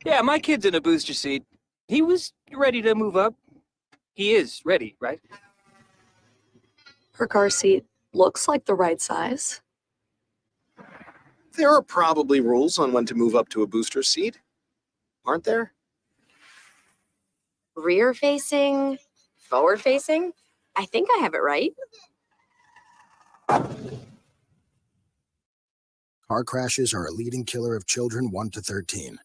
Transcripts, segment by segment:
Yeah, my kid's in a booster seat. He was ready to move up. He is ready, right? Her car seat looks like the right size. There are probably rules on when to move up to a booster seat, aren't there? Rear facing, forward facing. I think I have it right. Car crashes are a leading killer of children 1 to 13.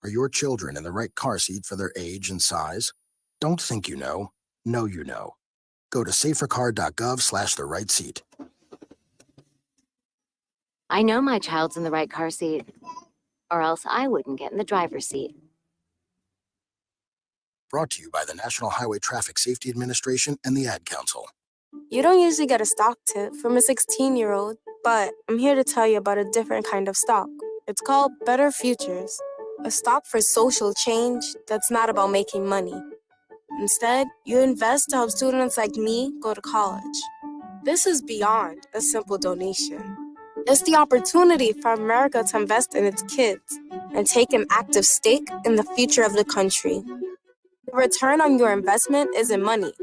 Are your children in the right car seat for their age and size? Don't think you know. Know you know. Go to safercar.gov/the-right seat. I know my child's in the right car seat, or else I wouldn't get in the driver's seat. Brought to you by the National Highway Traffic Safety Administration and the Ad Council. You don't usually get a stock tip from a 16-year-old, but I'm here to tell you about a different kind of stock. It's called Better Futures, a stock for social change that's not about making money. Instead, you invest to help students like me go to college. This is beyond a simple donation. It's the opportunity for America to invest in its kids and take an active stake in the future of the country. The return on your investment isn't money.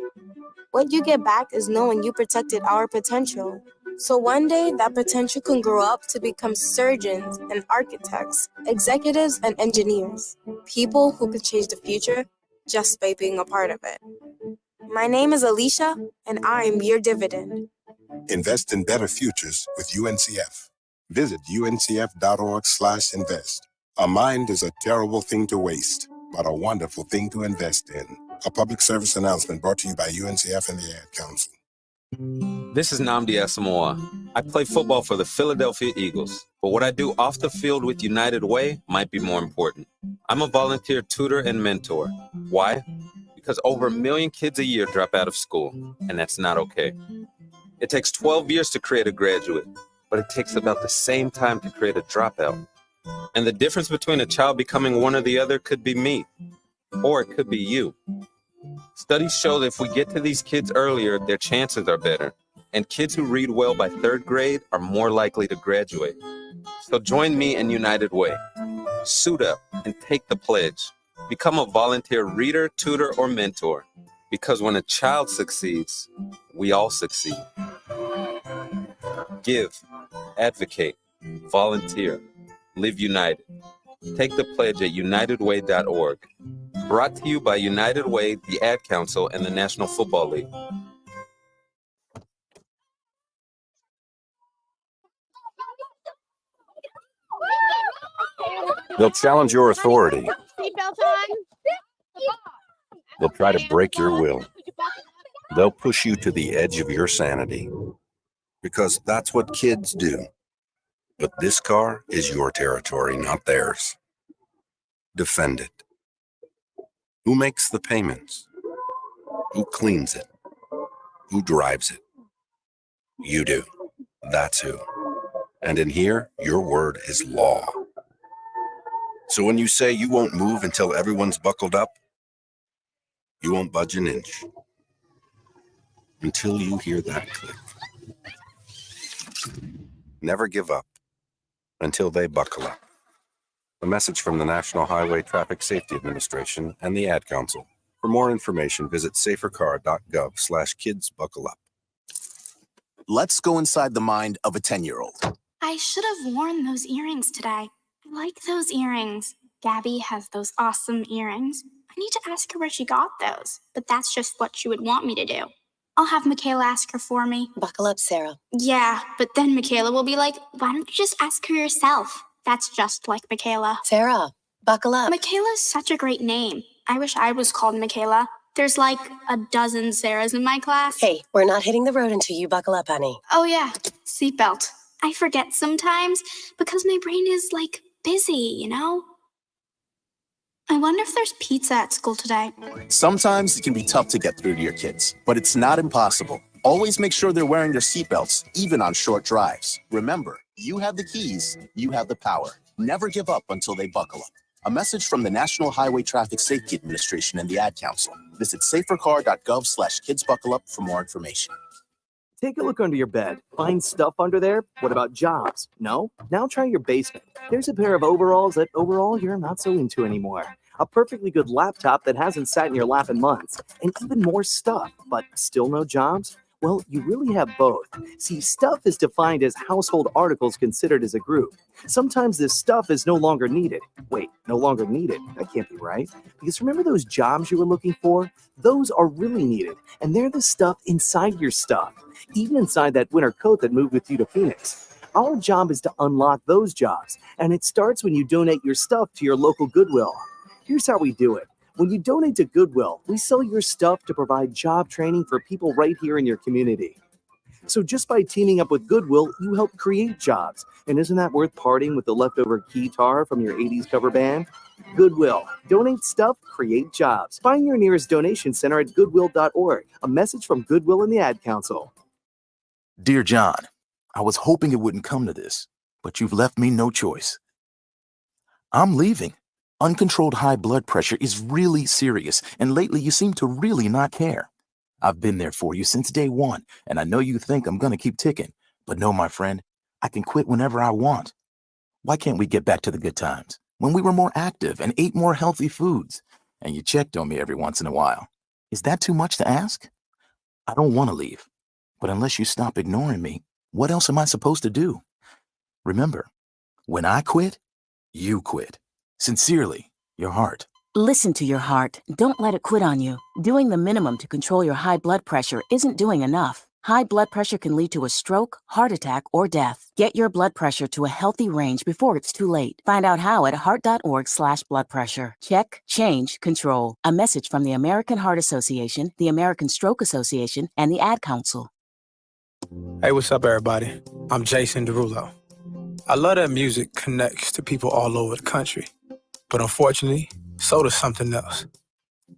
What you get back is knowing you protected our potential. So one day, that potential can grow up to become surgeons and architects, executives and engineers, people who can change the future just by being a part of it. My name is Alicia, and I'm your dividend. Invest in better futures with UNCF. Visit uncf.org/invest. A mind is a terrible thing to waste, but a wonderful thing to invest in. A public service announcement brought to you by UNCF and the Ad Council. This is Nnamdi Asamoah. I play football for the Philadelphia Eagles, but what I do off the field with United Way might be more important. I'm a volunteer tutor and mentor. Why? Because over 1 million kids a year drop out of school, and that's not okay. It takes 12 years to create a graduate, but it takes about the same time to create a dropout. And the difference between a child becoming one or the other could be me, or it could be you. Studies show that if we get to these kids earlier, their chances are better. And kids who read well by 3rd grade are more likely to graduate. So join me in United Way. Suit up and take the pledge. Become a volunteer reader, tutor, or mentor. Because when a child succeeds, we all succeed. Give, advocate, volunteer, live united. Take the pledge at unitedway.org. Brought to you by United Way, the Ad Council, and the National Football League. They'll challenge your authority. They'll try to break your will. They'll push you to the edge of your sanity. Because that's what kids do. But this car is your territory, not theirs. Defend it. Who makes the payments? Who cleans it? Who drives it? You do. That's who. And in here, your word is law. So when you say you won't move until everyone's buckled up, you won't budge an inch until you hear that click. Never give up until they buckle up. A message from the National Highway Traffic Safety Administration and the Ad Council. For more information, visit safercar.gov/kidsbuckleup. Let's go inside the mind of a 10-year-old. I should have worn those earrings today. I like those earrings. Gabby has those awesome earrings. I need to ask her where she got those, but that's just what she would want me to do. I'll have Michaela ask her for me. Buckle up, Sarah. Yeah, but then Michaela will be like, why don't you just ask her yourself? That's just like Michaela. Sarah, buckle up. Michaela's such a great name. I wish I was called Michaela. There's like a dozen Sarahs in my class. Hey, we're not hitting the road until you buckle up, honey. Oh yeah, seatbelt. I forget sometimes because my brain is like busy, you know? I wonder if there's pizza at school today. Sometimes it can be tough to get through to your kids, but it's not impossible. Always make sure they're wearing their seatbelts, even on short drives. Remember, you have the keys, you have the power. Never give up until they buckle up. A message from the National Highway Traffic Safety Administration and the Ad Council. Visit safercar.gov/kidsbuckleup for more information. Take a look under your bed. Find stuff under there? What about jobs? No? Now try your basement. There's a pair of overalls that overall you're not so into anymore. A perfectly good laptop that hasn't sat in your lap in months. And even more stuff, but still no jobs? Well, you really have both. See, stuff is defined as household articles considered as a group. Sometimes this stuff is no longer needed. Wait, no longer needed? That can't be right. Because remember those jobs you were looking for? Those are really needed, and they're the stuff inside your stuff. Even inside that winter coat that moved with you to Phoenix. Our job is to unlock those jobs, and it starts when you donate your stuff to your local Goodwill. Here's how we do it. When you donate to Goodwill, we sell your stuff to provide job training for people right here in your community. So just by teaming up with Goodwill, you help create jobs. And isn't that worth parting with the leftover guitar from your 80s cover band? Goodwill. Donate stuff, create jobs. Find your nearest donation center at goodwill.org. A message from Goodwill and the Ad Council. Dear John, I was hoping it wouldn't come to this, but you've left me no choice. I'm leaving. Uncontrolled high blood pressure is really serious, and lately you seem to really not care. I've been there for you since day one, and I know you think I'm going to keep ticking. But no, my friend, I can quit whenever I want. Why can't we get back to the good times, when we were more active and ate more healthy foods, and you checked on me every once in a while? Is that too much to ask? I don't want to leave, but unless you stop ignoring me, what else am I supposed to do? Remember, when I quit, you quit. Sincerely, your heart. Listen to your heart. Don't let it quit on you. Doing the minimum to control your high blood pressure isn't doing enough. High blood pressure can lead to a stroke, heart attack, or death. Get your blood pressure to a healthy range before it's too late. Find out how at heart.org/blood pressure. Check, change, control. A message from the American Heart Association, the American Stroke Association, and the Ad Council. Hey, what's up, everybody? I'm Jason Derulo. I love that music connects to people all over the country. But unfortunately, so does something else.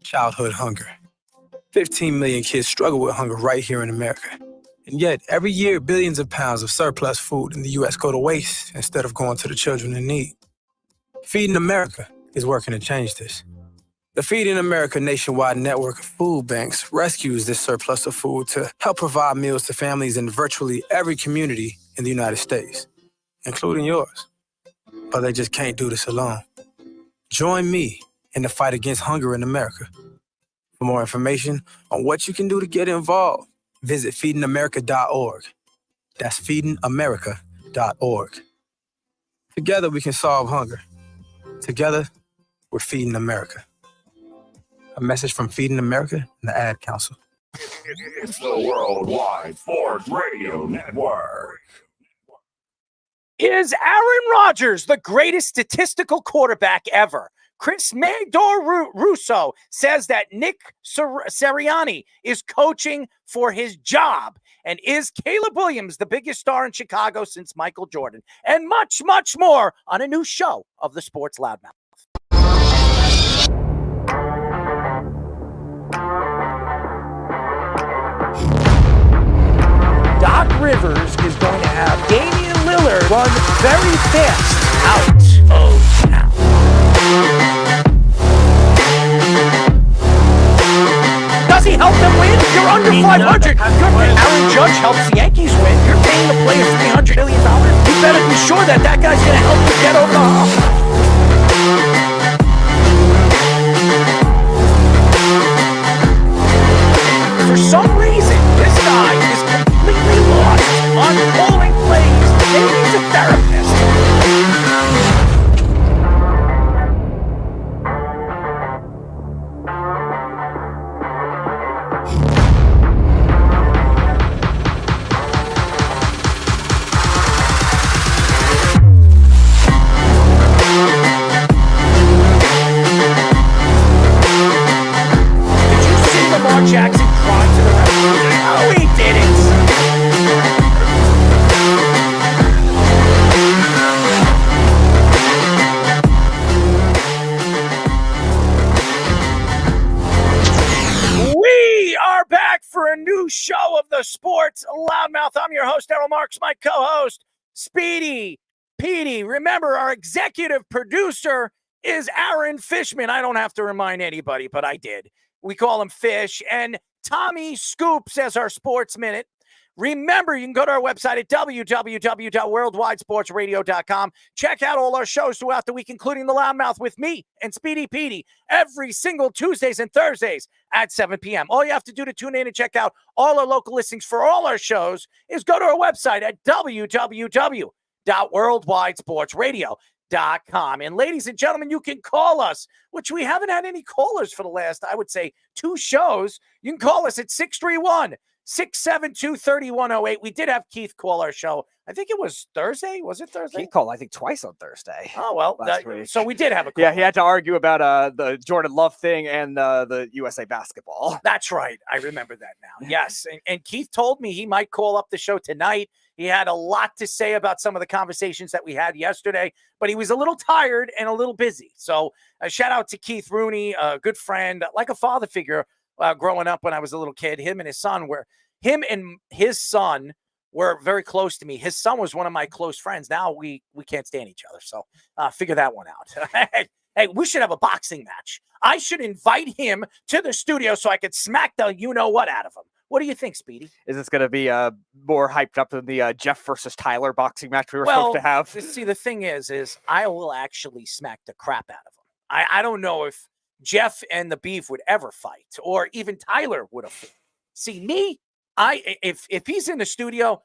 Childhood hunger. 15 million kids struggle with hunger right here in America. And yet, every year, billions of pounds of surplus food in the U.S. go to waste instead of going to the children in need. Feeding America is working to change this. The Feeding America nationwide network of food banks rescues this surplus of food to help provide meals to families in virtually every community in the United States, including yours. But they just can't do this alone. Join me in the fight against hunger in America. For more information on what you can do to get involved, visit feedingamerica.org. That's feedingamerica.org. Together we can solve hunger. Together, we're Feeding America. A message from Feeding America and the Ad Council. It's the Worldwide Sports Radio Network. Is Aaron Rodgers the greatest statistical quarterback ever? Chris Russo says that Nick Sirianni is coaching for his job. And is Caleb Williams the biggest star in Chicago since Michael Jordan? And much, much more on a new show of the Sports Loudmouth. Doc Rivers is going to have Damian Lillard run very fast out of town. Does he help them win? You're under 500. Aaron Judge helps the Yankees win. You're paying the player $300 million. You better be sure that that guy's going to help you get over the hump. For some reason, this guy is completely lost on calling plays. Maybe he's a therapist. Did you see Lamar Jackson cry to the referee? No, he didn't. We are back for a new show of the Sports Loudmouth. I'm your host, Errol Marks, my co-host, Speedy Petey. Remember, our executive producer is Aaron Fishman. I don't have to remind anybody, but I did. We call him Fish. And Tommy Scoops as our Sports Minute. Remember, you can go to our website at www.worldwidesportsradio.com. Check out all our shows throughout the week, including The Loudmouth with me and Speedy Petey every single Tuesdays and Thursdays at 7 p.m. All you have to do to tune in and check out all our local listings for all our shows is go to our website at www.worldwidesportsradio.com. And ladies and gentlemen, you can call us, which we haven't had any callers for the last, I would say, 2 shows. You can call us at 631-672-3108. We did have Keith call our show. I think it was Thursday. Was it Thursday? He called, I think, twice on Thursday. Oh, well, so we did have a call. Yeah, he had to argue about the Jordan Love thing and the USA basketball. That's right. I remember that now. Yes. And Keith told me he might call up the show tonight. He had a lot to say about some of the conversations that we had yesterday, but he was a little tired and a little busy. So a shout out to Keith Rooney, a good friend, like a father figure growing up when I was a little kid. Him and his son were very close to me. His son was one of my close friends. Now we can't stand each other. So figure that one out. Hey, we should have a boxing match. I should invite him to the studio so I could smack the you-know-what out of him. What do you think, Speedy? Is this going to be more hyped up than the Jeff versus Tyler boxing match we were supposed to have? See, the thing is I will actually smack the crap out of him. I don't know if Jeff and the Beef would ever fight, or even Tyler would have fought. See, me, if he's in the studio,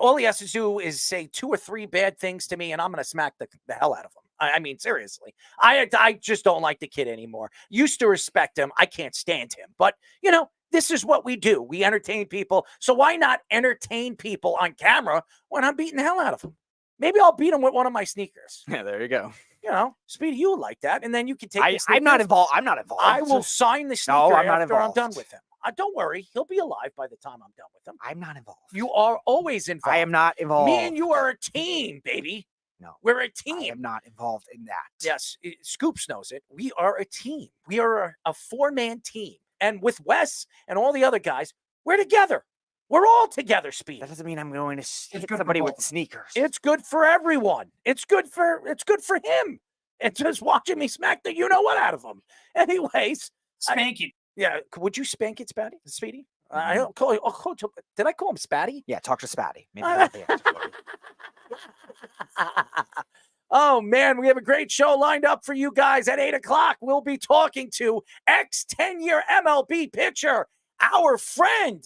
all he has to do is say 2 or 3 bad things to me, and I'm going to smack the hell out of him. I mean, seriously. I just don't like the kid anymore. Used to respect him. I can't stand him. But, this is what we do. We entertain people. So why not entertain people on camera when I'm beating the hell out of them? Maybe I'll beat him with one of my sneakers. Yeah, there you go. Speedy, you would like that. And then you can take the I'm not involved. I'm not involved. I will sign the sneaker No, I'm not after I'm involved. done with him. Don't worry. He'll be alive by the time I'm done with him. I'm not involved. You are always involved. I am not involved. Me and you are a team, baby. No. We're a team. I am not involved in that. Yes, Scoops knows it. We are a team. We are a 4-man team. And with Wes and all the other guys, we're together. We're all together, Speed. That doesn't mean I'm going to hit somebody with sneakers. It's good for everyone. It's good for him. And just watching me smack the you-know-what out of him. Anyways. Spank it. Yeah. Would you spank it, Speedy? I don't call you. Did I call him Spatty? Yeah, talk to Spatty. Maybe that's the answer for you. Oh, man, we have a great show lined up for you guys at 8 o'clock. We'll be talking to ex-10-year MLB pitcher, our friend,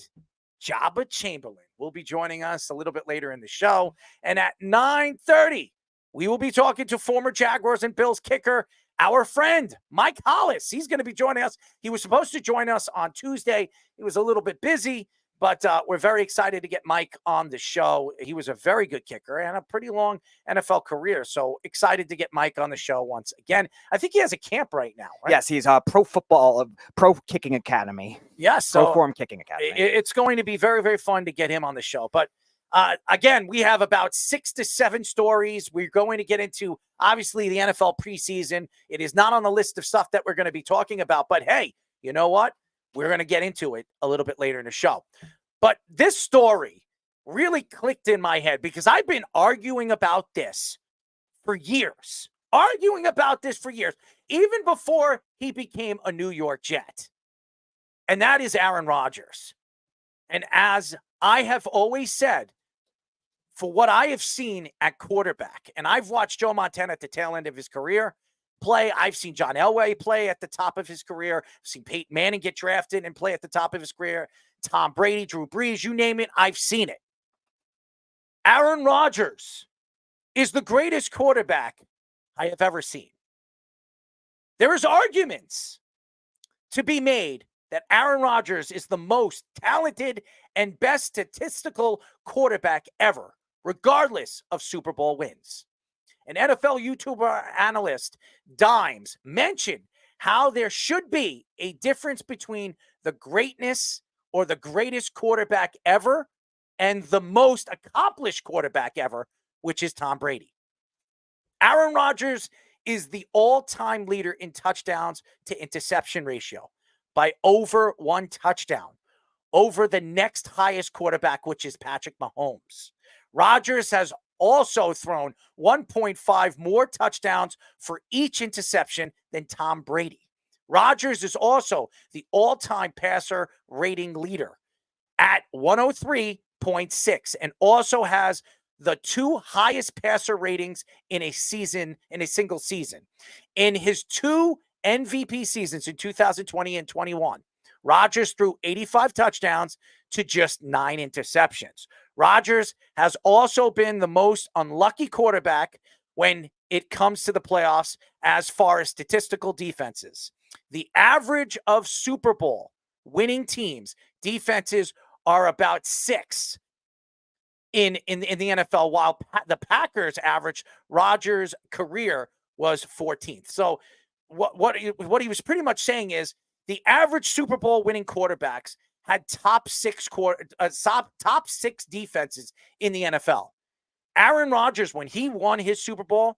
Joba Chamberlain, will be joining us a little bit later in the show. And at 9:30, we will be talking to former Jaguars and Bills kicker, our friend, Mike Hollis. He's going to be joining us. He was supposed to join us on Tuesday. He was a little bit busy, but we're very excited to get Mike on the show. He was a very good kicker and a pretty long NFL career. So excited to get Mike on the show once again. I think he has a camp right now, right? Yes, he's Pro Kicking Academy. Yes. So Pro Form Kicking Academy. It's going to be very, very fun to get him on the show. But again, we have about 6 to 7 stories. We're going to get into, obviously, the NFL preseason. It is not on the list of stuff that we're going to be talking about. But hey, you know what? We're going to get into it a little bit later in the show. But this story really clicked in my head because I've been arguing about this for years. Even before he became a New York Jet. And that is Aaron Rodgers. And as I have always said, for what I have seen at quarterback, and I've watched Joe Montana at the tail end of his career play. I've seen John Elway play at the top of his career. I've seen Peyton Manning get drafted and play at the top of his career. Tom Brady, Drew Brees, you name it, I've seen it. Aaron Rodgers is the greatest quarterback I have ever seen. There is arguments to be made that Aaron Rodgers is the most talented and best statistical quarterback ever, regardless of Super Bowl wins. An NFL YouTuber analyst, Dimes, mentioned how there should be a difference between the greatness or the greatest quarterback ever and the most accomplished quarterback ever, which is Tom Brady. Aaron Rodgers is the all-time leader in touchdowns to interception ratio by over 1 touchdown over the next highest quarterback, which is Patrick Mahomes. Rodgers has also thrown 1.5 more touchdowns for each interception than Tom Brady. Rodgers is also the all-time passer rating leader at 103 8.6, and also has the 2 highest passer ratings in a single season. In his 2 MVP seasons in 2020 and 21, Rodgers threw 85 touchdowns to just 9 interceptions. Rodgers has also been the most unlucky quarterback when it comes to the playoffs as far as statistical defenses. The average of Super Bowl winning teams' defenses are about 6 in the NFL, while the Packers' average Rodgers' career was 14th. So what he was pretty much saying is the average Super Bowl winning quarterbacks had top 6 defenses in the NFL. Aaron Rodgers, when he won his Super Bowl,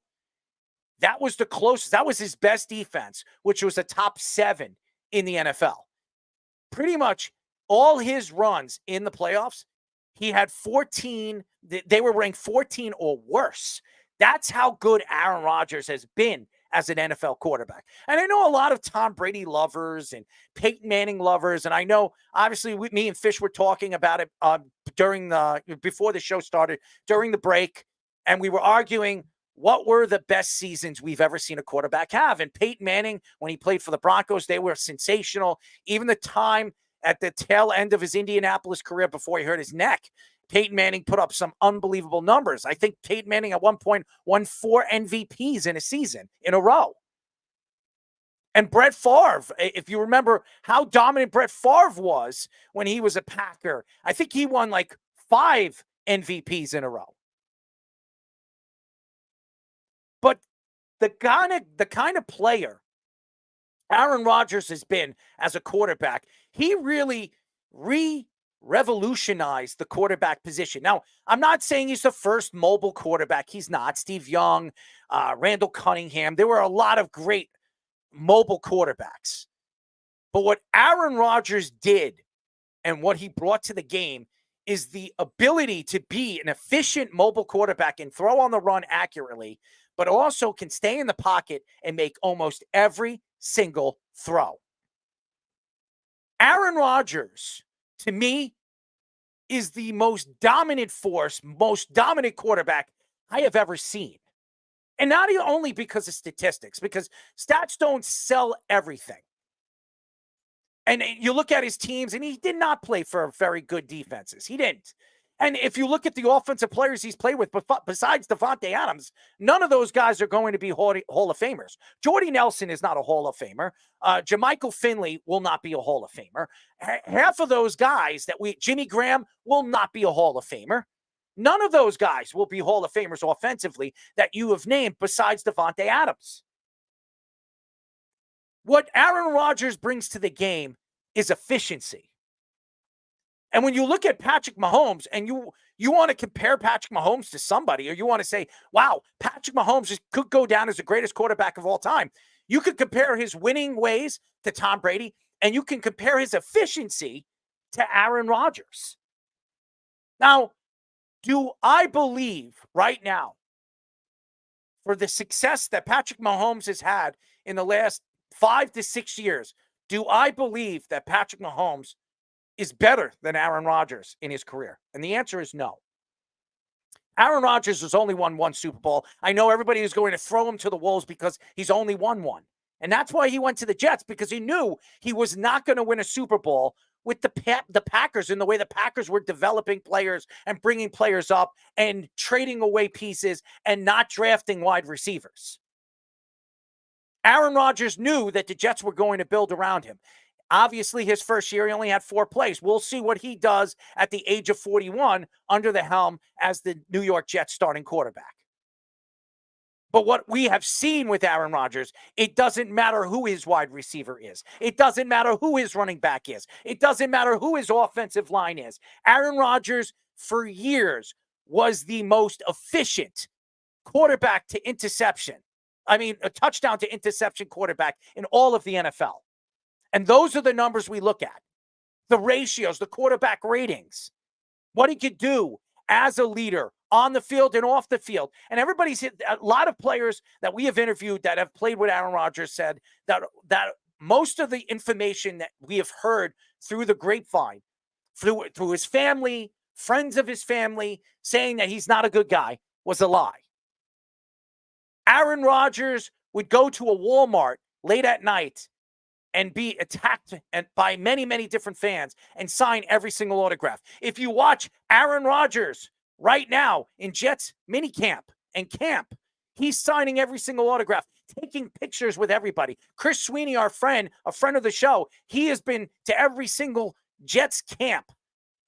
that was the closest. That was his best defense, which was a top 7 in the NFL. Pretty much all his runs in the playoffs, he had 14. They were ranked 14 or worse. That's how good Aaron Rodgers has been as an NFL quarterback. And I know a lot of Tom Brady lovers and Peyton Manning lovers. And I know, obviously, me and Fish were talking about it before the show started, during the break. And we were arguing what were the best seasons we've ever seen a quarterback have. And Peyton Manning, when he played for the Broncos, they were sensational. Even the time at the tail end of his Indianapolis career before he hurt his neck, Peyton Manning put up some unbelievable numbers. I think Peyton Manning at one point won 4 MVPs in a season in a row. And Brett Favre, if you remember how dominant Brett Favre was when he was a Packer, I think he won like 5 MVPs in a row. But the kind of player Aaron Rodgers has been as a quarterback, he really revolutionized the quarterback position. Now, I'm not saying he's the first mobile quarterback. He's not. Steve Young, Randall Cunningham. There were a lot of great mobile quarterbacks. But what Aaron Rodgers did and what he brought to the game is the ability to be an efficient mobile quarterback and throw on the run accurately, but also can stay in the pocket and make almost every single throw. Aaron Rodgers, to me, is the most dominant force, most dominant quarterback I have ever seen. And not only because of statistics, because stats don't sell everything. And you look at his teams, and he did not play for very good defenses. He didn't. And if you look at the offensive players he's played with, besides Devontae Adams, none of those guys are going to be Hall of Famers. Jordy Nelson is not a Hall of Famer. Jermichael Finley will not be a Hall of Famer. Half of those guys Jimmy Graham will not be a Hall of Famer. None of those guys will be Hall of Famers offensively that you have named besides Devontae Adams. What Aaron Rodgers brings to the game is efficiency. And when you look at Patrick Mahomes and you want to compare Patrick Mahomes to somebody, or you want to say, wow, Patrick Mahomes could go down as the greatest quarterback of all time, you could compare his winning ways to Tom Brady, and you can compare his efficiency to Aaron Rodgers. Now, do I believe right now, for the success that Patrick Mahomes has had in the last 5 to 6 years, do I believe that Patrick Mahomes is better than Aaron Rodgers in his career? And the answer is no. Aaron Rodgers has only won 1 Super Bowl. I know everybody is going to throw him to the wolves because he's only won 1. And that's why he went to the Jets, because he knew he was not going to win a Super Bowl with the Packers in the way the Packers were developing players and bringing players up and trading away pieces and not drafting wide receivers. Aaron Rodgers knew that the Jets were going to build around him. Obviously, his first year, he only had 4 plays. We'll see what he does at the age of 41 under the helm as the New York Jets starting quarterback. But what we have seen with Aaron Rodgers, it doesn't matter who his wide receiver is. It doesn't matter who his running back is. It doesn't matter who his offensive line is. Aaron Rodgers, for years, was the most efficient quarterback to interception. I mean, a touchdown to interception quarterback in all of the NFL. And those are the numbers we look at. The ratios, the quarterback ratings, what he could do as a leader on the field and off the field. And a lot of players that we have interviewed that have played with Aaron Rodgers said that most of the information that we have heard through the grapevine, through his family, friends of his family saying that he's not a good guy was a lie. Aaron Rodgers would go to a Walmart late at night and be attacked by many, many different fans and sign every single autograph. If you watch Aaron Rodgers right now in Jets minicamp and camp, he's signing every single autograph, taking pictures with everybody. Chris Sweeney, our friend, a friend of the show, he has been to every single Jets camp,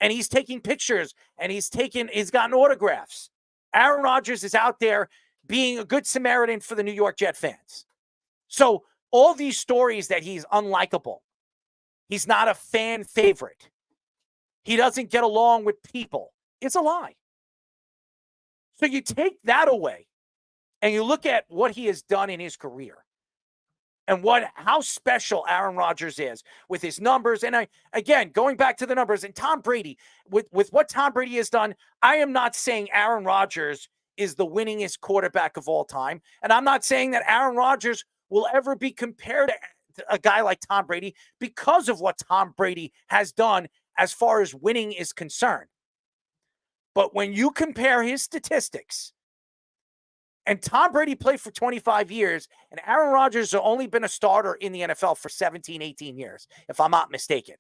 and he's taking pictures, and he's gotten autographs. Aaron Rodgers is out there being a good Samaritan for the New York Jet fans. So all these stories that he's unlikable, he's not a fan favorite, he doesn't get along with people, it's a lie. So you take that away, and you look at what he has done in his career and how special Aaron Rodgers is with his numbers. And again, going back to the numbers, and Tom Brady, with what Tom Brady has done, I am not saying Aaron Rodgers is the winningest quarterback of all time. And I'm not saying that Aaron Rodgers will ever be compared to a guy like Tom Brady because of what Tom Brady has done as far as winning is concerned. But when you compare his statistics, and Tom Brady played for 25 years, and Aaron Rodgers has only been a starter in the NFL for 17, 18 years, if I'm not mistaken.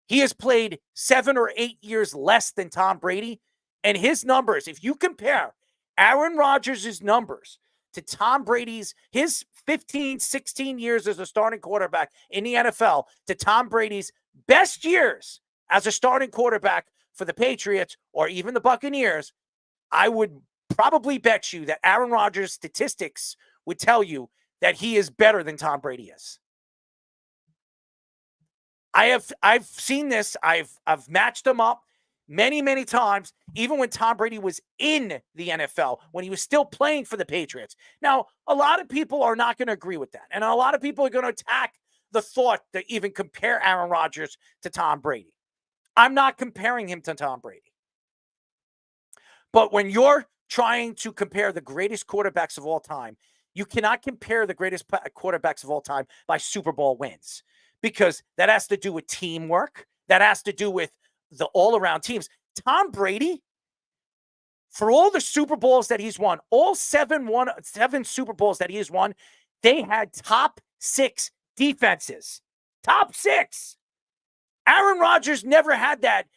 He has played 7 or 8 years less than Tom Brady, and his numbers, if you compare Aaron Rodgers' numbers to Tom Brady's, his 15, 16 years as a starting quarterback in the NFL to Tom Brady's best years as a starting quarterback for the Patriots or even the Buccaneers, I would probably bet you that Aaron Rodgers' statistics would tell you that he is better than Tom Brady is. I've seen this. I've matched them up many, many times, even when Tom Brady was in the NFL, when he was still playing for the Patriots. Now, a lot of people are not going to agree with that. And a lot of people are going to attack the thought to even compare Aaron Rodgers to Tom Brady. I'm not comparing him to Tom Brady. But when you're trying to compare the greatest quarterbacks of all time, you cannot compare the greatest quarterbacks of all time by Super Bowl wins, because that has to do with teamwork. That has to do with the all-around teams. Tom Brady, for all the Super Bowls that he's won, all seven Super Bowls that he has won, they had top 6 defenses. Top 6. Aaron Rodgers never had that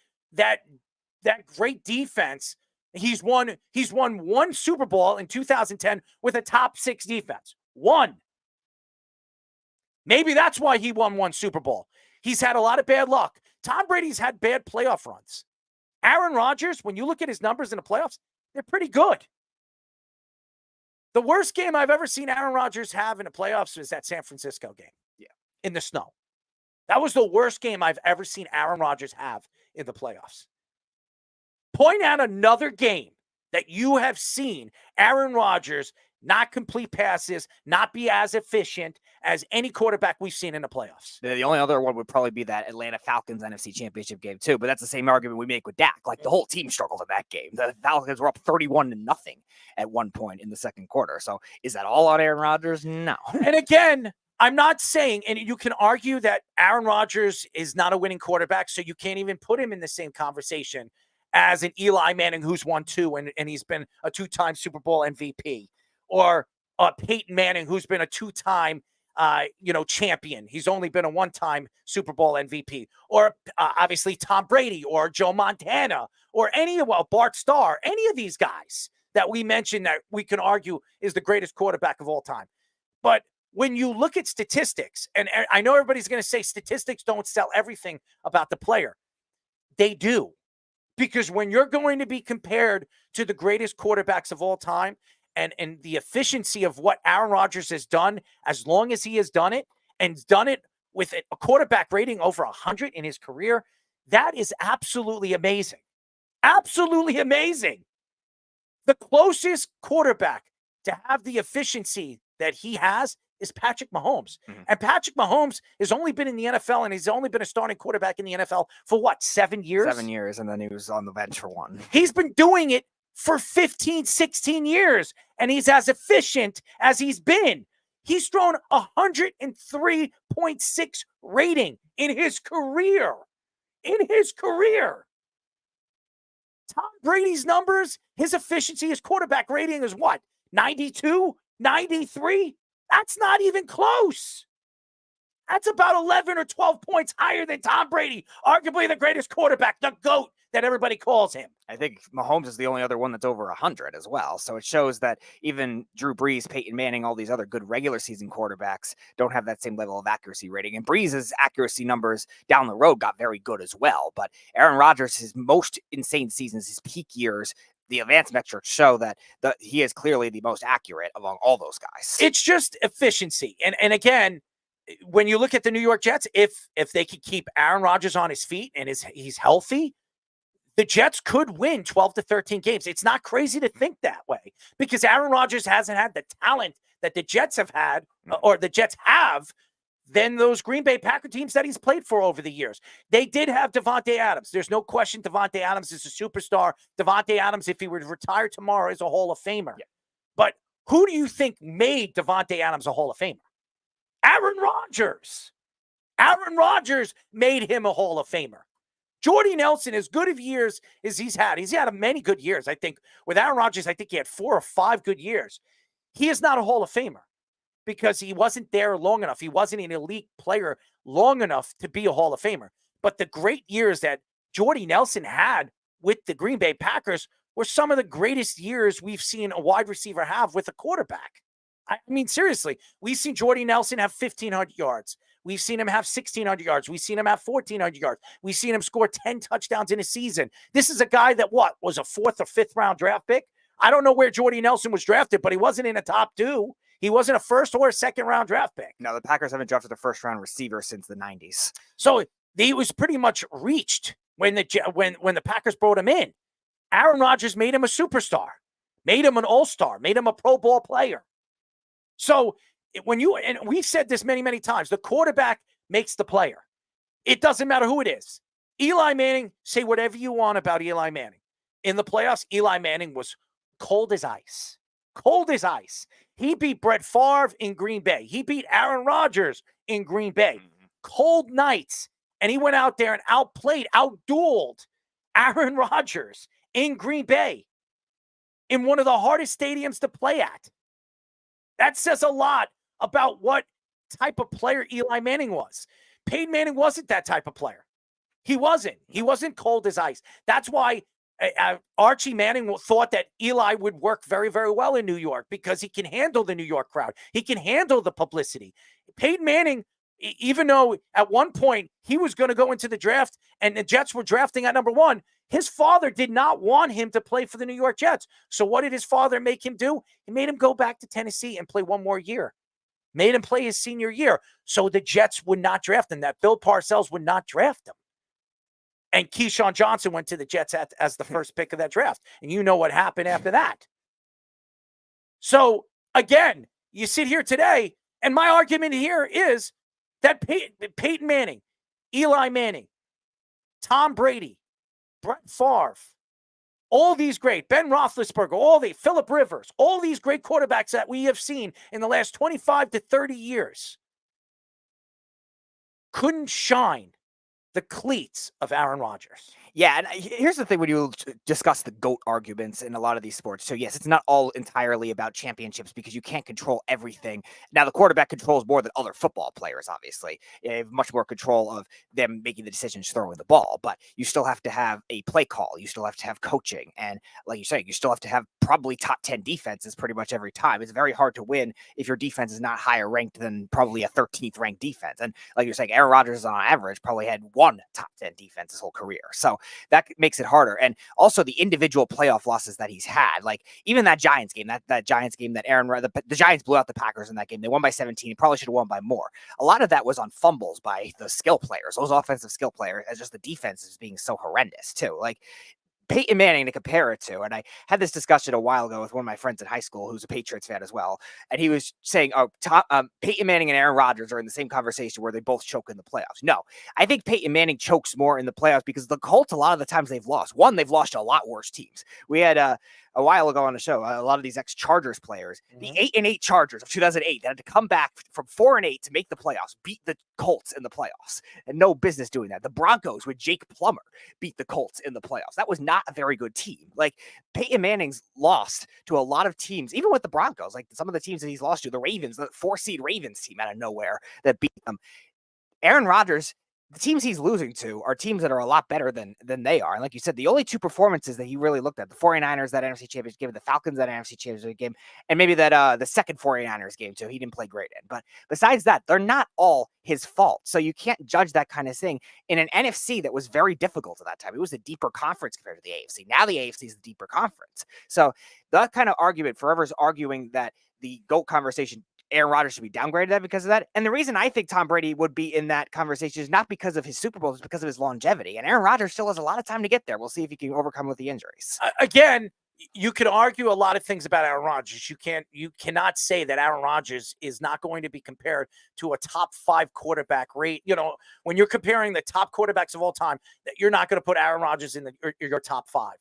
great defense. He's won one Super Bowl in 2010 with a top 6 defense. One. Maybe that's why he won one Super Bowl. He's had a lot of bad luck. Tom Brady's had bad playoff runs. Aaron Rodgers, when you look at his numbers in the playoffs, they're pretty good. The worst game I've ever seen Aaron Rodgers have in the playoffs was that San Francisco game. Yeah. In the snow. That was the worst game I've ever seen Aaron Rodgers have in the playoffs. Point out another game that you have seen Aaron Rodgers not complete passes, not be as efficient as any quarterback we've seen in the playoffs. The only other one would probably be that Atlanta Falcons NFC Championship game too, but that's the same argument we make with Dak. Like, the whole team struggled in that game. The Falcons were up 31-0 at one point in the second quarter. So is that all on Aaron Rodgers? No. And again, I'm not saying, and you can argue that Aaron Rodgers is not a winning quarterback, so you can't even put him in the same conversation as an Eli Manning who's won 2 and he's been a 2-time Super Bowl MVP, or Peyton Manning who's been a 2-time champion. He's only been a 1-time Super Bowl MVP, or obviously Tom Brady or Joe Montana or Bart Starr, any of these guys that we mentioned that we can argue is the greatest quarterback of all time. But when you look at statistics, and I know everybody's going to say statistics don't sell everything about the player. They do. Because when you're going to be compared to the greatest quarterbacks of all time, and the efficiency of what Aaron Rodgers has done, as long as he has done it, and done it with a quarterback rating over 100 in his career, that is absolutely amazing. Absolutely amazing. The closest quarterback to have the efficiency that he has is Patrick Mahomes. Mm-hmm. And Patrick Mahomes has only been in the NFL, and he's only been a starting quarterback in the NFL for what, 7 years? 7 years, and then he was on the bench for 1. He's been doing it for 15, 16 years, and he's as efficient as he's been. He's thrown 103.6 rating in his career. In his career. Tom Brady's numbers, his efficiency, his quarterback rating is what? 92, 93? That's not even close. That's about 11 or 12 points higher than Tom Brady, arguably the greatest quarterback, the GOAT that everybody calls him. I think Mahomes is the only other one that's over 100 as well. So it shows that even Drew Brees, Peyton Manning, all these other good regular season quarterbacks don't have that same level of accuracy rating. And Brees' accuracy numbers down the road got very good as well. But Aaron Rodgers, his most insane seasons, his peak years, the advanced metrics show that he is clearly the most accurate among all those guys. It's just efficiency. And again, when you look at the New York Jets, if they could keep Aaron Rodgers on his feet and he's healthy, the Jets could win 12 to 13 games. It's not crazy to think that way because Aaron Rodgers hasn't had the talent that the Jets have had or the Jets have than those Green Bay Packer teams that he's played for over the years. They did have Devontae Adams. There's no question Devontae Adams is a superstar. Devontae Adams, if he were to retire tomorrow, is a Hall of Famer. Yeah. But who do you think made Devontae Adams a Hall of Famer? Aaron Rodgers. Aaron Rodgers made him a Hall of Famer. Jordy Nelson, as good of years as he's had many good years. I think with Aaron Rodgers, I think he had 4 or 5 good years. He is not a Hall of Famer because he wasn't there long enough. He wasn't an elite player long enough to be a Hall of Famer. But the great years that Jordy Nelson had with the Green Bay Packers were some of the greatest years we've seen a wide receiver have with a quarterback. I mean, seriously, we've seen Jordy Nelson have 1,500 yards. We've seen him have 1,600 yards. We've seen him have 1,400 yards. We've seen him score 10 touchdowns in a season. This is a guy that, was a 4th or 5th round draft pick? I don't know where Jordy Nelson was drafted, but he wasn't in a top 2. He wasn't a 1st or a 2nd round draft pick. No, the Packers haven't drafted a 1st round receiver since the 90s. So he was pretty much reached when the Packers brought him in. Aaron Rodgers made him a superstar, made him an all-star, made him a Pro Bowl player. So and we've said this many, many times, the quarterback makes the player. It doesn't matter who it is. Eli Manning, say whatever you want about Eli Manning. In the playoffs, Eli Manning was cold as ice. Cold as ice. He beat Brett Favre in Green Bay. He beat Aaron Rodgers in Green Bay. Cold nights. And he went out there and outdueled Aaron Rodgers in Green Bay in one of the hardest stadiums to play at. That says a lot about what type of player Eli Manning was. Peyton Manning wasn't that type of player. He wasn't. He wasn't cold as ice. That's why Archie Manning thought that Eli would work very, very well in New York because he can handle the New York crowd. He can handle the publicity. Peyton Manning, even though at one point he was going to go into the draft and the Jets were drafting at number 1, his father did not want him to play for the New York Jets. So what did his father make him do? He made him go back to Tennessee and play one more year. Made him play his senior year. So the Jets would not draft him. That Bill Parcells would not draft him. And Keyshawn Johnson went to the Jets as the first pick of that draft. And you know what happened after that. So, again, you sit here today, and my argument here is that Peyton Manning, Eli Manning, Tom Brady, Brett Favre, all these great, Ben Roethlisberger, Phillip Rivers, all these great quarterbacks that we have seen in the last 25 to 30 years couldn't shine the cleats of Aaron Rodgers. Yeah, and here's the thing when you discuss the GOAT arguments in a lot of these sports. So, yes, it's not all entirely about championships because you can't control everything. Now, the quarterback controls more than other football players, obviously. You have much more control of them making the decisions throwing the ball, but you still have to have a play call. You still have to have coaching. And like you're saying, you still have to have probably top 10 defenses pretty much every time. It's very hard to win if your defense is not higher ranked than probably a 13th ranked defense. And like you're saying, Aaron Rodgers on average probably had 1 top 10 defense his whole career. So that makes it harder. And also the individual playoff losses that he's had, like even that Giants game, that Giants game that the Giants blew out the Packers in that game. They won by 17. He probably should have won by more. A lot of that was on fumbles by the skill players, those offensive skill players, as just the defense is being so horrendous too. Like Peyton Manning to compare it to. And I had this discussion a while ago with one of my friends in high school who's a Patriots fan as well. And he was saying, Peyton Manning and Aaron Rodgers are in the same conversation where they both choke in the playoffs. No, I think Peyton Manning chokes more in the playoffs because the Colts, a lot of the times they've lost. One, they've lost to a lot worse teams. We had a while ago on the show, a lot of these ex-Chargers players, the 8-8 Chargers of 2008 that had to come back from 4-8 to make the playoffs, beat the Colts in the playoffs, and no business doing that. The Broncos with Jake Plummer beat the Colts in the playoffs. That was not a very good team. Like, Peyton Manning's lost to a lot of teams, even with the Broncos, like some of the teams that he's lost to, the Ravens, the 4-seed Ravens team out of nowhere that beat them. Aaron Rodgers, the teams he's losing to are teams that are a lot better than they are. And like you said, the only two performances that he really looked at, the 49ers, that NFC Championship game, the Falcons, that NFC Championship game, and maybe that the second 49ers game too, he didn't play great in. But besides that, they're not all his fault. So you can't judge that kind of thing in an NFC that was very difficult at that time. It was a deeper conference compared to the AFC. Now the AFC is the deeper conference. So that kind of argument, forever's arguing that the GOAT conversation, Aaron Rodgers should be downgraded because of that. And the reason I think Tom Brady would be in that conversation is not because of his Super Bowls, it's because of his longevity. And Aaron Rodgers still has a lot of time to get there. We'll see if he can overcome with the injuries. Again, you could argue a lot of things about Aaron Rodgers. You cannot say that Aaron Rodgers is not going to be compared to a top 5 quarterback rate. You know, when you're comparing the top quarterbacks of all time, that you're not going to put Aaron Rodgers in your top 5.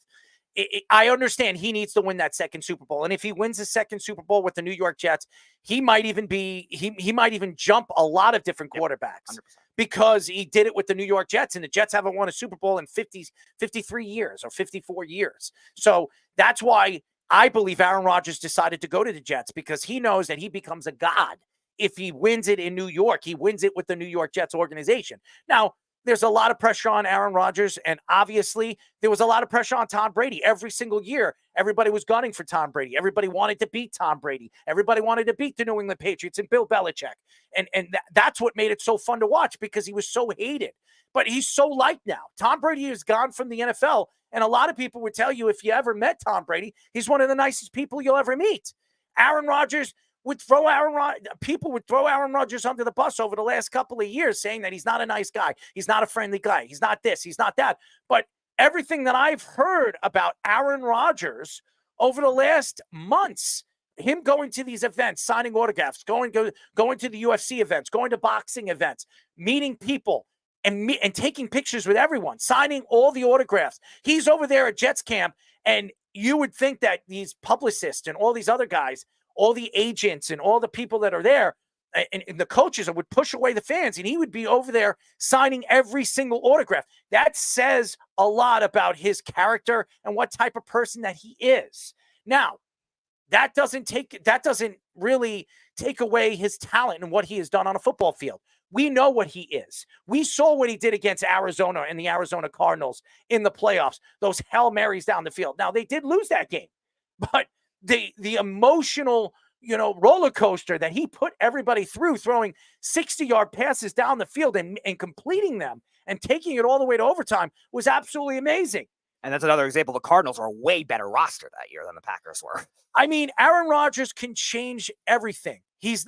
I understand he needs to win that second Super Bowl. And if he wins the second Super Bowl with the New York Jets, he might even jump a lot of different quarterbacks 100%. Because he did it with the New York Jets, and the Jets haven't won a Super Bowl in 53 years or 54 years. So that's why I believe Aaron Rodgers decided to go to the Jets, because he knows that he becomes a god if he wins it in New York. He wins it with the New York Jets organization. Now, there's a lot of pressure on Aaron Rodgers, and obviously there was a lot of pressure on Tom Brady. Every single year, everybody was gunning for Tom Brady. Everybody wanted to beat Tom Brady. Everybody wanted to beat the New England Patriots and Bill Belichick. And that's what made it so fun to watch, because he was so hated. But he's so liked now. Tom Brady is gone from the NFL, and a lot of people would tell you, if you ever met Tom Brady, he's one of the nicest people you'll ever meet. Aaron Rodgers people would throw Aaron Rodgers under the bus over the last couple of years, saying that he's not a nice guy. He's not a friendly guy. He's not this. He's not that. But everything that I've heard about Aaron Rodgers over the last months, him going to these events, signing autographs, going to the UFC events, going to boxing events, meeting people, and taking pictures with everyone, signing all the autographs. He's over there at Jets camp, and you would think that these publicists and all these other guys, all the agents and all the people that are there and the coaches would push away the fans, and he would be over there signing every single autograph. That says a lot about his character and what type of person that he is. Now, that doesn't really take away his talent and what he has done on a football field. We know what he is. We saw what he did against Arizona and the Arizona Cardinals in the playoffs, those Hail Marys down the field. Now, they did lose that game, but the emotional, roller coaster that he put everybody through, throwing 60-yard passes down the field and completing them and taking it all the way to overtime, was absolutely amazing. And that's another example. The Cardinals are a way better roster that year than the Packers were. I mean, Aaron Rodgers can change everything. He's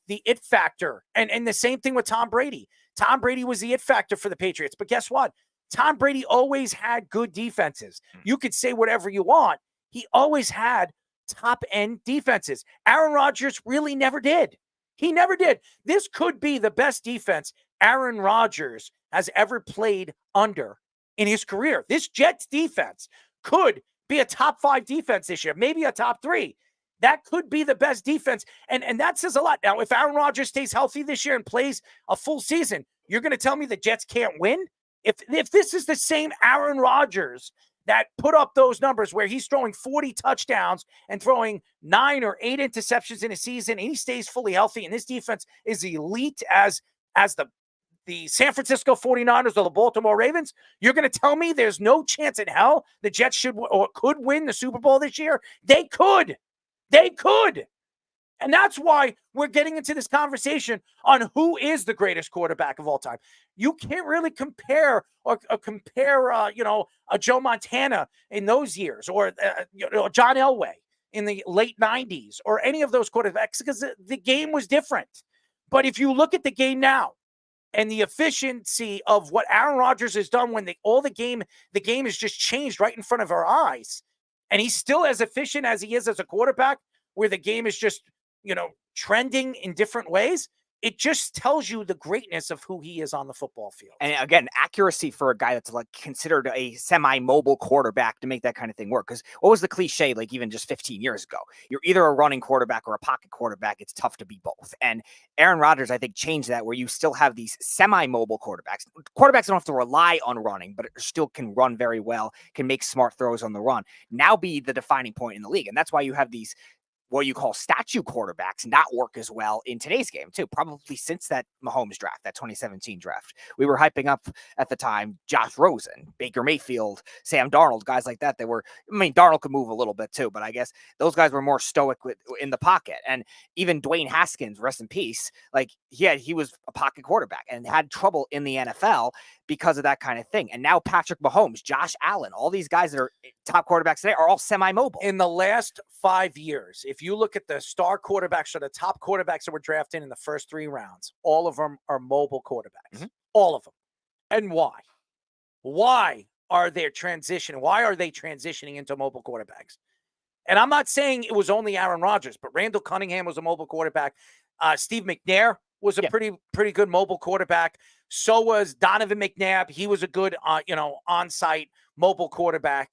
the it factor. And the same thing with Tom Brady. Tom Brady was the it factor for the Patriots. But guess what? Tom Brady always had good defenses. You could say whatever you want. He always had top-end defenses. Aaron Rodgers really never did. He never did. This could be the best defense Aaron Rodgers has ever played under in his career. This Jets defense could be a top 5 defense this year, maybe a top 3. That could be the best defense, and that says a lot. Now, if Aaron Rodgers stays healthy this year and plays a full season, you're going to tell me the Jets can't win? If this is the same Aaron Rodgers that put up those numbers where he's throwing 40 touchdowns and throwing 9 or 8 interceptions in a season, and he stays fully healthy, and this defense is elite as the San Francisco 49ers or the Baltimore Ravens, you're going to tell me there's no chance in hell the Jets should or could win the Super Bowl this year? They could. They could. And that's why we're getting into this conversation on who is the greatest quarterback of all time. You can't really compare a Joe Montana in those years, or John Elway in the late 90s, or any of those quarterbacks, because the game was different. But if you look at the game now and the efficiency of what Aaron Rodgers has done when the game has just changed right in front of our eyes, and he's still as efficient as he is as a quarterback, where the game is just trending in different ways, it just tells you the greatness of who he is on the football field. And again, accuracy for a guy that's like considered a semi-mobile quarterback to make that kind of thing work. Because what was the cliche like even just 15 years ago? You're either a running quarterback or a pocket quarterback. It's tough to be both. And Aaron Rodgers, I think, changed that where you still have these semi-mobile quarterbacks. Quarterbacks don't have to rely on running, but still can run very well, can make smart throws on the run. Now be the defining point in the league. And that's why you have these what you call statue quarterbacks not work as well in today's game too, probably since that Mahomes draft, that 2017 draft. We were hyping up at the time Josh Rosen, Baker Mayfield, Sam Darnold, guys like that. Darnold could move a little bit too, but I guess those guys were more stoic in the pocket. And even Dwayne Haskins, rest in peace, like he was a pocket quarterback and had trouble in the NFL because of that kind of thing. And now Patrick Mahomes, Josh Allen, all these guys that are top quarterbacks today are all semi-mobile. In the last 5 years, if you look at the star quarterbacks or the top quarterbacks that were drafted in the first 3 rounds, all of them are mobile quarterbacks. All of them. And why? Why are they transitioning? Why are they transitioning into mobile quarterbacks? And I'm not saying it was only Aaron Rodgers, but Randall Cunningham was a mobile quarterback. Steve McNair was a pretty good mobile quarterback. So was Donovan McNabb. He was a good, on-site mobile quarterback.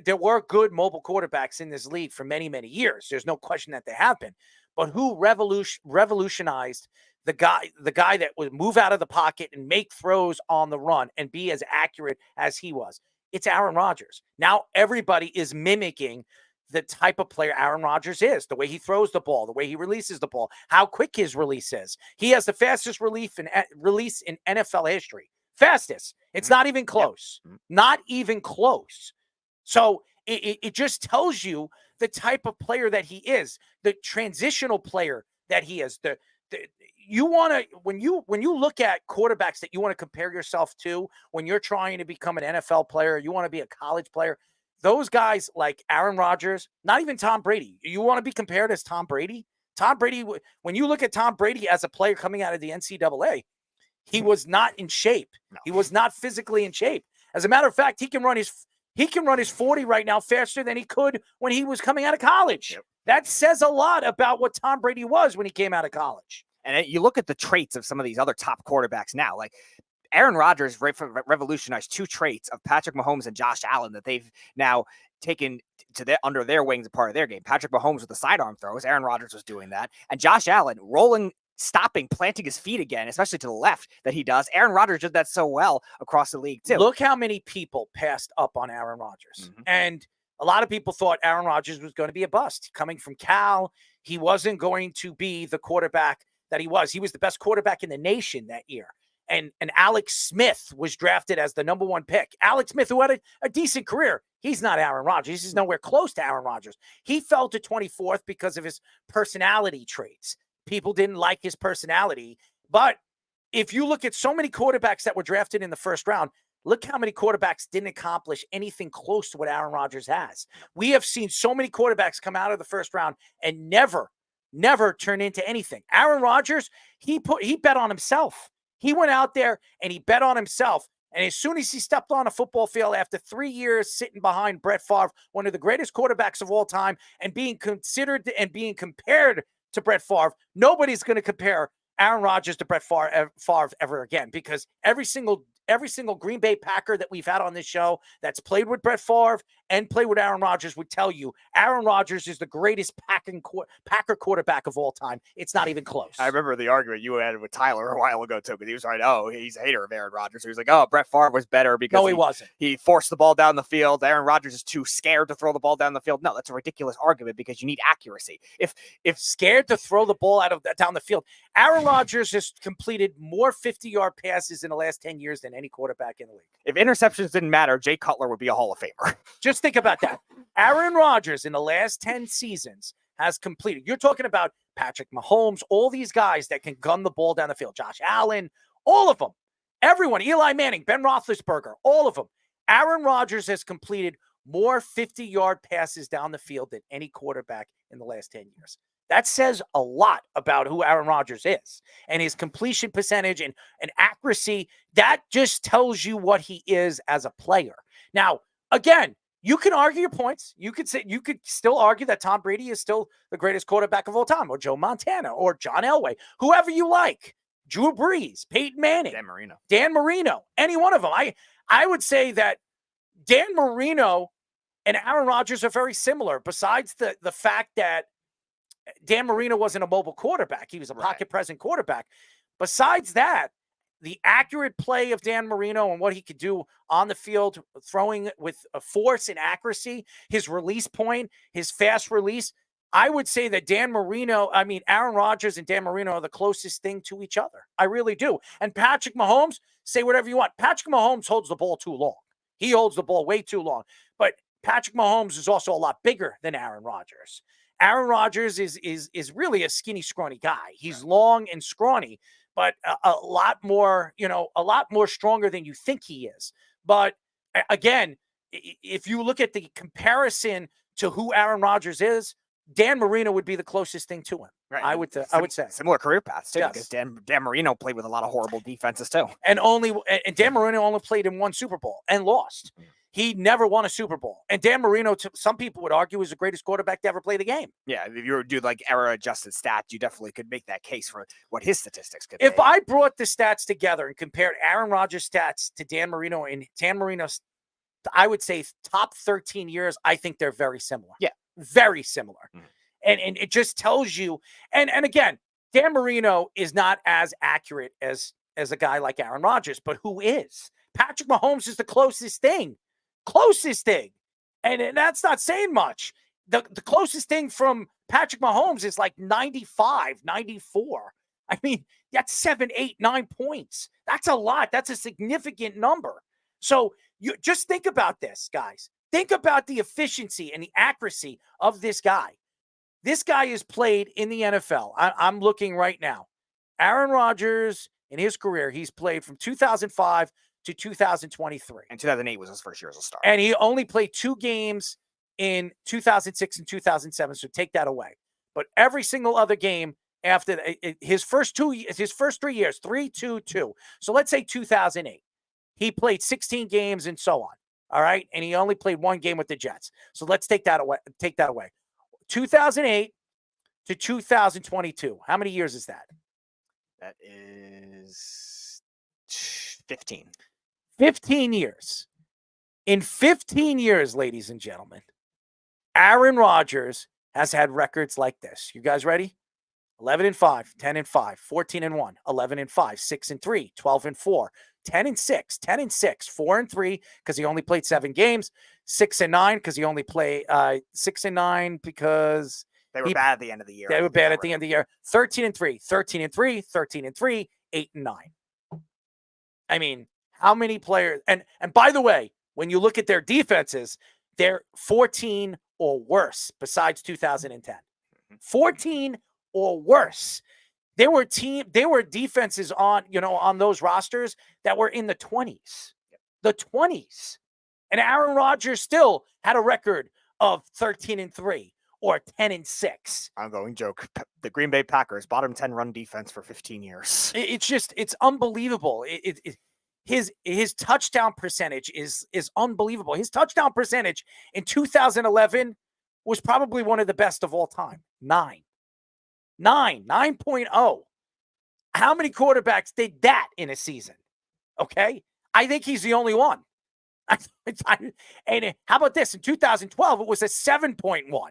There were good mobile quarterbacks in this league for many, many years. There's no question that they have been. But who revolutionized the guy that would move out of the pocket and make throws on the run and be as accurate as he was? It's Aaron Rodgers. Now everybody is mimicking the type of player Aaron Rodgers is, the way he throws the ball, the way he releases the ball, how quick his release is. He has the fastest release in NFL history. Fastest. It's not even close. Not even close. So it just tells you the type of player that he is, the transitional player that he is. You want to, when you look at quarterbacks that you want to compare yourself to, when you're trying to become an NFL player, you want to be a college player, those guys like Aaron Rodgers, not even Tom Brady. You want to be compared as Tom Brady? Tom Brady, when you look at Tom Brady as a player coming out of the NCAA, he was not in shape. No. He was not physically in shape. As a matter of fact, he can run his 40 right now faster than he could when he was coming out of college. Yep. That says a lot about what Tom Brady was when he came out of college. And you look at the traits of some of these other top quarterbacks now, like Aaron Rodgers revolutionized 2 traits of Patrick Mahomes and Josh Allen that they've now taken to under their wings, a part of their game. Patrick Mahomes with the sidearm throws. Aaron Rodgers was doing that. And Josh Allen rolling, stopping, planting his feet again, especially to the left that he does. Aaron Rodgers did that so well across the league too. Look how many people passed up on Aaron Rodgers. And a lot of people thought Aaron Rodgers was going to be a bust. Coming from Cal, he wasn't going to be the quarterback that he was. He was the best quarterback in the nation that year. And Alex Smith was drafted as the number 1 pick. Alex Smith, who had a decent career. He's not Aaron Rodgers. He's nowhere close to Aaron Rodgers. He fell to 24th because of his personality traits. People didn't like his personality. But if you look at so many quarterbacks that were drafted in the first round, look how many quarterbacks didn't accomplish anything close to what Aaron Rodgers has. We have seen so many quarterbacks come out of the first round and never turn into anything. Aaron Rodgers, he bet on himself. He went out there and he bet on himself. And as soon as he stepped on a football field after 3 years sitting behind Brett Favre, one of the greatest quarterbacks of all time, and being considered and being compared to Brett Favre, nobody's going to compare Aaron Rodgers to Brett Favre ever again, because every single Green Bay Packer that we've had on this show that's played with Brett Favre and played with Aaron Rodgers would tell you Aaron Rodgers is the greatest Packer quarterback of all time. It's not even close. I remember the argument you had with Tyler a while ago, too, because he was like, oh, he's a hater of Aaron Rodgers. He was like, oh, Brett Favre was better because he wasn't. He forced the ball down the field. Aaron Rodgers is too scared to throw the ball down the field. No, that's a ridiculous argument because you need accuracy. If scared to throw the ball down the field, Aaron Rodgers has completed more 50-yard passes in the last 10 years than any quarterback in the league. If interceptions didn't matter, Jay Cutler would be a Hall of Famer. Just think about that. Aaron Rodgers in the last 10 seasons has completed. You're talking about Patrick Mahomes, all these guys that can gun the ball down the field. Josh Allen, all of them. Everyone. Eli Manning, Ben Roethlisberger, all of them. Aaron Rodgers has completed more 50-yard passes down the field than any quarterback in the last 10 years. That says a lot about who Aaron Rodgers is and his completion percentage and accuracy. That just tells you what he is as a player. Now, again, You can argue your points. You could still argue that Tom Brady is still the greatest quarterback of all time, or Joe Montana, or John Elway, whoever you like. Drew Brees, Peyton Manning, Dan Marino, any one of them. I would say that Dan Marino and Aaron Rodgers are very similar, besides the fact that Dan Marino wasn't a mobile quarterback. He was a pocket present quarterback. Besides that, the accurate play of Dan Marino and what he could do on the field, throwing with a force and accuracy, his release point, his fast release, I would say that Aaron Rodgers and Dan Marino are the closest thing to each other. I really do. And Patrick Mahomes, say whatever you want. Patrick Mahomes holds the ball too long. He holds the ball way too long. But Patrick Mahomes is also a lot bigger than Aaron Rodgers. Aaron Rodgers is really a skinny, scrawny guy. He's long and scrawny, but a lot more stronger than you think he is. But again, if you look at the comparison to who Aaron Rodgers is, Dan Marino would be the closest thing to him. Right. I would say similar career paths too, Yes. because Dan Marino played with a lot of horrible defenses too. And Dan Marino only played in one Super Bowl and lost. He never won a Super Bowl. And Dan Marino, some people would argue, is the greatest quarterback to ever play the game. Yeah, if you were to do like era-adjusted stats, you definitely could make that case for what his statistics could If be. I brought the stats together and compared Aaron Rodgers' stats to Dan Marino and Dan Marino's, I would say top 13 years, I think they're very similar. Yeah. Very similar. And it just tells you, and again, Dan Marino is not as accurate as a guy like Aaron Rodgers, but who is? Patrick Mahomes is the closest thing. And that's not saying much. The closest thing from Patrick Mahomes is like 95, 94. I mean, that's 7, 8, 9 points. That's a lot. That's a significant number. So you just think about this, guys. Think about the efficiency and the accuracy of this guy. This guy has played in the NFL. I'm looking right now. Aaron Rodgers, in his career, he's played from 2005 to 2023. And 2008 was his first year as a starter. And he only played 2 games in 2006 and 2007, so take that away. But every single other game after his first 3 years, 3, 2, 2. So let's say 2008. He played 16 games and so on. All right? And he only played 1 game with the Jets. So let's take that away. 2008 to 2022. How many years is that? That is 15. 15 years. In 15 years, ladies and gentlemen, Aaron Rodgers has had records like this. You guys ready? 11-5, 10-5, 14-1, 11-5, 6-3, 12-4, 10-6, 10-6, 4-3 because he only played 7 games, 6-9 because he only played 6-9 because they were bad at the end of the year. They were bad at the end of the year. 13-3, 13-3, 13-3, 8-9. I mean, how many players? And by the way, when you look at their defenses, they're 14 or worse besides 2010. 14 or worse. There were defenses on those rosters that were in the 20s. The 20s. And Aaron Rodgers still had a record of 13-3 or 10-6. Ongoing joke. The Green Bay Packers, bottom 10 run defense for 15 years. It's unbelievable. His touchdown percentage is unbelievable. His touchdown percentage in 2011 was probably one of the best of all time. 9.0. How many quarterbacks did that in a season? Okay. I think he's the only one. And how about this? In 2012, it was a 7.1.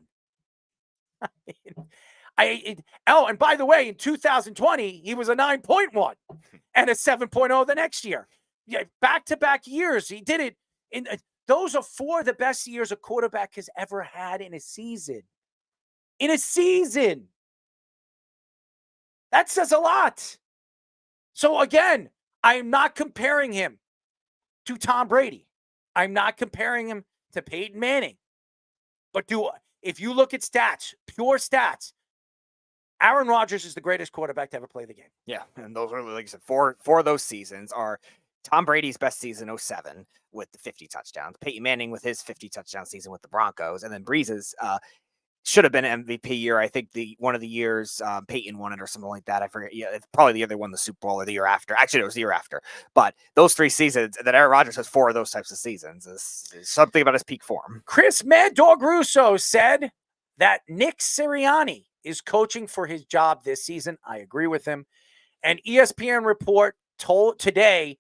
And by the way, in 2020, he was a 9.1 and a 7.0 the next year. Yeah, back-to-back years. He did it in those are 4 of the best years a quarterback has ever had in a season. In a season. That says a lot. So again, I'm not comparing him to Tom Brady. I'm not comparing him to Peyton Manning. But if you look at stats, pure stats, Aaron Rodgers is the greatest quarterback to ever play the game. Yeah, and those are, like I said, four of those seasons are Tom Brady's best season, 07, with the 50 touchdowns. Peyton Manning with his 50 touchdown season with the Broncos, and then Breeze's should have been MVP year. I think one of the years Peyton won it or something like that. I forget. Yeah, it's probably the year they won the Super Bowl or the year after. Actually, it was the year after. But those 3 seasons, that Aaron Rodgers has 4 of those types of seasons is something about his peak form. Chris Mad Dog Russo said that Nick Sirianni is coaching for his job this season. I agree with him. An ESPN report today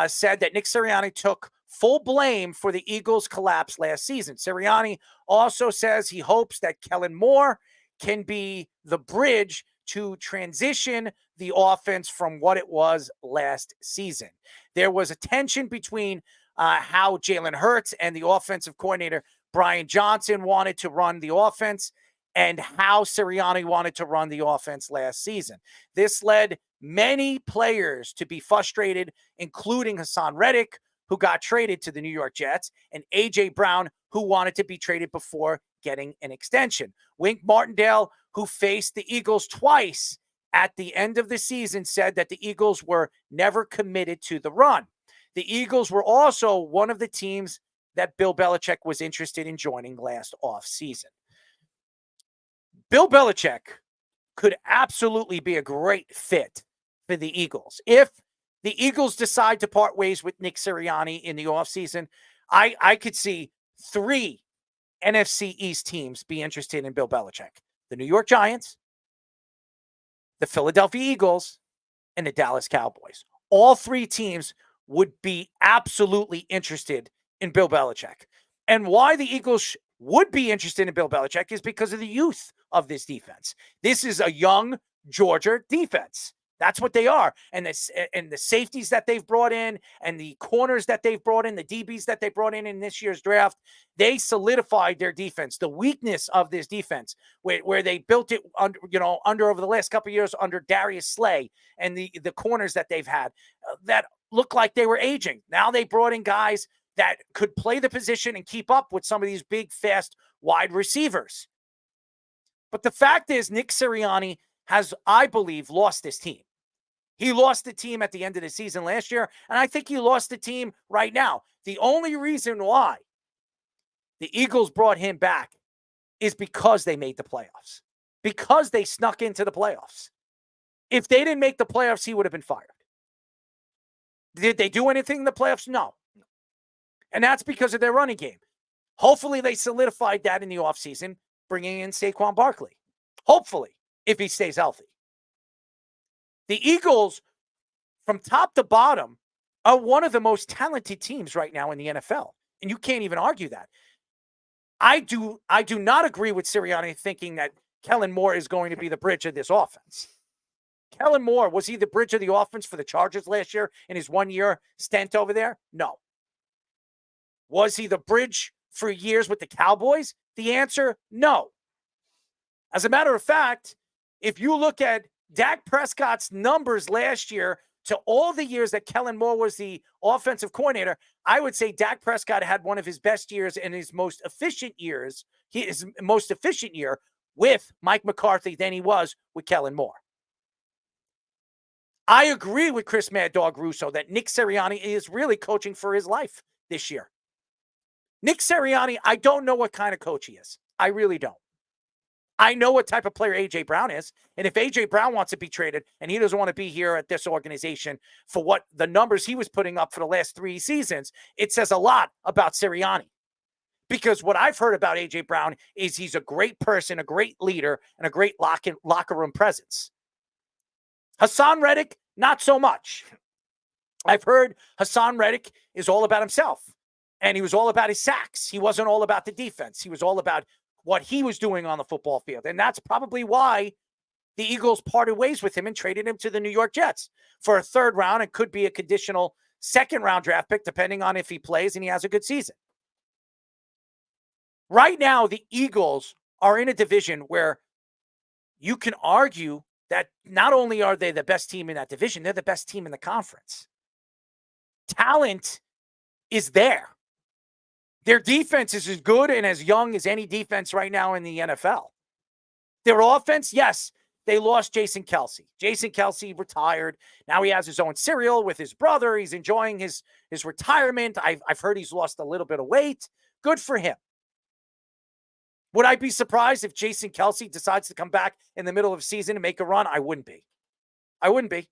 said that Nick Sirianni took full blame for the Eagles' collapse last season. Sirianni also says he hopes that Kellen Moore can be the bridge to transition the offense from what it was last season. There was a tension between how Jalen Hurts and the offensive coordinator, Brian Johnson, wanted to run the offense and how Sirianni wanted to run the offense last season. This led many players to be frustrated, including Hassan Reddick, who got traded to the New York Jets, and A.J. Brown, who wanted to be traded before getting an extension. Wink Martindale, who faced the Eagles twice at the end of the season, said that the Eagles were never committed to the run. The Eagles were also one of the teams that Bill Belichick was interested in joining last offseason. Bill Belichick could absolutely be a great fit for the Eagles. If the Eagles decide to part ways with Nick Sirianni in the offseason, I could see 3 NFC East teams be interested in Bill Belichick. The New York Giants, the Philadelphia Eagles, and the Dallas Cowboys. All 3 teams would be absolutely interested in Bill Belichick. And why the Eagles would be interested in Bill Belichick is because of the youth of this defense. This is a young Georgia defense. That's what they are. And the safeties that they've brought in and the corners that they've brought in, the DBs that they brought in this year's draft, they solidified their defense. The weakness of this defense, where they built it under over the last couple of years under Darius Slay and the corners that they've had that look like they were aging. Now they brought in guys that could play the position and keep up with some of these big, fast, wide receivers. But the fact is, Nick Sirianni has, I believe, lost this team. He lost the team at the end of the season last year, and I think he lost the team right now. The only reason why the Eagles brought him back is because they made the playoffs, because they snuck into the playoffs. If they didn't make the playoffs, he would have been fired. Did they do anything in the playoffs? No. And that's because of their running game. Hopefully they solidified that in the offseason, bringing in Saquon Barkley. Hopefully, if he stays healthy. The Eagles, from top to bottom, are one of the most talented teams right now in the NFL. And you can't even argue that. I do not agree with Sirianni thinking that Kellen Moore is going to be the bridge of this offense. Kellen Moore, was he the bridge of the offense for the Chargers last year in his 1-year stint over there? No. Was he the bridge for years with the Cowboys? The answer, no. As a matter of fact, if you look at Dak Prescott's numbers last year to all the years that Kellen Moore was the offensive coordinator, I would say Dak Prescott had one of his best years and his most efficient years, his most efficient year with Mike McCarthy than he was with Kellen Moore. I agree with Chris Mad Dog Russo that Nick Sirianni is really coaching for his life this year. Nick Sirianni, I don't know what kind of coach he is. I really don't. I know what type of player A.J. Brown is. And if A.J. Brown wants to be traded and he doesn't want to be here at this organization for what the numbers he was putting up for the last 3 seasons, it says a lot about Sirianni. Because what I've heard about A.J. Brown is he's a great person, a great leader, and a great locker room presence. Hassan Reddick, not so much. I've heard Hassan Reddick is all about himself. And he was all about his sacks. He wasn't all about the defense. He was all about what he was doing on the football field. And that's probably why the Eagles parted ways with him and traded him to the New York Jets for a 3rd round and could be a conditional 2nd round draft pick, depending on if he plays and he has a good season. Right now, the Eagles are in a division where you can argue that not only are they the best team in that division, they're the best team in the conference. Talent is there. Their defense is as good and as young as any defense right now in the NFL. Their offense, yes, they lost Jason Kelce. Jason Kelce retired. Now he has his own cereal with his brother. He's enjoying his retirement. I've heard he's lost a little bit of weight. Good for him. Would I be surprised if Jason Kelce decides to come back in the middle of the season and make a run? I wouldn't be. I wouldn't be.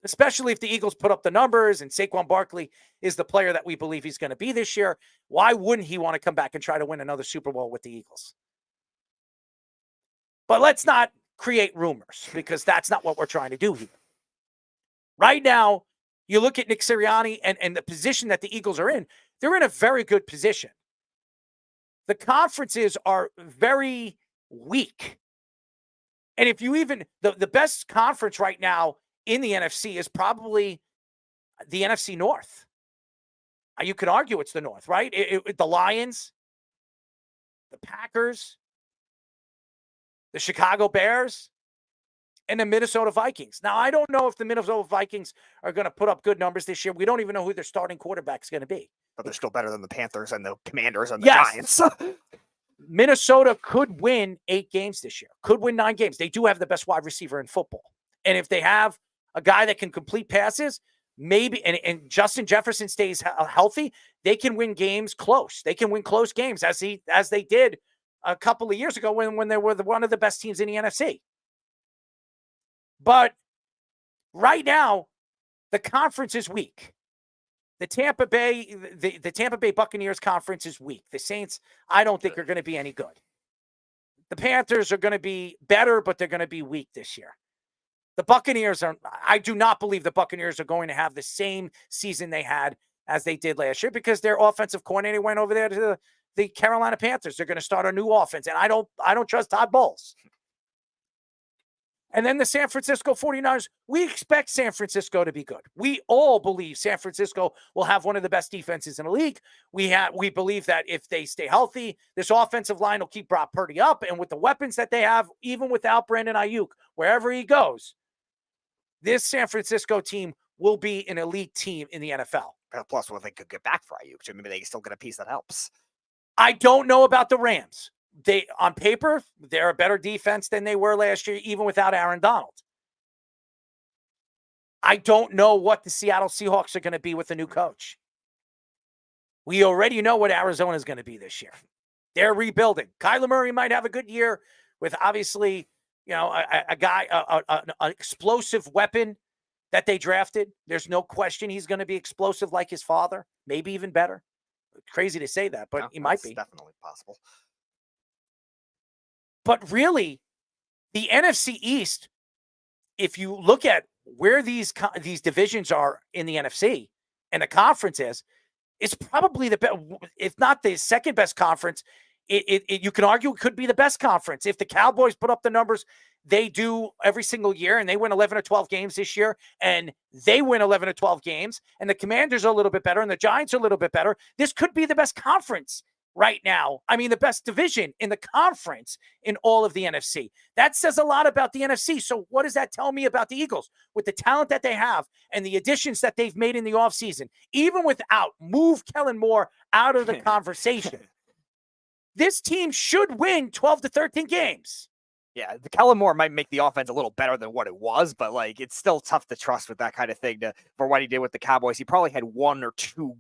Especially if the Eagles put up the numbers and Saquon Barkley is the player that we believe he's going to be this year. Why wouldn't he want to come back and try to win another Super Bowl with the Eagles? But let's not create rumors because that's not what we're trying to do here. Right now, you look at Nick Sirianni and the position that the Eagles are in, they're in a very good position. The conferences are very weak. And if you even, the best conference right now in the NFC is probably the NFC North. You could argue it's the North, right? The Lions, the Packers, the Chicago Bears, and the Minnesota Vikings. Now, I don't know if the Minnesota Vikings are going to put up good numbers this year. We don't even know who their starting quarterback is going to be. But they're still better than the Panthers and the Commanders and the Yes. Giants. Minnesota could win 8 games this year, could win 9 games. They do have the best wide receiver in football. And if they have a guy that can complete passes, maybe, and Justin Jefferson stays healthy, they can win games close. They can win close games as they did a couple of years ago when they were one of the best teams in the NFC. But right now, the conference is weak. The Tampa Bay Buccaneers conference is weak. The Saints, I don't think are going to be any good. The Panthers are going to be better, but they're going to be weak this year. The Buccaneers I do not believe the Buccaneers are going to have the same season they had as they did last year because their offensive coordinator went over there to the Carolina Panthers. They're going to start a new offense, and I don't trust Todd Bowles. And then the San Francisco 49ers, we expect San Francisco to be good. We all believe San Francisco will have one of the best defenses in the league. We believe that if they stay healthy, this offensive line will keep Brock Purdy up. And with the weapons that they have, even without Brandon Ayuk, wherever he goes, this San Francisco team will be an elite team in the NFL. Plus, well, they could get back for Ayuk. So maybe they still get a piece that helps. I don't know about the Rams. They, on paper, they're a better defense than they were last year, even without Aaron Donald. I don't know what the Seattle Seahawks are going to be with the new coach. We already know what Arizona is going to be this year. They're rebuilding. Kyler Murray might have a good year with obviously, a guy, an explosive weapon that they drafted. There's no question he's going to be explosive like his father, maybe even better. Crazy to say that, but he might be. Definitely possible. But really, the NFC East, if you look at where these divisions are in the NFC and the conference is, it's probably the best, if not the second best conference. You can argue it could be the best conference. If the Cowboys put up the numbers they do every single year and they win 11 or 12 games this year and they win 11 or 12 games and the Commanders are a little bit better and the Giants are a little bit better, this could be the best conference right now. I mean, the best division in the conference in all of the NFC. That says a lot about the NFC. So what does that tell me about the Eagles? With the talent that they have and the additions that they've made in the offseason, even without move Kellen Moore out of the conversation, this team should win 12 to 13 games. Yeah, the Kellen Moore might make the offense a little better than what it was, but it's still tough to trust with that kind of thing for what he did with the Cowboys. He probably had 1 or 2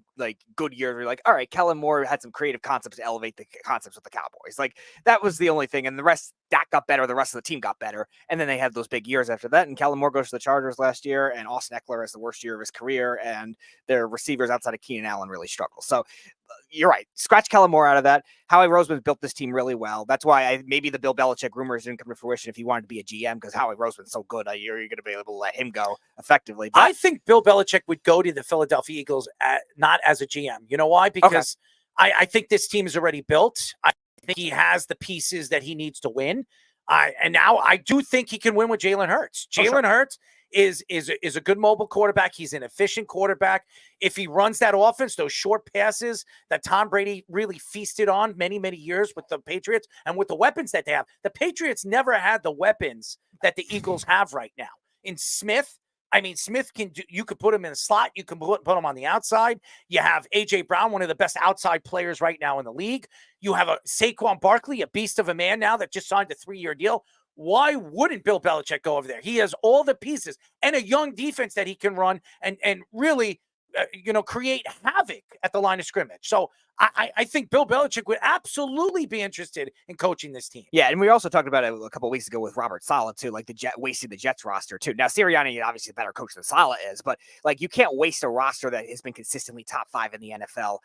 good years where you're like, all right, Kellen Moore had some creative concepts to elevate the concepts with the Cowboys. That was the only thing. And the rest, Dak got better, the rest of the team got better. And then they had those big years after that. And Kellen Moore goes to the Chargers last year, and Austin Eckler has the worst year of his career, and their receivers outside of Keenan Allen really struggle. So you're right. Scratch Kellen Moore out of that. Howie Roseman built this team really well. That's why maybe the Bill Belichick rumors didn't come to fruition if he wanted to be a GM, because Howie Roseman's so good. You're going to be able to let him go effectively. But I think Bill Belichick would go to the Philadelphia Eagles not as a GM. You know why? Because I think this team is already built. I think he has the pieces that he needs to win. And now I do think he can win with Jalen Hurts. Jalen Hurts is a good mobile quarterback. He's an efficient quarterback. If he runs that offense, those short passes that Tom Brady really feasted on many, many years with the Patriots and with the weapons that they have. The Patriots never had the weapons that the Eagles have right now. In Smith, Smith you could put him in the slot. You can put him on the outside. You have A.J. Brown, one of the best outside players right now in the league. You have a Saquon Barkley, a beast of a man now that just signed a 3-year deal. Why wouldn't Bill Belichick go over there? He has all the pieces and a young defense that he can run and really, create havoc at the line of scrimmage. So I think Bill Belichick would absolutely be interested in coaching this team. Yeah, and we also talked about it a couple of weeks ago with Robert Saleh too, like wasting the Jets roster too. Now Sirianni obviously a better coach than Saleh is, but like you can't waste a roster that has been consistently top 5 in the NFL.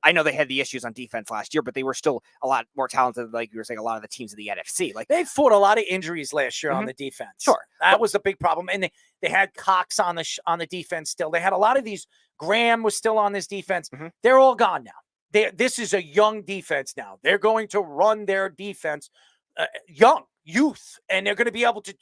I know they had the issues on defense last year, but they were still a lot more talented, like you were saying, a lot of the teams in the NFC. Like they fought a lot of injuries last year on the defense. Sure, that was a big problem, and they had Cox on the defense still. They had a lot of these. Graham was still on this defense. They're all gone now. This is a young defense now. They're going to run their defense, youth, and they're going to be able to,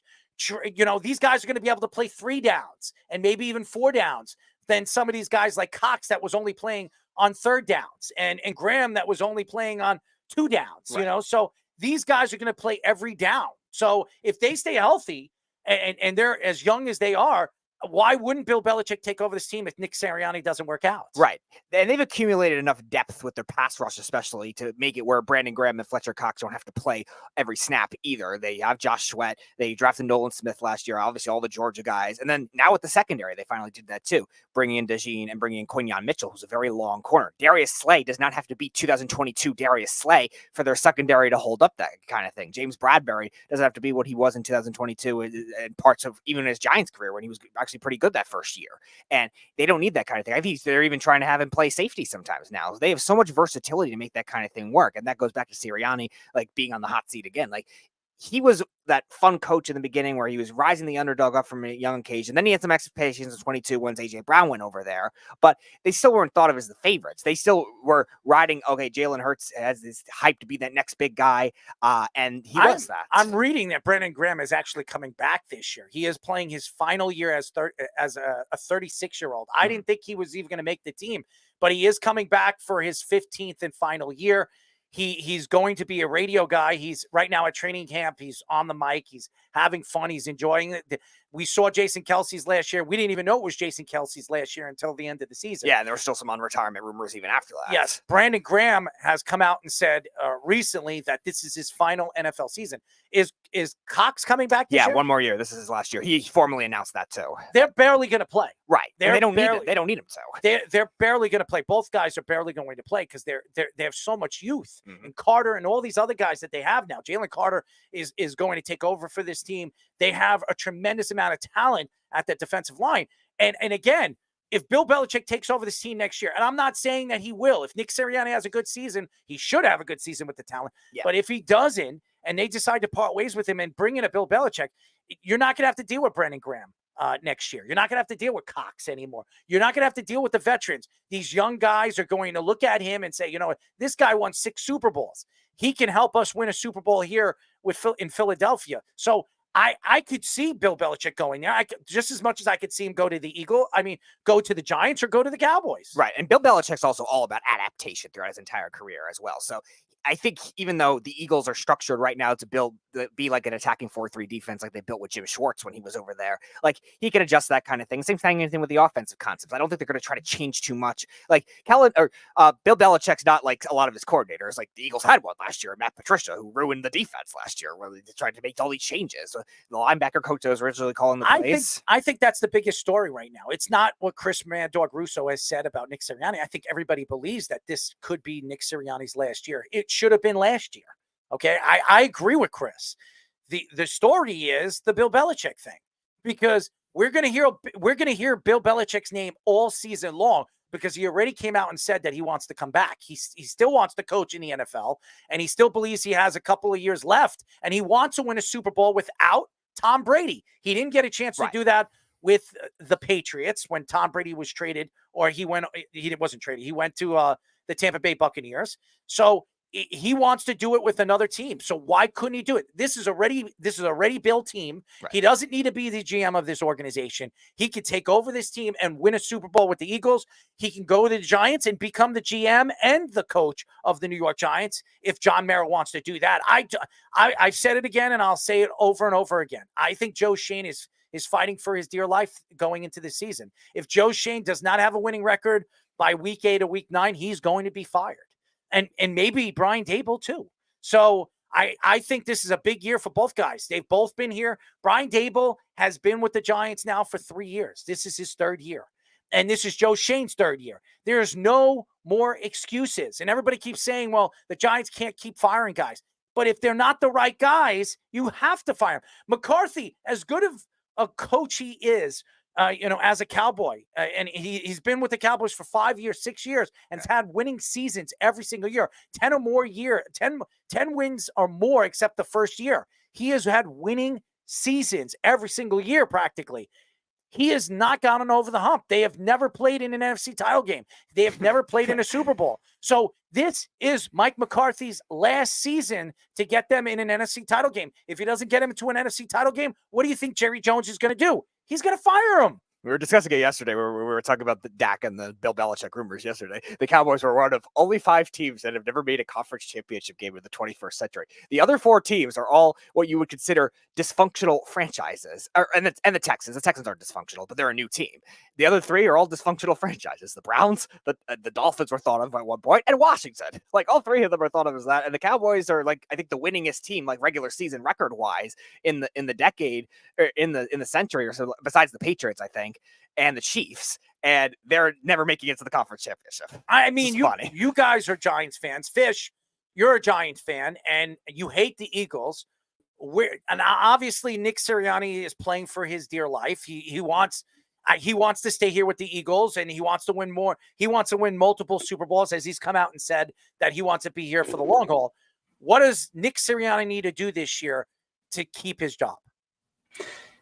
these guys are going to be able to play 3 downs and maybe even 4 downs than some of these guys like Cox that was only playing on 3rd downs and Graham that was only playing on 2 downs, Right. So these guys are going to play every down. So if they stay healthy and they're as young as they are, why wouldn't Bill Belichick take over this team if Nick Sirianni doesn't work out? Right. And they've accumulated enough depth with their pass rush, especially to make it where Brandon Graham and Fletcher Cox don't have to play every snap either. They have Josh Sweat. They drafted Nolan Smith last year, obviously all the Georgia guys. And then now with the secondary, they finally did that too, bringing in DeJean and bringing in Quinyon Mitchell, who's a very long corner. Darius Slay does not have to be 2022 Darius Slay for their secondary to hold up that kind of thing. James Bradbury doesn't have to be what he was in 2022 and parts of even his Giants career when he was actually pretty good that first year. And they don't need that kind of thing. I think they're even trying to have him play safety sometimes now. They have so much versatility to make that kind of thing work. And that goes back to Sirianni, like being on the hot seat again. Like he was that fun coach in the beginning where he was rising the underdog up from a young age. And then he had some expectations in 22 when A.J. Brown went over there. But they still weren't thought of as the favorites. They still were riding, okay, Jalen Hurts has this hype to be that next big guy. And he was that. I'm reading that Brandon Graham is actually coming back this year. He is playing his final year as a 36-year-old. I didn't think he was even going to make the team, but he is coming back for his 15th and final year. He's going to be a radio guy. He's right now at training camp. He's on the mic. He's having fun. He's enjoying it. We saw Jason Kelsey's last year. We didn't even know it was Jason Kelsey's last year until the end of the season. Yeah, and there were still some unretirement rumors even after that. Yes, Brandon Graham has come out and said recently that this is his final NFL season. Is Cox coming back this year? Yeah, one more year. This is his last year. He formally announced that too. They're barely going to play. Right. They don't need it. They don't need him to. They're barely going to play. Both guys are barely going to play because they have so much youth. And Carter and all these other guys that they have now. Jalen Carter is going to take over for this team. They have a tremendous amount of talent at that defensive line. And again, if Bill Belichick takes over this team next year, and I'm not saying that he will, if Nick Sirianni has a good season, he should have a good season with the talent. Yeah. But if he doesn't, and they decide to part ways with him and bring in a Bill Belichick, you're not going to have to deal with Brandon Graham next year. You're not going to have to deal with Cox anymore. You're not going to have to deal with the veterans. These young guys are going to look at him and say, you know what, this guy won 6 Super Bowls. He can help us win a Super Bowl here in Philadelphia. So I could see Bill Belichick going there. Just as much as I could see him go to go to the Giants or go to the Cowboys. Right. And Bill Belichick's also all about adaptation throughout his entire career as well. So I think even though the Eagles are structured right now to be like an attacking 4-3 defense like they built with Jim Schwartz when he was over there, like he can adjust that kind of thing. Same thing with the offensive concepts. I don't think they're going to try to change too much. Like Bill Belichick's not like a lot of his coordinators. Like the Eagles had one last year, Matt Patricia, who ruined the defense last year where they tried to make all these changes. The linebacker coach that was originally calling the plays. I think that's the biggest story right now. It's not what Chris Mad Dog Russo has said about Nick Sirianni. I think everybody believes that this could be Nick Sirianni's last year. It should have been last year. Okay. I agree with Chris. The story is the Bill Belichick thing, because we're going to hear Bill Belichick's name all season long, because he already came out and said that he wants to come back. He still wants to coach in the NFL, and he still believes he has a couple of years left, and he wants to win a Super Bowl without Tom Brady. He didn't get a chance to do that with the Patriots when Tom Brady was traded, or he wasn't traded. He went to the Tampa Bay Buccaneers. So he wants to do it with another team. So why couldn't he do it? This is already Bill's team. Right. He doesn't need to be the GM of this organization. He could take over this team and win a Super Bowl with the Eagles. He can go to the Giants and become the GM and the coach of the New York Giants if John Mara wants to do that. I've said it again, and I'll say it over and over again. I think Joe Schoen is fighting for his dear life going into the season. If Joe Schoen does not have a winning record by week 8 or week 9, he's going to be fired. And maybe Brian Daboll too. So I think this is a big year for both guys. They've both been here. Brian Daboll has been with the Giants now for 3 years. This is his 3rd year. And this is Joe Schoen's 3rd year. There's no more excuses. And everybody keeps saying, well, the Giants can't keep firing guys. But if they're not the right guys, you have to fire them. McCarthy, as good of a coach he is, as a Cowboy, and he's been with the Cowboys for 5 years, 6 years, and has had winning seasons every single year, 10 wins or more, except the first year. He has had winning seasons every single year, practically. He has not gotten over the hump. They have never played in an NFC title game. They have never played in a Super Bowl. So this is Mike McCarthy's last season to get them in an NFC title game. If he doesn't get him into an NFC title game, what do you think Jerry Jones is going to do? He's going to fire him. We were discussing it yesterday where we were talking about the Dak and the Bill Belichick rumors yesterday. The Cowboys were one of only 5 teams that have never made a conference championship game in the 21st century. The other 4 teams are all what you would consider dysfunctional franchises. And the Texans. The Texans aren't dysfunctional, but they're a new team. The other 3 are all dysfunctional franchises. The Browns, the Dolphins were thought of at one point, and Washington. Like, all 3 of them are thought of as that. And the Cowboys are, like, I think the winningest team, like regular season record wise, in the decade, or in the century or so, besides the Patriots, I think, and the Chiefs, and they're never making it to the conference championship. I mean, you guys are Giants fans. Fish, you're a Giants fan, and you hate the Eagles. And obviously Nick Sirianni is playing for his dear life. He wants to stay here with the Eagles, and he wants to win more. He wants to win multiple Super Bowls, as he's come out and said that he wants to be here for the long haul. What does Nick Sirianni need to do this year to keep his job?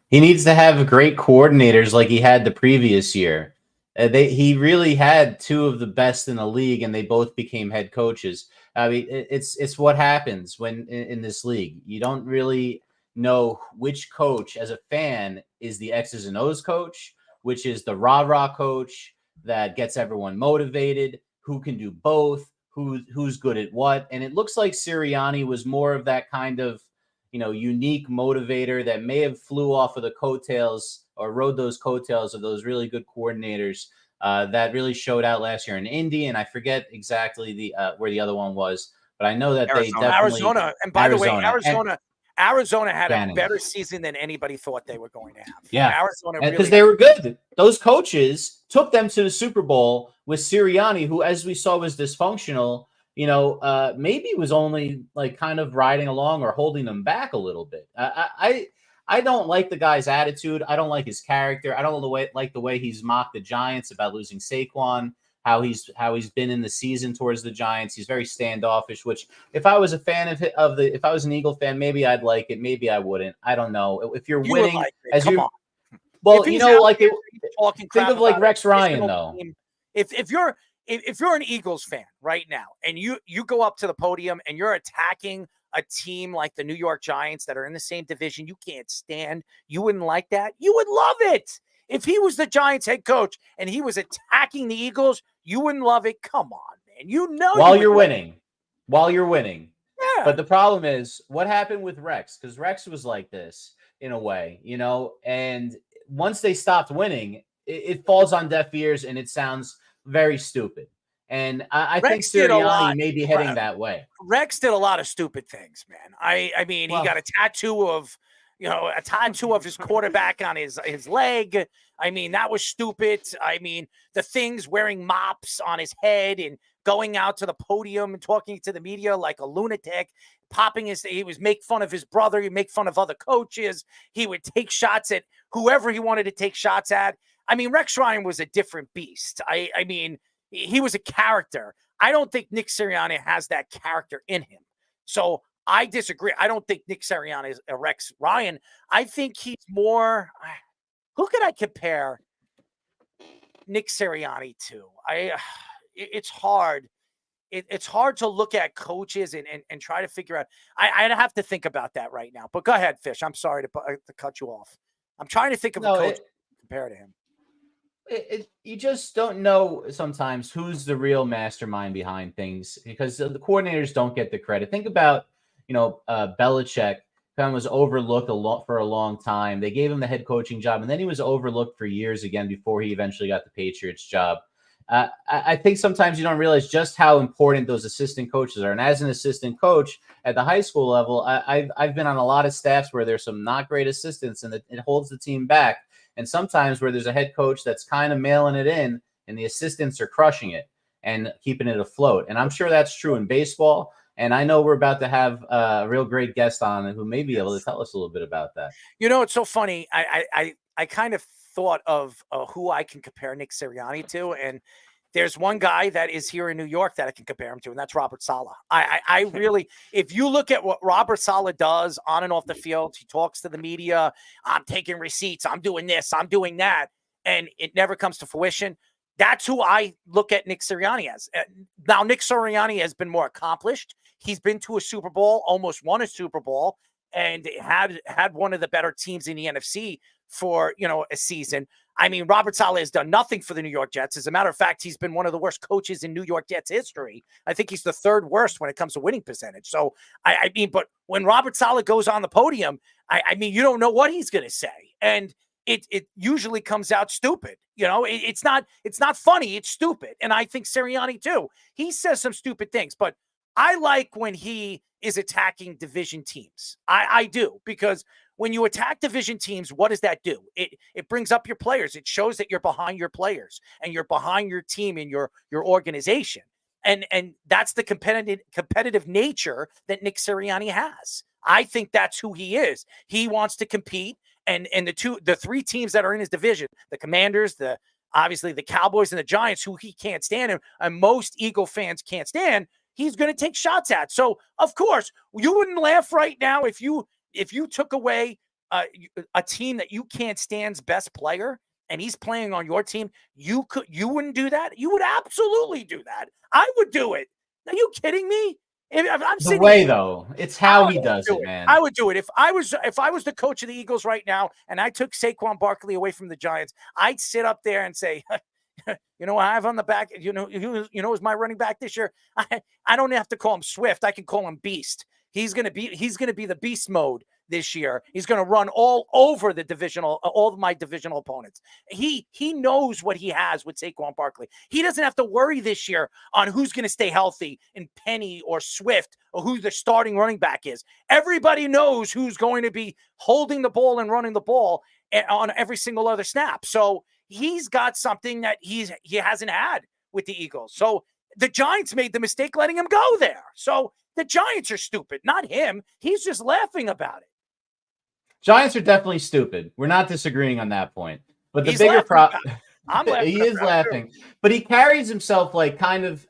He needs to have great coordinators like he had the previous year. He really had 2 of the best in the league, and they both became head coaches. I mean, it's what happens when in this league. You don't really know which coach, as a fan, is the X's and O's coach, which is the rah-rah coach that gets everyone motivated, who can do both, who's good at what. And it looks like Sirianni was more of that kind of, unique motivator that may have flew off of the coattails or rode those coattails of those really good coordinators that really showed out last year in Indy. And I forget exactly where the other one was, but I know that they definitely Arizona. And by the way, Arizona had a better season than anybody thought they were going to have. Yeah, Arizona because they were good. Those coaches took them to the Super Bowl with Sirianni, who, as we saw, was dysfunctional. Maybe was only like kind of riding along or holding them back a little bit. I don't like the guy's attitude. I don't like his character. I don't like the way he's mocked the Giants about losing Saquon, how he's been in the season towards the Giants. He's very standoffish, which if I was a fan if I was an Eagle fan, maybe I'd like it. Maybe I wouldn't. I don't know. If you're winning, like think of like Rex Ryan, though. If you're an Eagles fan right now and you go up to the podium and you're attacking a team like the New York Giants that are in the same division you can't stand, you wouldn't like that? You would love it. If he was the Giants head coach and he was attacking the Eagles, you wouldn't love it. Come on, man. While you're winning. Yeah. But the problem is what happened with Rex, because Rex was like this in a way, and once they stopped winning, it falls on deaf ears and it sounds very stupid. And I think Sirianni may be heading that way. Rex did a lot of stupid things, man. I mean, he got a tattoo of his quarterback on his leg. I mean, that was stupid. I mean, the things wearing mops on his head and going out to the podium and talking to the media like a lunatic, he was make fun of his brother. He'd make fun of other coaches. He would take shots at whoever he wanted to take shots at. I mean, Rex Ryan was a different beast. I mean, he was a character. I don't think Nick Sirianni has that character in him. So I disagree. I don't think Nick Sirianni is a Rex Ryan. I think he's more. Who could I compare Nick Sirianni to? It's hard. It's hard to look at coaches and try to figure out. I'd have to think about that right now. But go ahead, Fish. I'm sorry to cut you off. I'm trying to think of a coach compared to him. You just don't know sometimes who's the real mastermind behind things, because the coordinators don't get the credit. Think about, Belichick kind of was overlooked for a long time. They gave him the head coaching job, and then he was overlooked for years again before he eventually got the Patriots job. I think sometimes you don't realize just how important those assistant coaches are. And as an assistant coach at the high school level, I've been on a lot of staffs where there's some not great assistants, and it holds the team back. And sometimes where there's a head coach that's kind of mailing it in and the assistants are crushing it. and keeping it afloat. And I'm sure that's true in baseball. And I know we're about to have a real great guest on who may be able to tell us a little bit about that. You know, it's so funny. I kind of thought of who I can compare Nick Sirianni to, and there's one guy that is here in New York that I can compare him to, and that's Robert Saleh. I really, if you look at what Robert Saleh does on and off the field, he talks to the media. I'm taking receipts. I'm doing this. I'm doing that, and it never comes to fruition. That's who I look at Nick Sirianni as. Now, Nick Sirianni has been more accomplished. He's been to a Super Bowl, almost won a Super Bowl, and had one of the better teams in the NFC for, a season. I mean, Robert Saleh has done nothing for the New York Jets. As a matter of fact, he's been one of the worst coaches in New York Jets history. I think he's the third worst when it comes to winning percentage. So, I mean, but when Robert Saleh goes on the podium, I mean, you don't know what he's going to say. And it usually comes out stupid. It's not funny. It's stupid. And I think Sirianni too. He says some stupid things, but I like when he is attacking division teams. I do, because when you attack division teams, what does that do? It brings up your players. It shows that you're behind your players and you're behind your team and your organization. And that's the competitive nature that Nick Sirianni has. I think that's who he is. He wants to compete. And the three teams that are in his division, the Commanders, obviously the Cowboys and the Giants, who he can't stand, and most Eagle fans can't stand, he's going to take shots at. So, of course, you wouldn't laugh right now if you took away a team that you can't stand's best player and he's playing on your team. You wouldn't do that? You would absolutely do that. I would do it. Are you kidding me? The way, though, it's how he does it, man. I would do it. If I was the coach of the Eagles right now and I took Saquon Barkley away from the Giants, I'd sit up there and say, you know, I have on the back, who's my running back this year? I don't have to call him Swift. I can call him Beast. He's going to be the beast mode this year. He's going to run all over all of my divisional opponents. He knows what he has with Saquon Barkley. He doesn't have to worry this year on who's going to stay healthy in Penny or Swift or who the starting running back is. Everybody knows who's going to be holding the ball and running the ball on every single other snap. So he's got something that he hasn't had with the Eagles. So the Giants made the mistake letting him go there. So the Giants are stupid, not him. He's just laughing about it. Giants are definitely stupid. We're not disagreeing on that point. But the He's bigger problem, he is laughing. But he carries himself like kind of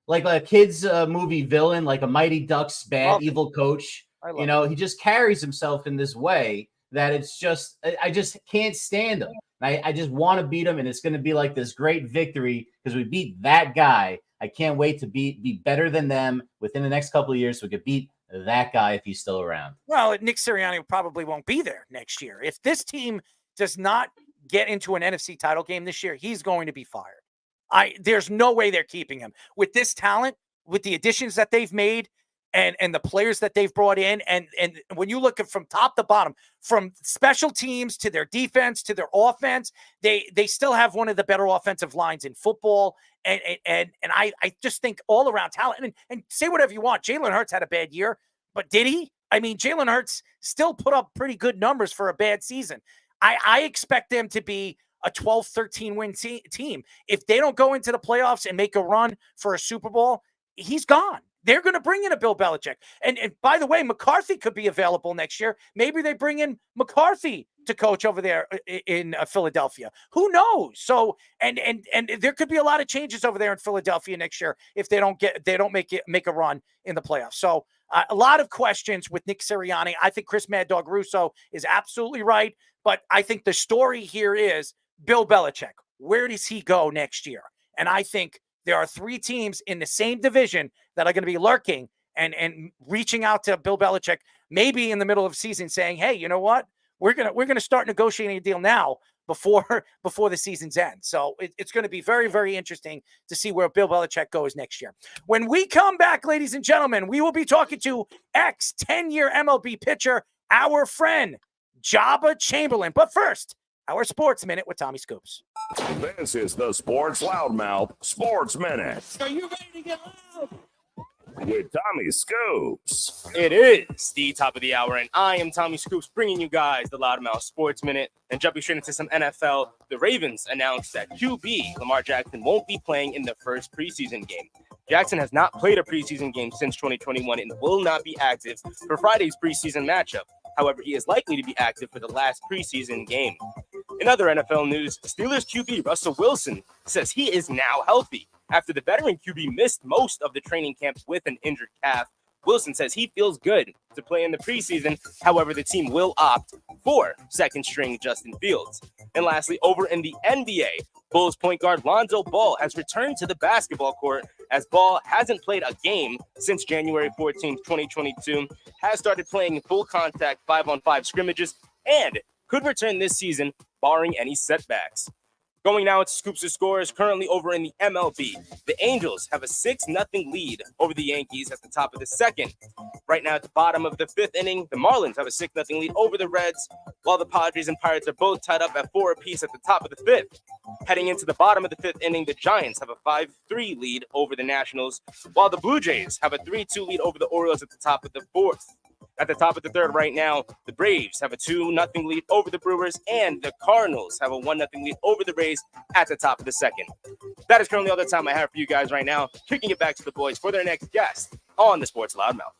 like a kid's movie villain, like a Mighty Ducks bad evil coach. He just carries himself in this way that it's just, I just can't stand him. I just want to beat him, and it's going to be like this great victory because we beat that guy. I can't wait to be better than them within the next couple of years so we could beat that guy if he's still around. Well, Nick Sirianni probably won't be there next year. If this team does not get into an NFC title game this year, he's going to be fired. There's no way they're keeping him. With this talent, with the additions that they've made, and the players that they've brought in, and when you look at from top to bottom, from special teams to their defense to their offense, they still have one of the better offensive lines in football. And I just think all around talent. And say whatever you want, Jalen Hurts had a bad year, but did he? I mean, Jalen Hurts still put up pretty good numbers for a bad season. I expect them to be a 12-13 win team. If they don't go into the playoffs and make a run for a Super Bowl, he's gone. They're going to bring in a Bill Belichick. And by the way, McCarthy could be available next year. Maybe they bring in McCarthy to coach over there in Philadelphia. Who knows? So, and there could be a lot of changes over there in Philadelphia next year if they don't make a run in the playoffs. So, a lot of questions with Nick Sirianni. I think Chris Mad Dog Russo is absolutely right, but I think the story here is Bill Belichick. Where does he go next year? And I think there are three teams in the same division that are going to be lurking and reaching out to Bill Belichick, maybe in the middle of season, saying, "Hey, you know what? We're gonna start negotiating a deal now before the season's end." So it's going to be very, very interesting to see where Bill Belichick goes next year. When we come back, ladies and gentlemen, we will be talking to ex-10-year MLB pitcher, our friend Joba Chamberlain. But first, our Sports Minute with Tommy Scoops. This is the Sports Loudmouth Sports Minute. Are you ready to get loud? with Tommy Scoops. It is the top of the hour, and I am Tommy Scoops bringing you guys the Loudmouth Sports Minute. And jumping straight into some NFL, the Ravens announced that QB Lamar Jackson won't be playing in the first preseason game. Jackson has not played a preseason game since 2021 and will not be active for Friday's preseason matchup. However, he is likely to be active for the last preseason game. In other NFL news, Steelers QB Russell Wilson says he is now healthy. After the veteran QB missed most of the training camp with an injured calf, Wilson says he feels good to play in the preseason. However, the team will opt for second-string Justin Fields. And lastly, over in the NBA, Bulls point guard Lonzo Ball has returned to the basketball court as Ball hasn't played a game since January 14, 2022, has started playing full contact 5-on-5 scrimmages, and could return this season barring any setbacks. Going now into Scoops of Scores, currently over in the MLB. The Angels have a 6-0 lead over the Yankees at the top of the second. Right now at the bottom of the fifth inning, the Marlins have a 6-0 lead over the Reds, while the Padres and Pirates are both tied up at 4 apiece at the top of the fifth. Heading into the bottom of the fifth inning, the Giants have a 5-3 lead over the Nationals, while the Blue Jays have a 3-2 lead over the Orioles at the top of the fourth. At the top of the third right now, the Braves have a 2-0 lead over the Brewers, and the Cardinals have a 1-0 lead over the Rays at the top of the second. That is currently all the time I have for you guys right now. Kicking it back to the boys for their next guest on the Sports Loudmouth.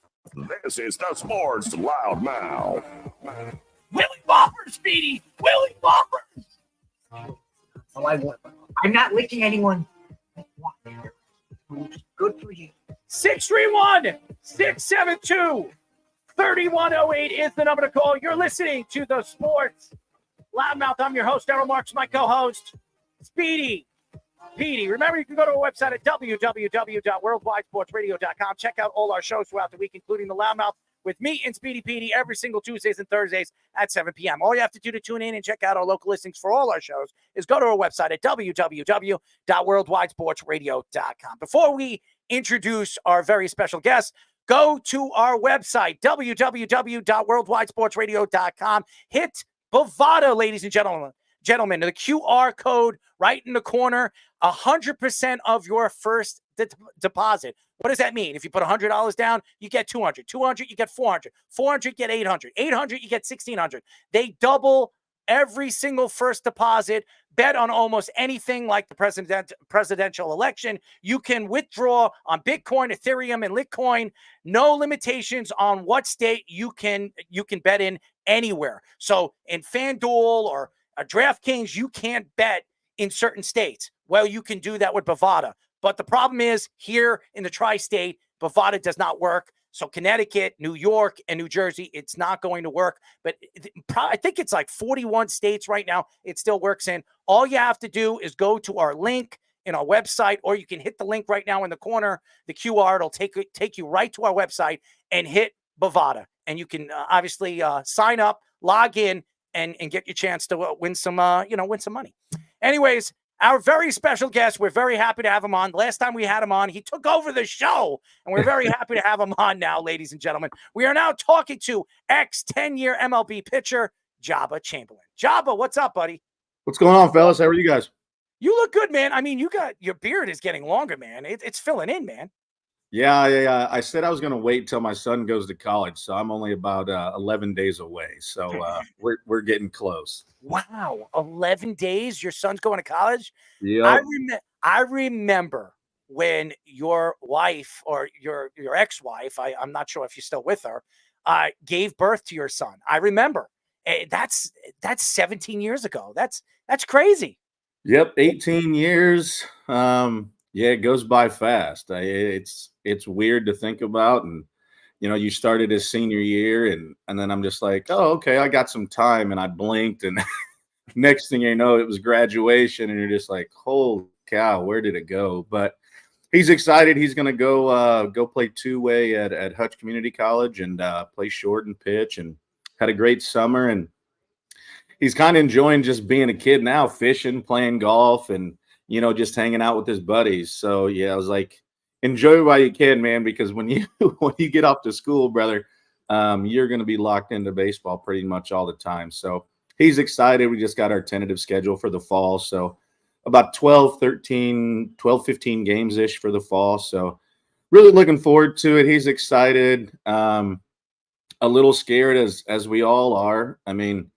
This is the Sports Loudmouth. Willie Whopper, Speedy! Willie Whopper! I'm not licking anyone. Good for you. 631-672-3108 is the number to call. You're listening to the Sports Loudmouth. I'm your host, Daryl Marks, my co-host, Speedy Petey. Remember, you can go to our website at www.worldwidesportsradio.com. Check out all our shows throughout the week, including the Loudmouth with me and Speedy Petey every single Tuesdays and Thursdays at 7 p.m. All you have to do to tune in and check out our local listings for all our shows is go to our website at www.worldwidesportsradio.com. Before we introduce our very special guest, go to our website, www.worldwidesportsradio.com. Hit Bovada, ladies and gentlemen. The QR code right in the corner, 100% of your first deposit. What does that mean? If you put $100 down, you get $200. $200, you get $400. $400, you get $800. $800, you get $1,600. They double every single first deposit. Bet on almost anything like the presidential election. You can withdraw on Bitcoin, Ethereum, and Litecoin. No limitations on what state you can bet in anywhere. So in FanDuel or DraftKings, you can't bet in certain states. Well, you can do that with Bovada. But the problem is here in the tri-state, Bovada does not work. So Connecticut, New York, and New Jersey, it's not going to work. But I think it's like 41 states right now it still works in. All you have to do is go to our link in our website, or you can hit the link right now in the corner, the QR. It'll take you right to our website and hit Bovada. And you can obviously sign up, log in, and get your chance to win some money. Anyways, our very special guest, we're very happy to have him on. Last time we had him on, he took over the show, and we're very happy to have him on now, ladies and gentlemen. We are now talking to ex-10-year MLB pitcher, Joba Chamberlain. Joba, what's up, buddy? What's going on, fellas? How are you guys? You look good, man. I mean, your beard is getting longer, man. It's filling in, man. Yeah. I said I was going to wait till my son goes to college, so I'm only about 11 days away. So we're getting close. Wow, 11 days? Your son's going to college? Yeah. I remember when your wife or your ex-wife, I'm not sure if you're still with her, gave birth to your son. I remember. That's 17 years ago. That's crazy. Yep, 18 years. Yeah, it goes by fast. It's weird to think about, and you started his senior year, and then I'm just like, oh, okay, I got some time, and I blinked, and next thing you know, it was graduation, and you're just like, holy cow, where did it go? But he's excited. He's going to go play two-way at Hutch Community College and play short and pitch, and had a great summer, and he's kind of enjoying just being a kid now, fishing, playing golf, and just hanging out with his buddies. So yeah, I was like, enjoy while you can, man, because when you get off to school, brother, you're going to be locked into baseball pretty much all the time. So he's excited. We just got our tentative schedule for the fall. So about 12, 15 games-ish for the fall. So really looking forward to it. He's excited. A little scared as we all are. I mean,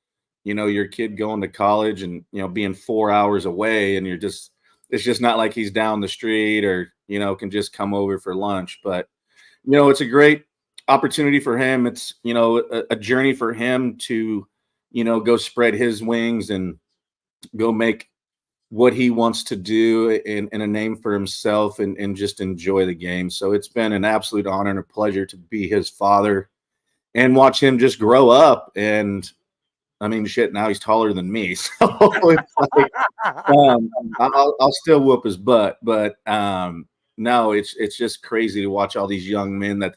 your kid going to college and being 4 hours away, and it's just not like he's down the street or can just come over for lunch. But it's a great opportunity for him. It's a journey for him to go spread his wings and go make what he wants to do in a name for himself and just enjoy the game. So it's been an absolute honor and a pleasure to be his father and watch him just grow up. And I mean, shit, now he's taller than me. So it's like, I'll still whoop his butt, but no, it's just crazy to watch all these young men that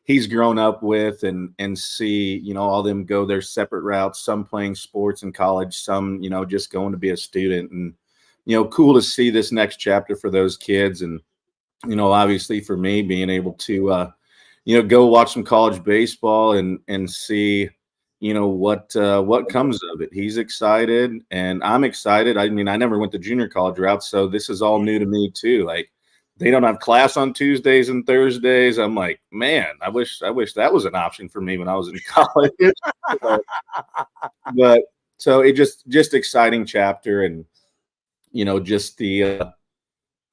he's grown up with and see, all them go their separate routes, some playing sports in college, some, just going to be a student. And, cool to see this next chapter for those kids. And, obviously for me being able to, go watch some college baseball and see, what comes of it. He's excited and I'm excited. I mean, I never went the junior college route, so this is all new to me too. Like, they don't have class on Tuesdays and Thursdays. I'm like, man, I wish that was an option for me when I was in college. But so it just exciting chapter. And, just the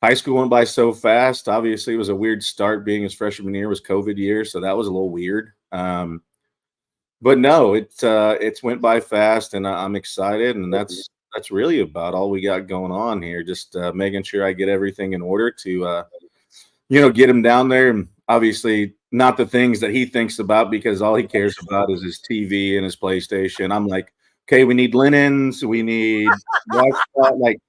high school went by so fast. Obviously it was a weird start, being his freshman year was COVID year. So that was a little weird. But no, it's went by fast and I'm excited. And that's really about all we got going on here. Just making sure I get everything in order to, get him down there. And obviously not the things that he thinks about, because all he cares about is his TV and his PlayStation. I'm like, okay, we need linens. We need like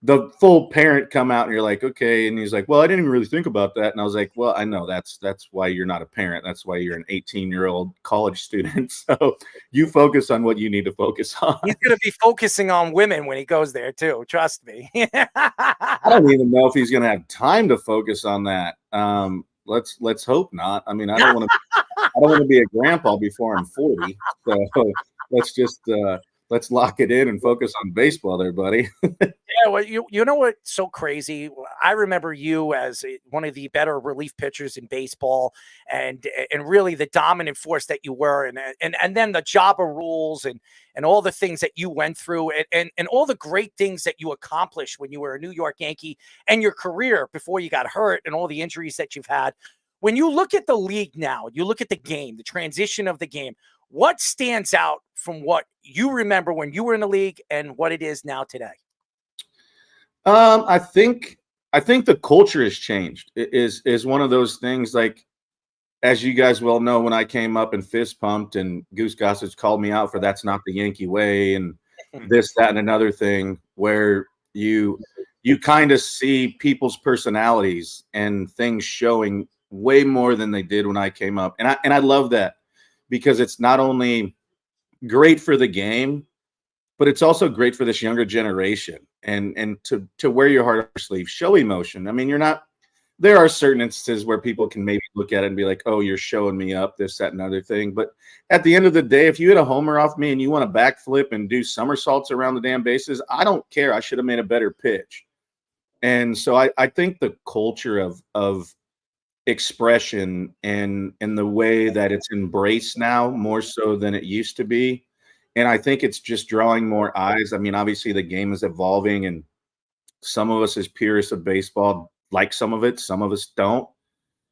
the full parent come out and you're like, okay. And he's like, well, I didn't even really think about that. And I was like, well, I know that's why you're not a parent. That's why you're an 18-year-old college student. So you focus on what you need to focus on. He's going to be focusing on women when he goes there too. Trust me. I don't even know if he's going to have time to focus on that. Let's hope not. I mean, I don't want to be a grandpa before I'm 40. So let's just, let's lock it in and focus on baseball there, buddy. Yeah, well, you know what's so crazy? I remember you as one of the better relief pitchers in baseball, and really the dominant force that you were, and then the Joba rules and all the things that you went through, and all the great things that you accomplished when you were a New York Yankee, and your career before you got hurt, and all the injuries that you've had. When you look at the league now, you look at the game, the transition of the game, what stands out from what you remember when you were in the league and what it is now today? I think the culture has changed. It is one of those things, like, as you guys well know, when I came up and fist pumped and Goose Gossage called me out for that's not the Yankee way and this, that, and another thing, where you kind of see people's personalities and things showing way more than they did when I came up. And I love that, because it's not only great for the game, but it's also great for this younger generation and to wear your heart on your sleeve, show emotion. I mean, there are certain instances where people can maybe look at it and be like, oh, you're showing me up, this, that, and other thing. But at the end of the day, if you hit a homer off me and you want to backflip and do somersaults around the damn bases, I don't care. I should have made a better pitch. And so I think the culture of expression and the way that it's embraced now more so than it used to be. And I think it's just drawing more eyes. I mean, obviously the game is evolving, and some of us as purists of baseball like some of it, some of us don't.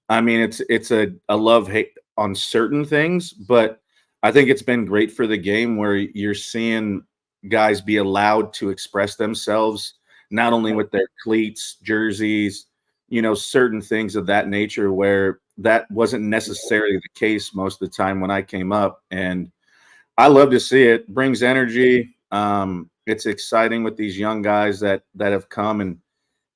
I mean, it's a love-hate on certain things, but I think it's been great for the game, where you're seeing guys be allowed to express themselves, not only with their cleats, jerseys, certain things of that nature, where that wasn't necessarily the case most of the time when I came up. And I love to see it. Brings energy. It's exciting with these young guys that have come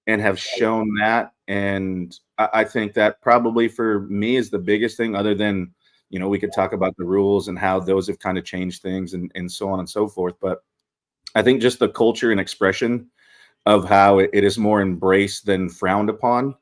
and have shown that. And I think that probably for me is the biggest thing, other than, we could talk about the rules and how those have kind of changed things and so on and so forth. But I think just the culture and expression of how it is more embraced than frowned upon.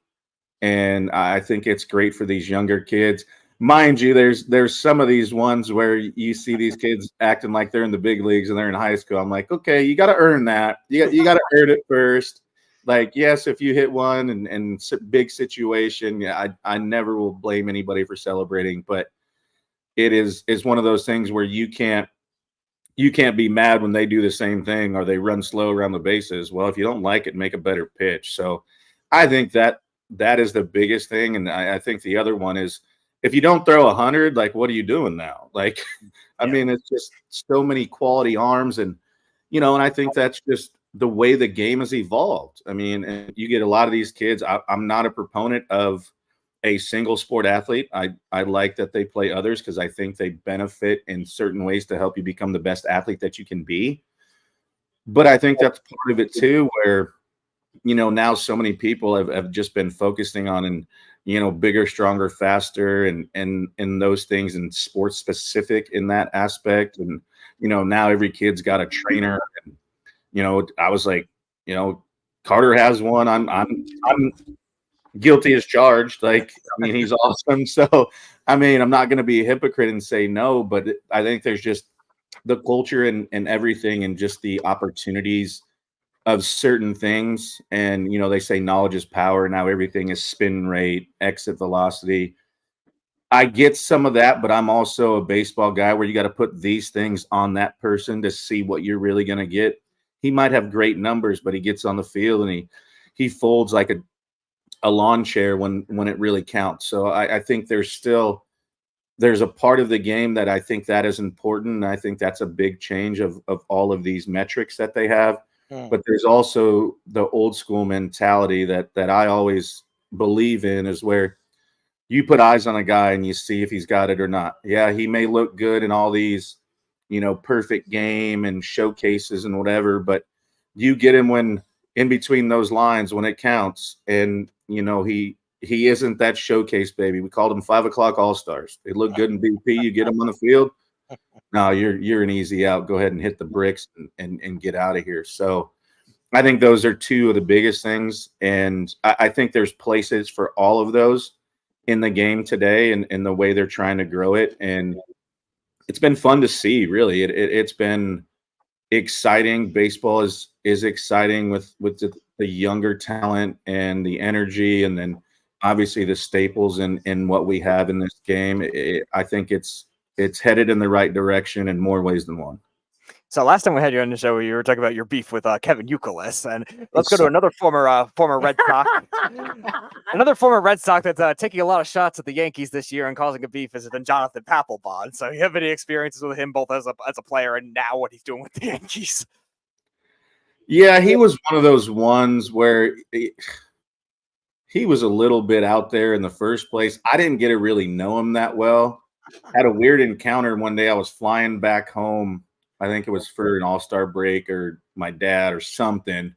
And I think it's great for these younger kids. Mind you, there's some of these ones where you see these kids acting like they're in the big leagues and they're in high school. I'm like, okay, you got to earn that. You got to earn it first. Like, yes, if you hit one and big situation, yeah, I never will blame anybody for celebrating, but it is one of those things where you can't be mad when they do the same thing or they run slow around the bases. Well, if you don't like it, make a better pitch. So I think that is the biggest thing. And I think the other one is, if you don't throw 100, like, what are you doing now? Like, I mean, it's just so many quality arms, and and I think that's just the way the game has evolved. I mean, and you get a lot of these kids. I'm not a proponent of a single sport athlete. I like that they play others because I think they benefit in certain ways to help you become the best athlete that you can be. But I think that's part of it too, where now so many people have just been focusing on bigger, stronger, faster, and those things, and sports specific in that aspect. And now every kid's got a trainer. And I was like, Carter has one. I'm guilty as charged. Like, I mean, he's awesome. So, I mean, I'm not going to be a hypocrite and say no, but I think there's just the culture and everything, and just the opportunities of certain things. And, they say knowledge is power. Now everything is spin rate, exit velocity. I get some of that, but I'm also a baseball guy where you got to put these things on that person to see what you're really going to get. He might have great numbers, but he gets on the field and he folds like a lawn chair when it really counts. So I think there's a part of the game that I think that is important. And I think that's a big change of all of these metrics that they have. But there's also the old school mentality that I always believe in, is where you put eyes on a guy and you see if he's got it or not. Yeah, he may look good in all these, perfect game and showcases and whatever, but you get him when in between those lines when it counts. And, he isn't that showcase baby. We called him 5 o'clock All-Stars. They look good in BP. You get them on the field. No, you're an easy out. Go ahead and hit the bricks and get out of here. So I think those are two of the biggest things. And I think there's places for all of those in the game today, and in the way they're trying to grow it. And it's been fun to see, really. It's been exciting. Baseball is exciting with the younger talent and the energy, and then obviously the staples in what we have in this game. I think it's headed in the right direction in more ways than one. So last time we had you on the show, you were talking about your beef with Kevin Youkilis, and let's go to another former Red Sox, another former Red Sox that's taking a lot of shots at the Yankees this year and causing a beef has been Jonathan Papelbon. So you have any experiences with him, both as a player and now what he's doing with the Yankees? Yeah, he was one of those ones where he was a little bit out there in the first place. I didn't get to really know him that well. Had a weird encounter one day. I was flying back home. I think it was for an all-star break or my dad or something.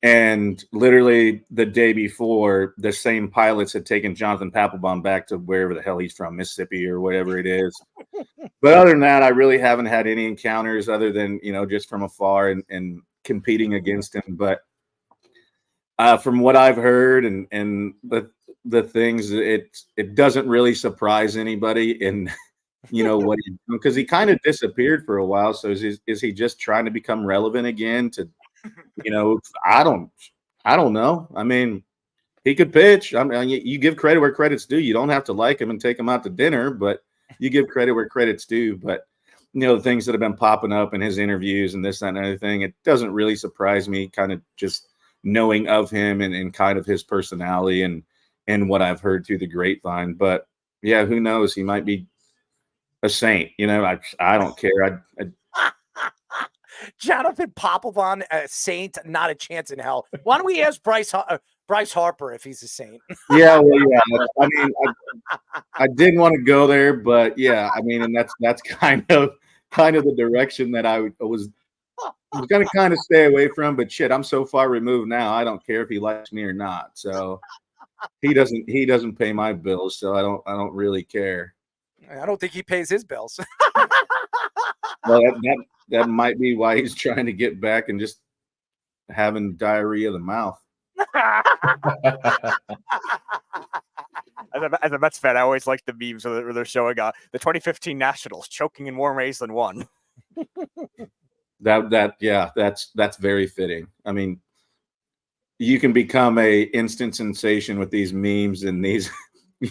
And literally the day before, the same pilots had taken Jonathan Papelbon back to wherever the hell he's from, Mississippi or whatever it is. But other than that, I really haven't had any encounters other than, just from afar and competing against him. But from what I've heard and the things, it doesn't really surprise anybody. And what he's doing, because he kind of disappeared for a while. So is he just trying to become relevant again? To I don't know. I mean, he could pitch. I mean, you give credit where credit's due. You don't have to like him and take him out to dinner, but you give credit where credit's due. But the things that have been popping up in his interviews and this, that, and other thing, it doesn't really surprise me, kind of just knowing of him and kind of his personality and what I've heard through the grapevine. But yeah, who knows? He might be a saint. I don't care. Jonathan Papelbon, a saint, not a chance in hell. Why don't we ask Bryce Harper if he's a saint? Yeah, well, yeah. I mean, I didn't want to go there, but yeah, I mean, and that's kind of the direction that I was going to kind of stay away from. But shit, I'm so far removed now. I don't care if he likes me or not. So he doesn't pay my bills, so I don't really care. I don't think he pays his bills. Well, that might be why he's trying to get back and just having diarrhea of the mouth. As a Mets fan, I always like the memes where they're showing the 2015 Nationals choking in more ways than one. That's very fitting. I mean, you can become a instant sensation with these memes and these,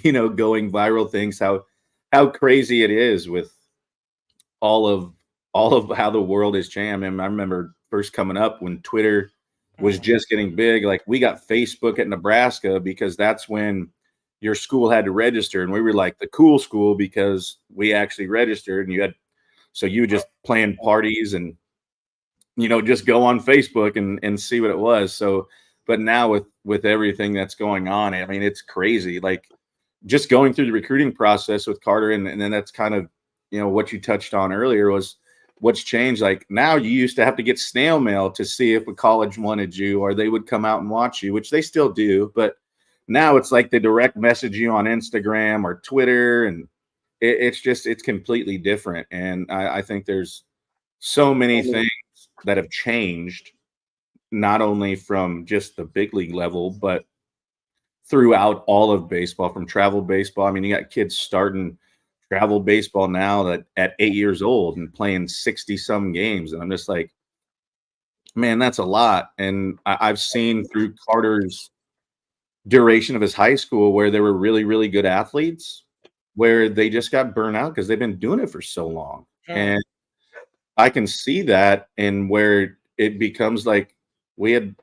going viral things, how crazy it is with all of how the world has changed. I mean, I remember first coming up when Twitter was just getting big. Like, we got Facebook at Nebraska because that's when your school had to register, and we were like the cool school because we actually registered, and you would just plan parties and just go on Facebook and see what it was. So, but now with everything that's going on, I mean, it's crazy. Like, just going through the recruiting process with Carter, and then that's kind of what you touched on earlier was what's changed. Like, now you used to have to get snail mail to see if a college wanted you, or they would come out and watch you, which they still do. But now it's like they direct message you on Instagram or Twitter, and it's completely different. And I think there's so many things that have changed, not only from just the big league level, but throughout all of baseball, from travel baseball. I mean, you got kids starting travel baseball now that at 8 years old and playing 60 some games. And I'm just like, man, that's a lot. And I've seen through Carter's duration of his high school where there were really, really good athletes where they just got burnt out because they've been doing it for so long. And I can see that, and where it becomes like, we had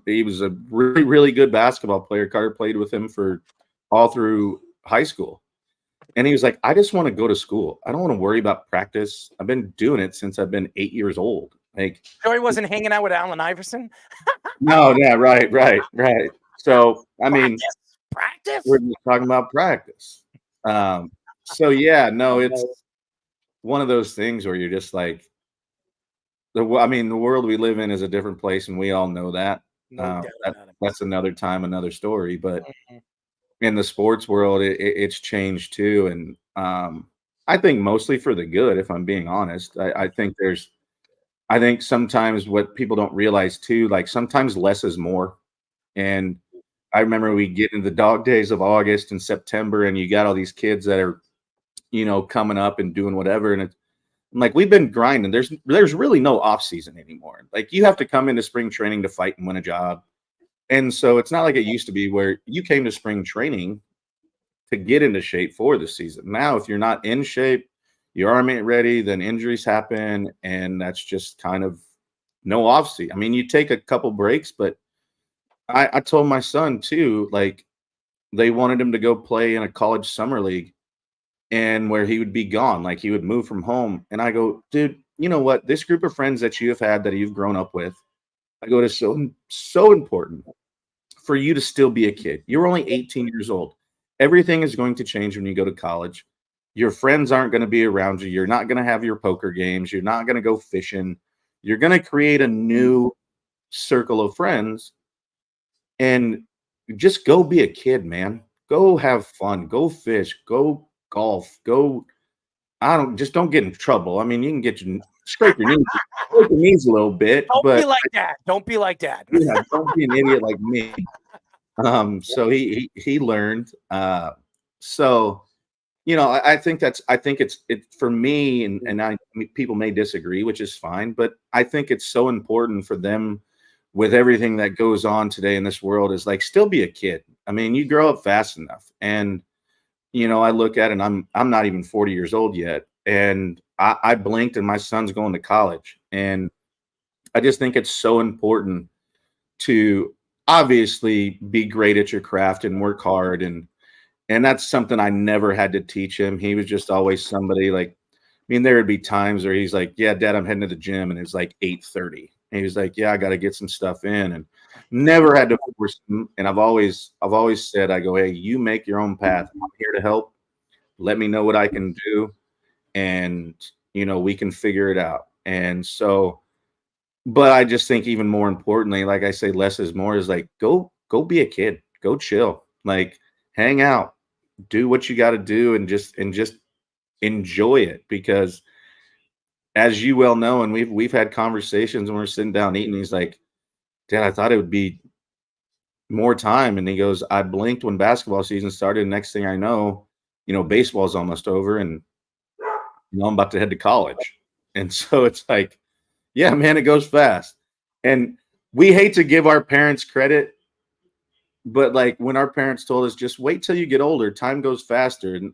he was a really, really good basketball player. Carter played with him for all through high school. And he was like, I just want to go to school. I don't want to worry about practice. I've been doing it since I've been 8 years old. Like, Joey wasn't hanging out with Allen Iverson. no, yeah, right. So, I mean, practice. We're just talking about practice. So yeah, no, it's one of those things where you're just like, the world we live in is a different place, and we all know that. That's another time, another story. But in the sports world, it's changed too, and I think mostly for the good. If I'm being honest, I think sometimes what people don't realize too, like sometimes less is more. And I remember we get into the dog days of August and September, and you got all these kids that are, coming up and doing whatever, and I'm like, we've been grinding. There's really no off season anymore. Like, you have to come into spring training to fight and win a job. And so it's not like it used to be where you came to spring training to get into shape for the season. Now, if you're not in shape, you aren't ready, then injuries happen. And that's just kind of no off season. I mean, you take a couple breaks, but I told my son too, like, they wanted him to go play in a college summer league, and where he would be gone, like he would move from home. And I go, dude, you know what? This group of friends that you have had, that you've grown up with, I go, it is so important for you to still be a kid. You're only 18 years old. Everything is going to change when you go to college. Your friends aren't going to be around you. You're not going to have your poker games. You're not going to go fishing. You're going to create a new circle of friends, and just go be a kid, man. Go have fun. Go fish. Go golf. Go. Just don't get in trouble. I mean, you can scrape your knees a little bit. Don't be like that. Don't be like that. Yeah, don't be an idiot like me. So he learned. So, I think it's for me, and people may disagree, which is fine, but I think it's so important for them with everything that goes on today in this world, is like, still be a kid. I mean, you grow up fast enough, and I look at it, and I'm not even 40 years old yet, and I blinked and my son's going to college. And I just think it's so important to obviously be great at your craft and work hard, and that's something I never had to teach him. He was just always somebody, like, there would be times where he's like, yeah, Dad, I'm heading to the gym, and it's like 8:30. And he was like, yeah, I got to get some stuff in, and never had to force him. And I've always said, I go, hey, you make your own path. I'm here to help. Let me know what I can do, and we can figure it out. And so, but I just think even more importantly, like I say, less is more, is like, go be a kid, go chill, like hang out, do what you got to do, and just enjoy it. Because as you well know, and we've had conversations when we're sitting down eating, he's like, Dad, I thought it would be more time. And he goes, I blinked when basketball season started. Next thing I know, baseball's almost over, and I'm about to head to college. And so it's like, yeah, man, it goes fast. And we hate to give our parents credit, but like when our parents told us, just wait till you get older, time goes faster. And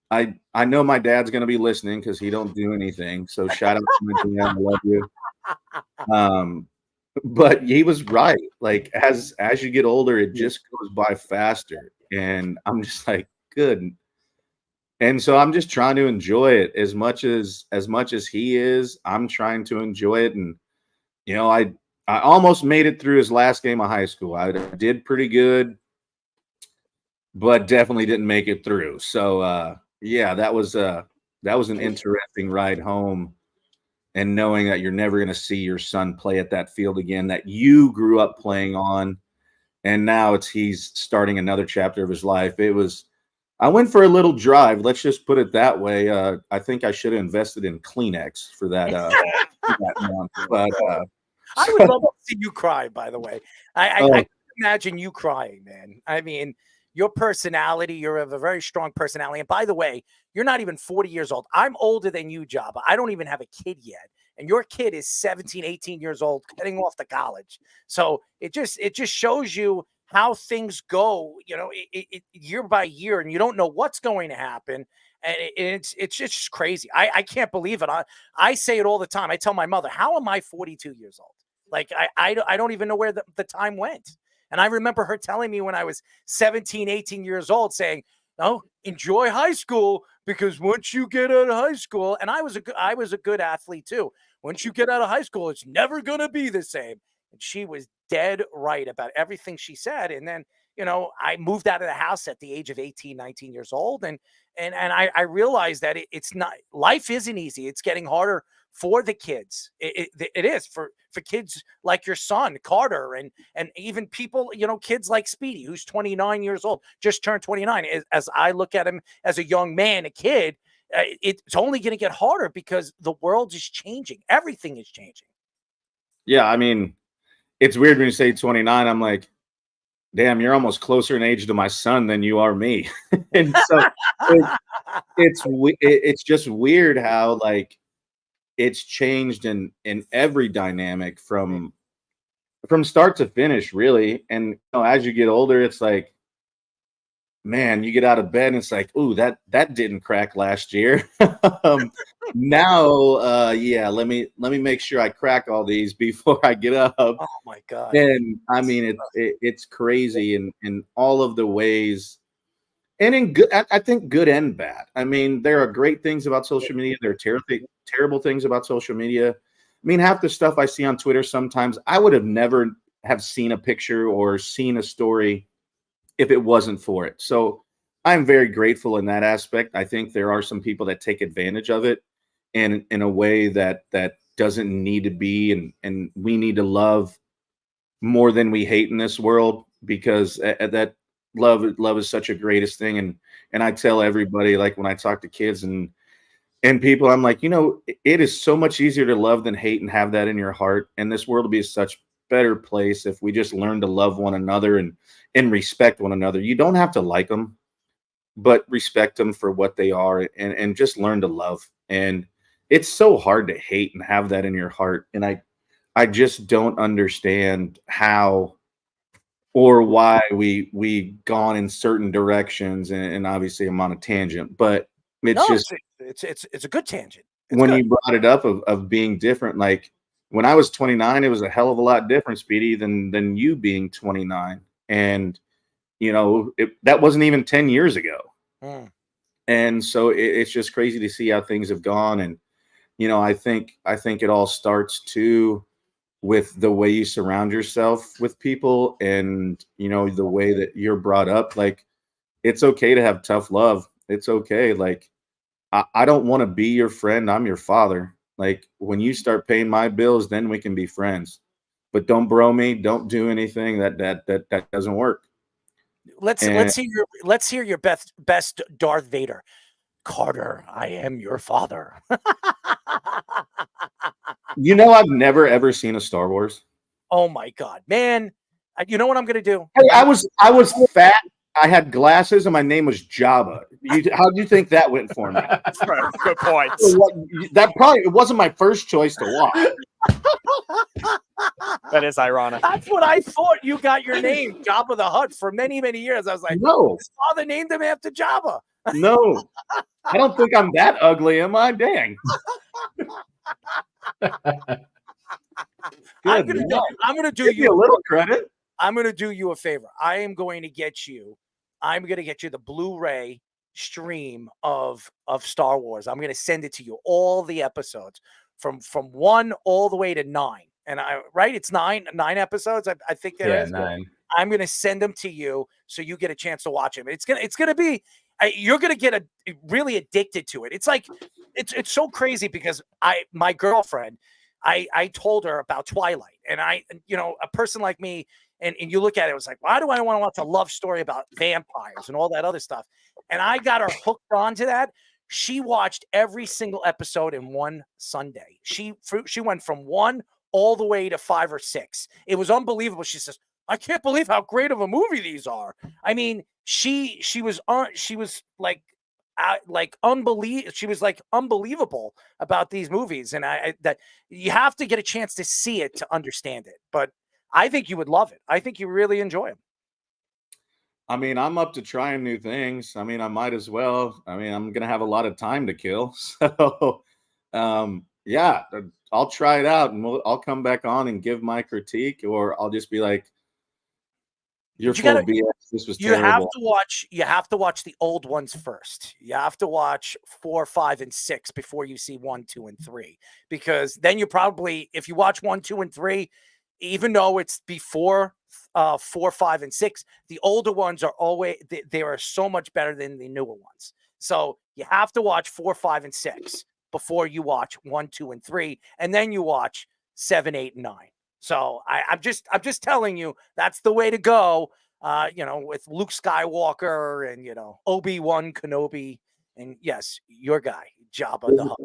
I know my dad's going to be listening because he don't do anything. So shout out to my dad. I love you. But he was right. Like as you get older, it just goes by faster. And I'm just like, good. And so I'm just trying to enjoy it as much as he is. I'm trying to enjoy it. And, you know, I almost made it through his last game of high school. I did pretty good, but definitely didn't make it through. So, yeah, that was an interesting ride home. And knowing that you're never going to see your son play at that field again that you grew up playing on. And now he's starting another chapter of his life. I went for a little drive. Let's just put it that way. I think I should have invested in Kleenex for that, that month. But I would love to see you cry, by the way. I can imagine you crying, man. I mean, your personality, you have a very strong personality. And by the way, you're not even 40 years old. I'm older than you, Joba. I don't even have a kid yet. And your kid is 17, 18 years old, heading off to college. So it just shows you how things go, you know, year by year, and you don't know what's going to happen. And it's just crazy. I can't believe it. I say it all the time. I tell my mother, how am I 42 years old? Like, I don't even know where the time went. And I remember her telling me when I was 17, 18 years old, saying, "Oh, enjoy high school, because once you get out of high school," and I was a good athlete too. Once you get out of high school, it's never going to be the same. And she was dead right about everything she said. And then, you know, I moved out of the house at the age of 18, 19 years old. And I realized that it's not, life isn't easy. It's getting harder for the kids. It is for kids like your son, Carter, and even people, you know, kids like Speedy, who's 29 years old, just turned 29. As I look at him as a young man, a kid, it's only going to get harder because the world is changing. Everything is changing. Yeah, I mean, it's weird when you say 29. I'm like, damn, you're almost closer in age to my son than you are me. And so it's just weird how like it's changed in every dynamic from start to finish, really. And you know, as you get older, it's like, man, you get out of bed and it's like, ooh, that didn't crack last year. Now, yeah, let me make sure I crack all these before I get up. Oh my God. And I mean, it's crazy in all of the ways, and in good, I think good and bad. I mean, there are great things about social media. There are terrible things about social media. I mean, half the stuff I see on Twitter, sometimes I would have never have seen a picture or seen a story if it wasn't for it. So I'm very grateful in that aspect. I think there are some people that take advantage of it in a way that doesn't need to be. And we need to love more than we hate in this world, because that love is such a greatest thing. And I tell everybody, like when I talk to kids and people, I'm like, you know, it is so much easier to love than hate, and have that in your heart. And this world will be such better place if we just learn to love one another and respect one another. You don't have to like them, but respect them for what they are, and just learn to love. And it's so hard to hate and have that in your heart. And I just don't understand how or why we gone in certain directions. And obviously I'm on a tangent, but it's a good tangent. You brought it up of being different, like when I was 29, it was a hell of a lot different, Speedy, than you being 29. And, you know, that wasn't even 10 years ago. And so it's just crazy to see how things have gone. And, you know, I think it all starts too with the way you surround yourself with people, and, you know, the way that you're brought up. Like, it's okay to have tough love. It's okay. Like, I don't want to be your friend. I'm your father. Like, when you start paying my bills, then we can be friends. But don't bro me. Don't do anything that doesn't work. Let's hear your best Darth Vader. Carter, I am your father. You know, I've never ever seen a Star Wars. Oh my God, man! You know what I'm gonna do? Hey, I was fat. I had glasses, and my name was Joba. How do you think that went for me? Good point. It wasn't my first choice to watch. That is ironic. That's what I thought you got your name, Jabba the Hutt, for many, many years. I was like, No. his father named him after Jabba. No, I don't think I'm that ugly, am I? Dang. I'm gonna do Give you me a little credit. I'm gonna do you a favor. I'm going to get you the Blu-ray stream of Star Wars. I'm gonna send it to you, all the episodes from 1 all the way to 9. And it's 9 episodes. I think there is. 9. I'm gonna send them to you so you get a chance to watch them. It's gonna be you're gonna get really addicted to it. It's like it's so crazy because my girlfriend, I told her about Twilight, and a person like me, and you look at it, it was like, why do I want to watch a love story about vampires and all that other stuff? And I got her hooked onto that. She watched every single episode in one Sunday. She went from 1 all the way to 5 or 6. It was unbelievable. She says, I can't believe how great of a movie these are. I mean, she was unbelievable about these movies, and that you have to get a chance to see it to understand it. But I think you would love it. I think you really enjoy them. I mean, I'm up to trying new things. I mean, I might as well. I mean, I'm gonna have a lot of time to kill, so yeah, I'll try it out, and I'll come back on and give my critique, or I'll just be like, "You're full of BS. This was terrible." You have to watch the old ones first. You have to watch 4, 5, and 6 before you see 1, 2, and 3, because then you probably, if you watch 1, 2, and 3, even though it's before 4, 5, and 6, the older ones are always they are so much better than the newer ones. So you have to watch 4, 5, and 6 before you watch 1, 2, and 3, and then you watch 7, 8, and 9. So I'm just telling you, that's the way to go. With Luke Skywalker and Obi-Wan Kenobi, and yes, your guy Jabba the Hutt.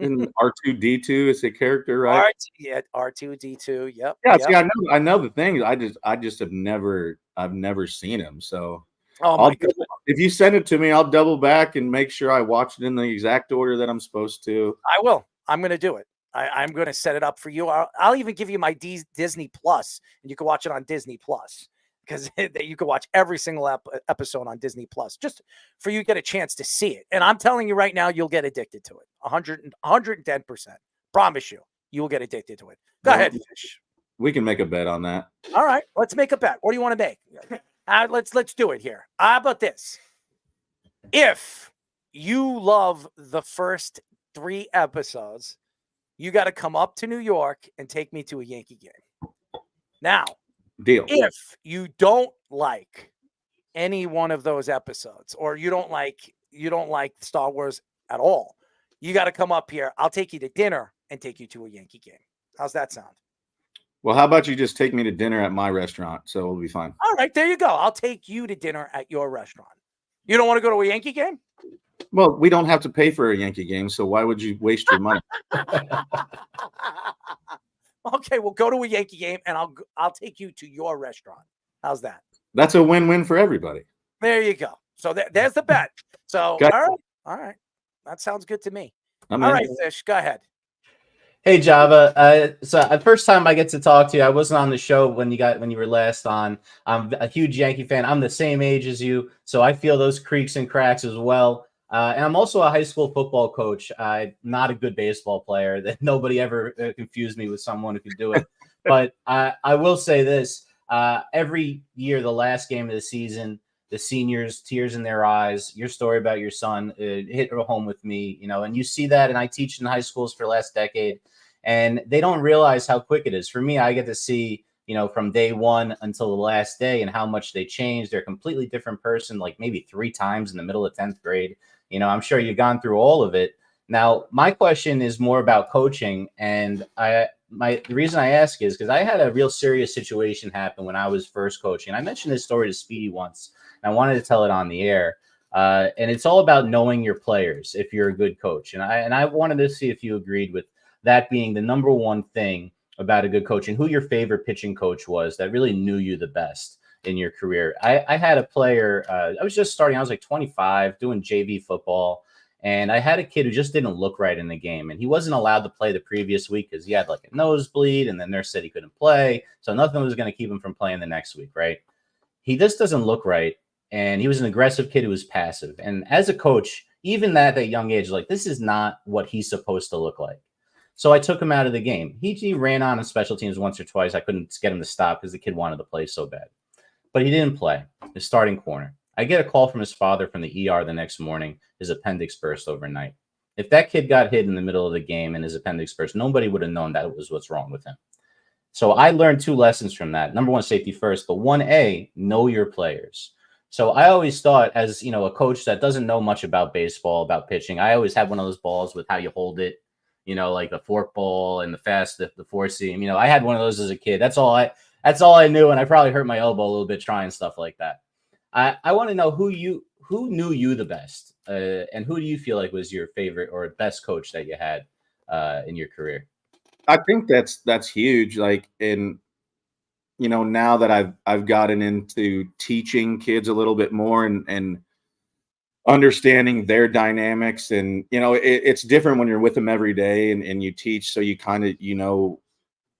And R2D2 is a character, right? R2D2. Yep. Yeah. Yep. See, I know the things. I just have never seen him. So if you send it to me, I'll double back and make sure I watch it in the exact order that I'm supposed to. I will. I'm going to do it. I'm going to set it up for you. I'll even give you my Disney Plus, and you can watch it on Disney Plus, because you can watch every single episode on Disney Plus, just for you to get a chance to see it. And I'm telling you right now, you'll get addicted to it. 110%. Promise you, you will get addicted to it. Go ahead, Fish. We can make a bet on that. All right, let's make a bet. What do you want to make? Let's do it here. How about this? If you love the first 3 episodes, you got to come up to New York and take me to a Yankee game. Now, deal. If you don't like any one of those episodes, or you don't like Star Wars at all, you got to come up here. I'll take you to dinner and take you to a Yankee game. How's that sound? Well, how about you just take me to dinner at my restaurant? So we'll be fine. All right, there you go. I'll take you to dinner at your restaurant. You don't want to go to a Yankee game? Well, we don't have to pay for a Yankee game, so why would you waste your money? Okay, we'll go to a Yankee game, and I'll take you to your restaurant. How's that? That's a win-win for everybody. There you go. So there's the bet. So Okay. all right, that sounds good to me. I'm all in. right, Fish, go ahead. Hey Java, so the first time I get to talk to you, I wasn't on the show when you were last on. I'm a huge Yankee fan. I'm the same age as you, so I feel those creaks and cracks as well. And I'm also a high school football coach. I'm not a good baseball player. That nobody ever confused me with someone who could do it. But I will say this: every year, the last game of the season, the seniors, tears in their eyes. Your story about your son hit home with me, and you see that. And I teach in high schools for the last decade, and they don't realize how quick it is. For me, I get to see, from day one until the last day, and how much they change. They're a completely different person, like maybe 3 times in the middle of 10th grade. I'm sure you've gone through all of it. Now, my question is more about coaching, and the reason I ask is because I had a real serious situation happen when I was first coaching. I mentioned this story to Speedy once, and I wanted to tell it on the air. And it's all about knowing your players if you're a good coach. And I wanted to see if you agreed with that being the number one thing about a good coach, and who your favorite pitching coach was that really knew you the best in your career. I had a player, I was just starting, I was like 25, doing JV football, And I had a kid who just didn't look right in the game, and he wasn't allowed to play the previous week because he had like a nosebleed, and the nurse said he couldn't play. So nothing was going to keep him from playing the next week, right? He just doesn't look right. And he was an aggressive kid who was passive. And as a coach, even at that young age, like, this is not what he's supposed to look like. So I took him out of the game. He ran on special teams once or twice. I couldn't get him to stop because the kid wanted to play so bad. But he didn't play, his starting corner. I get a call from his father from the ER the next morning. His appendix burst overnight. If that kid got hit in the middle of the game and his appendix burst, nobody would have known that was what's wrong with him. So I learned 2 lessons from that. Number one, safety first. But 1A, know your players. So I always thought, as you know, a coach that doesn't know much about baseball, about pitching, I always had one of those balls with how you hold it, you know, like the fork ball and the four seam. You know, I had one of those as a kid. That's all I knew, and I probably hurt my elbow a little bit trying stuff like that. I want to know who knew you the best, and who do you feel like was your favorite or best coach that you had in your career? I think that's huge. Like, in, you know, now that I've gotten into teaching kids a little bit more and understanding their dynamics, and you know, it's different when you're with them every day and you teach, so you kind of, you know,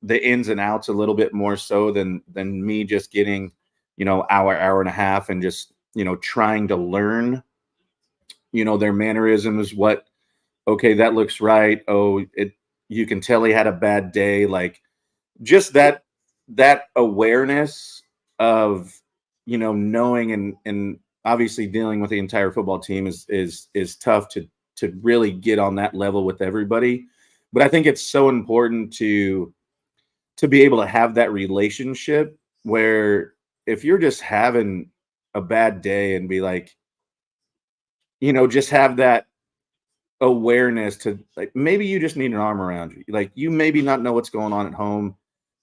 the ins and outs a little bit more so than me just getting, you know, hour and a half and just, you know, trying to learn, you know, their mannerisms. Okay, that looks right. Oh, you can tell he had a bad day. Like, just that awareness of, you know, knowing and obviously dealing with the entire football team is tough to really get on that level with everybody. But I think it's so important to be able to have that relationship where if you're just having a bad day and be like, you know, just have that awareness to, like, maybe you just need an arm around you. Like, you maybe not know what's going on at home.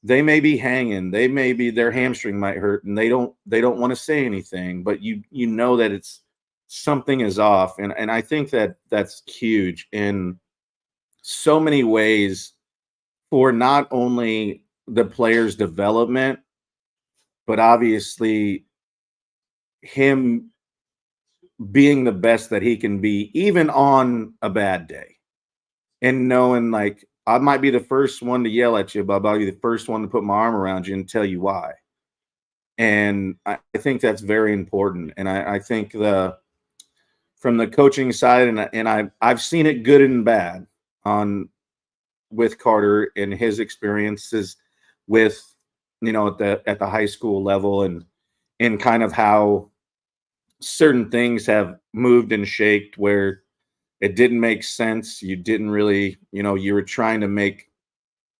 They may be hanging. They may be, their hamstring might hurt, and they don't want to say anything, but you know that it's something is off. And I think that's huge in so many ways for not only the player's development, but obviously him being the best that he can be, even on a bad day, and knowing, like, I might be the first one to yell at you, but I'll be the first one to put my arm around you and tell you why. And I think that's very important. And I think from the coaching side, and I've seen it good and bad with Carter and his experiences with, you know, at the high school level, and kind of how certain things have moved and shaked where it didn't make sense. You didn't really, you know, you were trying to make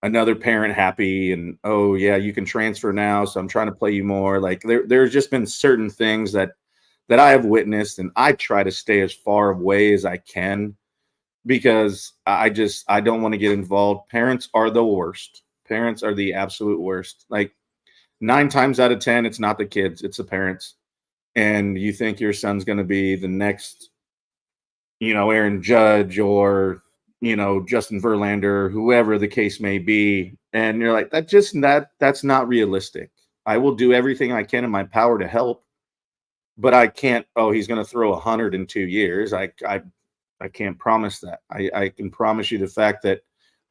another parent happy, and, oh yeah, you can transfer now, so I'm trying to play you more. Like, there's just been certain things that I have witnessed, and I try to stay as far away as I can because I don't want to get involved. Parents are the worst. Parents are the absolute worst. Like, 9 times out of 10, it's not the kids, it's the parents. And you think your son's going to be the next, you know, Aaron Judge or, you know, Justin Verlander, whoever the case may be. And you're like, that's not realistic. I will do everything I can in my power to help, but I can't, he's going to throw 100 in 2 years. I can't promise that. I can promise you the fact that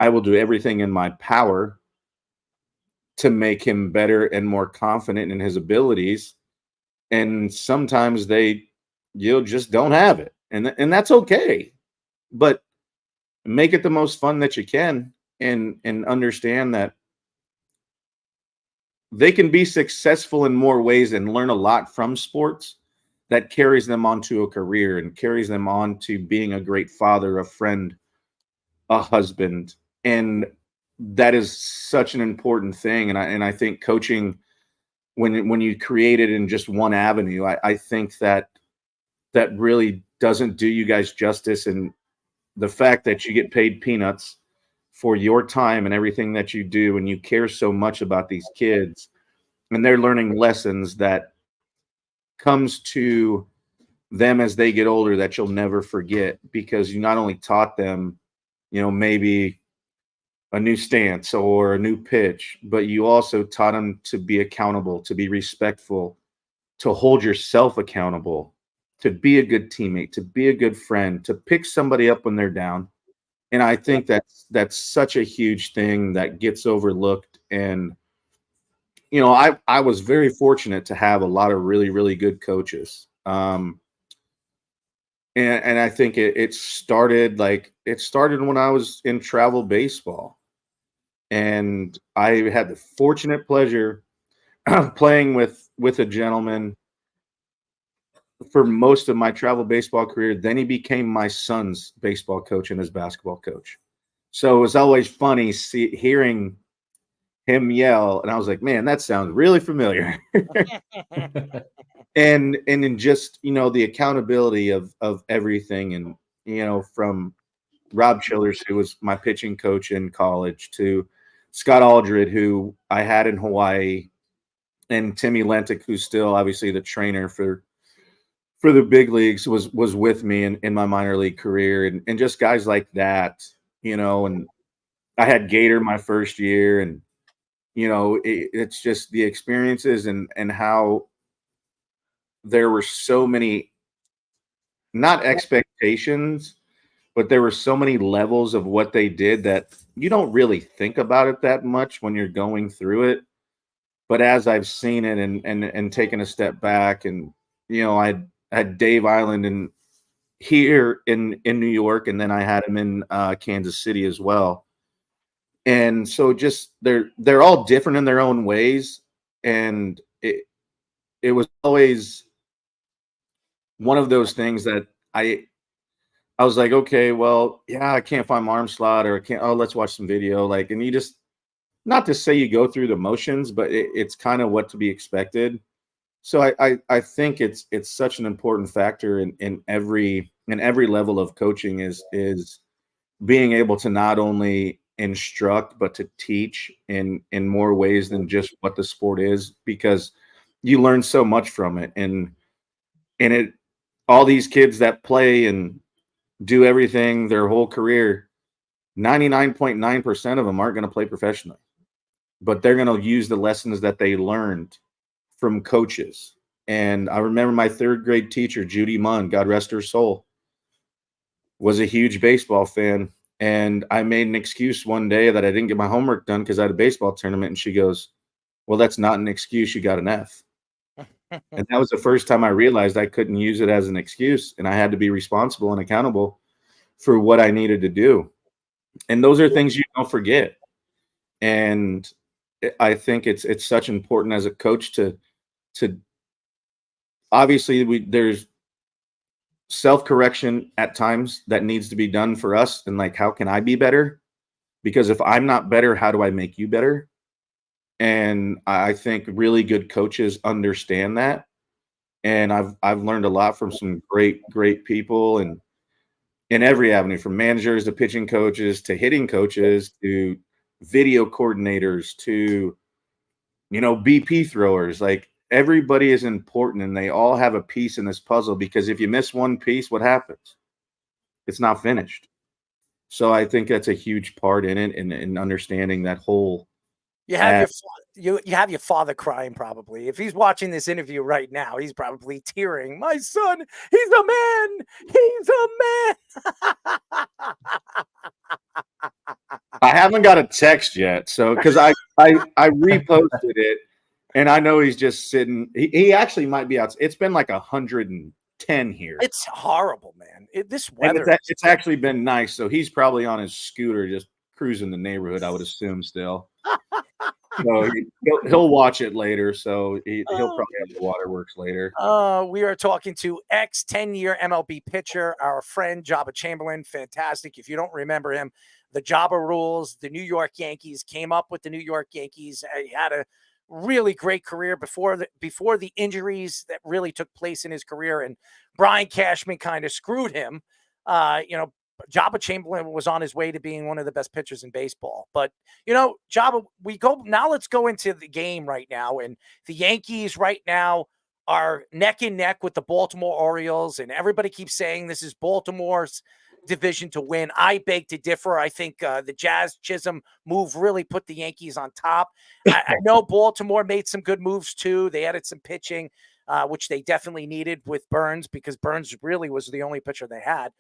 I will do everything in my power to make him better and more confident in his abilities. And sometimes you'll just don't have it. And that's okay. But make it the most fun that you can, and understand that they can be successful in more ways and learn a lot from sports that carries them onto a career and carries them on to being a great father, a friend, a husband. And that is such an important thing. And I think coaching, when you create it in just one avenue, I think that really doesn't do you guys justice. And the fact that you get paid peanuts for your time and everything that you do, and you care so much about these kids, and they're learning lessons that comes to them as they get older that you'll never forget, because you not only taught them, you know, maybe a new stance or a new pitch, but you also taught them to be accountable, to be respectful, to hold yourself accountable, to be a good teammate, to be a good friend, to pick somebody up when they're down. And I think that's such a huge thing that gets overlooked. And I was very fortunate to have a lot of really, really good coaches. And I think it started when I was in travel baseball. And I had the fortunate pleasure of playing with a gentleman for most of my travel baseball career. Then he became my son's baseball coach and his basketball coach. So it was always funny hearing him yell, and I was like, man, that sounds really familiar. and in just the accountability of everything, and from Rob Childers, who was my pitching coach in college, to Scott Aldred, who I had in Hawaii, and Timmy Lentic, who's still obviously the trainer for the big leagues, was with me in my minor league career, and just guys like that, and I had Gator my first year, and it's just the experiences and how there were so many, not expectations, but there were so many levels of what they did that you don't really think about it that much when you're going through it. But as I've seen it and taken a step back, and I had Dave Island here in New York, and then I had him in Kansas City as well. And so just they're all different in their own ways, and it was always one of those things that I was like, okay, well, yeah, I can't find my arm slot, or let's watch some video, and you just, not to say you go through the motions, but it's kind of what to be expected. So I think it's such an important factor in every level of coaching is being able to not only instruct, but to teach in more ways than just what the sport is, because you learn so much from it. And all these kids that play and do everything their whole career, 99.9% of them aren't going to play professionally, but they're going to use the lessons that they learned from coaches. And I remember my third grade teacher, Judy Munn, God rest her soul, was a huge baseball fan. And I made an excuse one day that I didn't get my homework done because I had a baseball tournament. And she goes, well, that's not an excuse. You got an F. And that was the first time I realized I couldn't use it as an excuse. And I had to be responsible and accountable for what I needed to do. And those are things you don't forget. And I think it's such important as a coach to obviously there's self-correction at times that needs to be done for us. And how can I be better? Because if I'm not better, how do I make you better? And I think really good coaches understand that. And I've learned a lot from some great people, and in every avenue, from managers to pitching coaches to hitting coaches to video coordinators to, BP throwers. Everybody is important, and they all have a piece in this puzzle, because if you miss one piece, what happens? It's not finished. So I think that's a huge part in it, and understanding that whole. You have you have your father crying probably. If he's watching this interview right now, he's probably tearing. My son, he's a man. He's a man. I haven't got a text yet, so because I reposted it, and I know he's just sitting. He actually might be out. It's been 110 here. It's horrible, man. This weather. And it's actually been nice. So he's probably on his scooter just cruising the neighborhood, I would assume still. So he'll watch it later. So he'll probably have the waterworks later. We are talking to ex-10-year MLB pitcher, our friend Joba Chamberlain. Fantastic. If you don't remember him, the Joba rules, the New York Yankees, came up with the New York Yankees. He had a really great career before the injuries that really took place in his career, and Brian Cashman kind of screwed him. Joba Chamberlain was on his way to being one of the best pitchers in baseball. But, Joba, let's go into the game right now. And the Yankees right now are neck and neck with the Baltimore Orioles. And everybody keeps saying this is Baltimore's division to win. I beg to differ. I think the Jazz Chisholm move really put the Yankees on top. I know Baltimore made some good moves too. They added some pitching. which they definitely needed with Burns because Burns really was the only pitcher they had.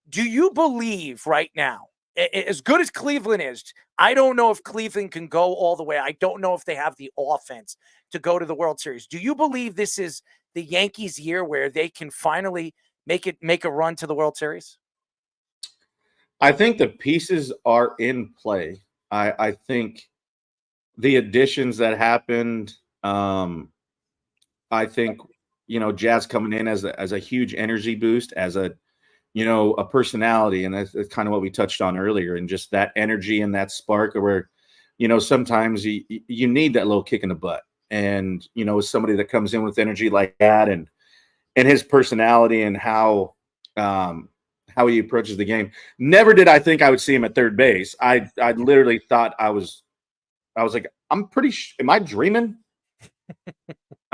Do you believe right now, as good as Cleveland is, I don't know if Cleveland can go all the way. I don't know if they have the offense to go to the World Series. Do you believe this is the Yankees' year where they can finally make a run to the World Series? I think the pieces are in play. I think the additions that happened, I think, Jazz coming in as a huge energy boost, as a personality. And that's kind of what we touched on earlier. And just that energy and that spark where, sometimes you need that little kick in the butt. And, somebody that comes in with energy like that and his personality and how he approaches the game. Never did I think I would see him at third base. I literally thought I was like, am I dreaming?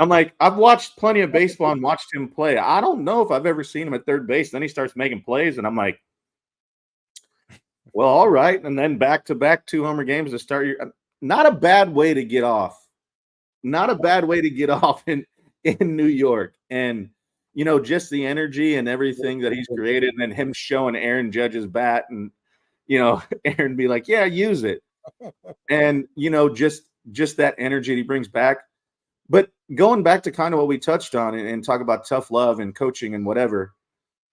I'm like, I've watched plenty of baseball and watched him play. I don't know if I've ever seen him at third base. Then he starts making plays, and I'm like, well, all right. And then back-to-back 2-homer games to start your – not a bad way to get off. Not a bad way to get off in New York. And, just the energy and everything that he's created, and then him showing Aaron Judge's bat and, Aaron be like, yeah, use it. And, just that energy he brings back. But going back to kind of what we touched on and talk about tough love and coaching and whatever,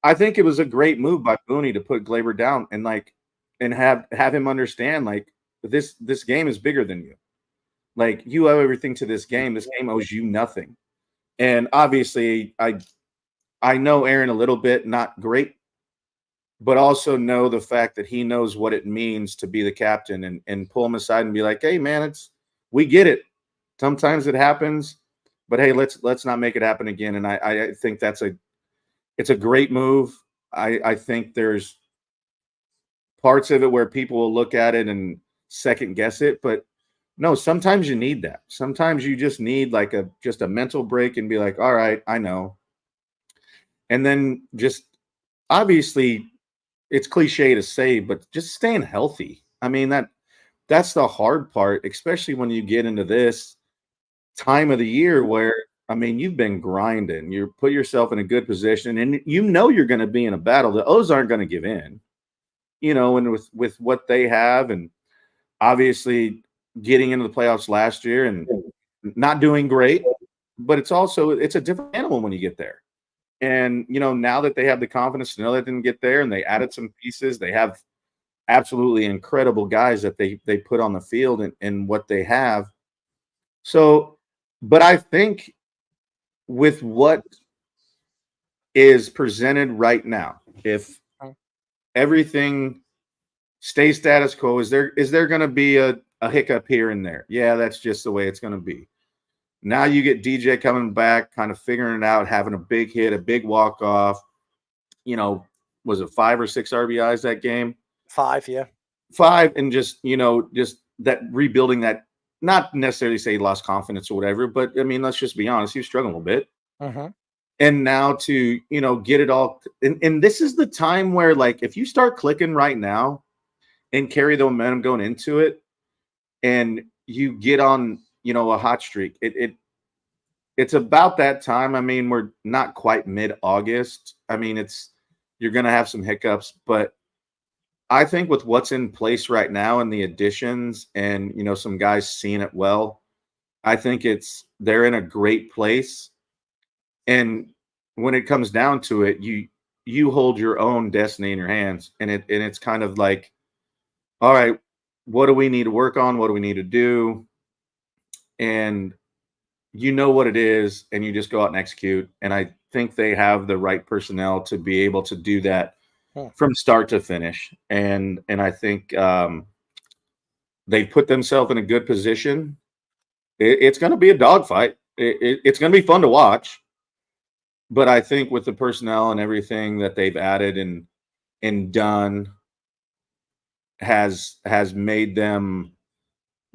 I think it was a great move by Booney to put Glaber down and have him understand this game is bigger than you. Like, you owe everything to this game. This game owes you nothing. And obviously, I know Aaron a little bit, not great, but also know the fact that he knows what it means to be the captain and pull him aside and be like, hey, man, we get it. Sometimes it happens, but hey, let's not make it happen again. And I think it's a great move. I think there's parts of it where people will look at it and second guess it, but no, sometimes you need that. Sometimes you just need just a mental break and be like, all right, I know. And then just obviously it's cliche to say, but just staying healthy. I mean, that's the hard part, especially when you get into this time of the year where, you've been grinding. You put yourself in a good position and you're going to be in a battle. The O's aren't going to give in, and with what they have, and obviously getting into the playoffs last year and not doing great, but it's a different animal when you get there. And, now that they have the confidence to know that they didn't get there and they added some pieces, they have absolutely incredible guys that they put on the field and what they have. So, but I think with what is presented right now, if everything stays status quo, is there going to be a hiccup here and there? Yeah, that's just the way it's going to be. Now you get DJ coming back, kind of figuring it out, having a big hit, a big walk-off. Was it 5 or 6 RBIs that game? 5, yeah. 5, and just that rebuilding that, not necessarily say he lost confidence or whatever, but, let's just be honest, he was struggling a little bit. Mm-hmm. And now to, get it all – and this is the time where, if you start clicking right now and carry the momentum going into it and you get on – a hot streak. It's about that time. We're not quite mid-August. You're going to have some hiccups, but I think with what's in place right now and the additions and, some guys seeing it well, I think they're in a great place. And when it comes down to it, you hold your own destiny in your hands. And it's kind of like, all right, what do we need to work on? What do we need to do? And what it is, and you just go out and execute. And I think they have the right personnel to be able to do that from start to finish. And I think they've put themselves in a good position. It's going to be a dogfight. It's going to be fun to watch. But I think with the personnel and everything that they've added and done has made them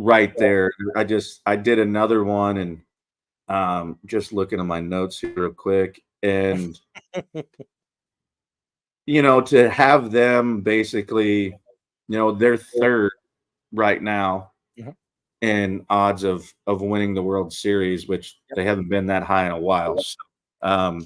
right there. I did another one and just looking at my notes here real quick, and to have them basically, they're third right now. Mm-hmm. in odds of winning the World Series, which they haven't been that high in a while. So,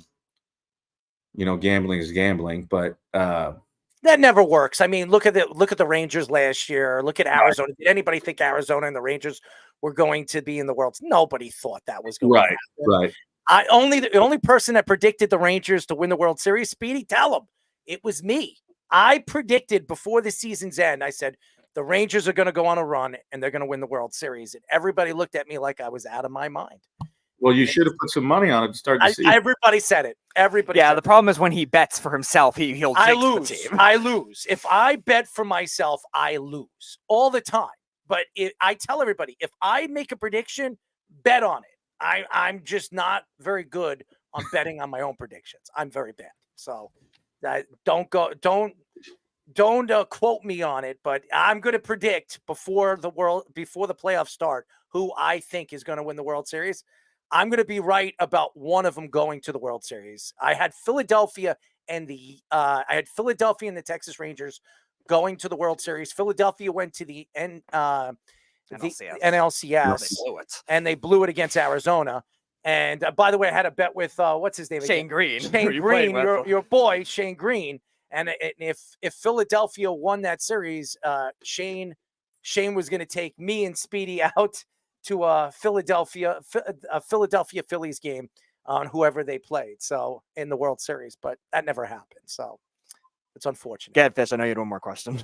gambling is gambling, but that never works. I mean, look at the Rangers last year. Look at Arizona. Did anybody think Arizona and the Rangers were going to be in the World? Nobody thought that was going to happen. Right. The only person that predicted the Rangers to win the World Series, Speedy, tell them it was me. I predicted before the season's end. I said the Rangers are going to go on a run and they're going to win the World Series. And everybody looked at me like I was out of my mind. Well, you should have put some money on it to start the season. Everybody said it. Everybody. Yeah, said the problem is when he bets for himself, he'll I jinx lose. the team. I lose. If I bet for myself, I lose all the time. But I tell everybody, if I make a prediction, bet on it. I'm just not very good on betting on my own predictions. I'm very bad. So don't quote me on it, but I'm going to predict before the playoffs start who I think is going to win the World Series. I'm going to be right about one of them going to the World Series. I had Philadelphia and the Texas Rangers going to the World Series. Philadelphia went to the NLCS, and they blew it against Arizona. And by the way, I had a bet with what's his name? Shane Green. Shane Green, your boy Shane Green. And if Philadelphia won that series, Shane was going to take me and Speedy out to a Philadelphia Phillies game on whoever they played. So in the World Series, but that never happened. So it's unfortunate. Get Fish. I know you had one more question.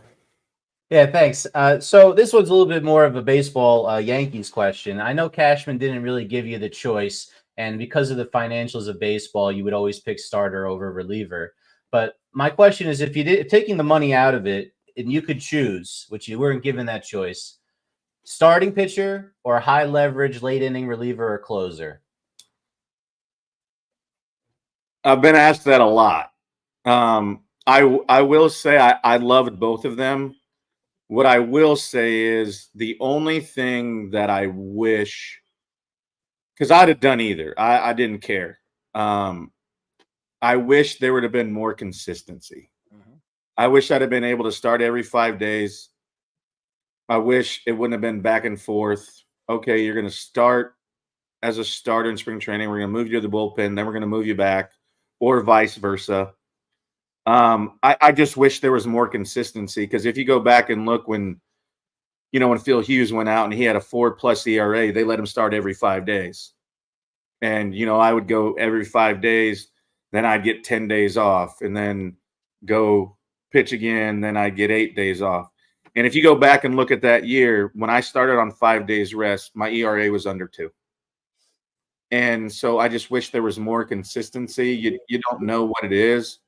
Yeah, thanks. So this one's a little bit more of a baseball Yankees question. I know Cashman didn't really give you the choice, and because of the financials of baseball, you would always pick starter over reliever. But my question is, if taking the money out of it, and you could choose, which you weren't given that choice, starting pitcher or high leverage late inning reliever or closer? I've been asked that a lot. I will say I loved both of them. What I will say is the only thing that I wish, because I'd have done either. I didn't care. I wish there would have been more consistency. Mm-hmm. I wish I'd have been able to start every 5 days. I wish it wouldn't have been back and forth. Okay, you're going to start as a starter in spring training. We're going to move you to the bullpen. Then we're going to move you back, or vice versa. I just wish there was more consistency, because if you go back and look when Phil Hughes went out and he had a 4+ ERA, they let him start every 5 days. And, I would go every 5 days, then I'd get 10 days off, and then go pitch again, then I'd get 8 days off. And if you go back and look at that year, when I started on 5 days rest, my ERA was under 2. And so I just wish there was more consistency. You don't know what it is.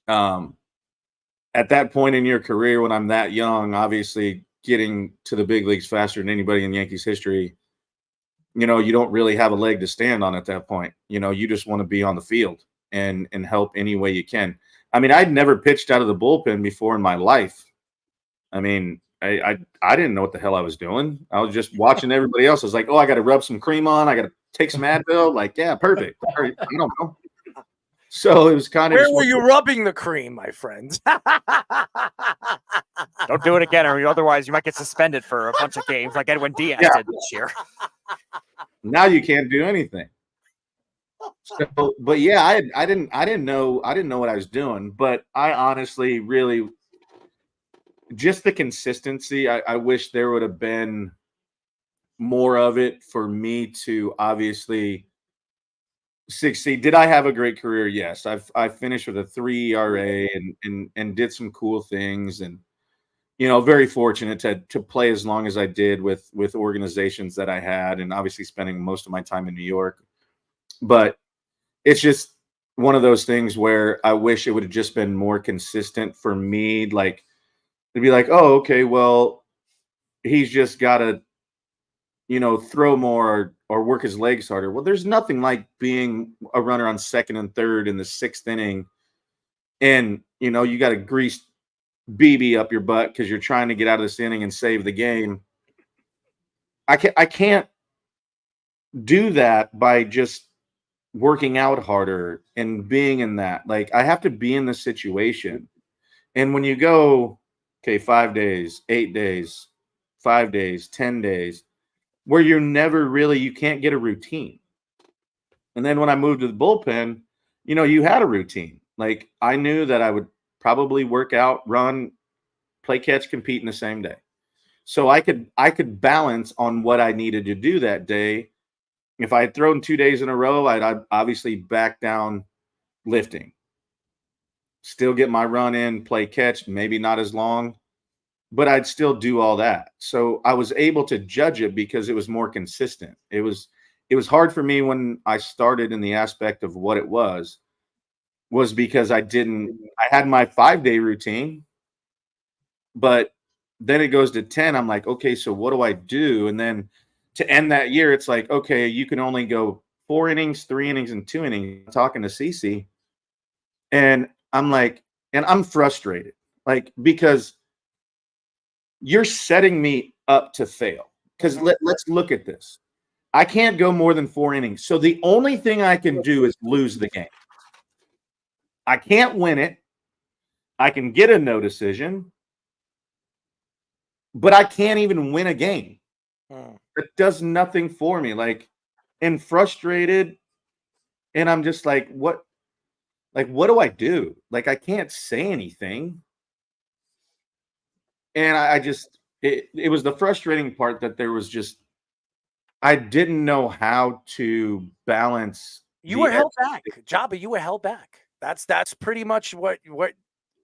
At that point in your career, when I'm that young, obviously getting to the big leagues faster than anybody in Yankees history, you don't really have a leg to stand on at that point. You just want to be on the field and help any way you can. I mean, I'd never pitched out of the bullpen before in my life. I mean, I didn't know what the hell I was doing. I was just watching everybody else. I was like, oh, I got to rub some cream on. I got to take some Advil. Like, yeah, perfect. I don't know. So it was kind of. Where were you rubbing the cream, my friends? Don't do it again, or otherwise you might get suspended for a bunch of games like Edwin Diaz did this year. Now you can't do anything. So, but yeah, I didn't know what I was doing. But I honestly really, just the consistency. I wish there would have been more of it for me to obviously succeed. Did I have a great career? Yes. I finished with a 3 ERA and did some cool things, and very fortunate to play as long as I did with organizations that I had, and obviously spending most of my time in New York. But it's just one of those things where I wish it would have just been more consistent for me. Like, it'd be like, oh, okay, well, he's just got to throw more or work his legs harder. Well, there's nothing like being a runner on second and third in the 6th inning, and you got to grease BB up your butt because you're trying to get out of this inning and save the game. I can't do that by just working out harder and being in that. Like, I have to be in the situation. And when you go, okay, 5 days, 8 days, 5 days, 10 days, where you can't get a routine. And then when I moved to the bullpen, you had a routine. Like I knew that I would probably work out, run, play catch, compete in the same day. So I could balance on what I needed to do that day. If I had thrown 2 days in a row, I'd obviously back down lifting. Still get my run in, play catch, maybe not as long, but I'd still do all that. So I was able to judge it because it was more consistent. It was hard for me when I started in the aspect of what it was because I had my 5-day routine, but then it goes to 10. I'm like, okay, so what do I do? And then to end that year, it's like, okay, you can only go 4 innings, 3 innings, and 2 innings. I'm talking to Cece, and I'm like, and I'm frustrated, like, because you're setting me up to fail. Because let's look at this. I can't go more than 4 innings. So the only thing I can do is lose the game. I can't win it. I can get a no decision, but I can't even win a game. It does nothing for me. Like, and frustrated. And I'm just like, what do I do? Like, I can't say anything. And it was the frustrating part that there was just, I didn't know how to balance. You were held back, Joba. You were held back. That's pretty much what.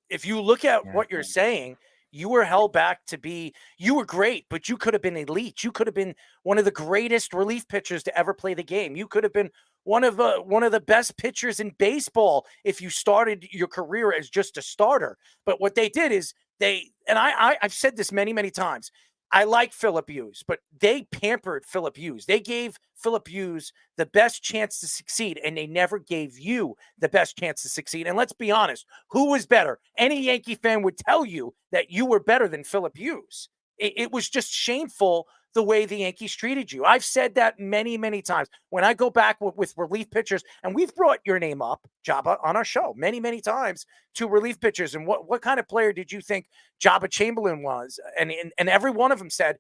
If you look at what you're saying, you were held back to be. You were great, but you could have been elite. You could have been one of the greatest relief pitchers to ever play the game. You could have been one of the best pitchers in baseball if you started your career as just a starter. But what they did is I've said this many times. I like Phillip Hughes, but they pampered Phillip Hughes. They gave Phillip Hughes the best chance to succeed, and they never gave you the best chance to succeed. And let's be honest, who was better? Any Yankee fan would tell you that you were better than Phillip Hughes. It was just shameful the way the Yankees treated you. I've said that many times. When I go back with relief pitchers, and we've brought your name up, Joba, on our show many times to relief pitchers. And what kind of player did you think Joba Chamberlain was? And every one of them said,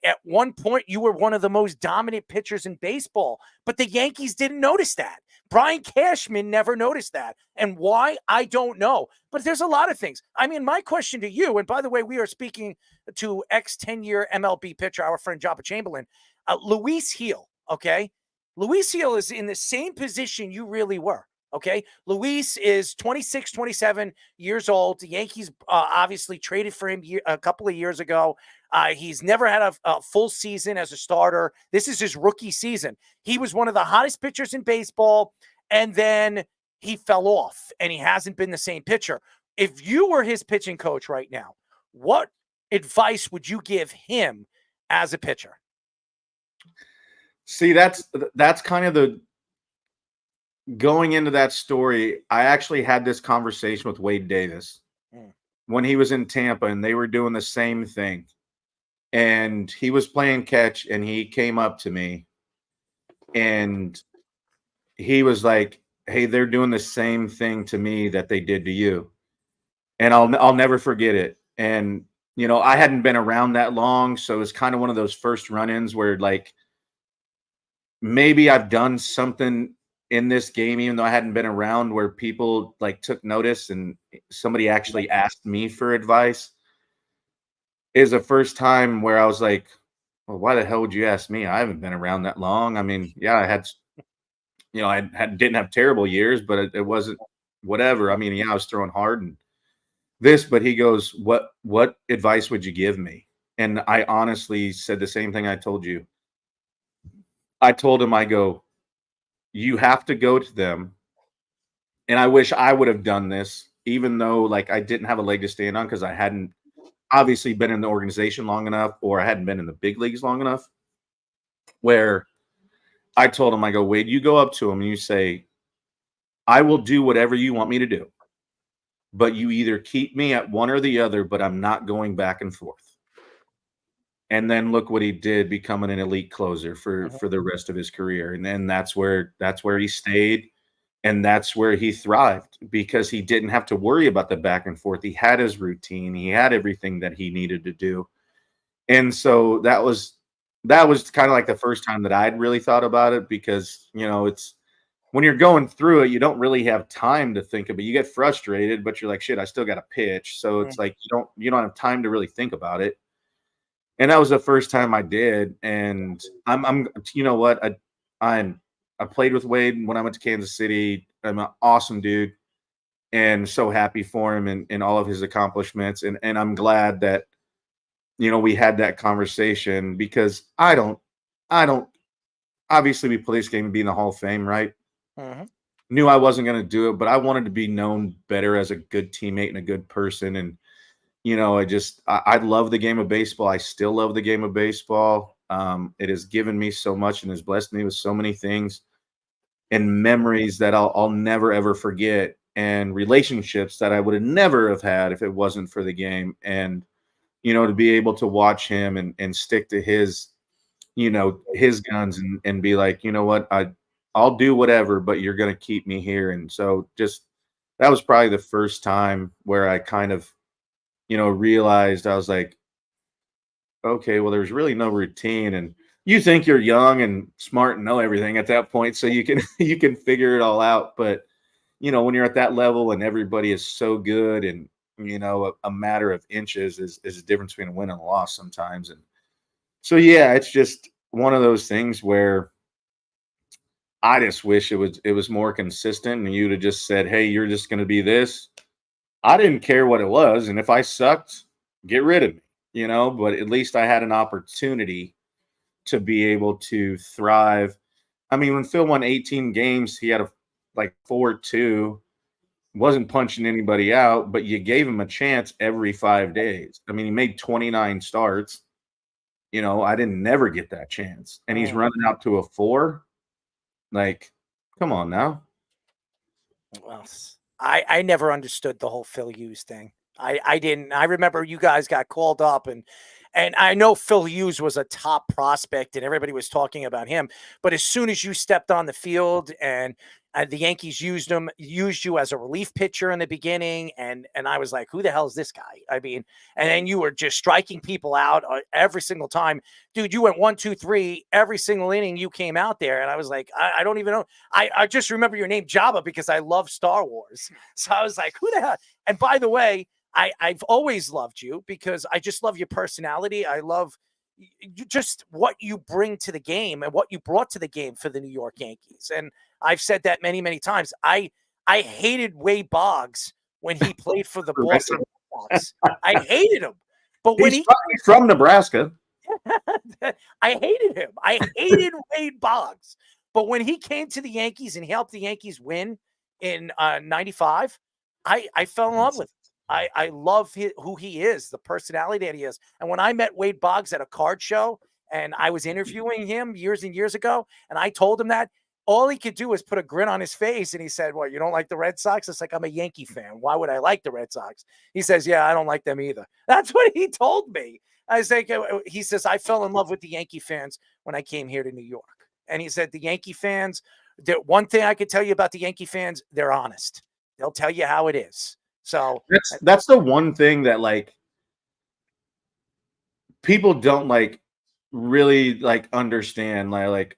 at one point, you were one of the most dominant pitchers in baseball. But the Yankees didn't notice that. Brian Cashman never noticed that. And why? I don't know. But there's a lot of things. I mean, my question to you, and by the way, we are speaking to ex-10-year MLB pitcher, our friend Joba Chamberlain, Luis Gil, okay? Luis Gil is in the same position you really were, okay? Luis is 26, 27 years old. The Yankees obviously traded for him a couple of years ago. He's never had a full season as a starter. This is his rookie season. He was one of the hottest pitchers in baseball, and then he fell off, and he hasn't been the same pitcher. If you were his pitching coach right now, what advice would you give him as a pitcher? See, that's kind of the going into that story. I actually had this conversation with Wade Davis when he was in Tampa, and they were doing the same thing. And he was playing catch, and he came up to me, and he was like, "Hey, they're doing the same thing to me that they did to you." And I'll never forget it. And I hadn't been around that long, so it was kind of one of those first run-ins where, like, maybe I've done something in this game, even though I hadn't been around, where people like took notice and somebody actually asked me for advice. Is the first time where I was like, well, why the hell would you ask me? I haven't been around that long. I mean, yeah, I had, didn't have terrible years, but it wasn't whatever. I mean, yeah, I was throwing hard and this, but he goes, what advice would you give me? And I honestly said the same thing I told you. I told him, I go, you have to go to them. And I wish I would have done this, even though like I didn't have a leg to stand on because I hadn't obviously been in the organization long enough, or I hadn't been in the big leagues long enough, where I told him, I go, Wade, you go up to him and you say, I will do whatever you want me to do, but you either keep me at one or the other, but I'm not going back and forth. And then look what he did, becoming an elite closer for the rest of his career. And then that's where he stayed. And that's where he thrived, because he didn't have to worry about the back and forth. He had his routine. He had everything that he needed to do. And so that was that was kind of like the first time that I'd really thought about it because, it's when you're going through it, you don't really have time to think about it. You get frustrated, but you're like, shit, I still got to pitch. So it's like you don't have time to really think about it. And that was the first time I did. And I'm you know what? I played with Wade when I went to Kansas City. I'm an awesome dude and so happy for him and all of his accomplishments. And I'm glad that, we had that conversation because I don't obviously we play this game to be in the Hall of Fame, right? Mm-hmm. Knew I wasn't going to do it, but I wanted to be known better as a good teammate and a good person. And, I love the game of baseball. I still love the game of baseball. It has given me so much and has blessed me with so many things and memories that I'll never, ever forget and relationships that I would have never have had if it wasn't for the game. And, to be able to watch him and stick to his, his guns and be like, you know what, I'll do whatever, but you're going to keep me here. And so that was probably the first time where I kind of, realized I was like, okay, well, there's really no routine. And you think you're young and smart and know everything at that point. So you can, you can figure it all out. But, when you're at that level and everybody is so good and, a matter of inches is the difference between a win and a loss sometimes. And so, yeah, it's just one of those things where I just wish it was more consistent and you'd have just said, hey, you're just going to be this. I didn't care what it was. And if I sucked, get rid of me, but at least I had an opportunity to be able to thrive. I mean, when Phil won 18 games, he had 4-2, wasn't punching anybody out, but you gave him a chance every 5 days. I mean, he made 29 starts. I didn't never get that chance. And he's running out to a 4. Come on now. Well, I never understood the whole Phil Hughes thing. I didn't. I remember you guys got called up and I know Phil Hughes was a top prospect and everybody was talking about him. But as soon as you stepped on the field and the Yankees used you as a relief pitcher in the beginning. And I was like, who the hell is this guy? I mean, and then you were just striking people out every single time. Dude, you went 1, 2, 3 every single inning you came out there. And I was like, I don't even know. I just remember your name Joba because I love Star Wars. So I was like, who the hell? And by the way, I've always loved you because I just love your personality. I love just what you bring to the game and what you brought to the game for the New York Yankees. And I've said that many, many times. I hated Wade Boggs when he played for the Boston Red Sox. I hated him. But when he's from Nebraska. I hated him. I hated Wade Boggs. But when he came to the Yankees and helped the Yankees win in 95, I fell in love with him. I love who he is, the personality that he is. And when I met Wade Boggs at a card show and I was interviewing him years and years ago, and I told him that, all he could do was put a grin on his face. And he said, well, you don't like the Red Sox? It's like, I'm a Yankee fan. Why would I like the Red Sox? He says, yeah, I don't like them either. That's what he told me. I was like, he says, I fell in love with the Yankee fans when I came here to New York. And he said, the Yankee fans, one thing I could tell you about the Yankee fans, they're honest. They'll tell you how it is. So that's the one thing that people don't really understand. Like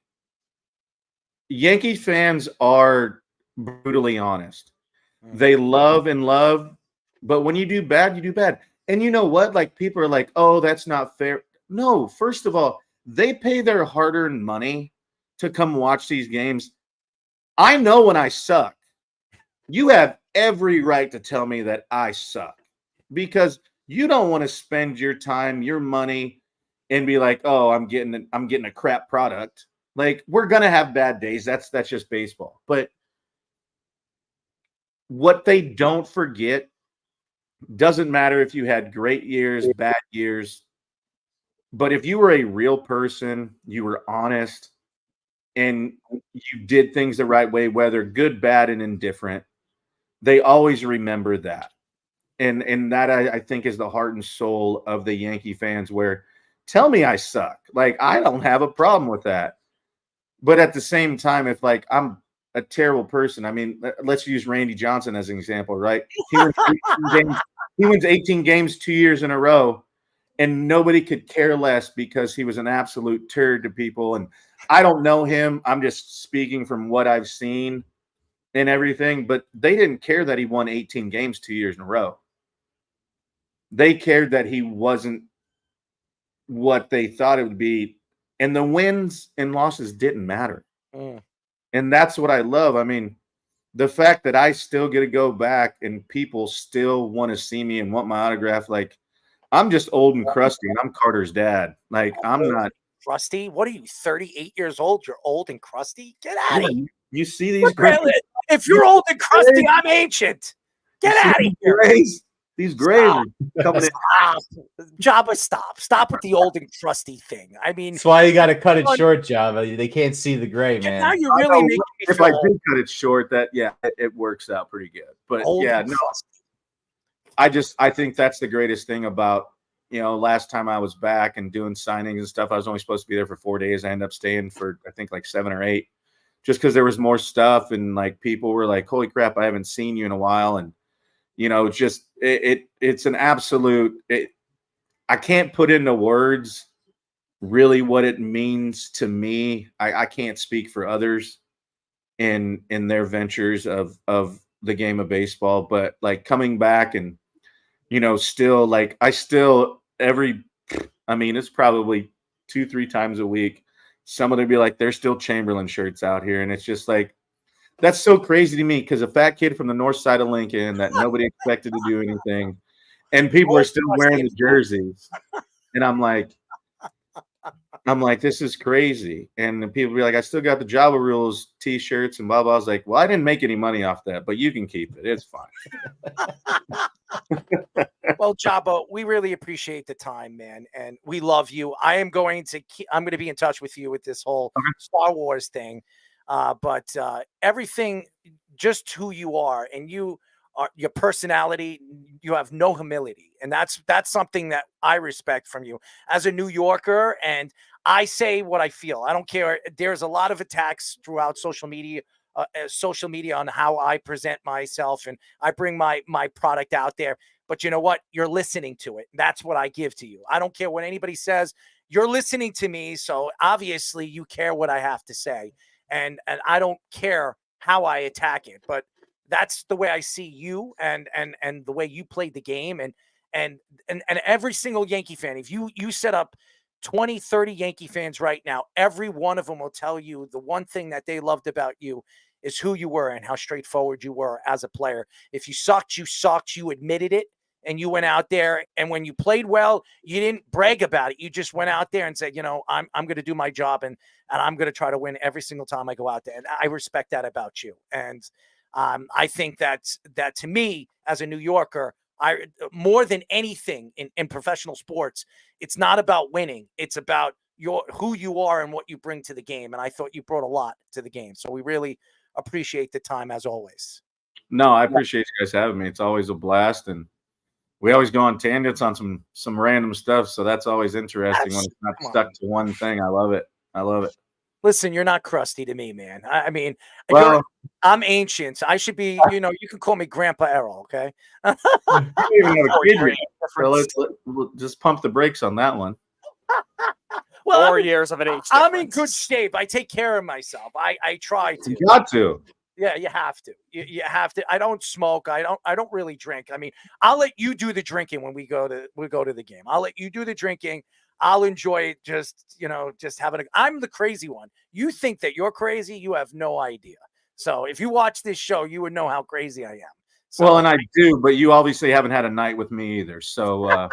Yankee fans are brutally honest. They love and love, but when you do bad, you do bad. And you know what? People are like, oh, that's not fair. No, first of all, they pay their hard-earned money to come watch these games. I know when I suck. You have every right to tell me that I suck because you don't want to spend your time, your money, and be like, oh, I'm getting a crap product. We're going to have bad days. That's just baseball. But what they don't forget, doesn't matter if you had great years, bad years, but if you were a real person, you were honest, and you did things the right way, whether good, bad, and indifferent, they always remember that. And that I think is the heart and soul of the Yankee fans, where tell me I suck. I don't have a problem with that. But at the same time, if I'm a terrible person, I mean, let's use Randy Johnson as an example, right? He wins 18 games 2 years in a row. and nobody could care less because he was an absolute turd to people. And I don't know him. I'm just speaking from what I've seen and everything, but they didn't care that he won 18 games 2 years in a row. They cared that he wasn't what they thought it would be. And the wins and losses didn't matter. And that's what I love. I mean, the fact that I still get to go back and people still want to see me and want my autograph, like, I'm just old and crusty, and I'm Carter's dad. Like, I'm not crusty. What are you, 38 years old? You're old and crusty? Get out of here. You see these grays? If you're old and crusty, I'm ancient. Get out of here. These grays are coming in. Stop. Jabba, stop. Stop with the old and crusty thing. I mean, That's why you got to cut it short, Jabba. They can't see the gray, man. Now you're really making me if feel I old. did cut it short, that it works out pretty good. But Old yeah, and no, I think that's the greatest thing about, last time I was back and doing signings and stuff. I was only supposed to be there for 4 days. I ended up staying for, I think, like 7 or 8, just because there was more stuff and like people were like, "Holy crap, I haven't seen you in a while." And it's an absolute. I can't put into words really what it means to me. I can't speak for others in their ventures of the game of baseball, but like coming back and still like it's probably 2-3 times a week someone would be like, "There's still Chamberlain shirts out here," and it's just like, that's so crazy to me, because a fat kid from the north side of Lincoln that nobody expected to do anything, and people are still wearing the jerseys, and I'm like, this is crazy. And then people be like, "I still got the Java Rules T-shirts and blah blah." I was like, "Well, I didn't make any money off that, but you can keep it. It's fine." Well, Jabba, we really appreciate the time, man, and we love you. I'm going to be in touch with you with this whole Star Wars thing, but everything, just who you are, and your personality, you have no humility, and that's something that I respect from you as a New Yorker. And I say what I feel. I don't care. There's a lot of attacks throughout social media on how I present myself, and I bring my product out there. But you know what? You're listening to it. That's what I give to you. I don't care what anybody says. You're listening to me, so obviously you care what I have to say, and I don't care how I attack it. But that's the way I see you, and the way you played the game, and every single Yankee fan. If you set up 20, 30 Yankee fans right now, every one of them will tell you the one thing that they loved about you is who you were and how straightforward you were as a player. If you sucked, you admitted it, and you went out there, and when you played well, you didn't brag about it. You just went out there and said, I'm going to do my job, and I'm going to try to win every single time I go out there. And I respect that about you. And I think that to me, as a New Yorker, more than anything in professional sports, it's not about winning. It's about who you are and what you bring to the game. And I thought you brought a lot to the game. So we really appreciate the time, as always. No, I appreciate you guys having me. It's always a blast, and we always go on tangents on some random stuff. So that's always interesting when it's not stuck to one thing. I love it. Listen, you're not crusty to me, man. I mean, well, I'm ancient. I should be, you can call me Grandpa Errol, okay? I don't even have a kid yet, so let's just pump the brakes on that one. Well, 4 years of an age difference. I'm in good shape. I take care of myself. I try to. You got to. Yeah, you have to. You have to. I don't smoke. I don't really drink. I mean, I'll let you do the drinking when we go to the game. I'll let you do the drinking. I'll enjoy it. Just having I'm the crazy one. You think that you're crazy? You have no idea. So if you watch this show, you would know how crazy I am. So, well, and I do, but you obviously haven't had a night with me either. So,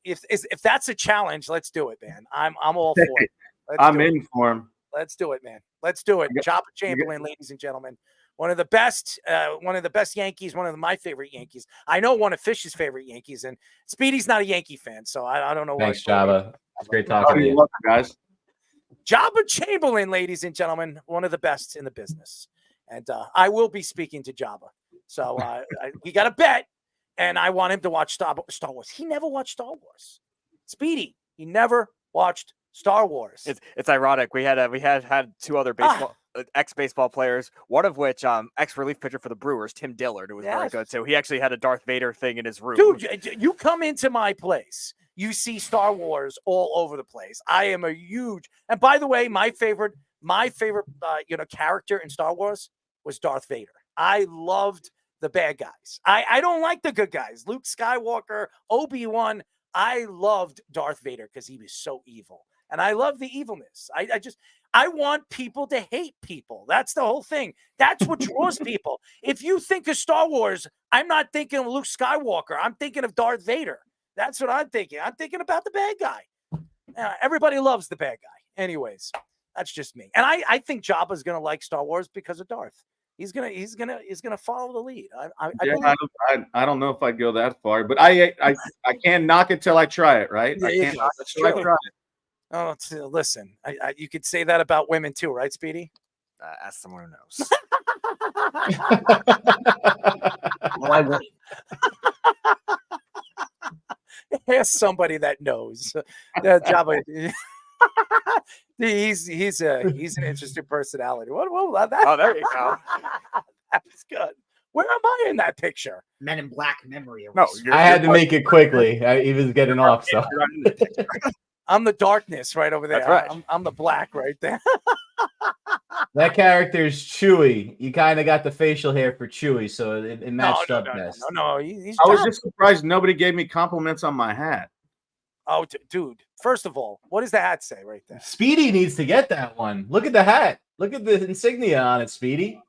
if that's a challenge, let's do it, man. I'm all for it. I'm in for him. Let's do it, man. Let's do it. Joba Chamberlain, ladies and gentlemen. One of the best Yankees, one of my favorite Yankees. I know one of Fish's favorite Yankees, and Speedy's not a Yankee fan, so I don't know. Thanks, Jabba. It's great talking to you. Guys. Joba Chamberlain, ladies and gentlemen, one of the best in the business. And I will be speaking to Jabba. So we got a bet, and I want him to watch Star Wars. He never watched Star Wars. Speedy, he never watched Star Wars. It's ironic. We had 2 other baseball ex-baseball players, one of which ex-relief pitcher for the Brewers, Tim Dillard, who was very Yes. good too. He actually had a Darth Vader thing in his room. Dude, you come into my place, you see Star Wars all over the place. I am a huge, and by the way, my favorite character in Star Wars was Darth Vader. I loved the bad guys. I don't like the good guys. Luke Skywalker, Obi-Wan. I loved Darth Vader because he was so evil. And I love the evilness. I want people to hate people. That's the whole thing. That's what draws people. If you think of Star Wars, I'm not thinking of Luke Skywalker. I'm thinking of Darth Vader. That's what I'm thinking. I'm thinking about the bad guy. Everybody loves the bad guy. Anyways, that's just me. And I think Jabba's gonna like Star Wars because of Darth. He's gonna follow the lead. I don't know if I'd go that far, but I can't knock it till I try it. Right? I can't knock it till I try it. Oh, listen, you could say that about women too, right, Speedy? Ask someone who knows. Well, I won't. Ask somebody that knows. Jabba, he's an interesting personality. What that? Oh, there you go. That's good. Where am I in that picture? Men in Black memory. No, I had to make it quickly. He was getting off, so. I'm the darkness right over there. That's right. I'm the black right there. That character's Chewie. You kind of got the facial hair for Chewie, so it matched up best. No, he's I was just surprised nobody gave me compliments on my hat. Oh, dude. First of all, what does the hat say right there? Speedy needs to get that one. Look at the hat. Look at the insignia on it, Speedy.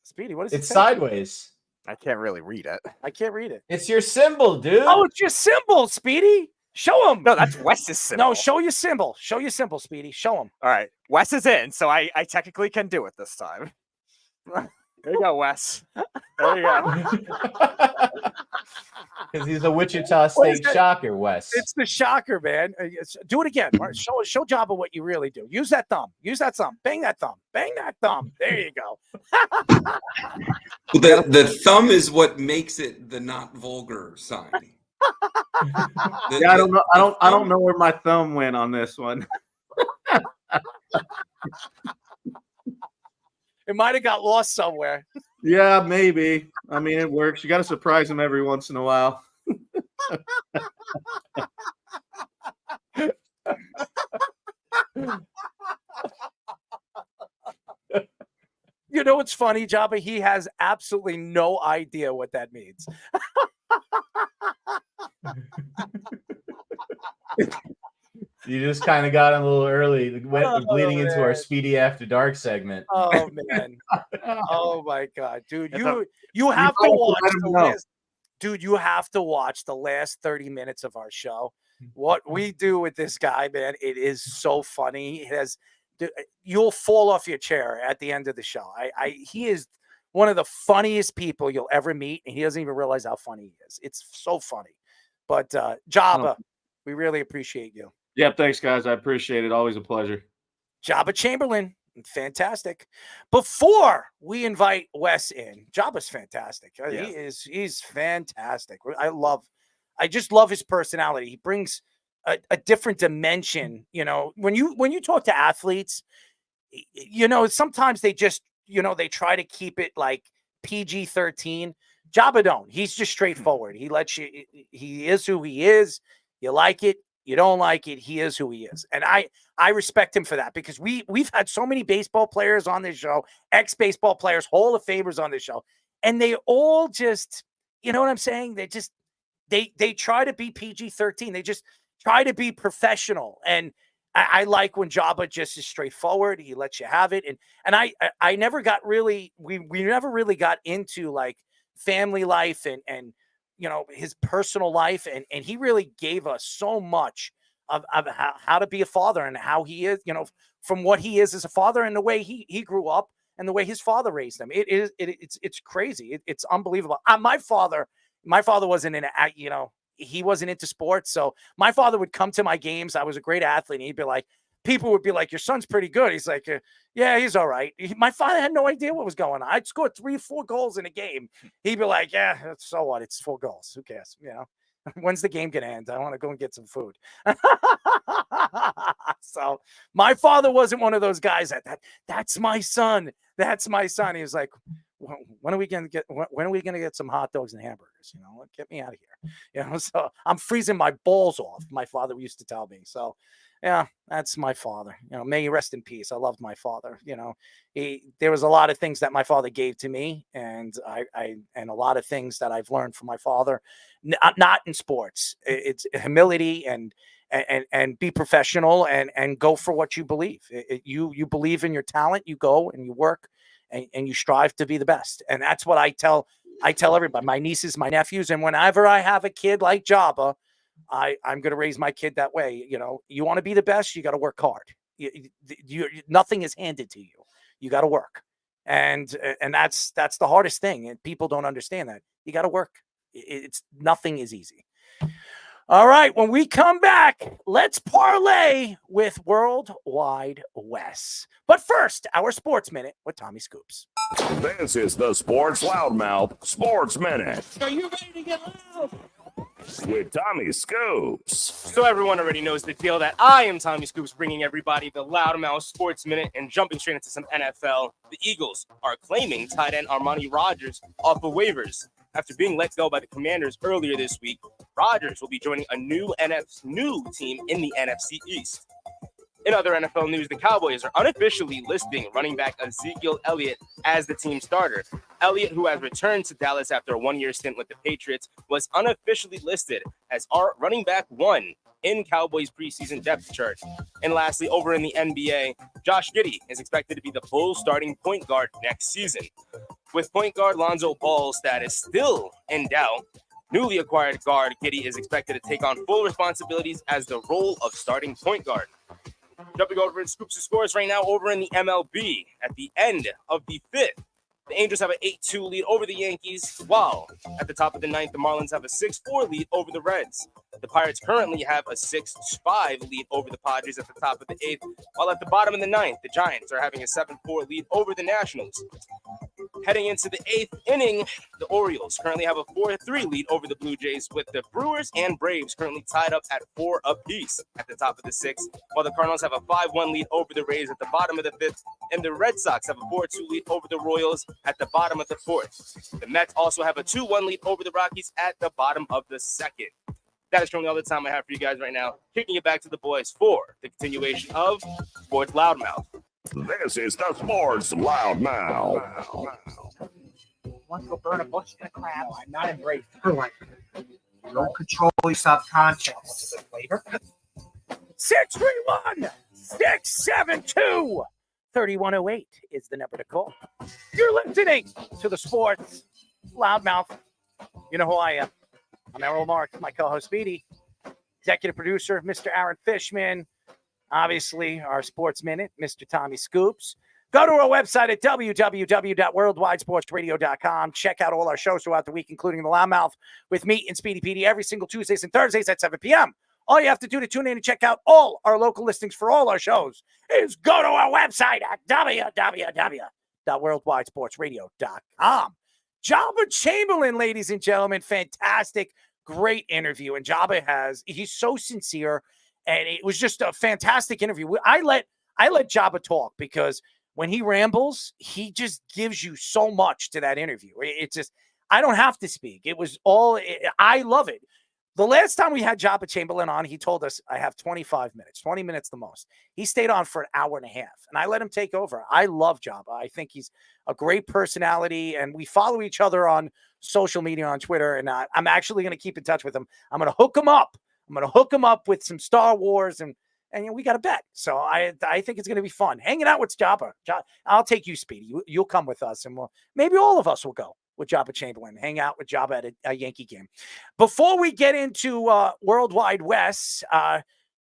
Speedy, what is it? It's sideways. I can't really read it. I can't read it. It's your symbol, dude. Oh, it's your symbol, Speedy. Show him. No, that's Wes's symbol. No, show your symbol. Show your symbol, Speedy. Show him. All right. Wes is in, so I technically can do it this time. There you go, Wes. There you go. Because he's a Wichita State shocker, Wes. It's the shocker, man. Do it again. All right, show Jabba what you really do. Use that thumb. Use that thumb. Bang that thumb. Bang that thumb. There you go. Well, the thumb is what makes it the not vulgar sign. Yeah, I don't know where my thumb went on this one. It might have got lost somewhere. Yeah, maybe. I mean, it works. You got to surprise them every once in a while. You know what's funny, Jabba? He has absolutely no idea what that means. You just kind of got him a little early, bleeding into our man. Speedy After Dark segment. Oh man! Oh my God, dude! You have might to have to watch let him the know. last. Dude, you have to watch the last 30 minutes of our show. What we do with this guy, man, it is so funny. It has, you'll fall off your chair at the end of the show. He is one of the funniest people you'll ever meet, and he doesn't even realize how funny he is. It's so funny. But Jabba, we really appreciate you. Yeah, thanks, guys. I appreciate it. Always a pleasure. Joba Chamberlain, fantastic. Before we invite Wes in, Jabba's fantastic. Yeah. He's fantastic. I just love his personality. He brings a different dimension. You know, when you talk to athletes, you know, sometimes they just, you know, they try to keep it like PG-13. Jabba don't. He's just straightforward. He lets you. He is who he is. You like it. You don't like it. He is who he is. And I respect him for that, because we've had so many baseball players on this show, ex-baseball players, Hall of Famers on this show. And they all just, you know what I'm saying? They try to be PG-13. They just try to be professional. And I like when Jabba just is straightforward. He lets you have it. And I never got really, we never really got into like family life and you know, his personal life. And he really gave us so much of how to be a father and how he is, you know, from what he is as a father and the way he grew up and the way his father raised him. It's crazy. It's unbelievable. My father wasn't in, you know, he wasn't into sports. So my father would come to my games. I was a great athlete. And he'd be like, people would be like, your son's pretty good. He's like, yeah, he's all right. My father had no idea what was going on. I'd score 3-4 goals in a game. He'd be like, yeah, so what? It's 4 goals. Who cares? You know, When's the game going to end? I want to go and get some food. So my father wasn't one of those guys that's my son. That's my son. He was like, when are we going to get some hot dogs and hamburgers? Get me out of here. So I'm freezing my balls off. My father used to tell me. So yeah, that's my father. May he rest in peace. I loved my father. There was a lot of things that my father gave to me, and and a lot of things that I've learned from my father, not in sports. It's humility and be professional and go for what you believe. You believe in your talent, you go and you work and you strive to be the best. And that's what I tell everybody, my nieces, my nephews, and whenever I have a kid like Joba, I'm going to raise my kid that way. You want to be the best, you got to work hard. Nothing is handed to you. You got to work. And that's the hardest thing. And people don't understand that. You got to work. Nothing is easy. All right. When we come back, let's parlay with Worldwide Wes. But first, our Sports Minute with Tommy Scoops. This is the Sports Loudmouth Sports Minute. Are you ready to get loud? With Tommy Scoops. So everyone already knows the deal that I am Tommy Scoops, bringing everybody the Loudmouth Sports Minute and jumping straight into some NFL. The Eagles are claiming tight end Aaron Rodgers off of waivers. After being let go by the Commanders earlier this week, Rodgers will be joining a new team in the NFC East. In other NFL news, the Cowboys are unofficially listing running back Ezekiel Elliott as the team starter. Elliott, who has returned to Dallas after a one-year stint with the Patriots, was unofficially listed as our running back 1 in Cowboys preseason depth chart. And lastly, over in the NBA, Josh Giddey is expected to be the Bulls starting point guard next season. With point guard Lonzo Ball's status still in doubt, newly acquired guard Giddey is expected to take on full responsibilities as the role of starting point guard. Jumping over in Scoops and Scores right now over in the MLB at the end of the 5th. The Angels have an 8-2 lead over the Yankees, while at the top of the 9th, the Marlins have a 6-4 lead over the Reds. The Pirates currently have a 6-5 lead over the Padres at the top of the 8th, while at the bottom of the 9th, the Giants are having a 7-4 lead over the Nationals. Heading into the 8th inning, the Orioles currently have a 4-3 lead over the Blue Jays, with the Brewers and Braves currently tied up at 4 apiece at the top of the 6th, while the Cardinals have a 5-1 lead over the Rays at the bottom of the 5th, and the Red Sox have a 4-2 lead over the Royals at the bottom of the 4th. The Mets also have a 2-1 lead over the Rockies at the bottom of the 2nd. That is currently all the time I have for you guys right now. Kicking it back to the boys for the continuation of Sports Loudmouth. This is the Sports Loudmouth. Want to go burn a bunch of crap? I'm not embraced. Don't control your subconscious. What's a good flavor? 631 672 3108 is the number to call. You're listening to the Sports Loudmouth. You know who I am. I'm Errol Marks, my co-host Speedy, executive producer, Mr. Aaron Fishman, obviously our Sports Minute, Mr. Tommy Scoops. Go to our website at www.worldwidesportsradio.com. Check out all our shows throughout the week, including the Loudmouth with me and Speedy PD every single Tuesdays and Thursdays at 7 p.m. All you have to do to tune in and check out all our local listings for all our shows is go to our website at www.worldwidesportsradio.com. Joba Chamberlain, ladies and gentlemen, fantastic, great interview. And Joba he's so sincere, and it was just a fantastic interview. I let Joba talk because when he rambles, he just gives you so much to that interview. It's just, I don't have to speak. I love it. The last time we had Joba Chamberlain on, he told us, I have 25 minutes, 20 minutes the most. He stayed on for an hour and a half, and I let him take over. I love Joba. I think he's a great personality, and we follow each other on social media, on Twitter, and I'm actually going to keep in touch with him. I'm going to hook him up. I'm going to hook him up with some Star Wars, and we got a bet. So I think it's going to be fun. Hanging out with Joba. I'll take you, Speedy. You'll come with us, and maybe all of us will go with Joba Chamberlain, hang out with Joba at a Yankee game. Before we get into Worldwide Wes, I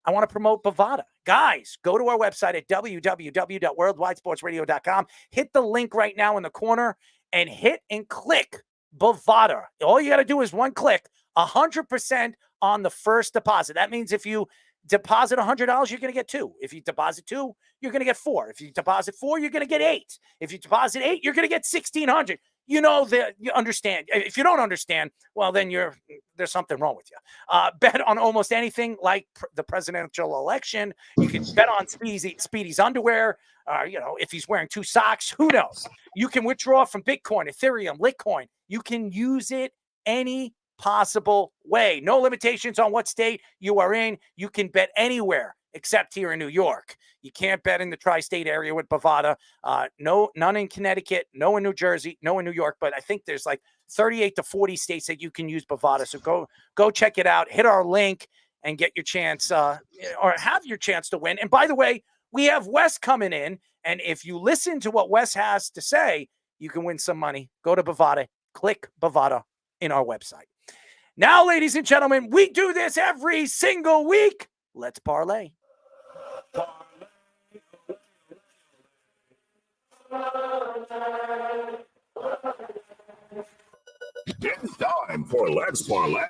want to promote Bovada. Guys, go to our website at www.worldwidesportsradio.com. Hit the link right now in the corner and hit and click Bovada. All you got to do is one click, 100% on the first deposit. That means if you deposit $100, you're going to get 2. If you deposit 2, you're going to get 4. If you deposit 4, you're going to get 8. If you deposit 8, you're going to get $1,600. you know that you understand. If you don't understand, well, then there's something wrong with you. Bet on almost anything like the presidential election. You can bet on Speedy's underwear. If he's wearing 2 socks, who knows? You can withdraw from Bitcoin, Ethereum, Litecoin. You can use it any possible way. No limitations on what state you are in. You can bet anywhere except here in New York. You can't bet in the tri-state area with Bovada. None in Connecticut, no in New Jersey, no in New York. But I think there's like 38 to 40 states that you can use Bovada. So go check it out. Hit our link and get your chance or have your chance to win. And by the way, we have Wes coming in. And if you listen to what Wes has to say, you can win some money. Go to Bovada. Click Bovada in our website. Now, ladies and gentlemen, we do this every single week. Let's parlay. It's time for Let's Parlay.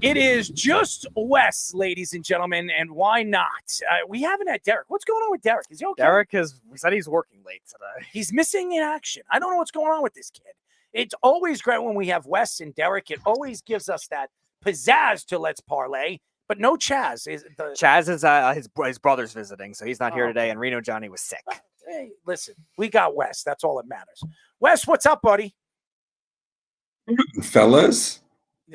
It is just Wes, ladies and gentlemen, and why not? We haven't had Derek. What's going on with Derek? Is he okay? We said he's working late today. He's missing in action. I don't know what's going on with this kid. It's always great when we have Wes and Derek. It always gives us that pizzazz to Let's Parlay, but no Chaz. Chaz is his brother's visiting, so he's not here today, and Reno Johnny was sick. Hey, listen, we got Wes. That's all that matters. Wes, what's up, buddy? Fellas?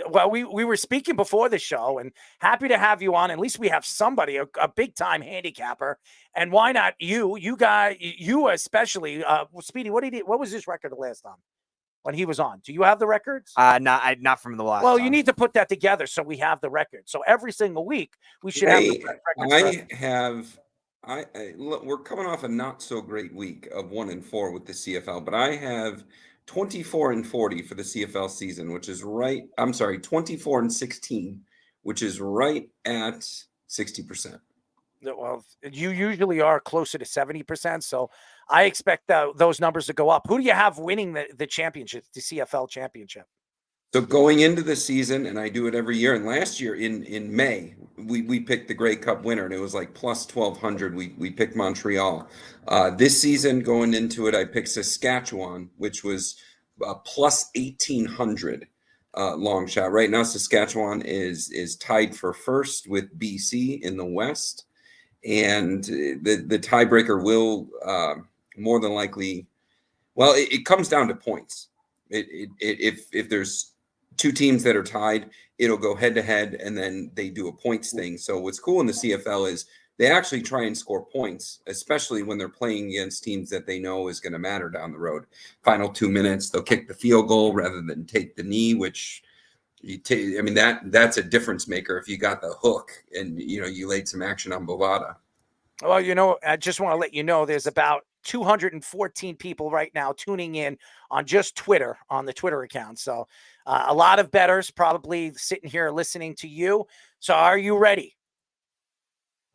Well, we were speaking before the show, and happy to have you on. At least we have somebody, a big-time handicapper. And why not you? You especially. Speedy, what was his record the last time when he was on? Do you have the records? Not from the last. Well, time. You need to put that together so we have the record. So every single week we should have the records. We're coming off a not so great week of 1-4 with the CFL, but I have 24-40 for the CFL season, which is 24-16, which is right at 60%. Well, you usually are closer to 70%, so I expect those numbers to go up. Who do you have winning the championship, the CFL championship? So going into the season, and I do it every year, and last year in May, we picked the Grey Cup winner, and it was like plus 1,200. We picked Montreal. This season, going into it, I picked Saskatchewan, which was plus 1,800 long shot. Right now, Saskatchewan is tied for first with BC in the West, and the tiebreaker will more than likely. Well, it comes down to points. If there's 2 teams that are tied, it'll go head to head, and then they do a points thing. So what's cool in the CFL is they actually try and score points, especially when they're playing against teams that they know is going to matter down the road. Final 2 minutes, they'll kick the field goal rather than take the knee, which that's a difference maker if you got the hook and you laid some action on Bovada. Well, I just want to let you know there's about 214 people right now tuning in on just Twitter, on the Twitter account. So a lot of bettors probably sitting here listening to you. So are you ready?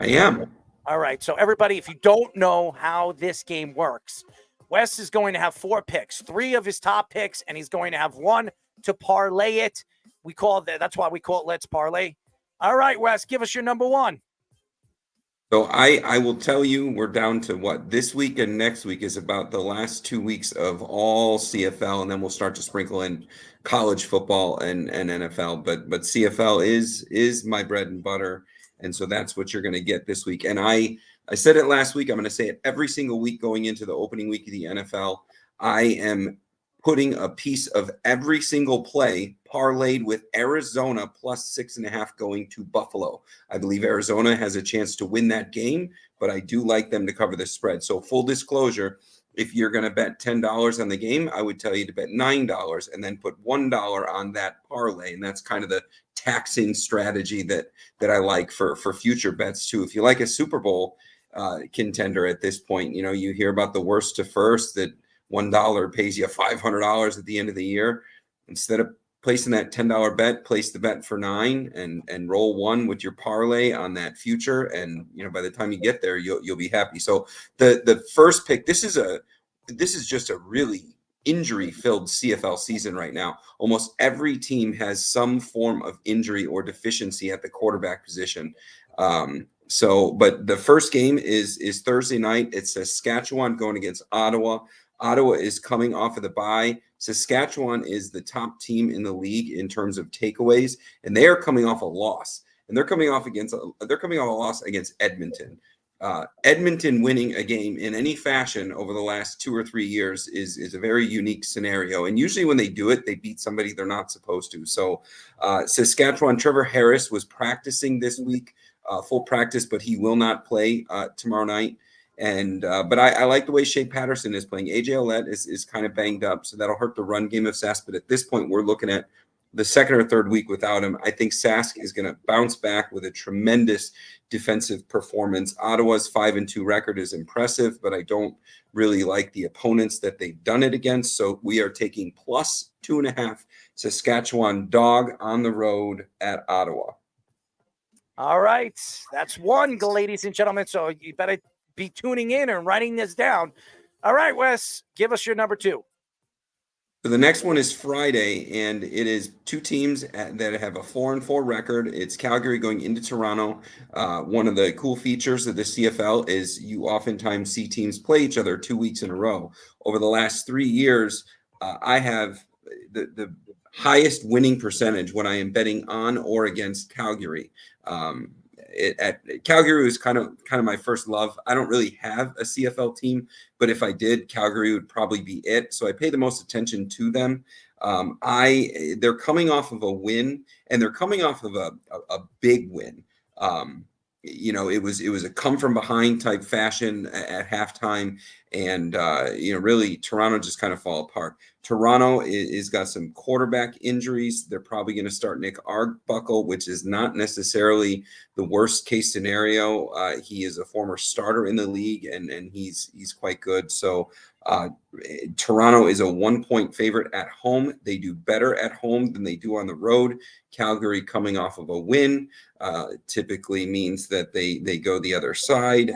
I am. All right. So everybody, if you don't know how this game works, Wes is going to have 4 picks, 3 of his top picks, and he's going to have 1 to parlay it. That's why we call it Let's Parlay. All right, Wes, give us your number 1. So I will tell you, we're down to what this week and next week is about the last 2 weeks of all CFL, and then we'll start to sprinkle in college football and NFL. But CFL is my bread and butter, and so that's what you're going to get this week. And I said it last week. I'm going to say it every single week going into the opening week of the NFL. I am putting a piece of every single play parlayed with Arizona plus 6.5 going to Buffalo. I believe Arizona has a chance to win that game, but I do like them to cover the spread. So full disclosure, if you're going to bet $10 on the game, I would tell you to bet $9 and then put $1 on that parlay. And that's kind of the taxing strategy that I like for future bets too. If you like a Super Bowl contender at this point, you hear about the worst to first that $1 pays you $500 at the end of the year. Instead of placing that $10 bet, place the bet for $9 and roll 1 with your parlay on that future. And by the time you get there, you'll be happy. So the first pick, this is just a really injury-filled CFL season right now. Almost every team has some form of injury or deficiency at the quarterback position. But the first game is Thursday night. It's Saskatchewan going against Ottawa. Ottawa is coming off of the bye. Saskatchewan is the top team in the league in terms of takeaways, and they are coming off a loss. And they're coming off a loss against Edmonton. Edmonton winning a game in any fashion over the last 2 or 3 years is a very unique scenario. And usually when they do it, they beat somebody they're not supposed to. So Saskatchewan, Trevor Harris was practicing this week, full practice, but he will not play tomorrow night. And but I like the way Shea Patterson is playing. AJ Ouellette is kind of banged up, so that'll hurt the run game of Sask. But at this point, we're looking at the second or third week without him. I think Sask is going to bounce back with a tremendous defensive performance. Ottawa's 5-2 record is impressive, but I don't really like the opponents that they've done it against. So we are taking plus 2.5 Saskatchewan dog on the road at Ottawa. All right. That's one, ladies and gentlemen. So you better be tuning in and writing this down. All right, Wes, give us your number 2. So the next one is Friday, and it is 2 teams that have a 4-4 record. It's Calgary going into Toronto. One of the cool features of the CFL is you oftentimes see teams play each other 2 weeks in a row. Over the last 3 years, I have the highest winning percentage when I am betting on or against Calgary. Calgary was kind of my first love. I don't really have a CFL team, but if I did, Calgary would probably be it. So I pay the most attention to them. They're coming off of a win, and they're coming off of a big win. It was a come from behind type fashion at halftime, and really Toronto just kind of fall apart. Toronto is got some quarterback injuries. They're probably going to start Nick Arbuckle, which is not necessarily the worst case scenario. He is a former starter in the league, and he's quite good. So Toronto is a 1-point favorite at home. They do better at home than they do on the road. Calgary coming off of a win typically means that they go the other side.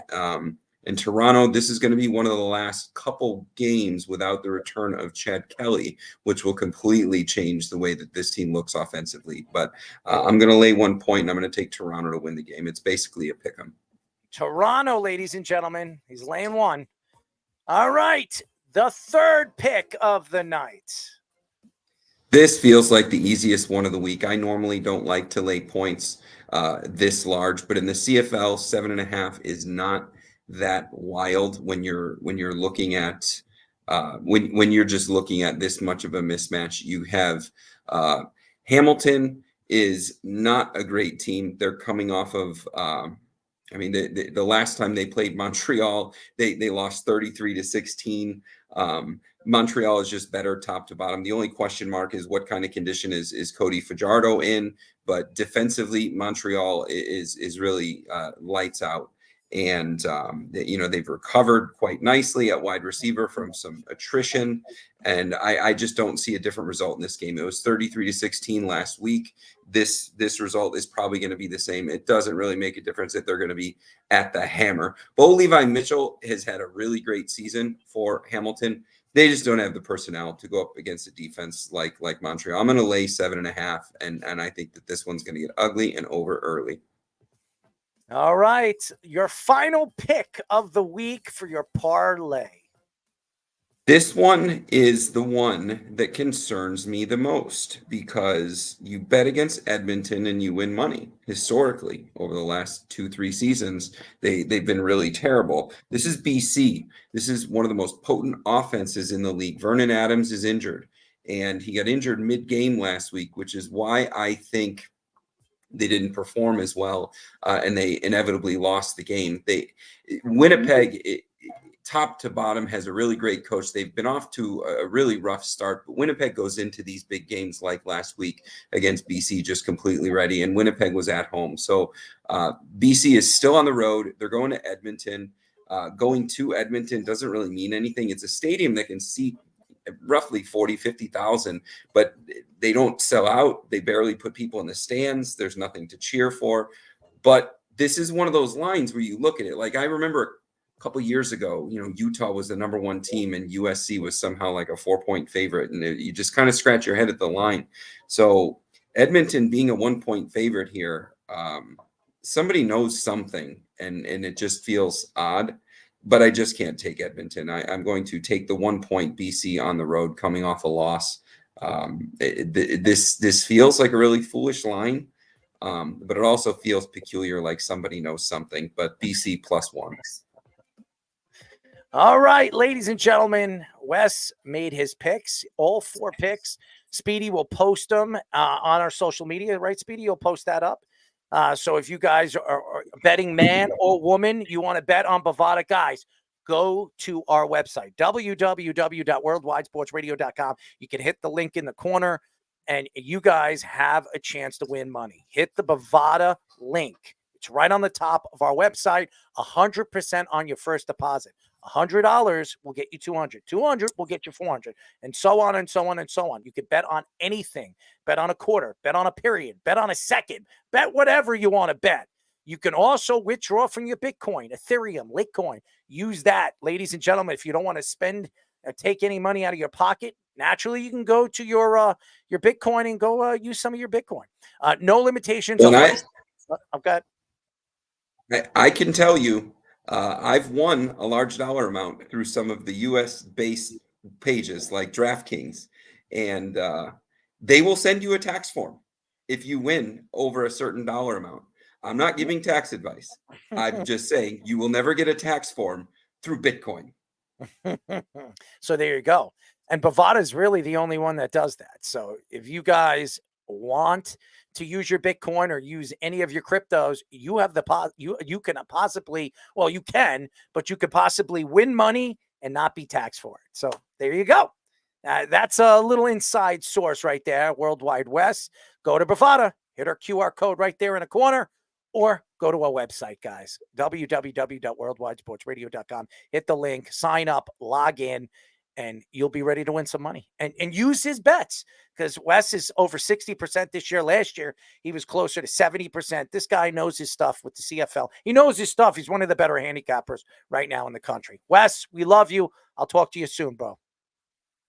In Toronto, this is going to be one of the last couple games without the return of Chad Kelly, which will completely change the way that this team looks offensively. But I'm going to lay 1 point, and I'm going to take Toronto to win the game. It's basically a pick 'em. Toronto, ladies and gentlemen. He's laying 1. All right. The third pick of the night. This feels like the easiest one of the week. I normally don't like to lay points this large, but in the CFL, 7.5 is not that wild when you're looking at when you're just looking at this much of a mismatch. You have Hamilton is not a great team. They're coming off of the last time they played Montreal, they lost 33-16. Montreal is just better top to bottom. The only question mark is what kind of condition is Cody Fajardo in, but defensively Montreal is really lights out. And they've recovered quite nicely at wide receiver from some attrition, and I just don't see a different result in this game. It was 33-16 last week. This result is probably going to be the same. It doesn't really make a difference that they're going to be at the hammer. Bo Levi Mitchell has had a really great season for Hamilton. They just don't have the personnel to go up against a defense like Montreal. I'm going to lay 7.5, and I think that this one's going to get ugly and over early. All right. Your final pick of the week for your parlay. This one is the one that concerns me the most because you bet against Edmonton and you win money. Historically, over the last 2-3 seasons, they've been really terrible. This is BC. This is one of the most potent offenses in the league. Vernon Adams is injured, and he got injured mid-game last week, which is why I think they didn't perform as well, and they inevitably lost the game. Winnipeg, top to bottom, has a really great coach. They've been off to a really rough start, but Winnipeg goes into these big games like last week against BC just completely ready, and Winnipeg was at home. So BC is still on the road. They're going to Edmonton. Going to Edmonton doesn't really mean anything. It's a stadium that can seat roughly 50,000, but they don't sell out. They barely put people in the stands. There's nothing to cheer for. But this is one of those lines where you look at it. Like, I remember a couple years ago, Utah was the number 1 team and USC was somehow like a 4-point favorite. And you just kind of scratch your head at the line. So Edmonton being a 1-point favorite here, somebody knows something, and it just feels odd. but I just can't take Edmonton. I'm going to take the 1 point BC on the road coming off a loss. This feels like a really foolish line, but it also feels peculiar, like somebody knows something. But BC +1. All right, ladies and gentlemen, Wes made his picks, all 4 picks. Speedy will post them on our social media, right, Speedy? You'll post that up. So if you guys are betting man or woman, you want to bet on Bovada, guys, go to our website, www.worldwidesportsradio.com. You can hit the link in the corner, and you guys have a chance to win money. Hit the Bovada link. It's right on the top of our website, 100% on your first deposit. $100 will get you 200. 200 will get you 400, and so on and so on and so on. You can bet on anything. Bet on a quarter. Bet on a period. Bet on a second. Bet whatever you want to bet. You can also withdraw from your Bitcoin, Ethereum, Litecoin. Use that, ladies and gentlemen. If you don't want to spend or take any money out of your pocket, naturally you can go to your Bitcoin and go use some of your Bitcoin. No limitations. I've got. I can tell you, I've won a large dollar amount through some of the US-based pages like DraftKings, and they will send you a tax form if you win over a certain dollar amount. I'm not giving tax advice. I'm just saying you will never get a tax form through Bitcoin. So there you go. And Bovada is really the only one that does that. So if you guys want to use your Bitcoin or use any of your cryptos, you have you can possibly, well, you can, but you could possibly win money and not be taxed for it. So there you go. That's a little inside source right there. Worldwide West. Go to Bovada, hit our QR code right there in the corner, or go to our website, guys, www.worldwidesportsradio.com. Hit the link, sign up, log in, and you'll be ready to win some money. And use his bets, because Wes is over 60% this year. Last year, he was closer to 70%. This guy knows his stuff with the CFL. He knows his stuff. He's one of the better handicappers right now in the country. Wes, we love you. I'll talk to you soon, bro.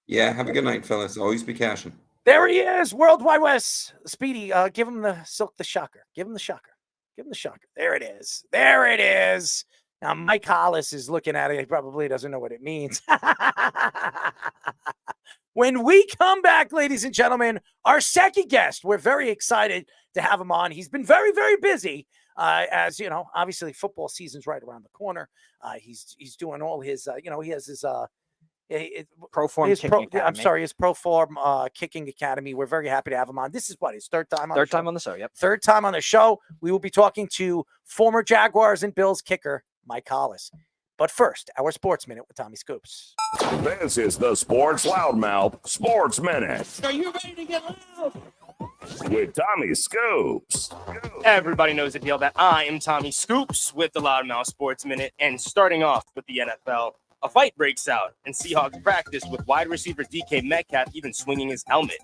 Yeah, have a good night, fellas. Always be cashing. There he is, Worldwide Wes. Speedy, give him the shocker. Give him the shocker. Give him the shocker. There it is. There it is. Now, Mike Hollis is looking at it. He probably doesn't know what it means. When we come back, ladies and gentlemen, our second guest, we're very excited to have him on. He's been very, very busy. As you know, obviously football season's right around the corner. He's doing all his, he has his Pro Form Kicking Academy. I'm sorry, his Pro Form Kicking Academy. We're very happy to have him on. This is what, his third time on the show? Third time on the show, yep. Third time on the show. We will be talking to former Jaguars and Bills kicker Mike Hollis. But first, our Sports Minute with Tommy Scoops. This is the Sports Loudmouth Sports Minute. Are you ready to get loud? With Tommy Scoops. Everybody knows the deal that I am Tommy Scoops with the Loudmouth Sports Minute. And starting off with the NFL, a fight breaks out, and Seahawks practice with wide receiver DK Metcalf even swinging his helmet.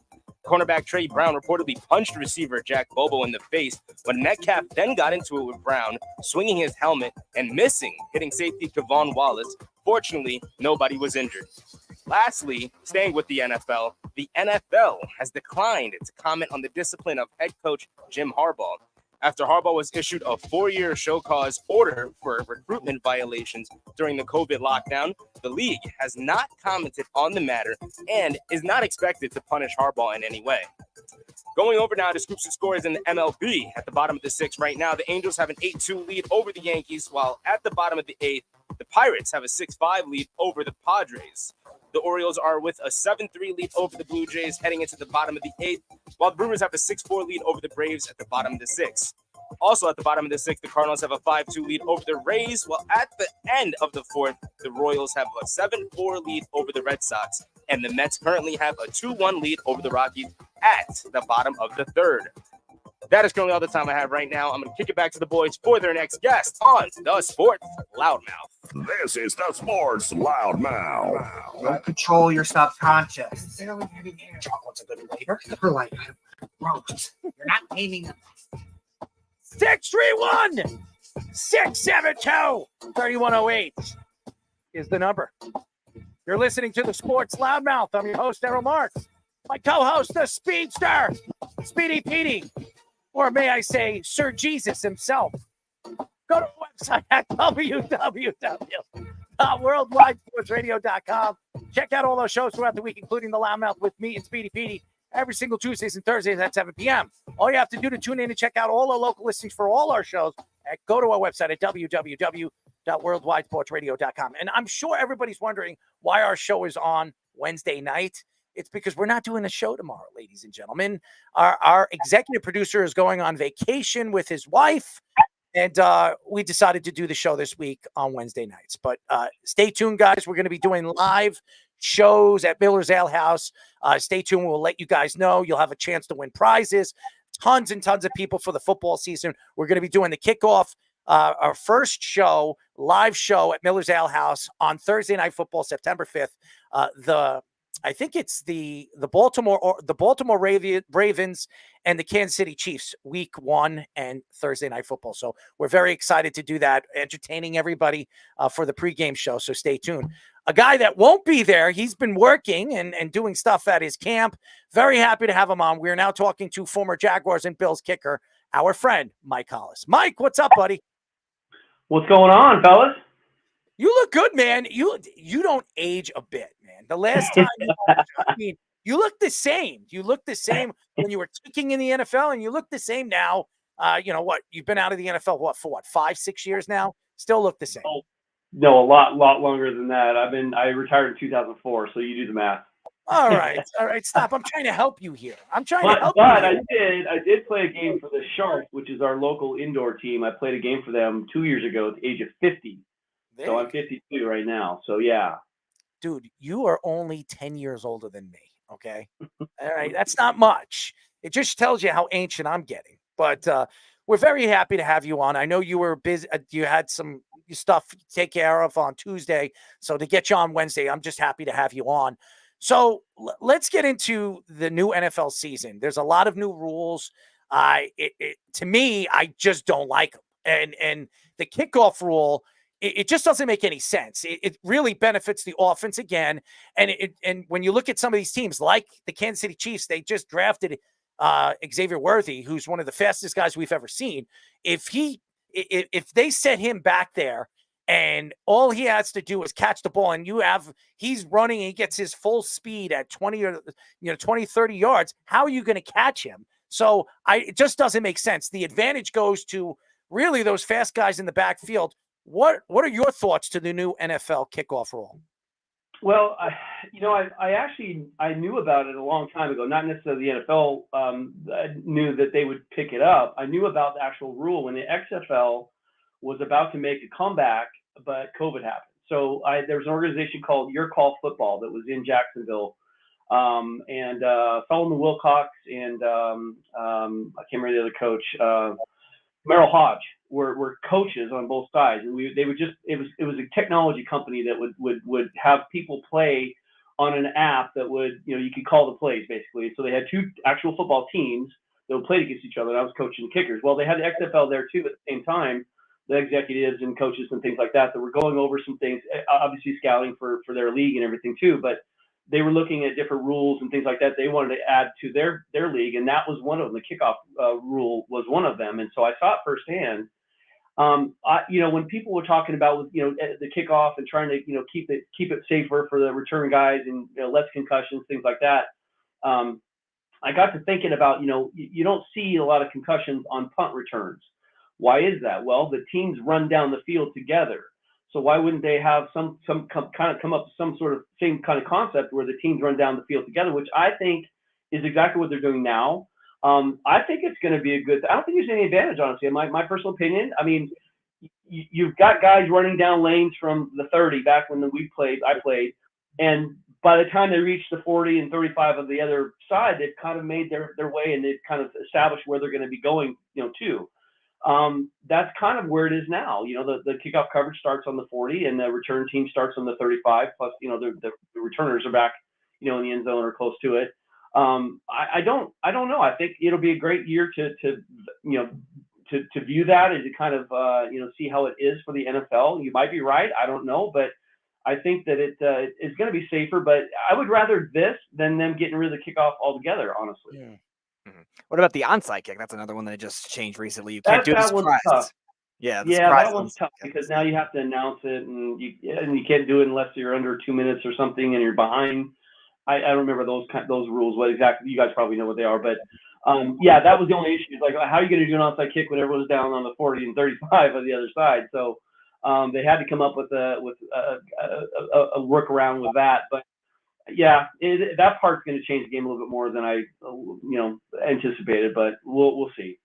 Cornerback Trey Brown reportedly punched receiver Jack Bobo in the face when Metcalf then got into it with Brown, swinging his helmet and missing, hitting safety Kevon Wallace. Fortunately, nobody was injured. Lastly, staying with the NFL has declined to comment on the discipline of head coach Jim Harbaugh. After Harbaugh was issued a 4-year show cause order for recruitment violations during the COVID lockdown, the league has not commented on the matter and is not expected to punish Harbaugh in any way. Going over now to scoops and scores in the MLB. At the bottom of the 6th right now, the Angels have an 8-2 lead over the Yankees, while at the bottom of the 8th, the Pirates have a 6-5 lead over the Padres. The Orioles are with a 7-3 lead over the Blue Jays heading into the bottom of the 8th, while the Brewers have a 6-4 lead over the Braves at the bottom of the 6th. Also at the bottom of the 6th, the Cardinals have a 5-2 lead over the Rays, while at the end of the 4th, the Royals have a 7-4 lead over the Red Sox, and the Mets currently have a 2-1 lead over the Rockies at the bottom of the 3rd. That is currently all the time I have right now. I'm going to kick it back to the boys for their next guest on the Sports Loudmouth. This is the Sports Loudmouth. Don't control your subconscious. Chocolate's a good flavor. You're like, gross. You're not aiming. 631 672 3108 is the number. You're listening to the Sports Loudmouth. I'm your host, Errol Marks. My co-host, the Speedster, Speedy Petey, or may I say, Sir Jesus himself. Go to the website at www worldwidesportsradio.com. Check out all those shows throughout the week, including the Loudmouth with me and Speedy Petey every single Tuesdays and Thursdays at 7 p.m. All you have to do to tune in and check out all our local listings for all our shows, go to our website at www.worldwidesportsradio.com. And I'm sure everybody's wondering why our show is on Wednesday night. It's because we're not doing a show tomorrow, ladies and gentlemen. Our executive producer is going on vacation with his wife, and we decided to do the show this week on Wednesday nights. But stay tuned, guys. We're going to be doing live shows at Miller's Ale House. Stay tuned. We'll let you guys know. You'll have a chance to win prizes. Tons and tons of people for the football season. We're going to be doing the kickoff, our first show, live show at Miller's Ale House on Thursday Night Football, September 5th. I think it's the Baltimore Ravens and the Kansas City Chiefs, week 1 and Thursday Night Football. So we're very excited to do that, entertaining everybody for the pregame show. So stay tuned. A guy that won't be there, he's been working and doing stuff at his camp. Very happy to have him on. We are now talking to former Jaguars and Bills kicker, our friend, Mike Hollis. Mike, what's up, buddy? What's going on, fellas? You look good, man. You don't age a bit, man. The last time, you look the same. You look the same when you were kicking in the NFL, and you look the same now. You've been out of the NFL, for 5-6 years now? Still look the same. No, a lot longer than that. I retired in 2004, so you do the math. All right, stop. I'm trying to help you here. But I did play a game for the Sharks, which is our local indoor team. I played a game for them 2 years ago at the age of 50. So I'm 52 right now. So yeah. Dude, you are only 10 years older than me. Okay. All right. That's not much. It just tells you how ancient I'm getting. But we're very happy to have you on. I know you were busy. You had some stuff to take care of on Tuesday. So to get you on Wednesday, I'm just happy to have you on. So let's get into the new NFL season. There's a lot of new rules. To me, I just don't like them. And the kickoff rule, it just doesn't make any sense. It really benefits the offense again. And when you look at some of these teams, like the Kansas City Chiefs, they just drafted Xavier Worthy, who's one of the fastest guys we've ever seen. If they set him back there and all he has to do is catch the ball, and he's running and he gets his full speed at 20 or 30 yards, how are you going to catch him? So it just doesn't make sense. The advantage goes to really those fast guys in the backfield. What are your thoughts to the new NFL kickoff rule? Well, I knew about it a long time ago. Not necessarily the NFL knew that they would pick it up. I knew about the actual rule when the XFL was about to make a comeback, but COVID happened. So there was an organization called Your Call Football that was in Jacksonville, and Solomon Wilcox and I can't remember the other coach, Merrill Hodge were coaches on both sides, and it was a technology company that would have people play on an app that would, you could call the plays basically. So they had two actual football teams that would play against each other, and I was coaching the kickers. Well, they had the XFL there too at the same time, the executives and coaches and things like that were going over some things, obviously scouting for their league and everything too, but they were looking at different rules and things like that they wanted to add to their league, and that was one of them. The kickoff rule was one of them, and so I saw it firsthand. When people were talking about the kickoff and trying to keep it safer for the return guys and less concussions, things like that, I got to thinking about you don't see a lot of concussions on punt returns. Why is that? Well, the teams run down the field together. So why wouldn't they have come up with some sort of same kind of concept where the teams run down the field together, which I think is exactly what they're doing now. I think it's going to be a good. I don't think there's any advantage, honestly. In my personal opinion, I mean, you've got guys running down lanes from the 30 back when I played, and by the time they reach the 40 and 35 of the other side, they've kind of made their way and they've kind of established where they're going to be going, to. That's kind of where it is now. The kickoff coverage starts on the 40 and the return team starts on the 35. Plus, the returners are back, in the end zone or close to it. I don't know. I think it'll be a great year to view that and to kind of, see how it is for the NFL. You might be right. I don't know, but I think that it is going to be safer, but I would rather this than them getting rid of the kickoff altogether, honestly. Yeah. What about the onside kick? That's another one that just changed recently. You can't do this. Tough. Yeah, the Yeah, surprise that one's ones. tough because now you have to announce it, and you can't do it unless you're under 2 minutes or something, and you're behind. I don't remember those rules. What exactly? You guys probably know what they are, but yeah, that was the only issue. It's like, how are you going to do an onside kick when everyone's down on the 40 and 35 on the other side? So they had to come up with a workaround with that. But yeah, that part's going to change the game a little bit more than I anticipated. But we'll see.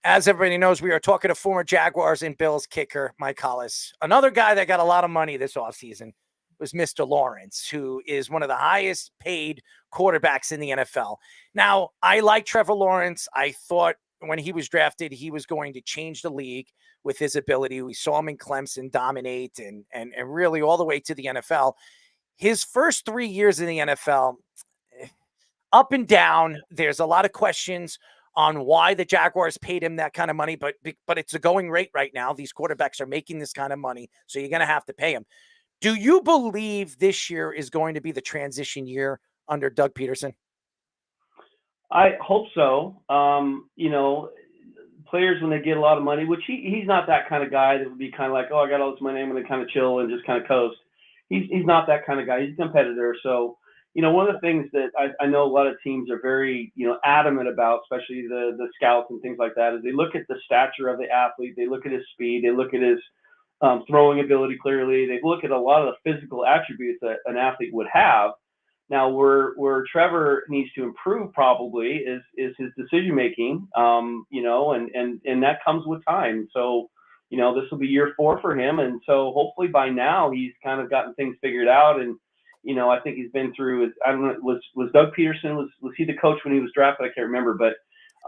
As everybody knows, we are talking to former Jaguars and Bills kicker Mike Hollis. Another guy that got a lot of money this offseason was Mr. Lawrence, who is one of the highest paid quarterbacks in the NFL. Now, I like Trevor Lawrence. I thought when he was drafted, he was going to change the league with his ability. We saw him in Clemson dominate and really all the way to the NFL. His first 3 years in the NFL, up and down, there's a lot of questions on why the Jaguars paid him that kind of money, but it's a going rate right now. These quarterbacks are making this kind of money, so you're going to have to pay him. Do you believe this year is going to be the transition year under Doug Peterson? I hope so. Players, when they get a lot of money, which he's not that kind of guy that would be kind of like, oh, I got all this money, I'm going to kind of chill and just kind of coast. He's not that kind of guy. He's a competitor. So, one of the things that I know a lot of teams are very, adamant about, especially the scouts and things like that, is they look at the stature of the athlete. They look at his speed. They look at his throwing ability clearly. They look at a lot of the physical attributes that an athlete would have. Now, where Trevor needs to improve probably is his decision making, and that comes with time. So, this will be year 4 for him, and so hopefully by now he's kind of gotten things figured out. And I think he's been through. I don't know. Was Doug Peterson was he the coach when he was drafted? I can't remember, but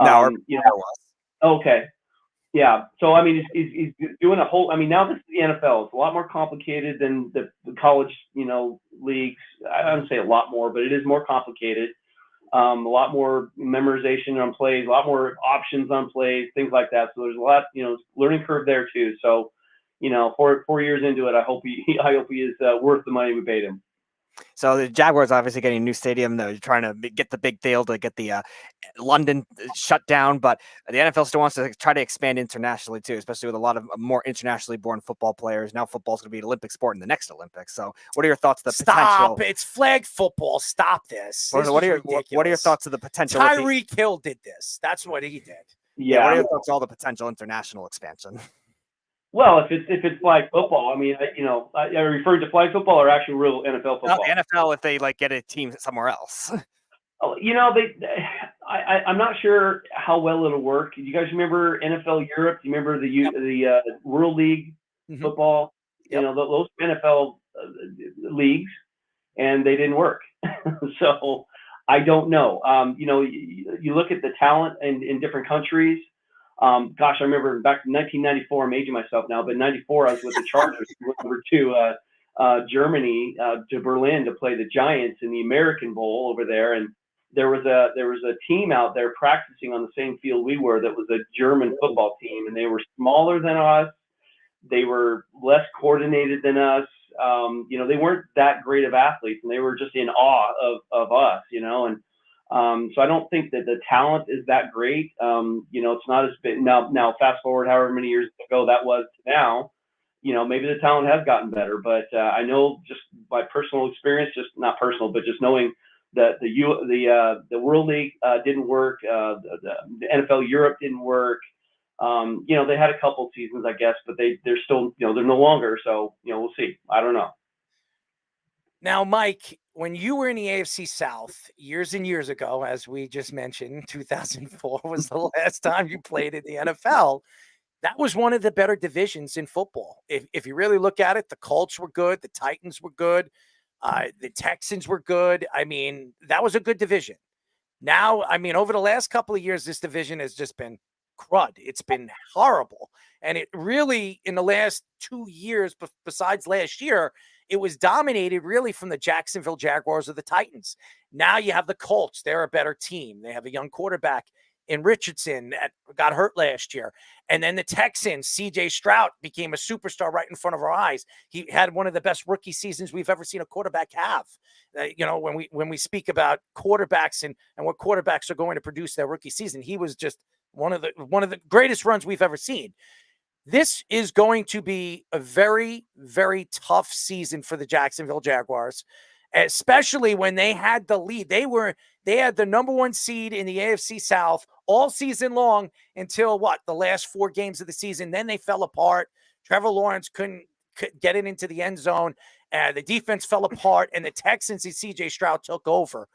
No, was. Okay. Yeah. So, I mean, he's doing a whole – I mean, now this is the NFL. It's a lot more complicated than the college, leagues. I don't say a lot more, but it is more complicated. A lot more memorization on plays, a lot more options on plays, things like that. So there's a lot, learning curve there too. So, 4 years into it, I hope he is worth the money we paid him. So the Jaguars obviously getting a new stadium. They're trying to get the big deal to get the London shut down, but the NFL still wants to try to expand internationally too, especially with a lot of more internationally born football players. Now football is going to be an Olympic sport in the next Olympics. So what are your thoughts on the potential? Stop! It's flag football. Stop this. What are your thoughts on the potential? Tyreek Hill did this. That's what he did. Yeah. What are your thoughts on all the potential international expansion? Well, if it's flag football, I mean, are you referring to flag football or actual real NFL football? No, NFL if they get a team somewhere else. Oh, I'm not sure how well it'll work. Do you guys remember NFL Europe? Do you remember the World League football? Yep. Those NFL leagues, and they didn't work. So I don't know. You look at the talent in different countries. Gosh, I remember back in 1994, I'm aging myself now, but in 94, I was with the Chargers. We went over to Germany, to Berlin to play the Giants in the American Bowl over there. And there was a team out there practicing on the same field we were that was a German football team, and they were smaller than us. They were less coordinated than us. They weren't that great of athletes, and they were just in awe of us, so I don't think that the talent is that great. It's not as big now. Fast forward however many years ago that was to now, maybe the talent has gotten better. But I know just by personal experience, just not personal, but just knowing that the World League didn't work, the NFL Europe didn't work. They had a couple seasons, I guess, but they're still they're no longer. So we'll see. I don't know. Now, Mike, when you were in the AFC South years and years ago, as we just mentioned, 2004 was the last time you played in the NFL. That was one of the better divisions in football. If you really look at it, the Colts were good. The Titans were good. The Texans were good. I mean, that was a good division. Now, I mean, over the last couple of years, this division has just been crud. It's been horrible. And it really, in the last 2 years, besides last year, it was dominated really from the Jacksonville Jaguars or the Titans. Now you have the Colts. They're a better team. They have a young quarterback in Richardson that got hurt last year. And then the Texans, C.J. Stroud became a superstar right in front of our eyes. He had one of the best rookie seasons we've ever seen a quarterback have. When we speak about quarterbacks and what quarterbacks are going to produce their rookie season, he was just one of the greatest runs we've ever seen. This is going to be a very, very tough season for the Jacksonville Jaguars, especially when they had the lead. They had the number 1 seed in the AFC South all season long until the last 4 games of the season. Then they fell apart. Trevor Lawrence couldn't get it into the end zone. The defense fell apart, and the Texans and CJ Stroud took over.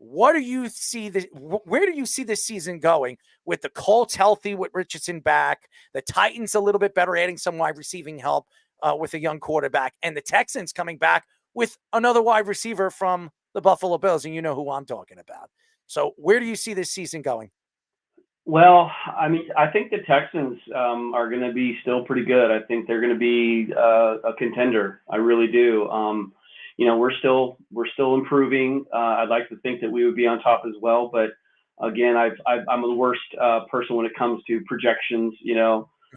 Where do you see this season going with the Colts healthy with Richardson back, the Titans a little bit better, adding some wide receiving help with a young quarterback, and the Texans coming back with another wide receiver from the Buffalo Bills, and you know who I'm talking about. So where do you see this season going? Well, I mean, I think the Texans are going to be still pretty good. I think they're going to be a contender. I really do. We're still improving. I'd like to think that we would be on top as well, but again, I'm the worst person when it comes to projections.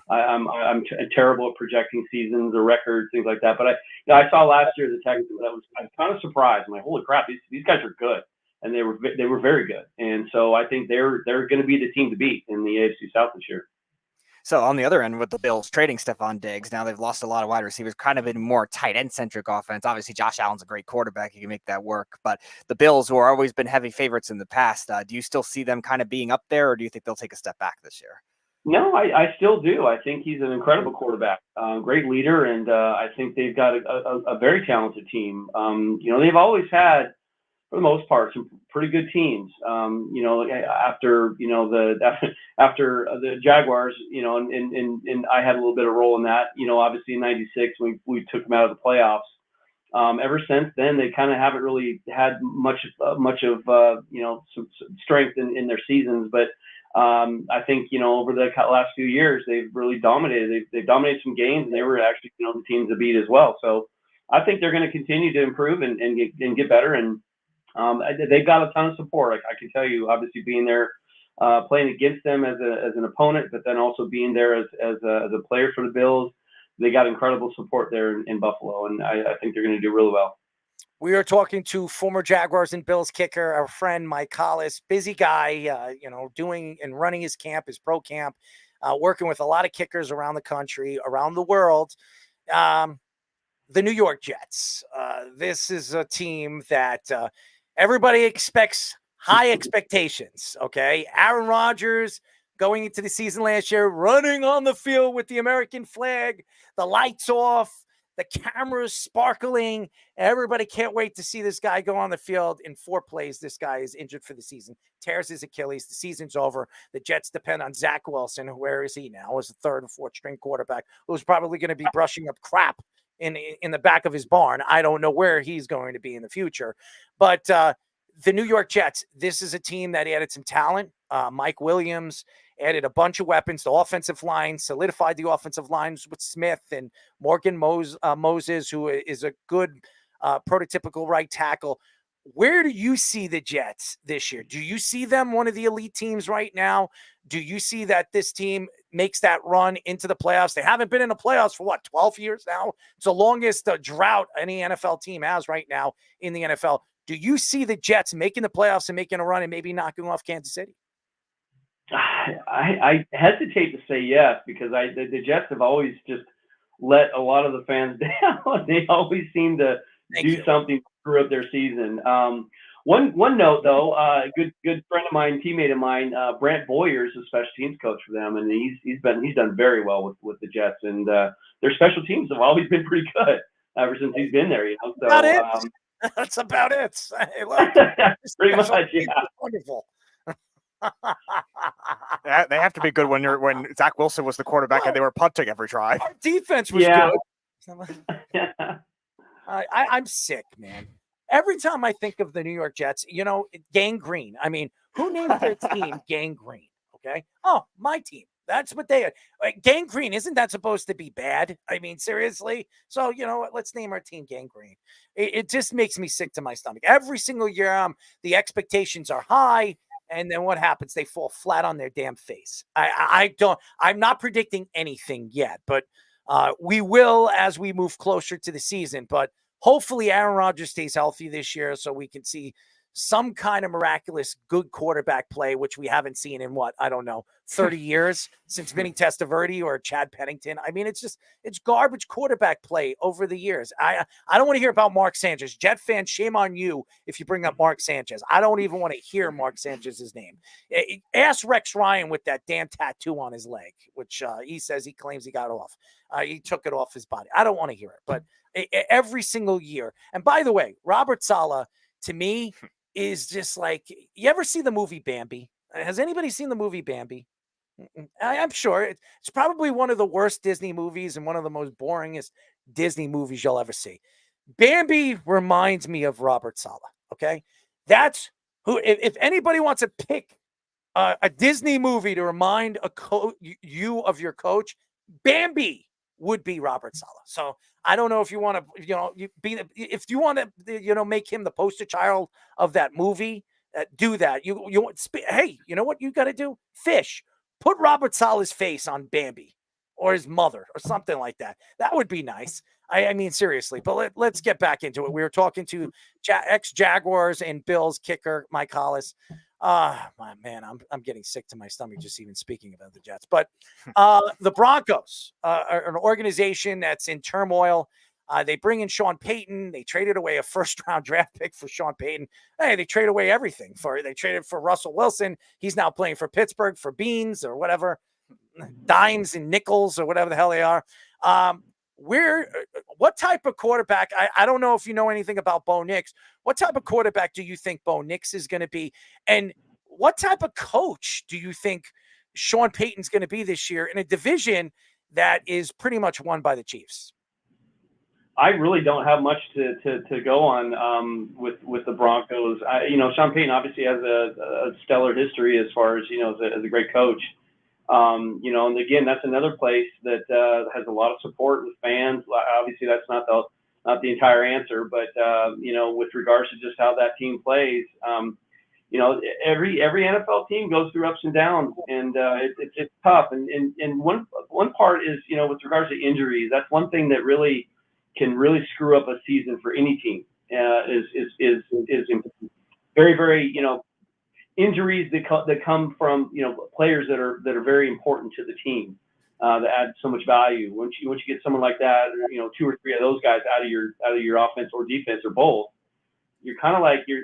I'm terrible at projecting seasons or records, things like that. But I saw last year the Texans. I'm kind of surprised. I'm like, holy crap, these guys are good, and they were very good. And so I think they're going to be the team to beat in the AFC South this year. So on the other end, with the Bills trading Stephon Diggs, now they've lost a lot of wide receivers, kind of been more tight end centric offense. Obviously, Josh Allen's a great quarterback; he can make that work. But the Bills, who are always been heavy favorites in the past, do you still see them kind of being up there, or do you think they'll take a step back this year? No, I still do. I think he's an incredible quarterback, great leader, and I think they've got a very talented team. They've always had, for the most part, some pretty good teams. After the Jaguars, and I had a little bit of role in that. Obviously in '96 we took them out of the playoffs. Ever since then, they kind of haven't really had much of some strength in their seasons. But I think over the last few years they've really dominated. They've dominated some games, and they were actually the teams to beat as well. So I think they're going to continue to improve and get better. And they've got a ton of support. I can tell you, obviously being there, playing against them as an opponent, but then also being there as a player for the Bills, they got incredible support there in Buffalo, and I think they're going to do really well. We are talking to former Jaguars and Bills kicker, our friend Mike Hollis, busy guy, doing and running his camp, his pro camp, working with a lot of kickers around the country, around the world. The New York Jets. This is a team that everybody expects high expectations. Okay. Aaron Rodgers going into the season last year, running on the field with the American flag, the lights off, the cameras sparkling. Everybody can't wait to see this guy go on the field. In 4 plays, this guy is injured for the season, tears his Achilles. The season's over. The Jets depend on Zach Wilson. Where is he now? As the 3rd and 4th string quarterback, who's probably going to be brushing up crap in the back of his barn. I don't know where he's going to be in the future. But the New York Jets, this is a team that added some talent. Mike Williams added a bunch of weapons. The offensive line solidified the offensive lines with Smith and Morgan Moses, who is a good prototypical right tackle. Where do you see the Jets this year? Do you see them one of the elite teams right now? Do you see that this team makes that run into the playoffs? They haven't been in the playoffs for 12 years now? It's the longest drought any NFL team has right now in the NFL. Do you see the Jets making the playoffs and making a run and maybe knocking off Kansas City? I hesitate to say yes, because the Jets have always just let a lot of the fans down. They always seem to do something to screw up their season. One note though, a good friend of mine, teammate of mine, Brant Boyer's a special teams coach for them, and he's done very well with the Jets, and their special teams have always been pretty good ever since he's been there. So that's about it. Hey, look, pretty much, yeah. Wonderful. They have to be good when Zach Wilson was the quarterback and they were punting every drive. Our defense was good. I'm sick, man. Every time I think of the New York Jets, Gang Green. I mean, who named their team Gang Green? Okay. Oh, my team. That's what they are. Gang Green, isn't that supposed to be bad? I mean, seriously? So, you know what? Let's name our team Gang Green. It just makes me sick to my stomach. Every single year, the expectations are high. And then what happens? They fall flat on their damn face. I'm not predicting anything yet, but we will as we move closer to the season. But hopefully Aaron Rodgers stays healthy this year so we can see some kind of miraculous good quarterback play, which we haven't seen in 30 years since Vinny Testaverde or Chad Pennington. I mean, it's garbage quarterback play over the years. I don't want to hear about Mark Sanchez. Jet fan, shame on you if you bring up Mark Sanchez. I don't even want to hear Mark Sanchez's name. Ask Rex Ryan with that damn tattoo on his leg, which he claims he got off. He took it off his body. I don't want to hear it, but every single year. And by the way, Robert Saleh, to me, is just like, you ever see the movie Bambi? Has anybody seen the movie Bambi? I'm sure it's probably one of the worst Disney movies and one of the most boringest Disney movies you'll ever see. Bambi reminds me of Robert Saleh. Okay. That's who, if anybody wants to pick a Disney movie to remind you of your coach, Bambi would be Robert Saleh. So I don't know if you want to, if you want to, make him the poster child of that movie, do that. Hey, you know what you got to do? Fish. Put Robert Saleh's face on Bambi or his mother or something like that. That would be nice. I mean, seriously, but let's get back into it. We were talking to ex-Jaguars and Bills kicker Mike Hollis. My man, I'm getting sick to my stomach just even speaking about the Jets. But the Broncos are an organization that's in turmoil. They bring in Sean Peyton. They traded away a first-round draft pick for Sean Peyton. Hey, they trade away everything they traded for Russell Wilson. He's now playing for Pittsburgh for beans or whatever, dimes and nickels or whatever the hell they are. What type of quarterback? I don't know if you know anything about Bo Nix. What type of quarterback do you think Bo Nix is going to be? And what type of coach do you think Sean Payton's going to be this year in a division that is pretty much won by the Chiefs? I really don't have much to go on with the Broncos. Sean Payton obviously has a stellar history as far as, as a great coach. And again, that's another place that has a lot of support with fans. Obviously, that's not the entire answer, but with regards to just how that team plays, every NFL team goes through ups and downs, and it's tough. And one part is, with regards to injuries, that's one thing that can really screw up a season for any team. Is very, very, injuries that come from players that are very important to the team that add so much value. Once you get someone like that, 2 or 3 of those guys out of your offense or defense or both, you're kind of like you're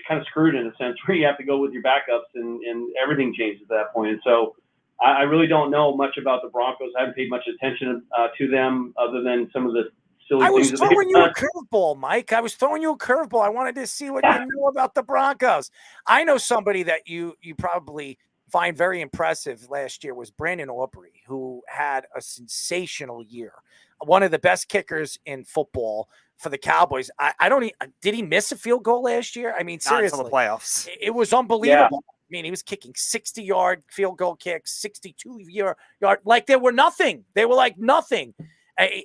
kind of screwed in a sense where you have to go with your backups and everything changes at that point. And so I really don't know much about the Broncos. I haven't paid much attention to them other than some of the silly I was things throwing you a curveball, Mike. I was throwing you a curveball. I wanted to see what you knew about the Broncos. I know somebody that you probably find very impressive last year was Brandon Aubrey, who had a sensational year. One of the best kickers in football for the Cowboys. Did he miss a field goal last year? I mean, seriously. Not until the playoffs. It was unbelievable. Yeah. I mean, he was kicking 60-yard field goal kicks, 62-yard, like they were nothing. They were like nothing.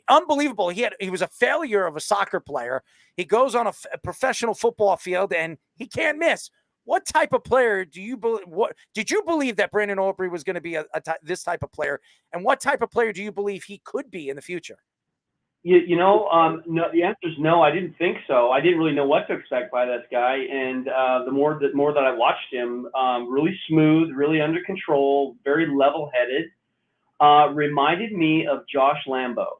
Unbelievable. He was a failure of a soccer player. He goes on a professional football field and he can't miss. What type of player do you believe? What did you believe that Brandon Aubrey was going to be this type of player? And what type of player do you believe he could be in the future? No, the answer is no. I didn't think so. I didn't really know what to expect by this guy. And the more that I watched him, really smooth, really under control, very level-headed. Reminded me of Josh Lambo.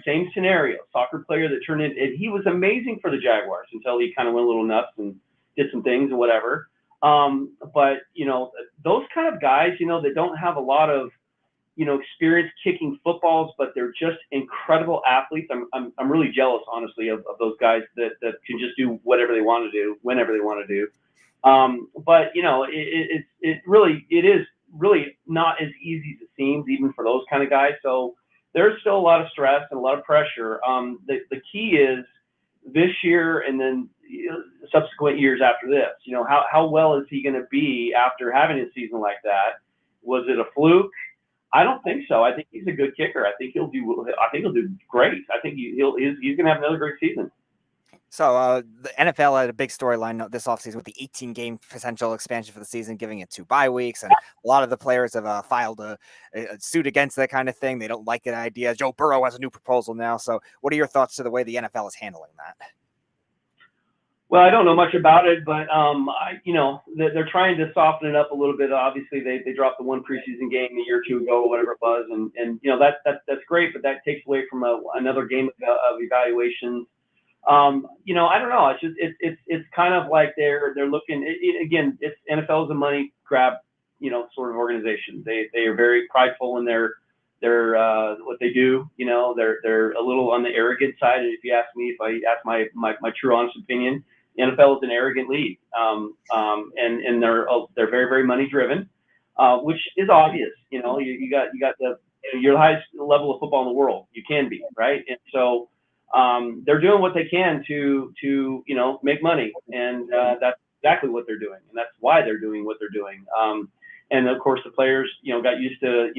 Same scenario, soccer player that turned in, and he was amazing for the Jaguars until he kind of went a little nuts and did some things and whatever. But those kind of guys, that don't have a lot of, experience kicking footballs, but they're just incredible athletes. I'm really jealous, honestly, of those guys that can just do whatever they want to do, whenever they want to do. But it is really not as easy as it seems, even for those kind of guys. So there's still a lot of stress and a lot of pressure. The key is this year and then subsequent years after this. How well is he going to be after having a season like that? Was it a fluke? I don't think so. I think he's a good kicker. I think he'll do great. I think he's going to have another great season. So the NFL had a big storyline this offseason with the 18-game potential expansion for the season, giving it 2 bye weeks. And a lot of the players have filed a suit against that kind of thing. They don't like that idea. Joe Burrow has a new proposal now. So what are your thoughts to the way the NFL is handling that? Well, I don't know much about it, but they're trying to soften it up a little bit. Obviously, they dropped the one preseason game a year or two ago, or whatever it was, and that's great, but that takes away from another game of evaluations. I don't know. It's just it's kind of like they're looking. Again, it's NFL is a money grab, sort of organization. They are very prideful in their what they do. They're a little on the arrogant side. And if you ask me, if I ask my true honest opinion, the NFL is an arrogant league, and they're very, very money driven, which is obvious. You got you're the highest level of football in the world. You can be, right? And so they're doing what they can to make money, and that's exactly what they're doing, and that's why they're doing what they're doing. And of course, the players got used to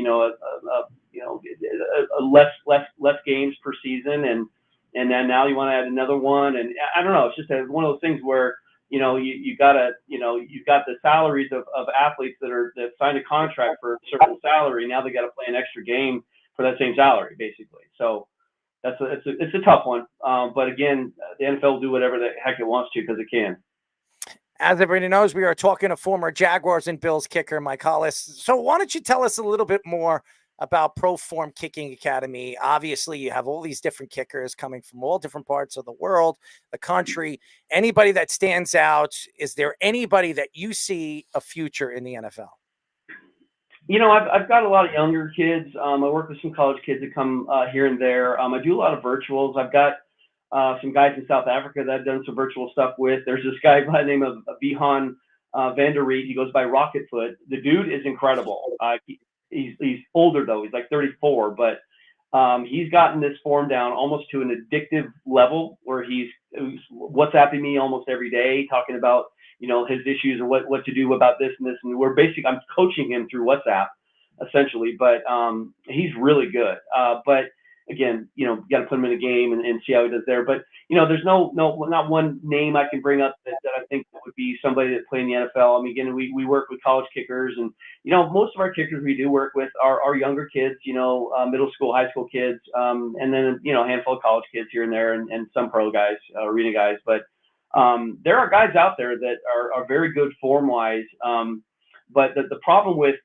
less games per season, and then now you want to add another one, and I don't know. It's just one of those things where you've got the salaries of athletes that signed a contract for a certain salary. Now they got to play an extra game for that same salary, basically. So it's a tough one. But again, the NFL will do whatever the heck it wants to because it can. As everybody knows, we are talking to former Jaguars and Bills kicker Mike Hollis. So why don't you tell us a little bit more about Pro Form Kicking Academy? Obviously, you have all these different kickers coming from all different parts of the world, the country. Anybody that stands out? Is there anybody that you see a future in the NFL? I've got a lot of younger kids. I work with some college kids that come here and there. I do a lot of virtuals. I've got some guys in South Africa that I've done some virtual stuff with. There's this guy by the name of Bihan van der Riet. He goes by Rocketfoot. The dude is incredible. He's older though. He's like 34, but he's gotten this form down almost to an addictive level where he's WhatsApping me almost every day, talking about his issues or what to do about this and this. And I'm coaching him through WhatsApp essentially, but he's really good. But again, you got to put him in a game and see how he does there. But there's not one name I can bring up that I think would be somebody that play in the NFL. I mean, again, we work with college kickers, and most of our kickers we do work with are younger kids, middle school, high school kids, and then a handful of college kids here and there, and some pro guys, arena guys. But there are guys out there that are very good form wise. But the problem with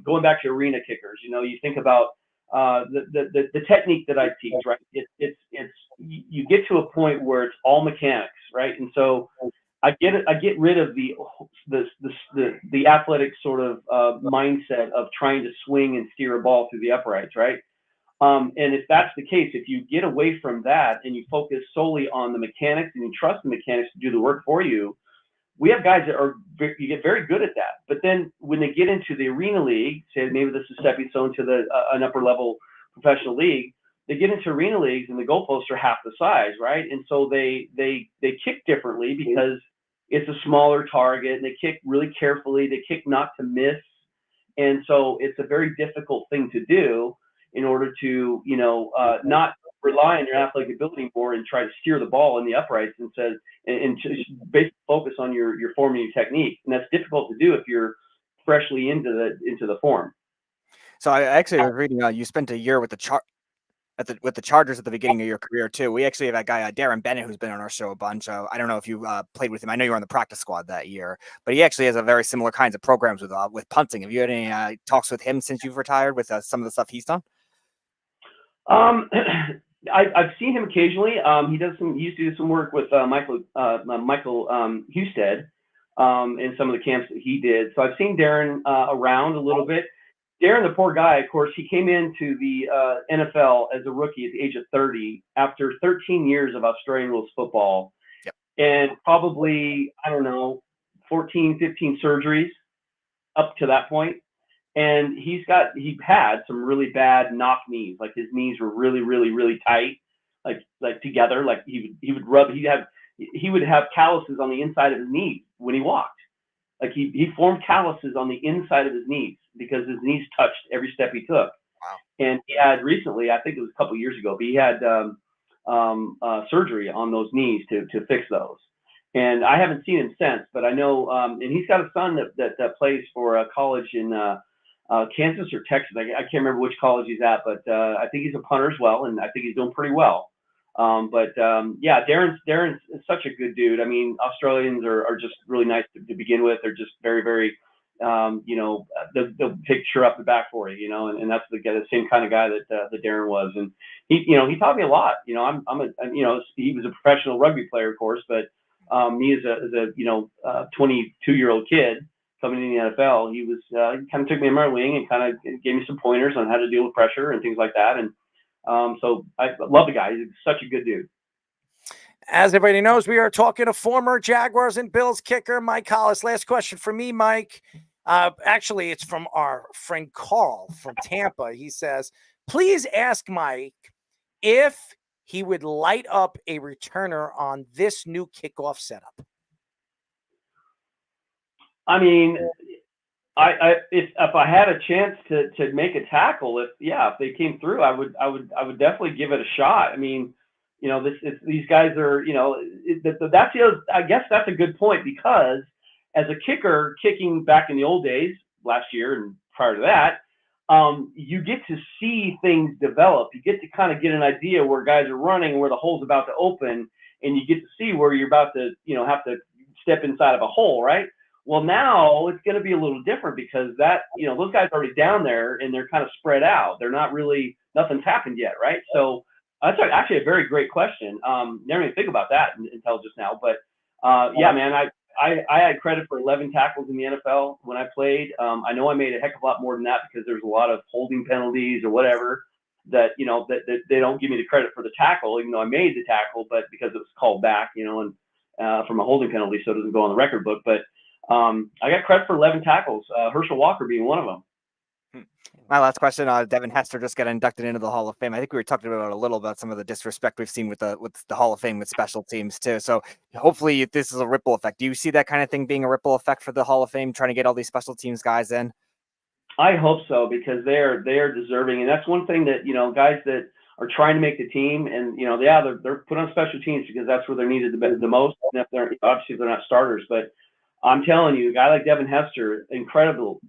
going back to arena kickers, you think about the technique that I teach, right? It's you get to a point where it's all mechanics, right? And so I get rid of the athletic sort of mindset of trying to swing and steer a ball through the uprights, right? And if that's the case, if you get away from that and you focus solely on the mechanics and you trust the mechanics to do the work for you, we have guys that you get very good at that. But then when they get into the arena league, say maybe this is stepping stone to an upper level professional league, they get into arena leagues and the goalposts are half the size, right? And so they kick differently because it's a smaller target and they kick really carefully. They kick not to miss. And so it's a very difficult thing to do in order to, not rely on your athletic ability more and try to steer the ball in the uprights and just basically focus on your form and your technique. And that's difficult to do if you're freshly into the form. So I actually was reading, you spent a year with the Chargers at the beginning of your career too. We actually have that guy, Darren Bennett, who's been on our show a bunch. I don't know if you played with him. I know you were on the practice squad that year, but he actually has a very similar kinds of programs with punting. Have you had any talks with him since you've retired with some of the stuff he's done? I've seen him occasionally. He used to do some work with Michael Husted in some of the camps that he did. So I've seen Darren around a little bit. Darren, the poor guy, of course, he came into the NFL as a rookie at the age of 30 after 13 years of Australian rules football. Yep. And probably, 14, 15 surgeries up to that point. And he had some really bad knock knees. Like his knees were really, really, really tight, like together. Like he would have calluses on the inside of his knees when he walked. Like he formed calluses on the inside of his knees because his knees touched every step he took. Wow. And he had recently, I think it was a couple of years ago, but he had surgery on those knees to fix those. And I haven't seen him since, but I know, and he's got a son that plays for a college in Kansas or Texas. I can't remember which college he's at, but I think he's a punter as well, and I think he's doing pretty well. Yeah, Darren's such a good dude. I mean, Australians are just really nice to begin with. They're just very, very, they'll take sure up the back for you, and that's the same kind of guy that Darren was. And he taught me a lot. He was a professional rugby player, of course, but me as a 22-year-old kid coming in the NFL, he kind of took me in my wing and kind of gave me some pointers on how to deal with pressure and things like that. And so I love the guy. He's such a good dude. As everybody knows, we are talking to former Jaguars and Bills kicker Mike Hollis. Last question for me, Mike. Actually, it's from our friend Carl from Tampa. He says, please ask Mike if he would light up a returner on this new kickoff setup. I mean, if I had a chance to make a tackle, if they came through, I would definitely give it a shot. I mean, these guys are, that's I guess that's a good point, because as a kicker kicking back in the old days, last year and prior to that, you get to see things develop. You get to kind of get an idea where guys are running, where the hole's about to open, and you get to see where you're about to, have to step inside of a hole, right? Well, now it's going to be a little different, because those guys are already down there and they're kind of spread out. They're not really, nothing's happened yet, right? So that's actually a very great question. Never even think about that until just now. But yeah, man, I had credit for 11 tackles in the NFL when I played. I know I made a heck of a lot more than that, because there's a lot of holding penalties or whatever that that they don't give me the credit for the tackle, even though I made the tackle, but because it was called back, and from a holding penalty, so it doesn't go on the record book. But I got credit for 11 tackles, Herschel Walker being one of them. My last question, Devin Hester just got inducted into the Hall of Fame. I think we were talking about a little about some of the disrespect we've seen with the Hall of Fame with special teams too. So hopefully this is a ripple effect. Do you see that kind of thing being a ripple effect for the Hall of Fame, trying to get all these special teams guys in? I hope so, because they are deserving. And that's one thing that, guys that are trying to make the team, and, they're put on special teams because that's where they're needed the most. And if they're not starters, but I'm telling you, a guy like Devin Hester, incredible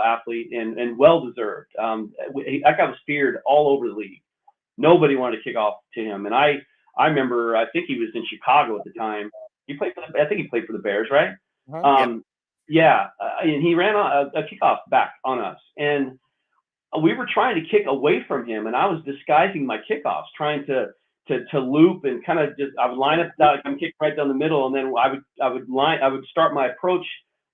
athlete and well-deserved. That guy was feared all over the league. Nobody wanted to kick off to him. And I remember, I think he was in Chicago at the time. I think he played for the Bears, right? Yeah. And he ran a kickoff back on us. And we were trying to kick away from him, and I was disguising my kickoffs, trying to loop and kind of I would line up, I'm kicking right down the middle, and then I would start my approach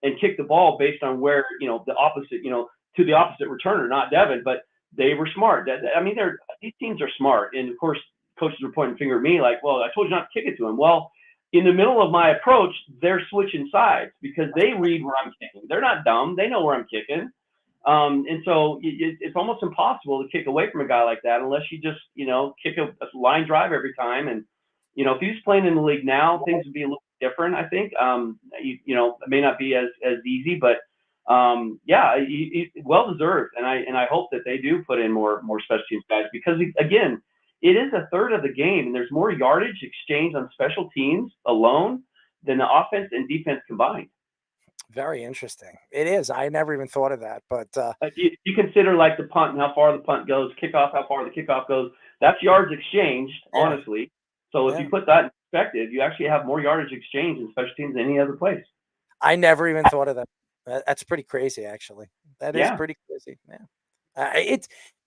and kick the ball based on where the opposite, to the opposite returner, not Devin. But they were smart. I mean, these teams are smart, and of course coaches were pointing the finger at me like, well, I told you not to kick it to him. Well, in the middle of my approach, they're switching sides because they read where I'm kicking. They're not dumb. They know where I'm kicking. And so it's almost impossible to kick away from a guy like that unless you just, kick a line drive every time. And, if he's playing in the league now, things would be a little different, I think. It may not be as easy, but yeah, he's well-deserved. And I hope that they do put in more special teams guys, because, again, it is a third of the game, and there's more yardage exchanged on special teams alone than the offense and defense combined. Very interesting. It is. I never even thought of that. But you consider like the punt and how far the punt goes, kickoff, how far the kickoff goes. That's yards exchanged, honestly. So if you put that in perspective, you actually have more yardage exchange in special teams than any other place. I never even thought of that. That's pretty crazy, actually. That is pretty crazy. Yeah.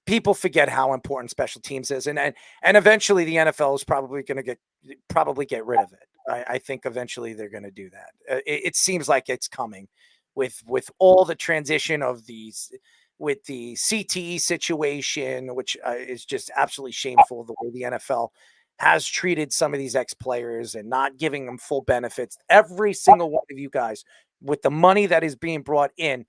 People forget how important special teams is, and eventually the NFL is probably going to get rid of it. I think eventually they're going to do that. It seems like it's coming with all the transition of these, with the CTE situation, which is just absolutely shameful, the way the NFL has treated some of these ex-players and not giving them full benefits. Every single one of you guys, with the money that is being brought in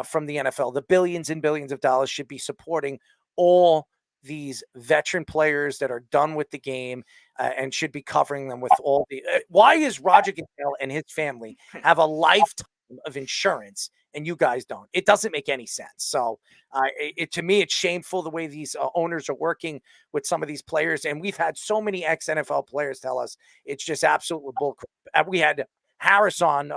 from the NFL, the billions and billions of dollars, should be supporting all these veteran players that are done with the game and should be covering them with all the why is Roger Goodell and his family have a lifetime of insurance and you guys don't? It doesn't make any sense. So to me, it's shameful the way these owners are working with some of these players. And we've had so many ex-NFL players tell us it's just absolute bullcrap. We had Harris on,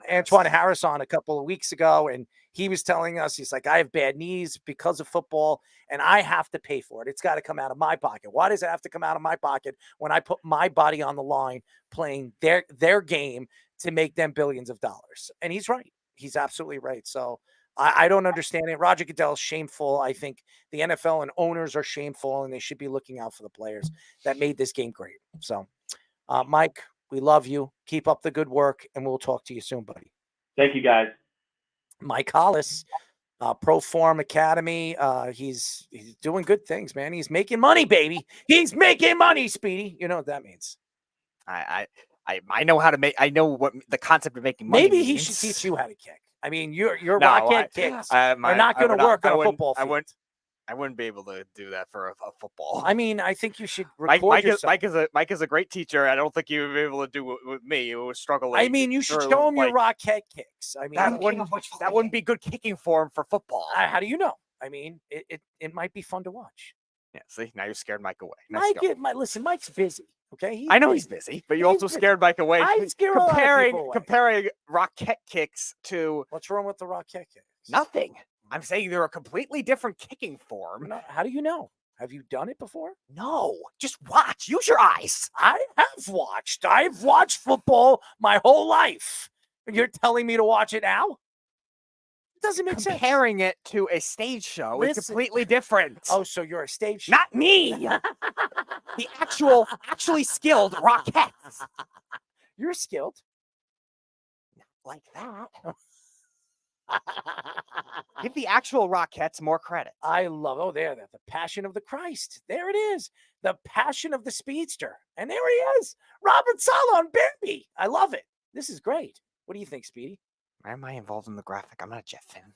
Antoine Harris on a couple of weeks ago, and he was telling us, he's like, I have bad knees because of football, and I have to pay for it. It's got to come out of my pocket. Why does it have to come out of my pocket when I put my body on the line playing their game to make them billions of dollars? And he's right. He's absolutely right. So I don't understand it. Roger Goodell's shameful. I think the NFL and owners are shameful, and they should be looking out for the players that made this game great. So, Mike, we love you. Keep up the good work, and we'll talk to you soon, buddy. Thank you, guys. Mike Hollis, Pro Form Academy. He's doing good things, man. He's making money, baby. He's making money, Speedy. You know what that means. I know how to make. I know what the concept of making money. Maybe he means. should teach you how to kick. I mean, your No, rocket kicks are not going to work on a football field. I wouldn't be able to do that for a football. I mean, I think you should Mike record yourself. Mike is a great teacher. I don't think you would be able to do it with me. It was struggling. I mean, you should show him your rocket kicks. I mean, that wouldn't be good kicking form for football. How do you know? I mean, it might be fun to watch. Yeah. See, now you scared Mike away. Listen, Mike's busy. Okay, I know he's busy, but you also scared Mike away. I scare a lot of people away. Comparing rocket kicks to what's wrong with the rocket kicks? Nothing. I'm saying they're a completely different kicking form. How do you know? Have you done it before? No, just watch. Use your eyes. I have watched. I've watched football my whole life. You're telling me to watch it now? It doesn't make sense. Comparing it to a stage show is completely different. Oh, so you're a stage show? Not me. The actually skilled Rockettes. You're skilled. Like that. Give the actual Rockettes more credit. I love, the passion of the Christ. There it is. The passion of the speedster. And there he is. Robert Saleh on Bambi. I love it. This is great. What do you think, Speedy? Why am I involved in the graphic? I'm not a Jet fan.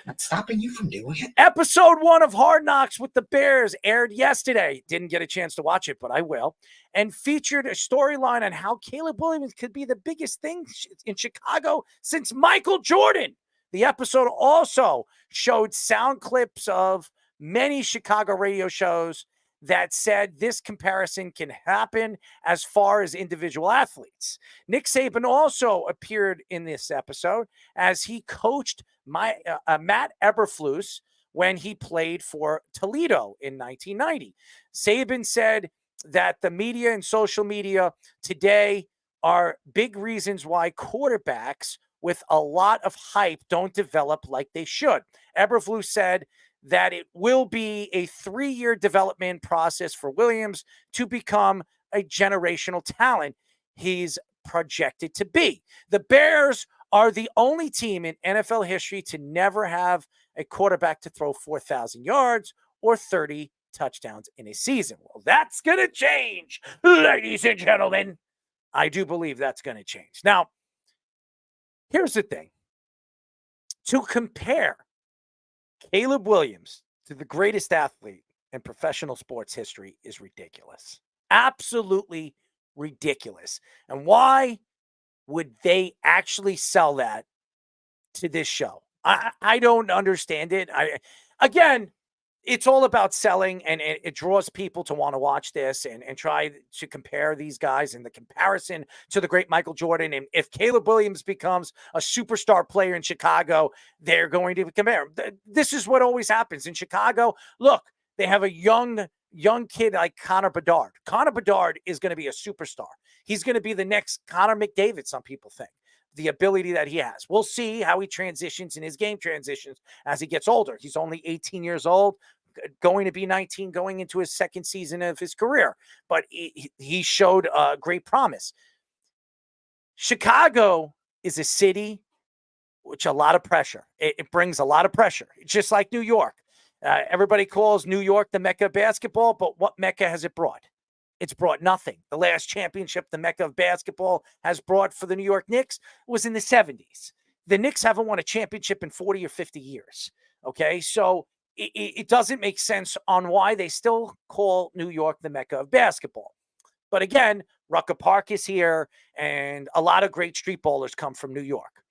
Not stopping you from doing it. Episode 1 of Hard Knocks with the Bears aired yesterday. Didn't get a chance to watch it, but I will. And featured a storyline on how Caleb Williams could be the biggest thing in Chicago since Michael Jordan. The episode also showed sound clips of many Chicago radio shows that said this comparison can happen as far as individual athletes. Nick Saban also appeared in this episode as he coached Matt Eberflus when he played for Toledo in 1990. Saban said that the media and social media today are big reasons why quarterbacks with a lot of hype don't develop like they should. Eberflus said that it will be a 3-year development process for Williams to become a generational talent he's projected to be. The Bears are the only team in NFL history to never have a quarterback to throw 4,000 yards or 30 touchdowns in a season. Well, that's going to change, ladies and gentlemen. I do believe that's going to change. Now, here's the thing. To compare Caleb Williams to the greatest athlete in professional sports history is ridiculous. Absolutely ridiculous. And why would they actually sell that to this show? I don't understand it. Again, it's all about selling, and it draws people to want to watch this and try to compare these guys and the comparison to the great Michael Jordan. And if Caleb Williams becomes a superstar player in Chicago, they're going to compare him. This is what always happens in Chicago. Look, they have a young kid like Connor Bedard. Connor Bedard is going to be a superstar. He's going to be the next Connor McDavid, some people think. The ability that he has. We'll see how he transitions in his game transitions as he gets older. He's only 18 years old, going to be 19, going into his second season of his career. But he showed great promise. Chicago is a city which a lot of pressure. It brings a lot of pressure. It's just like New York. Everybody calls New York the Mecca of basketball, but what Mecca has it brought? It's brought nothing. The last championship the Mecca of basketball has brought for the New York Knicks was in the 70s. The Knicks haven't won a championship in 40 or 50 years. Okay, so it doesn't make sense on why they still call New York the Mecca of basketball. But again, Rucker Park is here, and a lot of great street ballers come from New York.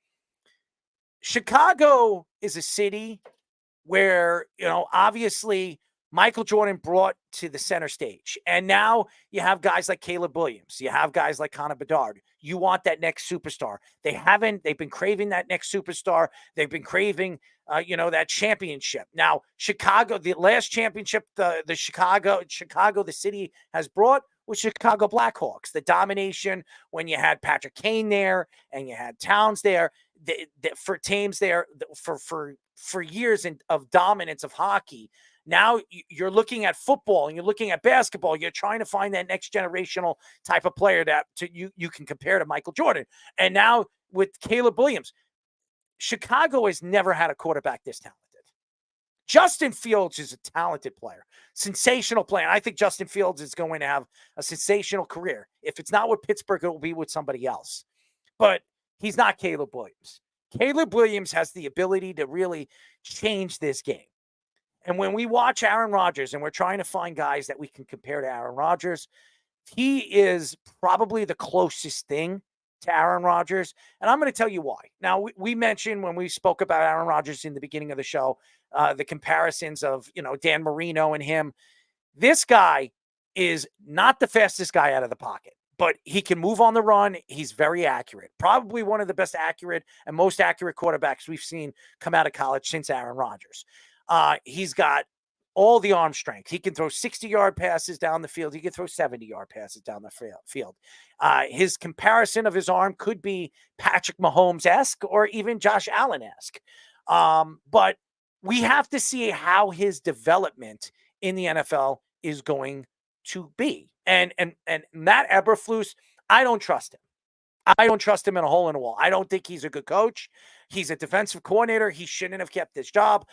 Chicago is a city where, obviously Michael Jordan brought to the center stage. And now you have guys like Caleb Williams. You have guys like Connor Bedard. You want that next superstar. They've been craving that next superstar. They've been craving, that championship. Now, Chicago, the last championship, the Chicago, the city has brought was Chicago Blackhawks. The domination when you had Patrick Kane there and you had Towns there, for teams there for years of dominance of hockey. Now you're looking at football and you're looking at basketball. You're trying to find that next generational type of player that you can compare to Michael Jordan. And now with Caleb Williams, Chicago has never had a quarterback this talented. Justin Fields is a talented player, sensational player. I think Justin Fields is going to have a sensational career. If it's not with Pittsburgh, it will be with somebody else. But he's not Caleb Williams. Caleb Williams has the ability to really change this game. And when we watch Aaron Rodgers and we're trying to find guys that we can compare to Aaron Rodgers, he is probably the closest thing to Aaron Rodgers. And I'm going to tell you why. Now, we mentioned when we spoke about Aaron Rodgers in the beginning of the show, the comparisons of, Dan Marino and him. This guy is not the fastest guy out of the pocket, but he can move on the run. He's very accurate. Probably one of the best accurate and most accurate quarterbacks we've seen come out of college since Aaron Rodgers. He's got all the arm strength. He can throw 60-yard passes down the field. He can throw 70-yard passes down the field. His comparison of his arm could be Patrick Mahomes-esque or even Josh Allen-esque. But we have to see how his development in the NFL is going to be. And Matt Eberflus, I don't trust him. I don't trust him in a hole in the wall. I don't think he's a good coach. He's a defensive coordinator. He shouldn't have kept this job.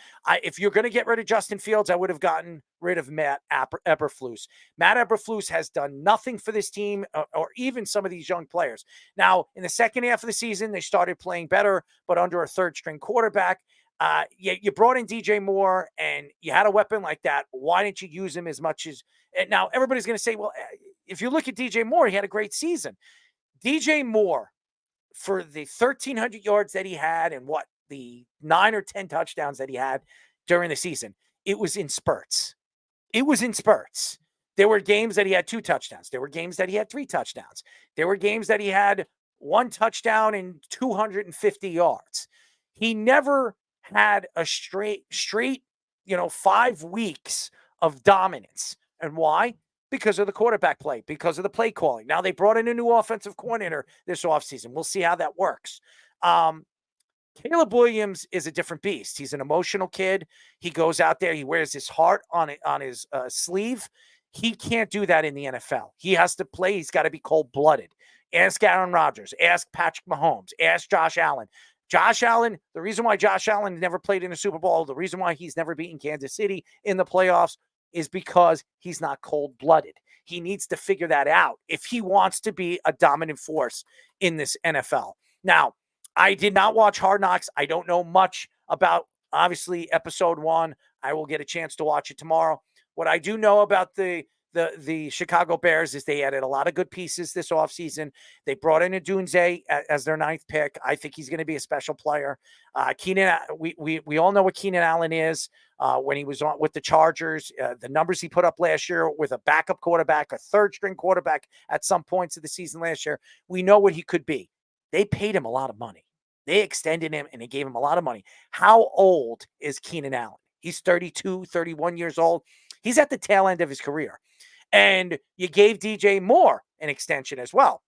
If you're going to get rid of Justin Fields, I would have gotten rid of Matt Eberflus. Matt Eberflus has done nothing for this team or even some of these young players. Now, in the second half of the season, they started playing better, but under a third-string quarterback. You brought in DJ Moore, and you had a weapon like that. Why didn't you use him as much as – now, everybody's going to say, well, if you look at DJ Moore, he had a great season. DJ Moore, for the 1,300 yards that he had and the 9 or 10 touchdowns that he had during the season, it was in spurts. There were games that he had 2 touchdowns. There were games that he had 3 touchdowns. There were games that he had 1 touchdown and 250 yards. He never had a straight 5 weeks of dominance. And why? Because of the quarterback play, because of the play calling. Now they brought in a new offensive coordinator this offseason. We'll see how that works. Caleb Williams is a different beast. He's an emotional kid. He goes out there. He wears his heart on his sleeve. He can't do that in the NFL. He has to play. He's got to be cold-blooded. Ask Aaron Rodgers. Ask Patrick Mahomes. Ask Josh Allen. Josh Allen, the reason why Josh Allen never played in a Super Bowl, the reason why he's never beaten Kansas City in the playoffs is because he's not cold-blooded. He needs to figure that out if he wants to be a dominant force in this NFL. Now, I did not watch Hard Knocks. I don't know much about, obviously, episode 1. I will get a chance to watch it tomorrow. What I do know about the Chicago Bears is they added a lot of good pieces this offseason. They brought in a Dunze as their 9th pick. I think he's going to be a special player. Keenan, we all know what Keenan Allen is. When he was on with the Chargers, the numbers he put up last year with a backup quarterback, a third-string quarterback at some points of the season last year, we know what he could be. They paid him a lot of money. They extended him, and they gave him a lot of money. How old is Keenan Allen? He's 32, 31 years old. He's at the tail end of his career. And you gave DJ Moore an extension as well.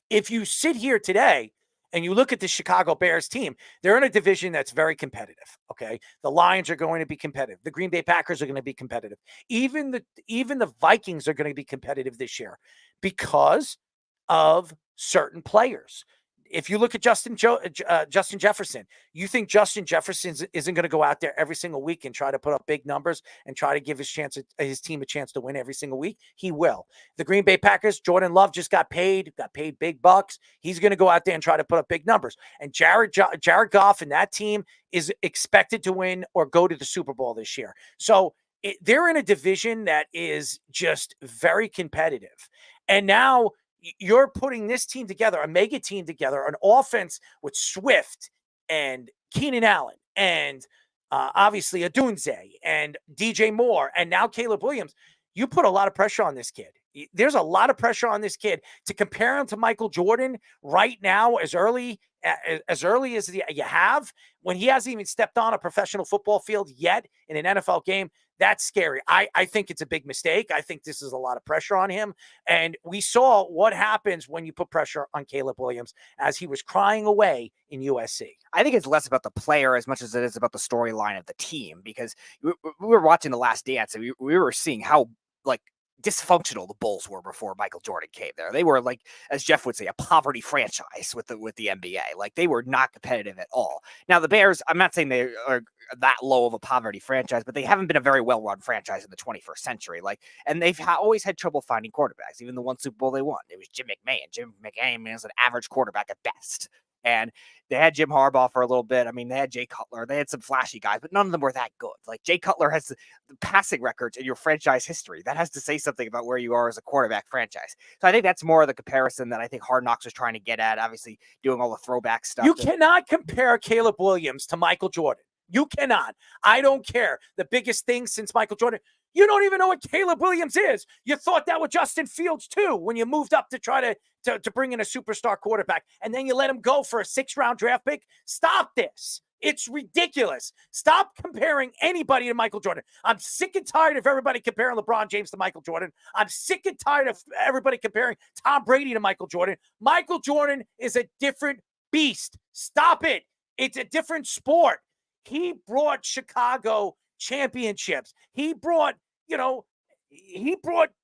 If you sit here today and you look at the Chicago Bears team, they're in a division that's very competitive, okay? The Lions are going to be competitive. The Green Bay Packers are going to be competitive. Even the Vikings are going to be competitive this year because of certain players. If you look at Justin Jefferson, you think Justin Jefferson isn't going to go out there every single week and try to put up big numbers and try to give his team a chance to win every single week? He will. The Green Bay Packers, Jordan Love just got paid big bucks. He's going to go out there and try to put up big numbers. And Jared Goff and that team is expected to win or go to the Super Bowl this year. So they're in a division that is just very competitive. And now you're putting this team together, a mega team together, an offense with Swift and Keenan Allen and obviously Adunze and DJ Moore, and now Caleb Williams. You put a lot of pressure on this kid. There's a lot of pressure on this kid to compare him to Michael Jordan right now, as early as you have, when he hasn't even stepped on a professional football field yet in an NFL game. That's scary. I think it's a big mistake. I think this is a lot of pressure on him. And we saw what happens when you put pressure on Caleb Williams as he was crying away in USC. I think it's less about the player as much as it is about the storyline of the team, because we were watching The Last Dance and we were seeing how dysfunctional the Bulls were before Michael Jordan came there. They were, like, as Jeff would say, a poverty franchise with the NBA. Like, they were not competitive at all. Now the Bears, I'm not saying they are that low of a poverty franchise, but they haven't been a very well-run franchise in the 21st century. And they've always had trouble finding quarterbacks. Even the one Super Bowl they won, it was Jim McMahon. Jim McMahon is an average quarterback at best. And they had Jim Harbaugh for a little bit. I mean, they had Jay Cutler. They had some flashy guys, but none of them were that good. Like, Jay Cutler has the passing records in your franchise history. That has to say something about where you are as a quarterback franchise. So I think that's more of the comparison that I think Hard Knocks was trying to get at, obviously doing all the throwback stuff. You cannot compare Caleb Williams to Michael Jordan. You cannot. I don't care. The biggest thing since Michael Jordan, you don't even know what Caleb Williams is. You thought that with Justin Fields too when you moved up to try to bring in a superstar quarterback, and then you let him go for a 6th-round draft pick. Stop this. It's ridiculous. Stop comparing anybody to Michael Jordan. I'm sick and tired of everybody comparing LeBron James to Michael Jordan. I'm sick and tired of everybody comparing Tom Brady to Michael Jordan. Michael Jordan is a different beast. Stop it. It's a different sport. He brought Chicago championships. He brought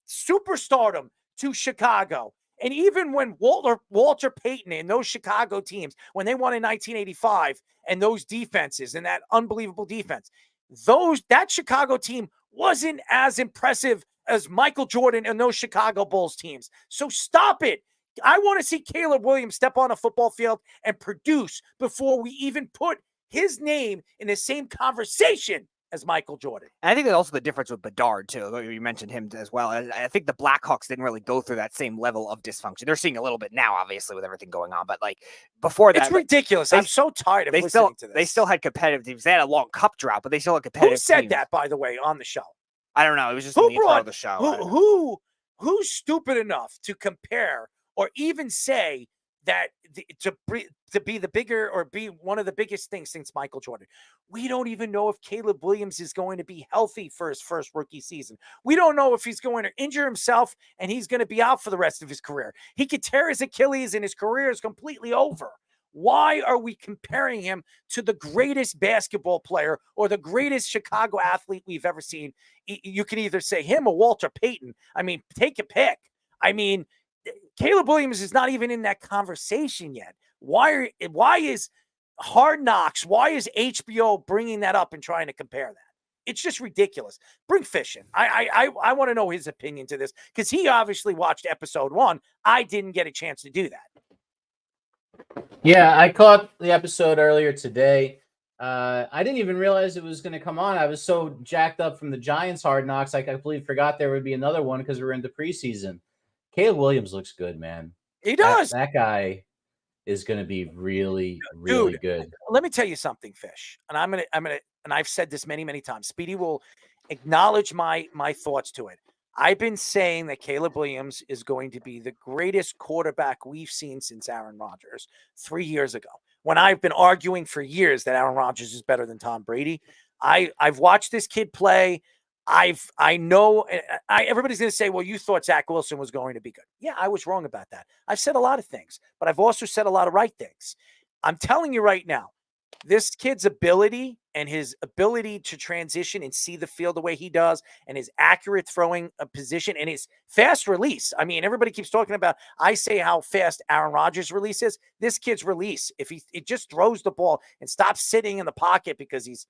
superstardom to Chicago. And even when Walter Peyton and those Chicago teams, when they won in 1985, and those defenses and that unbelievable defense, that Chicago team wasn't as impressive as Michael Jordan and those Chicago Bulls teams. So stop it. I want to see Caleb Williams step on a football field and produce before we even put his name in the same conversation as Michael Jordan. And I think that's also the difference with Bedard, too. You mentioned him as well. I think the Blackhawks didn't really go through that same level of dysfunction. They're seeing a little bit now, obviously, with everything going on. But, before that... It's ridiculous. I'm so tired of listening to this. They still had competitive teams. They had a long cup drought, but they still had competitive teams. Who said that, by the way, on the show? I don't know. It was just in the intro of the show. Who's stupid enough to compare or even say that to be the bigger or be one of the biggest things since Michael Jordan? We don't even know if Caleb Williams is going to be healthy for his first rookie season. We don't know if he's going to injure himself and he's going to be out for the rest of his career. He could tear his Achilles and his career is completely over. Why are we comparing him to the greatest basketball player or the greatest Chicago athlete we've ever seen? You can either say him or Walter Payton. I mean, take a pick. I mean, Caleb Williams is not even in that conversation yet. Why is Hard Knocks, why is HBO bringing that up and trying to compare that? It's just ridiculous. Bring Fish in. I want to know his opinion to this because he obviously watched episode 1. I didn't get a chance to do that. Yeah, I caught the episode earlier today. I didn't even realize it was going to come on. I was so jacked up from the Giants Hard Knocks, I completely forgot there would be another one because we're into preseason. Caleb Williams looks good, man. He does. That guy is going to be really, really good. Let me tell you something, Fish. And I'm gonna, and I've said this many, many times. Speedy will acknowledge my thoughts to it. I've been saying that Caleb Williams is going to be the greatest quarterback we've seen since Aaron Rodgers 3 years ago. When I've been arguing for years that Aaron Rodgers is better than Tom Brady, I've watched this kid play. I know everybody's going to say, well, you thought Zach Wilson was going to be good. Yeah, I was wrong about that. I've said a lot of things, but I've also said a lot of right things. I'm telling you right now, this kid's ability and his ability to transition and see the field the way he does and his accurate throwing position and his fast release. I mean, everybody keeps talking about, I say how fast Aaron Rodgers releases. This kid's release, if he just throws the ball and stops sitting in the pocket because he's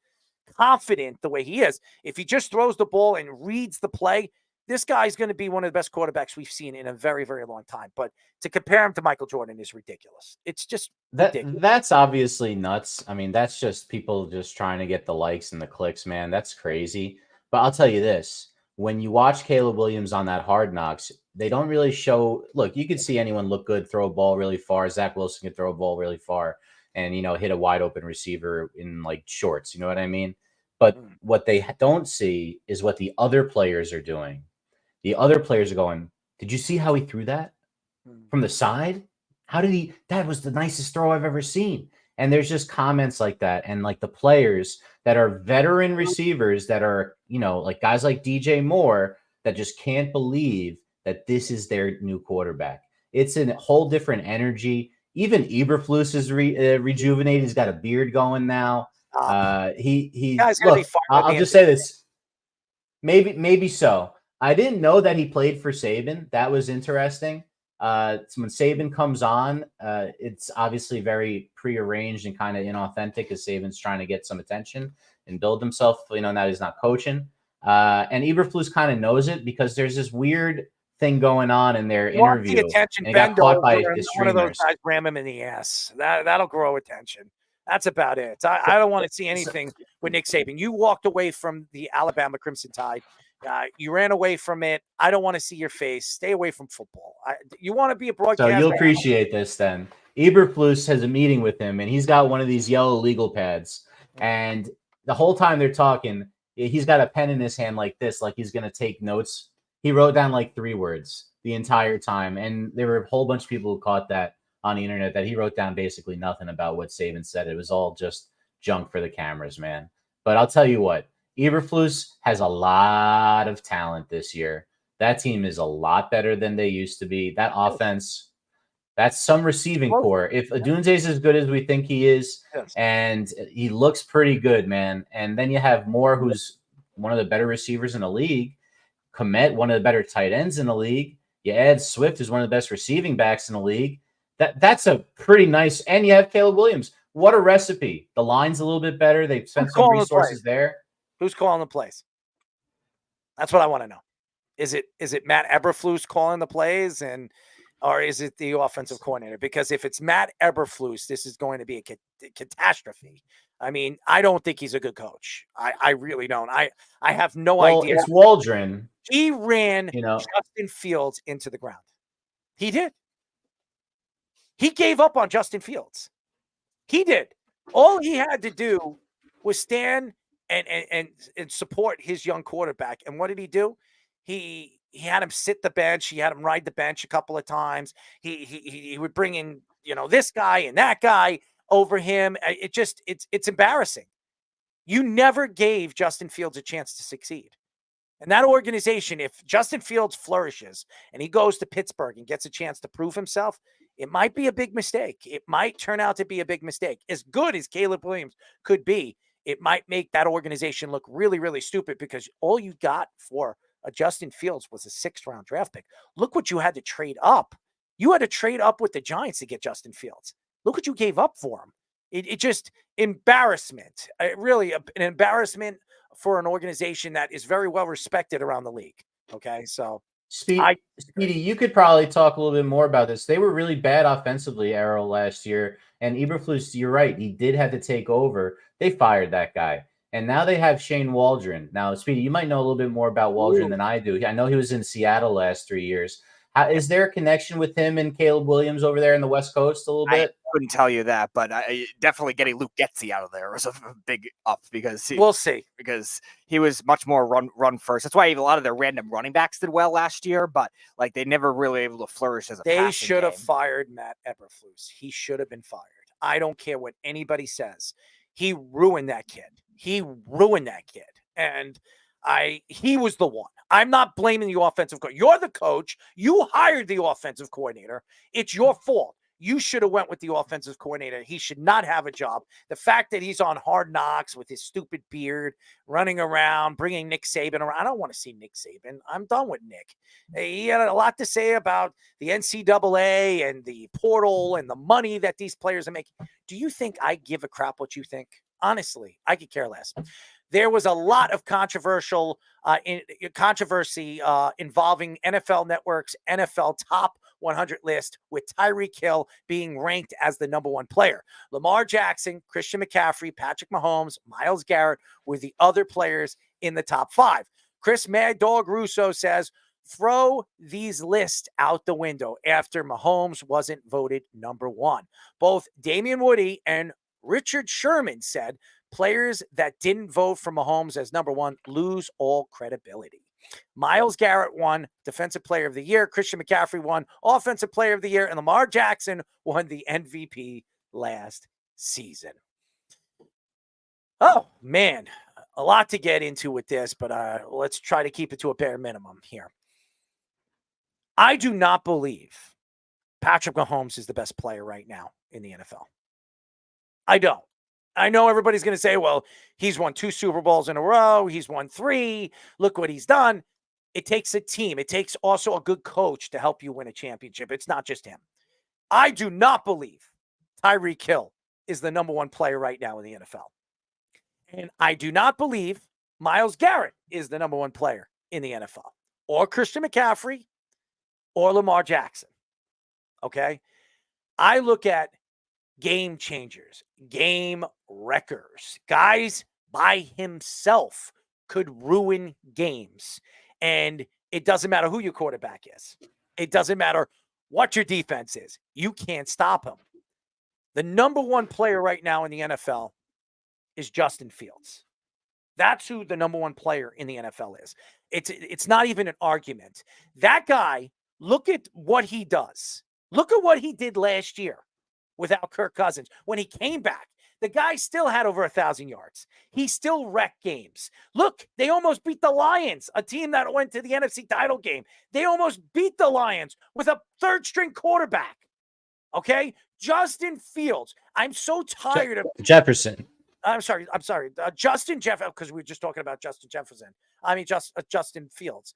confident the way he is, if he just throws the ball and reads the play, this guy's going to be one of the best quarterbacks we've seen in a very, very long time. But to compare him to Michael Jordan is ridiculous. It's just ridiculous. That's obviously nuts. I mean, that's just people just trying to get the likes and the clicks, man. That's crazy. But I'll tell you this. When you watch Caleb Williams on that Hard Knocks, they don't really show – look, you can see anyone look good, throw a ball really far. Zach Wilson can throw a ball really far and, hit a wide open receiver in, shorts. You know what I mean? But what they don't see is what the other players are doing. The other players are going, did you see how he threw that from the side? How did he? That was the nicest throw I've ever seen. And there's just comments like that. And like the players that are veteran receivers that are, like guys like DJ Moore that just can't believe that this is their new quarterback. It's a whole different energy. Even Eberflus is rejuvenated. He's got a beard going now. He look, I'll just say this. Maybe so. I didn't know that he played for Saban. That was interesting. So when Saban comes on, it's obviously very prearranged and kind of inauthentic as Saban's trying to get some attention and build himself, now he's not coaching. And Eberflus kind of knows it because there's this weird thing going on in their interview. Attention, and it got caught by the one of those streamers. guys ram him in the ass. That'll grow attention. That's about it. I don't want to see anything with Nick Saban. You walked away from the Alabama Crimson Tide. You ran away from it. I don't want to see your face. Stay away from football. You want to be a broadcaster. So you'll appreciate this then. Eberflus has a meeting with him, and he's got one of these yellow legal pads. And the whole time they're talking, he's got a pen in his hand like this, like he's going to take notes. He wrote down like 3 words the entire time. And there were a whole bunch of people who caught that on the internet, that he wrote down basically nothing about what Saban said. It was all just junk for the cameras, man. But I'll tell you what, Eberflus has a lot of talent this year. That team is a lot better than they used to be. That offense, that's some receiving core. If Odunze's as good as we think he is, and he looks pretty good, man. And then you have Moore, who's one of the better receivers in the league. Komet, one of the better tight ends in the league. You add Swift, who's one of the best receiving backs in the league. That's a pretty nice. And you have Caleb Williams. What a recipe. The line's a little bit better. They've spent some resources there. Who's calling the plays? That's what I want to know. Is it Matt Eberflus calling the plays, or is it the offensive coordinator? Because if it's Matt Eberflus, this is going to be a catastrophe. I mean, I don't think he's a good coach. I really don't. I have no idea. It's Waldron. He ran Justin Fields into the ground. He did. He gave up on Justin Fields. He did. All he had to do was stand and support his young quarterback. And what did he do? He had him sit the bench. He had him ride the bench a couple of times. He would bring in, this guy and that guy over him. It's embarrassing. You never gave Justin Fields a chance to succeed. And that organization, if Justin Fields flourishes and he goes to Pittsburgh and gets a chance to prove himself, it might be a big mistake. It might turn out to be a big mistake. As good as Caleb Williams could be, it might make that organization look really, really stupid, because all you got for a Justin Fields was a 6th-round draft pick. Look what you had to trade up. You had to trade up with the Giants to get Justin Fields. Look what you gave up for him. It just embarrassment. Really an embarrassment for an organization that is very well respected around the league. Okay, so Speedy, you could probably talk a little bit more about this. They were really bad offensively, Arrow, last year. And Eberflus, you're right, he did have to take over. They fired that guy. And now they have Shane Waldron. Now, Speedy, you might know a little bit more about Waldron than I do. I know he was in Seattle last 3 years. Is there a connection with him and Caleb Williams over there in the West Coast a little bit? I couldn't tell you that, but definitely getting Luke Getsy out of there was a big up, because we'll see. Because he was much more run first. That's why even a lot of their random running backs did well last year, but like they never really able to flourish as a They passing should have game. fired Matt Eberflus. He should have been fired. I don't care what anybody says. He ruined that kid. And he was the one. I'm not blaming the offensive coach. You're the coach. You hired the offensive coordinator. It's your fault. You should have went with the offensive coordinator. He should not have a job. The fact that he's on Hard Knocks with his stupid beard, running around, bringing Nick Saban around. I don't want to see Nick Saban. I'm done with Nick. He had a lot to say about the NCAA and the portal and the money that these players are making. Do you think I give a crap what you think? Honestly, I could care less. There was a lot of controversy involving NFL Network's NFL Top 100 list, with Tyreek Hill being ranked as the number 1 player. Lamar Jackson, Christian McCaffrey, Patrick Mahomes, Myles Garrett were the other players in the top 5. Chris Mad Dog Russo says, throw these lists out the window after Mahomes wasn't voted number 1. Both Damian Woody and Richard Sherman said Players that didn't vote for Mahomes as number one lose all credibility. Myles Garrett won Defensive Player of the Year. Christian McCaffrey won Offensive Player of the Year. And Lamar Jackson won the MVP last season. Oh, man. A lot to get into with this, but let's try to keep it to a bare minimum here. I do not believe Patrick Mahomes is the best player right now in the NFL. I don't. I know everybody's going to say, well, he's won 2 Super Bowls in a row. He's won 3. Look what he's done. It takes a team. It takes also a good coach to help you win a championship. It's not just him. I do not believe Tyreek Hill is the number one player right now in the NFL. And I do not believe Myles Garrett is the number one player in the NFL, or Christian McCaffrey, or Lamar Jackson. Okay? I look at game changers, game wreckers, guys by himself could ruin games. And it doesn't matter who your quarterback is. It doesn't matter what your defense is. You can't stop him. The number one player right now in the NFL is Justin Fields. That's who the number one player in the NFL is. It's not even an argument. That guy, look at what he does. Look at what he did last year without Kirk Cousins. When he came back, the guy still had over 1,000 yards. He still wrecked games. Look, they almost beat the Lions, a team that went to the NFC title game. They almost beat the Lions with a third-string quarterback. Okay? Justin Fields. I'm so tired of Jefferson. I'm sorry. Justin Jefferson, because we were just talking about Justin Jefferson. I mean, Justin Fields.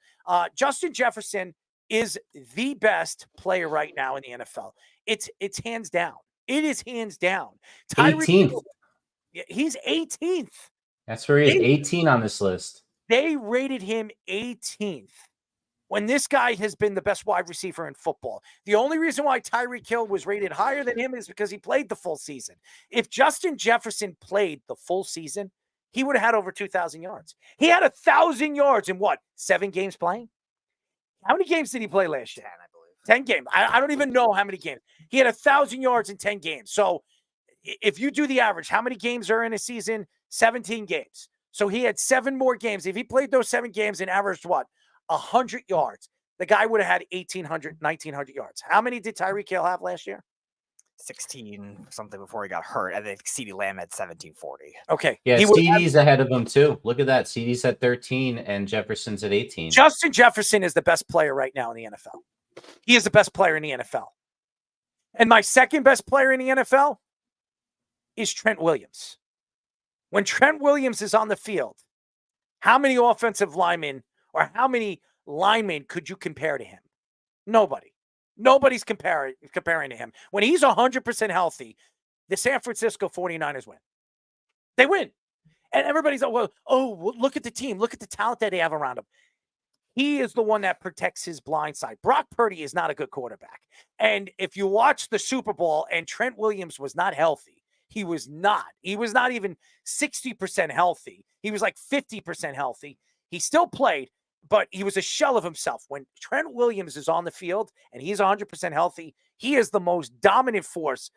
Justin Jefferson is the best player right now in the NFL. It's hands down. It is hands down. 18th. He's 18th. That's where he is. 18 on this list. They rated him 18th when this guy has been the best wide receiver in football. The only reason why Tyreek Hill was rated higher than him is because he played the full season. If Justin Jefferson played the full season, he would have had over 2,000 yards. He had 1,000 yards in what, 7 games playing? How many games did he play last year? 10, I believe. 10 games. I don't even know how many games. He had 1,000 yards in 10 games. So if you do the average, how many games are in a season? 17 games. So he had 7 more games. If he played those 7 games and averaged what? 100 yards. The guy would have had 1,800, 1,900 yards. How many did Tyreek Hill have last year? 16 something before he got hurt. I think CeeDee Lamb had 1740. Okay. Yeah, CeeDee's ahead of him too. Look at that. CeeDee's at 13 and Jefferson's at 18. Justin Jefferson is the best player right now in the NFL. He is the best player in the NFL. And my second best player in the NFL is Trent Williams. When Trent Williams is on the field, how many offensive linemen or how many linemen could you compare to him? Nobody. Nobody's comparing to him. When he's 100% healthy, the San Francisco 49ers win. They win. And everybody's like, well, look at the team. Look at the talent that they have around him. He is the one that protects his blind side. Brock Purdy is not a good quarterback. And if you watch the Super Bowl and Trent Williams was not healthy, he was not. He was not even 60% healthy. He was like 50% healthy. He still played, but he was a shell of himself. When Trent Williams is on the field and he's 100% healthy, he is the most dominant force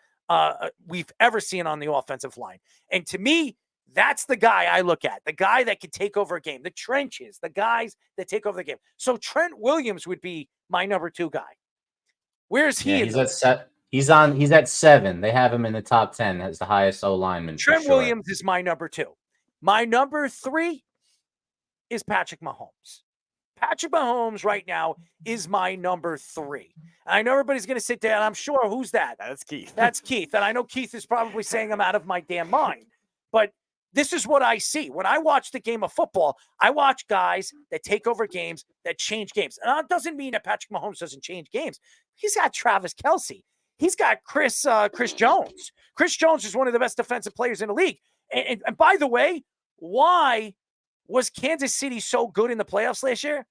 we've ever seen on the offensive line. And to me, that's the guy I look at, the guy that can take over a game, the trenches, the guys that take over the game. So Trent Williams would be my number 2 guy. Where's he? Yeah, he's at 7. They have him in the top 10 as the highest O lineman. Trent Williams is my number 2. My number 3 is Patrick Mahomes. Patrick Mahomes right now is my number 3. I know everybody's going to sit there, and I'm sure, who's that? That's Keith. That's Keith. And I know Keith is probably saying I'm out of my damn mind. But this is what I see. When I watch the game of football, I watch guys that take over games, that change games. And that doesn't mean that Patrick Mahomes doesn't change games. He's got Travis Kelce. He's got Chris Jones. Chris Jones is one of the best defensive players in the league. And by the way, why was Kansas City so good in the playoffs last year?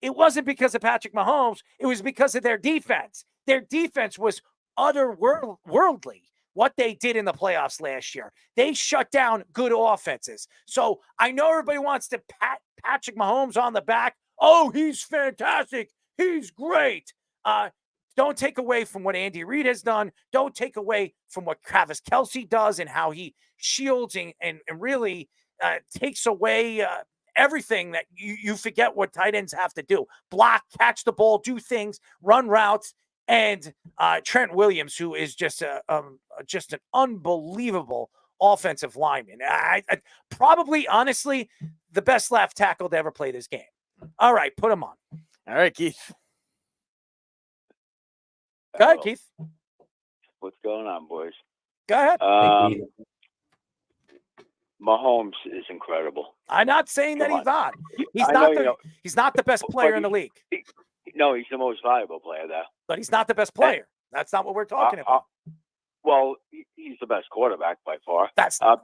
It wasn't because of Patrick Mahomes. It was because of their defense. Their defense was otherworldly. What they did in the playoffs last year. They shut down good offenses. So I know everybody wants to pat Patrick Mahomes on the back. Oh, he's fantastic. He's great. Don't take away from what Andy Reid has done. Don't take away from what Travis Kelce does and how he shields and really takes away everything that you forget what tight ends have to do. Block, catch the ball, do things, run routes. And Trent Williams, who is just an unbelievable offensive lineman. I probably, honestly, the best left tackle to ever play this game. All right, put him on. All right, Keith. Go ahead, Keith. What's going on, boys? Go ahead. Mahomes is incredible. I'm not saying that he's not. He's not the best player in the league. No, he's the most valuable player there. But he's not the best player. That's not what we're talking about. Well, he's the best quarterback by far. That's I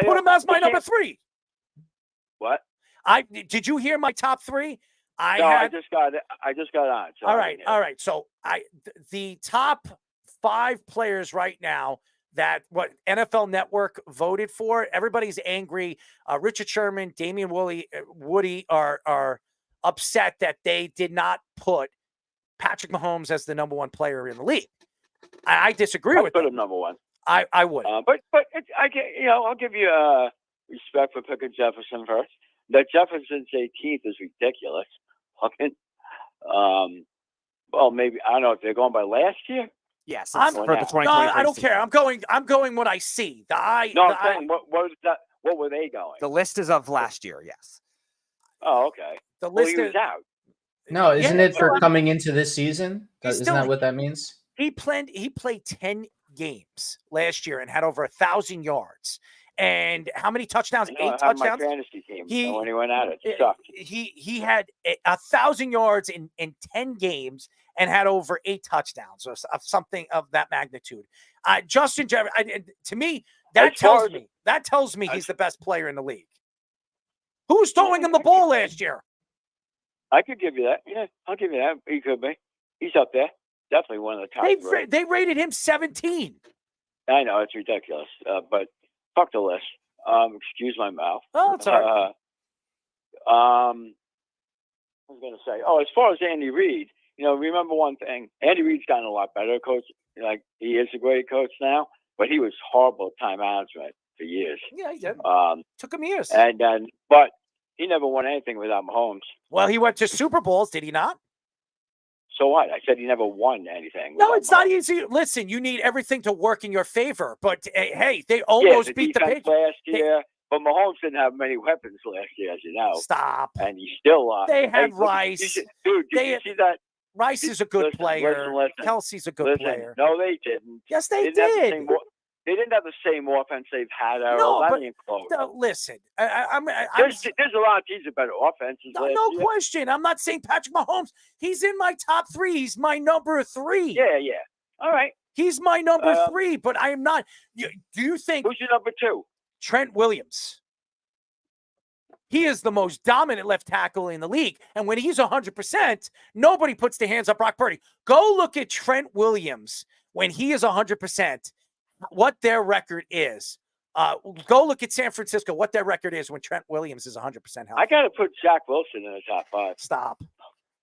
put him as my number 3. What? Did you hear my top 3? I just got on. So all right. So the top 5 players right now that what NFL Network voted for, everybody's angry. Richard Sherman, Damian Woody are upset that they did not put Patrick Mahomes as the number 1 player in the league. I disagree with put them. him number 1. I would. But I'll give you respect for picking Jefferson first. That Jefferson's 18th is ridiculous. Fucking, well, maybe I don't know if they're going by last year. Yes, I'm for the 2023 No, I don't care. I'm going what I see. I'm saying what were they going? The list is of last year. Yes. Oh, okay. The list he was out. No, isn't it for coming into this season? Isn't that what that means? He played 10 games last year and had over 1,000 yards. And how many touchdowns? 8 touchdowns. My fantasy team. When he went at it sucked. He had 1,000 yards in 10 games and had over 8 touchdowns or something of that magnitude. Justin Jefferson, to me, that tells me he's the best player in the league. Who's throwing him the ball last year? I could give you that. Yeah, I'll give you that. He could be. He's up there. Definitely one of the top. They rated him 17. I know it's ridiculous, but fuck the list. Excuse my mouth. Oh, it's all right. I was going to say, as far as Andy Reid, remember one thing. Andy Reid's gotten a lot better coach. Like, he is a great coach now, but he was horrible at time management for years. Yeah, he did. Took him years. But he never won anything without Mahomes. Well, he went to Super Bowls, did he not? So what? I said he never won anything. No, it's not easy. Listen, you need everything to work in your favor. But hey, they almost beat the Patriots last year. But Mahomes didn't have many weapons last year, as you know. Stop. And he still lost. They had Rice. Did you see that? Rice is a good player. Kelsey's a good player. No, they didn't. Yes, they did. They didn't have the same offense they've had. Listen, there's a lot of teams with better offenses. No question. I'm not saying Patrick Mahomes. He's in my top 3. He's my number 3. Yeah. All right. He's my number 3, but I am not. Do you think? Who's your number 2? Trent Williams. He is the most dominant left tackle in the league. And when he's 100%, nobody puts their hands up Brock Purdy. Go look at Trent Williams when he is 100%, what their record is. Go look at San Francisco, what their record is when Trent Williams is 100% healthy. I got to put Zach Wilson in the top 5.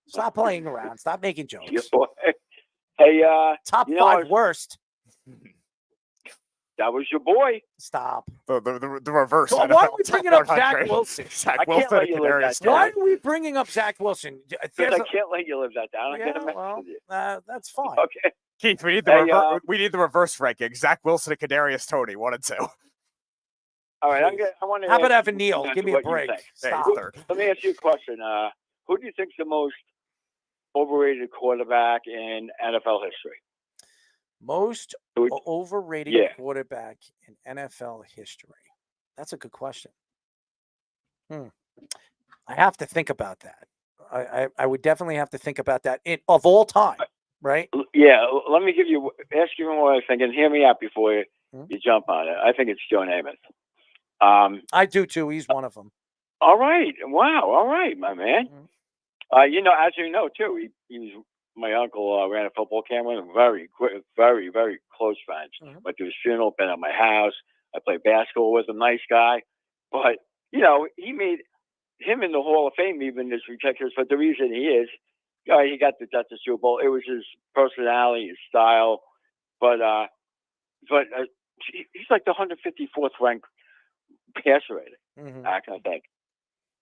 Stop playing around. Stop making jokes. Hey, top 5 worst. That was your boy. Stop. The reverse. Why are we bringing up Zach Wilson? Zach Wilson. Why are we bringing up Zach Wilson? Because I can't let you live that down. I'm gonna mess with you. That's fine. Okay. Keith, we need the reverse ranking. Zach Wilson and Kadarius Toney, 1 and 2. All right, I want to. How about Evan Neal? Give me a break. Stop. Let me ask you a question. Who do you think's the most overrated quarterback in NFL history? Most overrated quarterback in NFL history. That's a good question. I have to think about that. I would definitely have to think about that of all time, right? Yeah. Let me ask you what I think, and hear me out before you jump on it. I think it's Joe Namath. I do too. He's one of them. All right. Wow. All right, my man. As you know, too, he was. My uncle ran a football camp with him. Very, very, very close friends. Went to his funeral, been at my house. I played basketball with him. Nice guy. But, he made him in the Hall of Fame even is ridiculous. But the reason he is, he got the Super Bowl. It was his personality, his style, but he's like the 154th ranked passer rating. I think.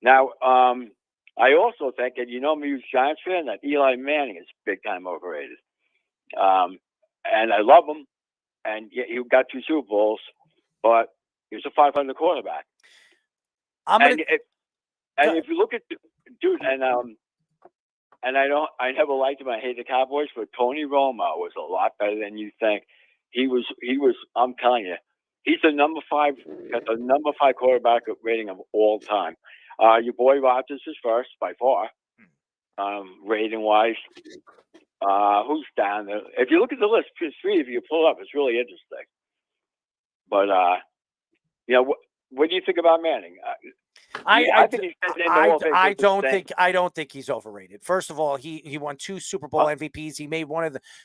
Now, I also think, and you know me, as a Giants fan, that Eli Manning is big time overrated. And I love him, and he got 2 Super Bowls, but he was a 500 quarterback. If you look at dude, and I never liked him. I hate the Cowboys, but Tony Romo was a lot better than you think. He was. I'm telling you, he's the number 5 quarterback rating of all time. Your boy Rodgers is first by far, rating wise. Who's down there? If you look at the list, if you pull up, it's really interesting. But what do you think about Manning? I don't think he's overrated. First of all, he won 2 Super Bowl MVPs. He made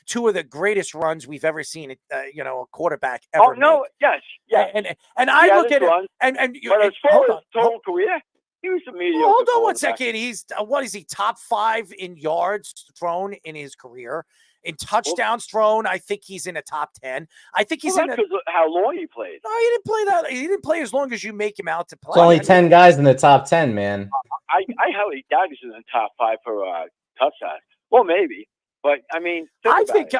two of the greatest runs we've ever seen. A quarterback ever. Oh no, make. yes. And I look at it, but as far as total career, he was a mediocre. Hold on one second. He's what is he? Top 5 in yards thrown in his career. In touchdowns thrown, I think he's in a top 10. I think he's in how long he played. No, he didn't play that. He didn't play as long as you make him out to play. It's only 10 guys in the top 10, man. I highly doubt he's in the top 5 for touchdowns. Well, maybe, but I mean, I think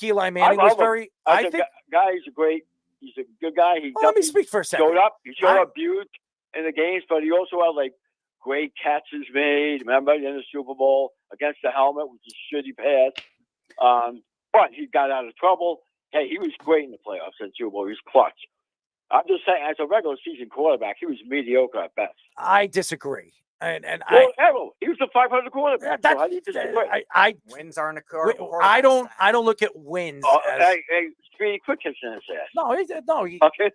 Eli Manning was very. I think guy is great. He's a good guy. Let me speak for a second. He showed up huge in the games, but he also had like great catches made. Remember in the Super Bowl against the helmet, which is shitty pass. But he got out of trouble. Hey, he was great in the playoffs at Super Bowl. He was clutch. I'm just saying, as a regular season quarterback, he was mediocre at best. I disagree. He was a 500 quarterback. So how do you disagree? Wins aren't a core. I don't look at wins. Hey, Speedy, quit kissing his ass. No, he's not kissing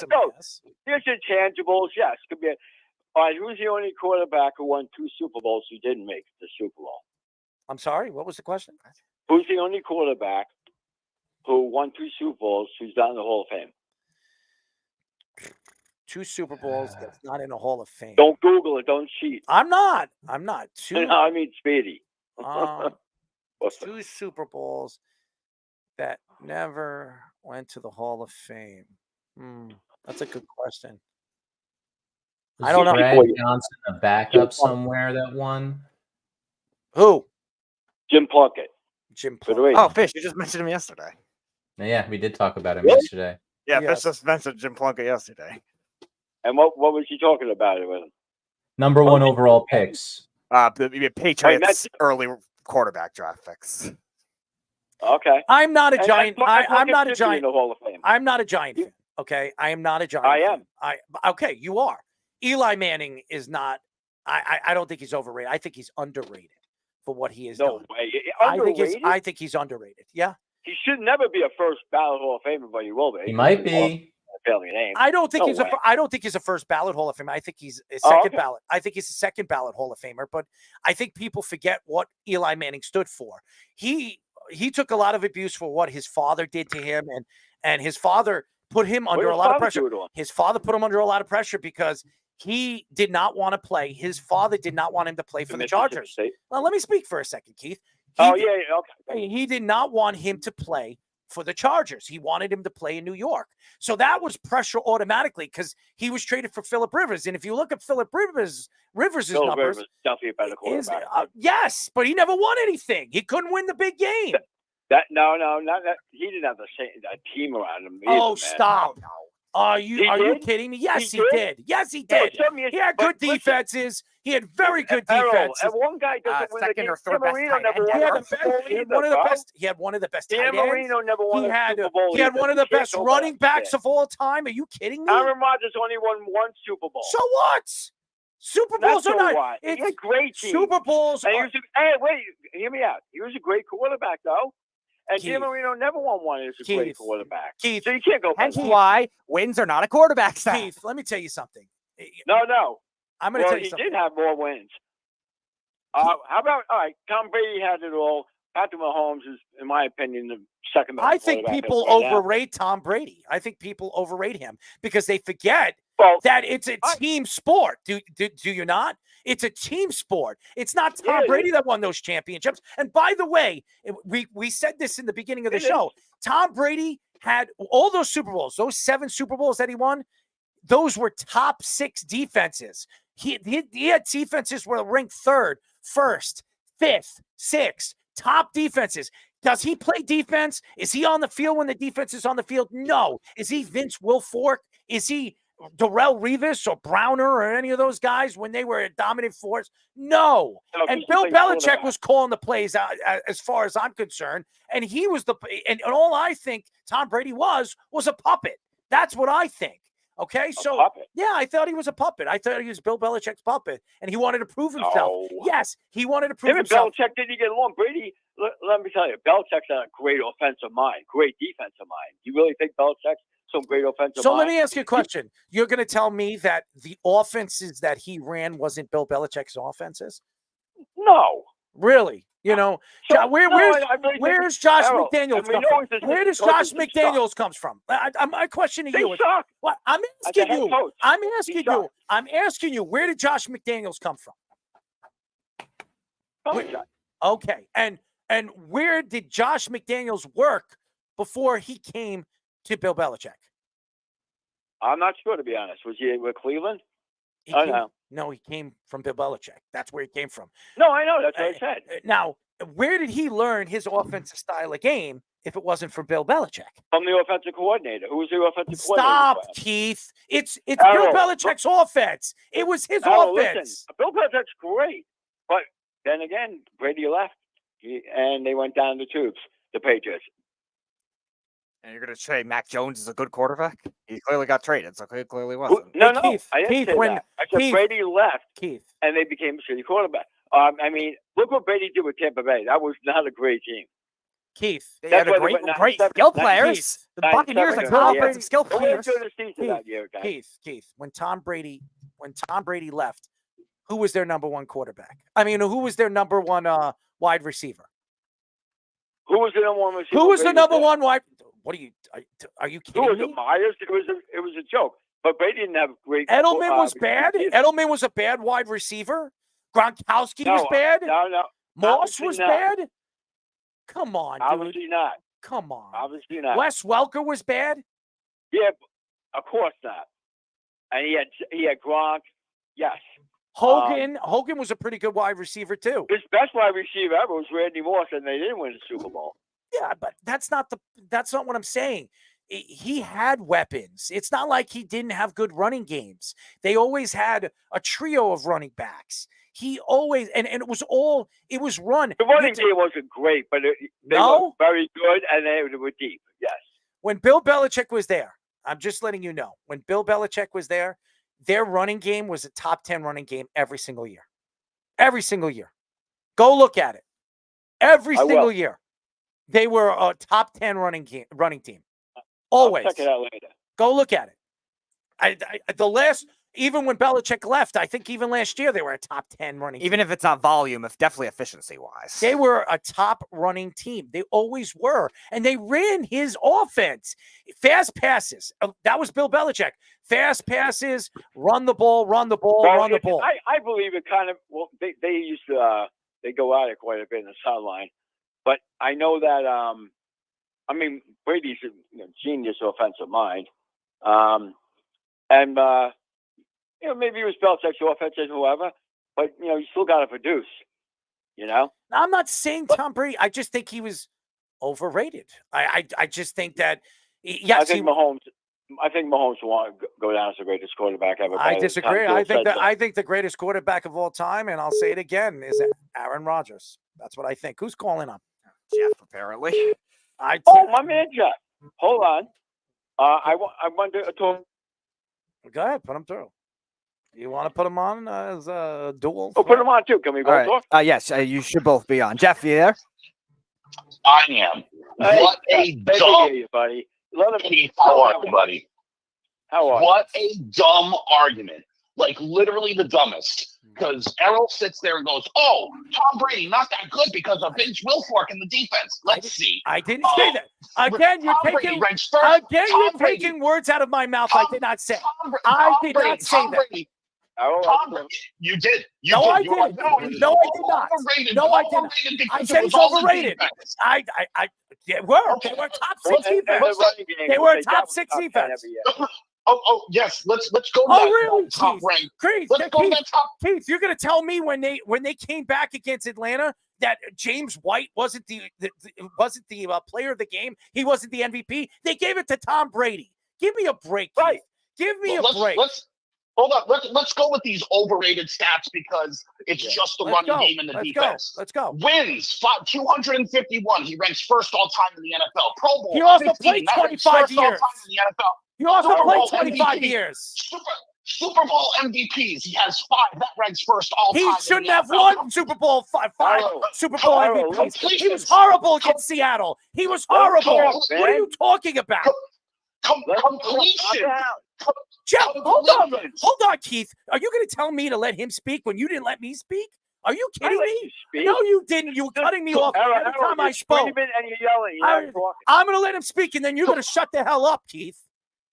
my ass. There's intangibles. Yes, could be. All right, who's the only quarterback who won 2 Super Bowls who didn't make the Super Bowl? I'm sorry, what was the question? Who's the only quarterback who won 2 Super Bowls who's not in the Hall of Fame? 2 Super Bowls that's not in the Hall of Fame. Don't Google it. Don't cheat. I'm not. 2. No, I mean Speedy. 2 Super Bowls that never went to the Hall of Fame. That's a good question. I don't know. Brad Johnson, a backup somewhere that won. Who? Jim Plunkett. Oh, Fish, you just mentioned him yesterday. Yeah, we did talk about him yesterday. Yeah, Fish just mentioned Jim Plunkett yesterday. And what was he talking about it with him? Number 1 overall picks. The Patriots early quarterback draft picks. Okay. I'm not a Giant. I'm not a Giant. Giant. I'm not a Giant fan. Okay, I am not a Giant. I am. Okay, you are. Eli Manning is not. I don't think he's overrated. I think he's underrated for what he has done. No way. Underrated? I think he's underrated. Yeah. He should never be a first ballot Hall of Famer, but he will be. He might be. I don't think I don't think he's a first ballot Hall of Famer. I think he's a second ballot. I think he's a second ballot Hall of Famer. But I think people forget what Eli Manning stood for. He took a lot of abuse for what his father did to him, and his father put him under a lot of pressure. His father put him under a lot of pressure because he did not want to play. His father did not want him to play for the Chargers. Well, let me speak for a second, Keith. He did not want him to play for the Chargers. He wanted him to play in New York. So that was pressure automatically because he was traded for Phillip Rivers. And if you look at Phillip Rivers' numbers, Rivers definitely a better quarterback. Yes, but he never won anything. He couldn't win the big game. No, not that. He didn't have a team around him. Oh, man. stop. Are you kidding me? Yes, he did. Yes, he did. He had good defenses. He had very good defenses. And one guy doesn't win the game. Dan Marino never won. He had one of the best tight Dan ends. Marino never won a Super Bowl. He had one of the best running backs of all time. Are you kidding me? Aaron Rodgers only won 1 Super Bowl. So what? Super Bowls are not. It's a great team. Super Bowls are. Hey, wait, hear me out. He was a great quarterback, though. And Dan Marino never won one as a great quarterback. Keith, so you can't go back. Hence why wins are not a quarterback stat. Keith, let me tell you something. No. I'm going to tell you something. He did have more wins. How about, all right, Tom Brady had it all. Patrick Mahomes is, in my opinion, the second best. I think people overrate Tom Brady. I think people overrate him because they forget that it's a team sport. Do you not? It's a team sport. It's not Tom Brady that won those championships. And by the way, we said this in the beginning of the show. Tom Brady had all those Super Bowls, those 7 Super Bowls that he won. Those were top 6 defenses. He had defenses were ranked 3rd, 1st, 5th, 6th, top defenses. Does he play defense? Is he on the field when the defense is on the field? No. Is he Vince Wilfork? Is he Darrelle Revis or Browner or any of those guys when they were a dominant force? No. And Bill Belichick was calling the plays as far as I'm concerned. And he was and all I think Tom Brady was a puppet. That's what I think. Okay, so yeah, I thought he was a puppet. I thought he was Bill Belichick's puppet, and he wanted to prove himself. No. Yes, he wanted to prove Him and himself. Belichick didn't get along. Brady, let me tell you, Belichick's got a great offensive mind, great defensive mind. You really think Belichick's some great offensive mind? So let me ask you a question. You're going to tell me that the offenses that he ran wasn't Bill Belichick's offenses? No. Really? You know, where's Josh McDaniels come from? Where does Josh McDaniels comes from? My question to you is, what I'm asking you. I'm asking you. Where did Josh McDaniels come from? Okay, and where did Josh McDaniels work before he came to Bill Belichick? I'm not sure, to be honest. Was he with Cleveland? No, he came from Bill Belichick. That's where he came from. No, I know. That's what I said. Now, where did he learn his offensive style of game if it wasn't from Bill Belichick? From the offensive coordinator. Who was the offensive coordinator? Stop, Keith. It's Bill Belichick's offense. It was his offense. Listen, Bill Belichick's great. But then again, Brady left, and they went down the tubes, the Patriots. And you're going to say Mac Jones is a good quarterback? He clearly got traded, so he clearly wasn't. No, Keith, I didn't say that. I said Brady left, and they became a shitty quarterback. I mean, look what Brady did with Tampa Bay. That was not a great team. Keith, they had a great skill players. The Buccaneers are good offensive skill players. Keith, when Tom Brady left, who was their number 1 quarterback? I mean, who was their number 1 wide receiver? Who was the number 1 receiver? Who was the number 1 wide? What are you kidding me? Who was it? Myers? It was a joke. But Brady didn't have great. Edelman was bad. Edelman was a bad wide receiver. Gronkowski was bad. No. Moss was bad. Come on, dude. Obviously not. Come on. Obviously not. Wes Welker was bad. Yeah, of course not. And he had Gronk. Yes. Hogan was a pretty good wide receiver too. His best wide receiver ever was Randy Moss, and they didn't win the Super Bowl. Yeah, but that's not what I'm saying. He had weapons. It's not like he didn't have good running games. They always had a trio of running backs. He always and it was run. The running game wasn't great, but they were very good and they were deep. Yes. When Bill Belichick was there, I'm just letting you know. When Bill Belichick was there, their running game was a top 10 running game every single year. Every single year. Go look at it. Every single year. They were a top 10 running team. Always. I'll check it out later. Go look at it. Even when Belichick left, I think even last year they were a top 10 running team. Even if it's not volume, if definitely efficiency-wise. They were a top running team. They always were. And they ran his offense. Fast passes. That was Bill Belichick. Fast passes, run the ball, run the ball. I believe it kind of, they used to, they go at it quite a bit in the sideline. But I know that, Brady's a genius offensive mind. Maybe it was Belichick's offense and whoever, but, you still got to produce, I'm not saying Tom Brady. I just think he was overrated. I just think that, yes. I think Mahomes will go down as the greatest quarterback ever. I disagree. I think the greatest quarterback of all time, and I'll say it again, is Aaron Rodgers. That's what I think. Who's calling up? Jeff, apparently. My man, Jeff. Hold on. I want to talk. Go ahead. Put him through. You want to put him on as a duel? Oh, put him on too. Can we both talk? Yes, you should both be on. Jeff, you there? I am. What a dumb, buddy. How are you, buddy? How are What a dumb argument. Like, literally the dumbest. Because Errol sits there and goes, oh, Tom Brady, not that good because of Vince Wilfork in the defense. Let's see. I didn't say that. Again, you're taking words out of my mouth I did not say. I did not say that. Tom, you did. No, I didn't. No, I did not. No, I didn't. I said he's overrated. They were top 6 defense. They were a top 6 defense. Oh, yes. Let's go. Oh, really? Top rank. Keith, Let's go that top. Keith, you're going to tell me when they came back against Atlanta that James White wasn't the player of the game? He wasn't the MVP. They gave it to Tom Brady. Give me a break, Keith. Right. Give me a break. Hold on. Let's go with these overrated stats because it's just the running game and the defense. Let's go. Wins 251. He ranks first all time in the NFL. Pro Bowl. He also 15, played 25 years. All time in the NFL. He also Super played Bowl 25 MVP. years. Super Bowl MVPs. He has 5. That ranks first all time. He shouldn't have won Super Bowl five Super Bowl MVPs. He was Completions. horrible against Seattle. He was horrible. What are you talking about? Completion. Jeff, hold on, Keith. Are you going to tell me to let him speak when you didn't let me speak? Are you kidding me? No, you didn't. You were cutting me off every time I spoke. And you're yelling. I'm going to let him speak, and then you're going to shut the hell up, Keith.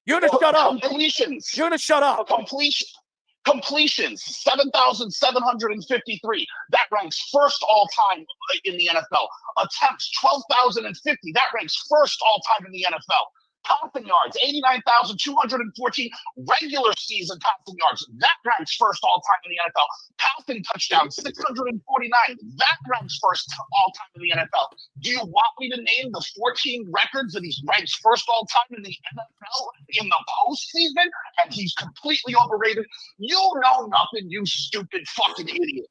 You're going to shut up. Completions. You're going to shut up. Completions, 7,753. That ranks first all time in the NFL. Attempts, 12,050. That ranks first all time in the NFL. Passing yards, 89,214 regular season passing yards. That ranks first all time in the NFL. Passing touchdowns, 649. That ranks first all time in the NFL. Do you want me to name the 14 records that he ranks first all time in the NFL in the postseason? And he's completely overrated. You know nothing, you stupid fucking idiot.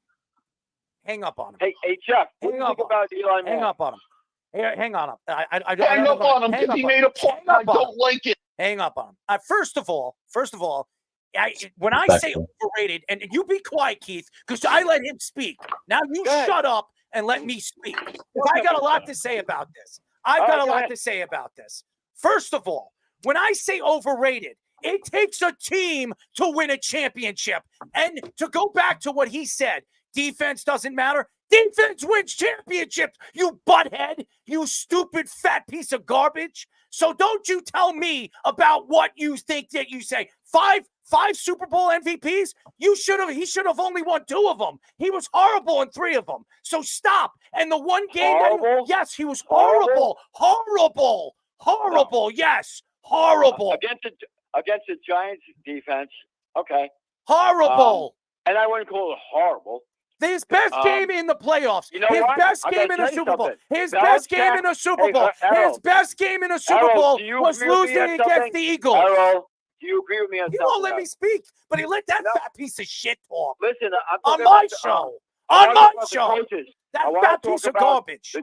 Hang up on him. Hey, Jeff, what do you think about Eli Manning? Hang up on him. Hang on. Hang up on him because he made a point. I don't like it. Hang up on him. First of all, when I say overrated, and you be quiet, Keith, because I let him speak. Now you shut up and let me speak. I got a lot to say about this. First of all, when I say overrated, it takes a team to win a championship. And to go back to what he said, defense doesn't matter. Defense wins championships, you butthead, you stupid fat piece of garbage. So don't you tell me about what you think that you say. Five Super Bowl MVPs? He should have only won 2 of them. He was horrible in 3 of them. So stop. And the one game yes, he was horrible. Horrible. Yes. Horrible. Against the Giants defense. Okay. Horrible. And I wouldn't call it horrible. His best game in the playoffs. You know his what? best game in a Super Bowl. His best game in a Super Bowl. His best game in a Super Bowl was losing against the Eagles. Errol, do you agree with me on something? You won't let me speak, but he let that fat piece of shit talk. Listen, on my show. On my show. That fat piece of garbage.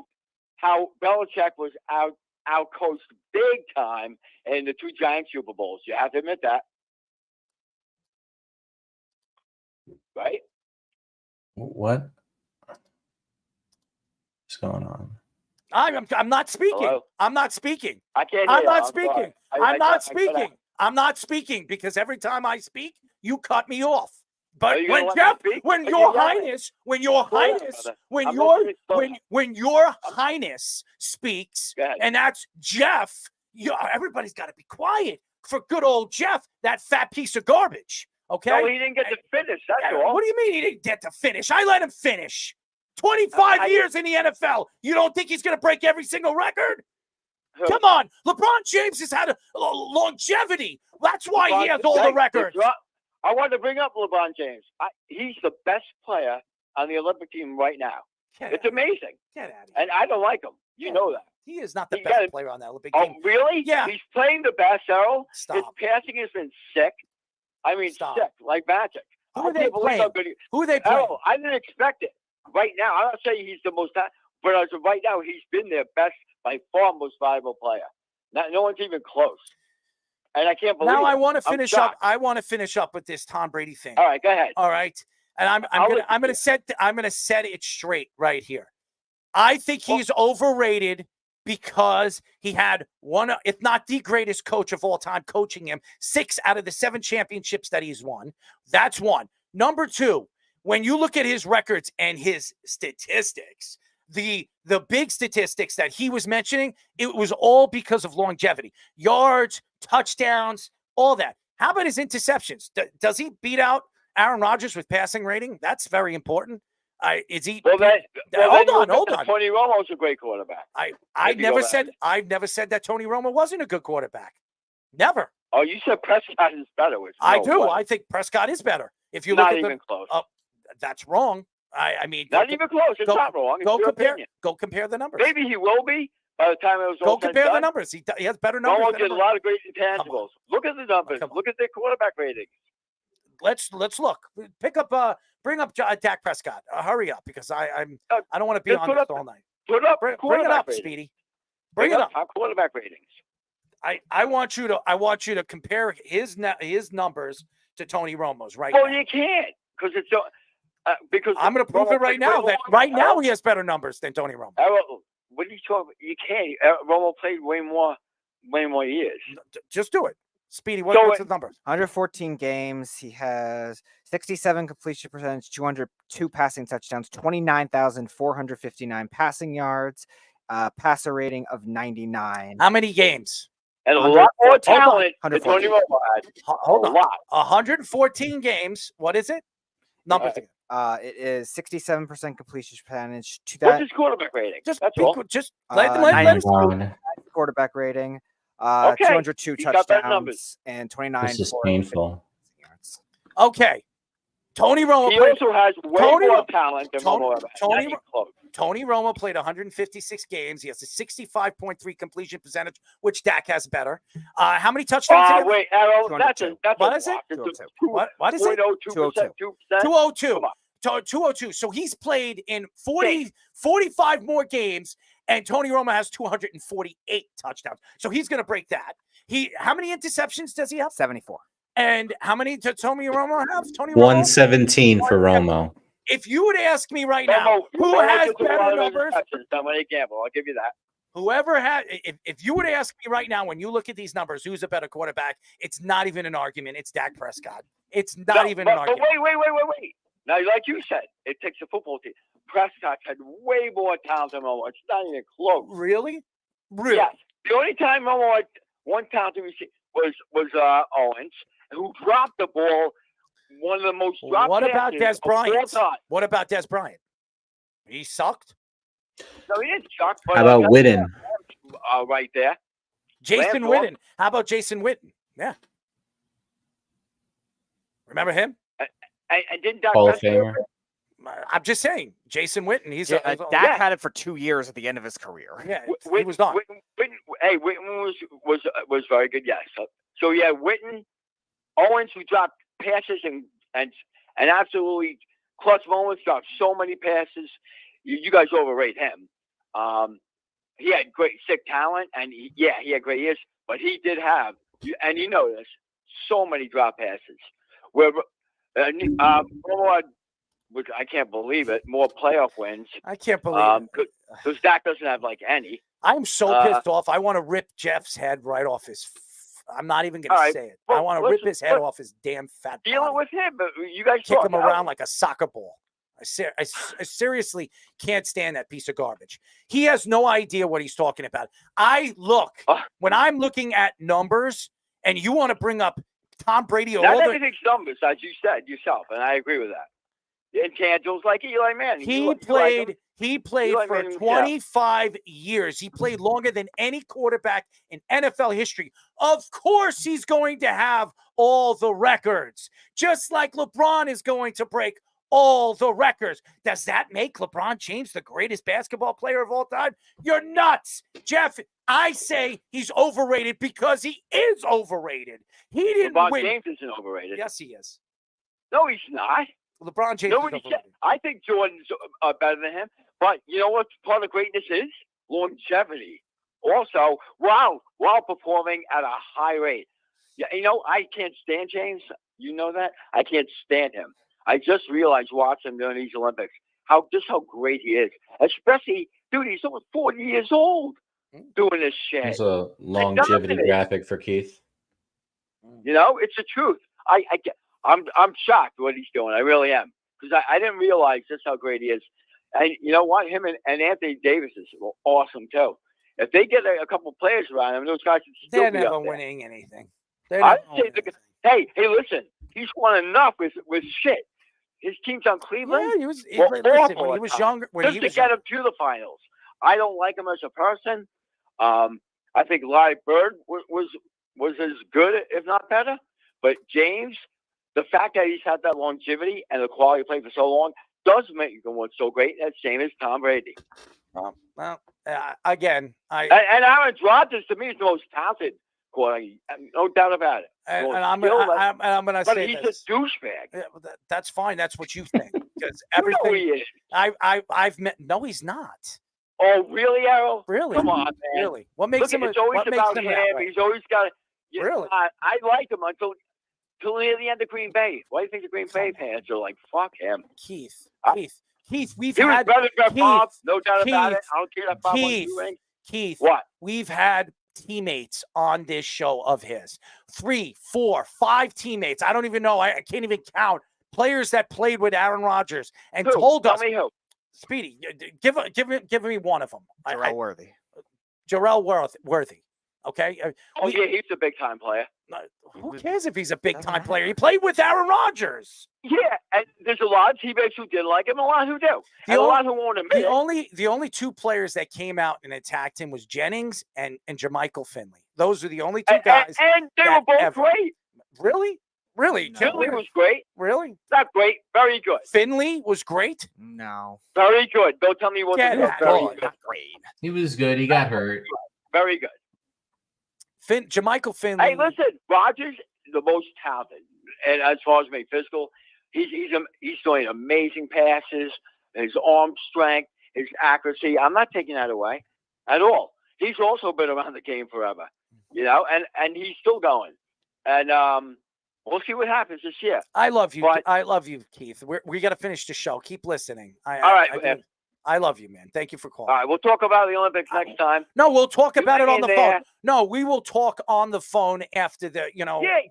How Belichick was out-coached big time in the 2 Giants Super Bowls. You have to admit that. Right? What? What's going on? I'm not speaking. Hello? I'm not speaking. I can't hear I'm you. not I'm speaking. sorry. I'm not speaking. I'm not speaking because every time I speak, you cut me off. But when your highness speaks, and that's Jeff, everybody's got to be quiet for good old Jeff, that fat piece of garbage. Okay. No, he didn't get to finish. That's all. What do you mean he didn't get to finish? I let him finish. 25 years in the NFL. You don't think he's going to break every single record? Come on. LeBron James has had a longevity. That's why he has all the records. I wanted to bring up LeBron James. He's the best player on the Olympic team right now. It's amazing. Get out of here. And I don't like him. You know that. He is not the best player on that Olympic team. Oh, really? Yeah. He's playing the best, Errol. Stop. His passing has been sick. I mean, sick, like magic. Who are they playing? Who are they playing? Errol, I didn't expect it. Right now, I'm not saying he's the most, but as of right now, he's been their best, by far most valuable player. No one's even close. And I can't believe it. Now I want to finish up. I want to finish up with this Tom Brady thing. All right, go ahead. All right. And I'm gonna set it straight right here. I think he's overrated because he had one, if not the greatest coach of all time, coaching him 6 out of the 7 championships that he's won. That's one. Number 2, when you look at his records and his statistics, the big statistics that he was mentioning, it was all because of longevity, yards, touchdowns, all that. How about his interceptions? Does he beat out Aaron Rodgers with passing rating. That's very important. Is he? Hold on. Tony Romo's a great quarterback. I've never said that Tony Romo wasn't a good quarterback. Never. Oh, you said Prescott is better. I do. I think Prescott is better. If you look not at even close. That's wrong. I mean, not even close. It's not wrong. Go compare the numbers. Maybe he will be by the time it was all compare done. the numbers. He has better numbers. Romo did a lot of great intangibles. Look at the numbers. Look at their quarterback ratings. Let's look. Bring up Dak Prescott. Hurry up, because I don't want to be on this all night. Bring it up, ratings. Speedy. Bring it up. Our quarterback ratings. I want you to compare his numbers to Tony Romo's right now. Well, you can't, because I'm going to prove it right now. That right now he has better numbers than Tony Romo. What are you talking about? You can't. Romo played way more years. Just do it. Speedy, what's his numbers? 114 games. He has 67 completion percentage, 202 passing touchdowns, 29,459 passing yards, passer rating of 99. How many games? And a lot more talent than Tony Romo had. Hold on. A lot. 114 games. What is it? Numbers again. It is 67% completion percentage. What's his quarterback rating? Just let us quarterback rating. 202 touchdowns and 29. This is painful. Okay. Tony Romo. He also has way more talent than Romo. Tony Romo played 156 games. He has a 65.3 completion percentage, which Dak has better. How many touchdowns? Wait, Aaron, that's what is it? What is it? 202. 202. So he's played in 45 more games, and Tony Romo has 248 touchdowns. So he's going to break that. How many interceptions does he have? 74. And how many does Tony Romo have? 117 for Romo. If you would ask me right now, who has better numbers? I'm going to gamble. I'll give you that. Whoever had, if you would ask me right now, when you look at these numbers, who's a better quarterback? It's not even an argument. It's Dak Prescott. It's not even an argument. But wait. Now, like you said, it takes a football team. Prescott had way more talent than Romo. It's not even close. Really? Yes. The only time Romo had one talented receiver was Owens, who dropped the ball. One of the most dropped What about Des Bryant? Of all time. What about Des Bryant? He sucked. No, he didn't suck. But, How about Witten? Right there. Jason Witten. How about Jason Witten? Yeah. Remember him? I didn't. Hall of Famer. I'm just saying, Jason Witten. Dak had it for 2 years at the end of his career. Yeah, he was not. Witten was very good. Yes. So yeah, Witten, Owens, who dropped passes and absolutely clutch moments, dropped so many passes. You guys overrate him. He had great sick talent, and he had great years. But he did have, and you know this, so many drop passes. Where Romo had, which I can't believe it, more playoff wins. I can't believe it. Because Dak doesn't have like any. I'm so pissed off. I want to rip Jeff's head right off his. I'm not even going to say it. I want to rip his head off his damn fat body. Dealing with him, but you guys kick him around like a soccer ball. I seriously can't stand that piece of garbage. He has no idea what he's talking about. When I'm looking at numbers, and you want to bring up Tom Brady. Not everything's numbers, as you said yourself, and I agree with that. Intangibles like Eli Manning. He played for 25 years. He played longer than any quarterback in NFL history. Of course, he's going to have all the records, just like LeBron is going to break all the records. Does that make LeBron James the greatest basketball player of all time? You're nuts, Jeff. I say he's overrated because he is overrated. He didn't LeBron win. James isn't overrated. Yes, he is. No, he's not. LeBron James is overrated. I think Jordan's better than him. But you know what part of greatness is? Longevity. Also, while performing at a high rate. Yeah, you know, I can't stand James. You know that? I can't stand him. I just realized watching him during these Olympics how great he is. Especially, dude, he's almost 40 years old doing this shit. There's a longevity graphic for Keith. You know, it's the truth. I'm shocked what he's doing. I really am, because I didn't realize just how great he is. And you know what? Him and Anthony Davis is awesome too. If they get a couple players around him, those guys should still They're be never up there. winning anything. Hey, listen. He's won enough with shit. His team's on Cleveland. Yeah, he was. were Listen, awful when he at was times, younger, when just he to was get younger, him to the finals. I don't like him as a person. I think Larry Bird was as good, if not better. But James, the fact that he's had that longevity and the quality of play for so long does make him look so great. That's same as Tom Brady. Well, again, And Aaron Rodgers to me is the most talented quarterback, no doubt about it. and I'm going to but say he's this. a douchebag. Yeah, that's fine. That's what you think. Because You know he everything is. I've met. No, he's not. Oh, really, Errol? Really? Come on, man. Really? What makes Look, him? it's always What makes about him him. that way? He's always got. Really? I like him until near the end of Green Bay. Why do you think the Green Bay fans are like, fuck him? Keith. He We've was had better than Keith, Bob, no doubt about it. Keith, I don't care that Bob won Keith, 2 rings. Keith. What? We've had teammates on this show of his. 3, 4, 5 teammates. I don't even know. I can't even count. Players that played with Aaron Rodgers and Who? told Tell us. me who. Speedy, give me one of them. Jarrell Worthy. Jarrell Worthy. Okay. Oh, yeah, he's a big time player. Who cares if he's a big time player? He played with Aaron Rodgers. Yeah, and there's a lot of teammates who didn't like him, a lot who do, and a lot who won't admit it. The only 2 players that came out and attacked him was Jennings and Jermichael Finley. Those are the only 2 guys. And they were both great. Really? Really? Finley was great. Really? Not great. Very good. Finley was great. No. Very good. Don't tell me what to do. Very good. Not great. He was good. He got hurt. Very good. Jermichael Finley. Hey, listen, Rodgers, the most talented, and as far as being physical, he's doing amazing passes. His arm strength, his accuracy. I'm not taking that away at all. He's also been around the game forever, and he's still going. And we'll see what happens this year. I love you. But, I love you, Keith. We got to finish the show. Keep listening. all right. I love you, man. Thank you for calling. All right, we'll talk about the Olympics next time. No, we'll talk about it on hang the in phone. there. No, we will talk on the phone after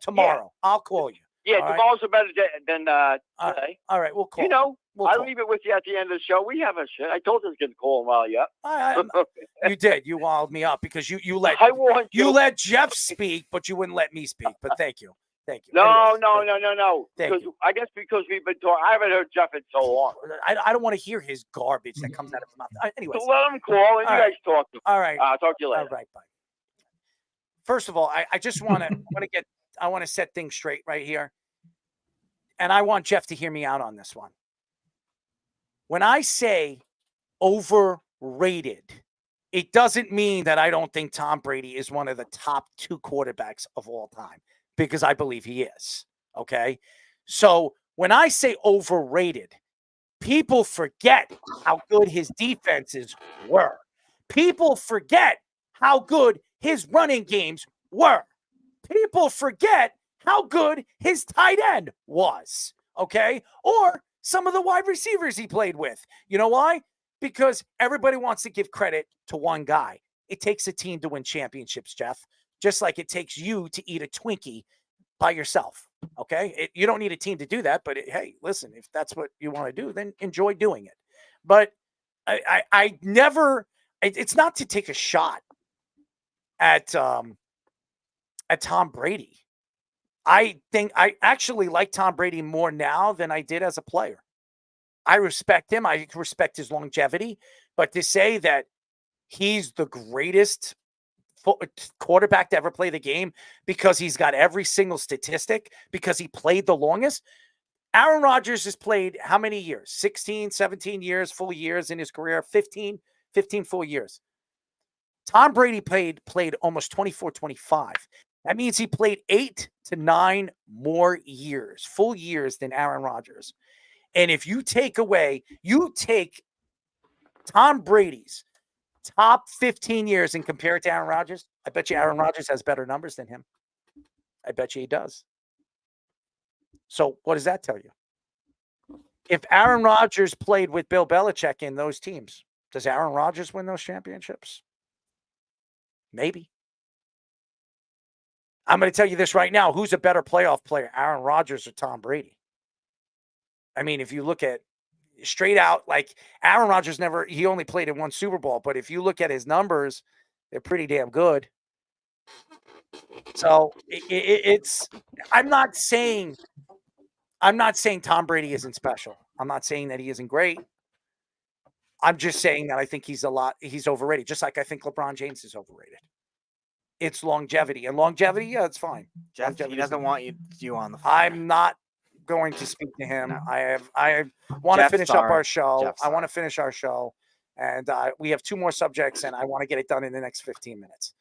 tomorrow. I'll call you. Yeah, All right? tomorrow's a better day than today. All right, we'll call. I leave it with you at the end of the show. We have a shit. I told you I was going to call him while you up. You did. You wilded me up because you let I warned you you. let Jeff speak, but you wouldn't let me speak. But thank you. Thank you. No. Thank Because I guess because we've been talking. I haven't heard Jeff in so long. I don't want to hear his garbage that comes out of his mouth. Anyways, So let him call and you guys talk to him. all right. I'll talk to you later. All right, bye. First of all, I just want to set things straight right here. And I want Jeff to hear me out on this one. When I say overrated, it doesn't mean that I don't think Tom Brady is one of the top 2 quarterbacks of all time, because I believe he is. Okay. So when I say overrated, people forget how good his defenses were. People forget how good his running games were. People forget how good his tight end was. Okay. Or some of the wide receivers he played with. You know why? Because everybody wants to give credit to one guy. It takes a team to win championships, Jeff, just like it takes you to eat a Twinkie by yourself. Okay. You don't need a team to do that, but hey, listen, if that's what you want to do, then enjoy doing it. But I never, it's not to take a shot at Tom Brady. I think I actually like Tom Brady more now than I did as a player. I respect him. I respect his longevity. But to say that he's the greatest quarterback to ever play the game because he's got every single statistic, because he played the longest. Aaron Rodgers has played how many years? 16, 17 years, full years in his career, 15 full years. Tom Brady played almost 24, 25. That means he played 8 to 9 more years, full years than Aaron Rodgers. And if you take Tom Brady's top 15 years and compare it to Aaron Rodgers, I bet you Aaron Rodgers has better numbers than him. I bet you he does. So what does that tell you? If Aaron Rodgers played with Bill Belichick in those teams, does Aaron Rodgers win those championships? Maybe. I'm going to tell you this right now. Who's a better playoff player, Aaron Rodgers or Tom Brady? I mean, if you look at straight out, like Aaron Rodgers he only played in one Super Bowl. But if you look at his numbers, they're pretty damn good. So it's. I'm not saying Tom Brady isn't special. I'm not saying that he isn't great. I'm just saying that I think he's overrated, just like I think LeBron James is overrated. It's longevity. And longevity, yeah, it's fine. Jeff, Longevity he doesn't want you on the phone. I'm not going to speak to him. No. I want to Jeff, finish up sorry. our show. Jeff, I want to finish our show. And we have 2 more subjects, and I want to get it done in the next 15 minutes.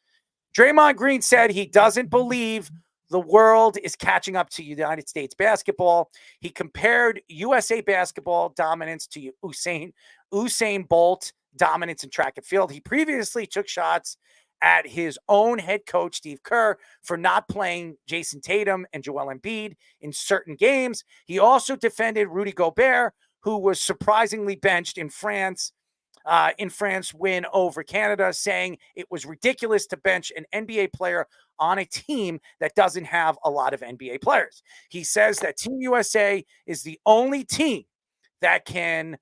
Draymond Green said he doesn't believe the world is catching up to United States basketball. He compared USA basketball dominance to Usain Bolt dominance in track and field. He previously took shots at his own head coach, Steve Kerr, for not playing Jason Tatum and Joel Embiid in certain games. He also defended Rudy Gobert, who was surprisingly benched in France win over Canada, saying it was ridiculous to bench an NBA player on a team that doesn't have a lot of NBA players. He says that Team USA is the only team that can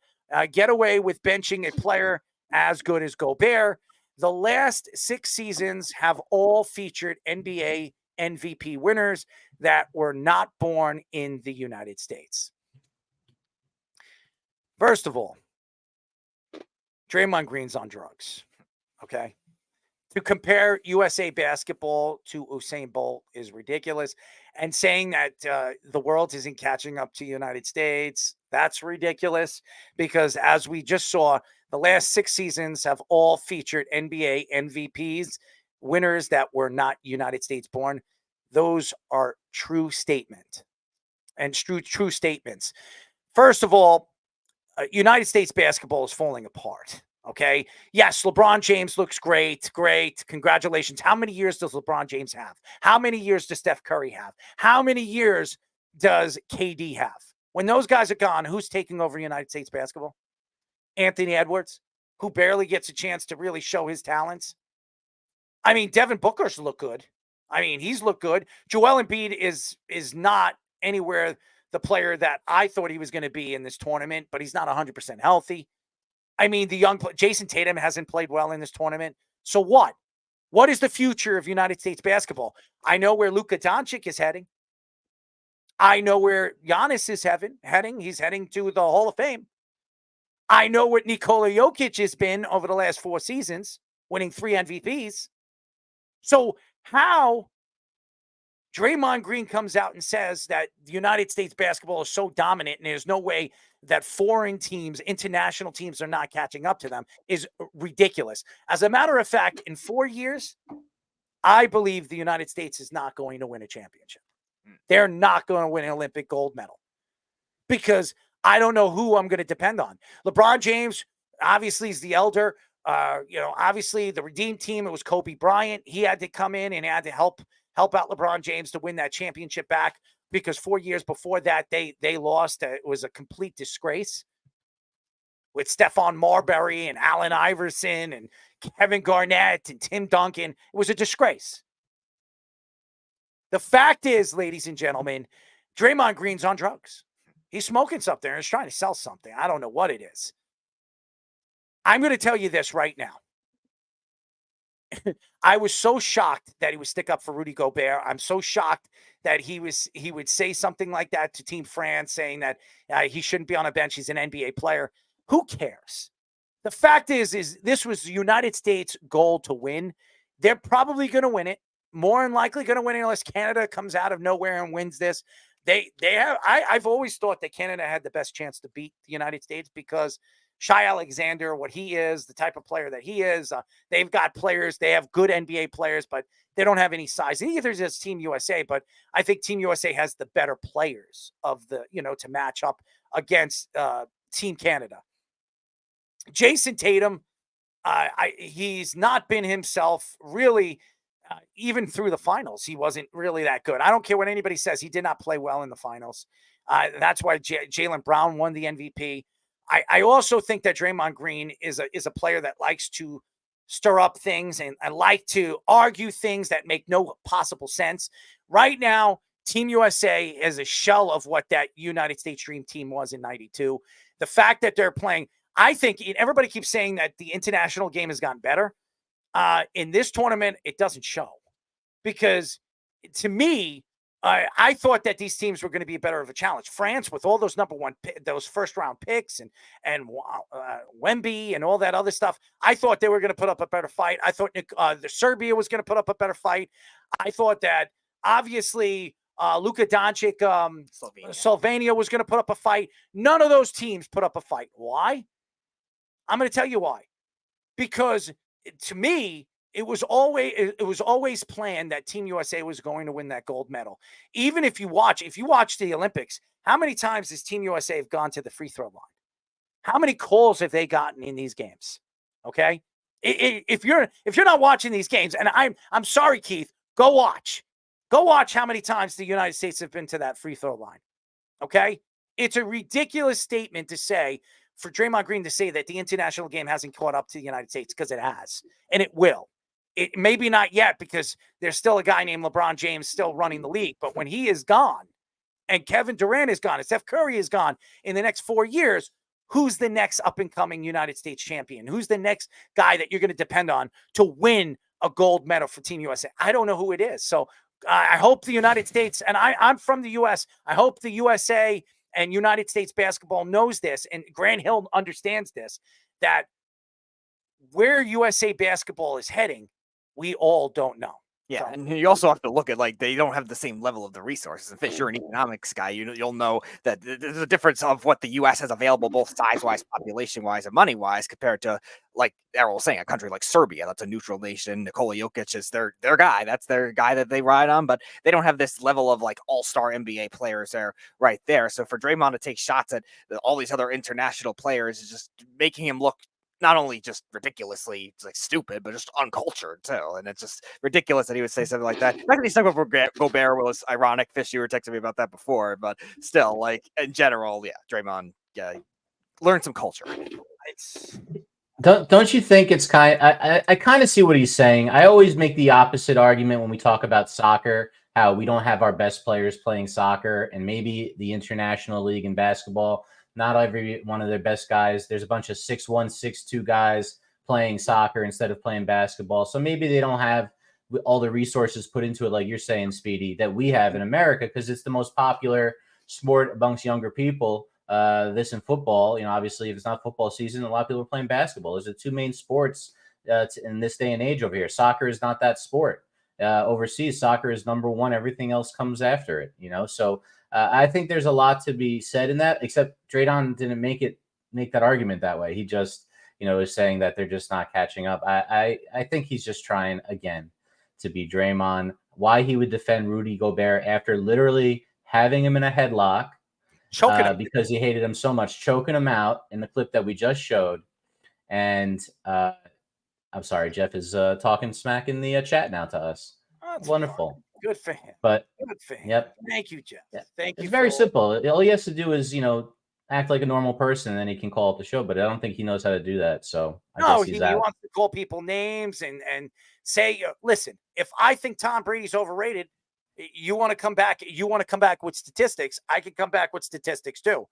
get away with benching a player as good as Gobert. The last 6 seasons have all featured NBA MVP winners that were not born in the United States. First of all, Draymond Green's on drugs, okay? To compare USA basketball to Usain Bolt is ridiculous. And saying that the world isn't catching up to the United States, that's ridiculous because as we just saw, the last 6 seasons have all featured NBA MVPs, winners that were not United States born. Those are true statements. First of all, United States basketball is falling apart. Okay. Yes, LeBron James looks great. Great. Congratulations. How many years does LeBron James have? How many years does Steph Curry have? How many years does KD have? When those guys are gone, who's taking over United States basketball? Anthony Edwards, who barely gets a chance to really show his talents. I mean, Devin Booker's look good. I mean, he's looked good. Joel Embiid is not anywhere the player that I thought he was going to be in this tournament, but he's not 100% healthy. I mean, the young Jason Tatum hasn't played well in this tournament. So what? What is the future of United States basketball? I know where Luka Doncic is heading. I know where Giannis is heading. He's heading to the Hall of Fame. I know what Nikola Jokic has been over the last 4 seasons, winning 3 MVPs. So how Draymond Green comes out and says that the United States basketball is so dominant and there's no way that foreign teams, international teams are not catching up to them is ridiculous. As a matter of fact, in 4 years, I believe the United States is not going to win a championship. They're not going to win an Olympic gold medal because I don't know who I'm going to depend on. LeBron James, obviously, is the elder. Obviously, the Redeem team, it was Kobe Bryant. He had to come in and had to help out LeBron James to win that championship back because 4 years before that, they lost. It was a complete disgrace with Stephon Marbury and Allen Iverson and Kevin Garnett and Tim Duncan. It was a disgrace. The fact is, ladies and gentlemen, Draymond Green's on drugs. He's smoking something and he's trying to sell something. I don't know what it is. I'm going to tell you this right now. I was so shocked that he would stick up for Rudy Gobert. I'm so shocked that he would say something like that to Team France, saying that he shouldn't be on a bench. He's an NBA player. Who cares? The fact is this was the United States' goal to win. They're probably going to win it. More than likely going to win it unless Canada comes out of nowhere and wins this. They have. I've always thought that Canada had the best chance to beat the United States because Shai Alexander, what he is, the type of player that he is, they've got players. They have good NBA players, but they don't have any size. Neither does Team USA, but I think Team USA has the better players of the, to match up against Team Canada. Jason Tatum, he's not been himself really. Even through the finals, he wasn't really that good. I don't care what anybody says. He did not play well in the finals. That's why Jaylen Brown won the MVP. I also think that Draymond Green is a player that likes to stir up things and like to argue things that make no possible sense. Right now, Team USA is a shell of what that United States Dream Team was in '92. The fact that they're playing, I think everybody keeps saying that the international game has gotten better. In this tournament, it doesn't show because to me, I thought that these teams were going to be better of a challenge. France, with all those those first round picks and Wemby and all that other stuff, I thought they were going to put up a better fight. I thought the Serbia was going to put up a better fight. I thought that obviously Luka Doncic, Slovenia was going to put up a fight. None of those teams put up a fight. Why? I'm going to tell you why. Because to me, it was always planned that Team USA was going to win that gold medal. Even if you watch the Olympics, how many times has Team USA have gone to the free throw line? How many calls have they gotten in these games? Okay, if you're not watching these games, and I'm sorry, Keith, go watch how many times the United States have been to that free throw line. Okay, it's a ridiculous statement to say for Draymond Green to say that the international game hasn't caught up to the United States, because it has, and it will. It maybe not yet, because there's still a guy named LeBron James still running the league. But when he is gone and Kevin Durant is gone and Steph Curry is gone in the next 4 years, who's the next up-and-coming United States champion? Who's the next guy that you're going to depend on to win a gold medal for Team USA? I don't know who it is. So I hope the United States, and I'm from the U.S., I hope the USA and United States basketball knows this, and Grant Hill understands this, that where USA basketball is heading, we all don't know. Yeah, and you also have to look at, like, they don't have the same level of the resources. If you're an economics guy, you'll know that there's a difference of what the U.S. has available, both size-wise, population-wise, and money-wise, compared to, like Errol was saying, a country like Serbia. That's a neutral nation. Nikola Jokic is their guy. That's their guy that they ride on, but they don't have this level of, like, all-star NBA players there, right there. So for Draymond to take shots at all these other international players is just making him look not only just ridiculously like stupid, but just uncultured too. And it's just ridiculous that he would say something like that. Not that he's talking about Gobert was ironic. Fish, you were texting me about that before, but still, like, in general, yeah, Draymond, yeah, learn some culture. Don't you think it's I kind of see what he's saying. I always make the opposite argument when we talk about soccer, how we don't have our best players playing soccer, and maybe the International League in basketball, not every one of their best guys. There's a bunch of 6'1", 6'2" guys playing soccer instead of playing basketball. So maybe they don't have all the resources put into it, like you're saying, Speedy, that we have in America, because it's the most popular sport amongst younger people. This and football, obviously, if it's not football season, a lot of people are playing basketball. Those are the two main sports in this day and age over here. Soccer is not that sport. Overseas, soccer is number one. Everything else comes after it, So I think there's a lot to be said in that, except Draymond didn't make that argument that way. He just, is saying that they're just not catching up. I think he's just trying, again, to be Draymond. Why he would defend Rudy Gobert after literally having him in a headlock, choking him because he hated him so much, choking him out in the clip that we just showed. And I'm sorry, Jeff is talking smack in the chat now to us. That's wonderful. Fine. Good for him. But good for him. Yep. Thank you, Jeff. Yeah. Thank you. It's very simple. All he has to do is, act like a normal person, and then he can call up the show. But I don't think he knows how to do that. So I guess he wants to call people names and say, listen, if I think Tom Brady's overrated, you want to come back with statistics, I can come back with statistics too.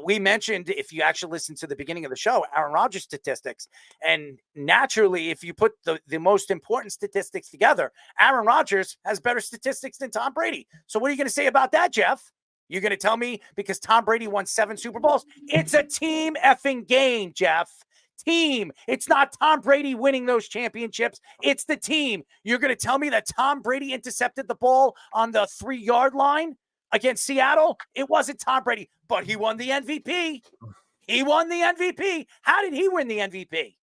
We mentioned, if you actually listen to the beginning of the show, Aaron Rodgers statistics. And naturally, if you put the most important statistics together, Aaron Rodgers has better statistics than Tom Brady. So what are you going to say about that, Jeff? You're going to tell me because Tom Brady won 7 Super Bowls? It's a team effing game, Jeff. Team. It's not Tom Brady winning those championships. It's the team. You're going to tell me that Tom Brady intercepted the ball on the 3-yard line against Seattle? It wasn't Tom Brady, but he won the MVP. He won the MVP. How did he win the MVP?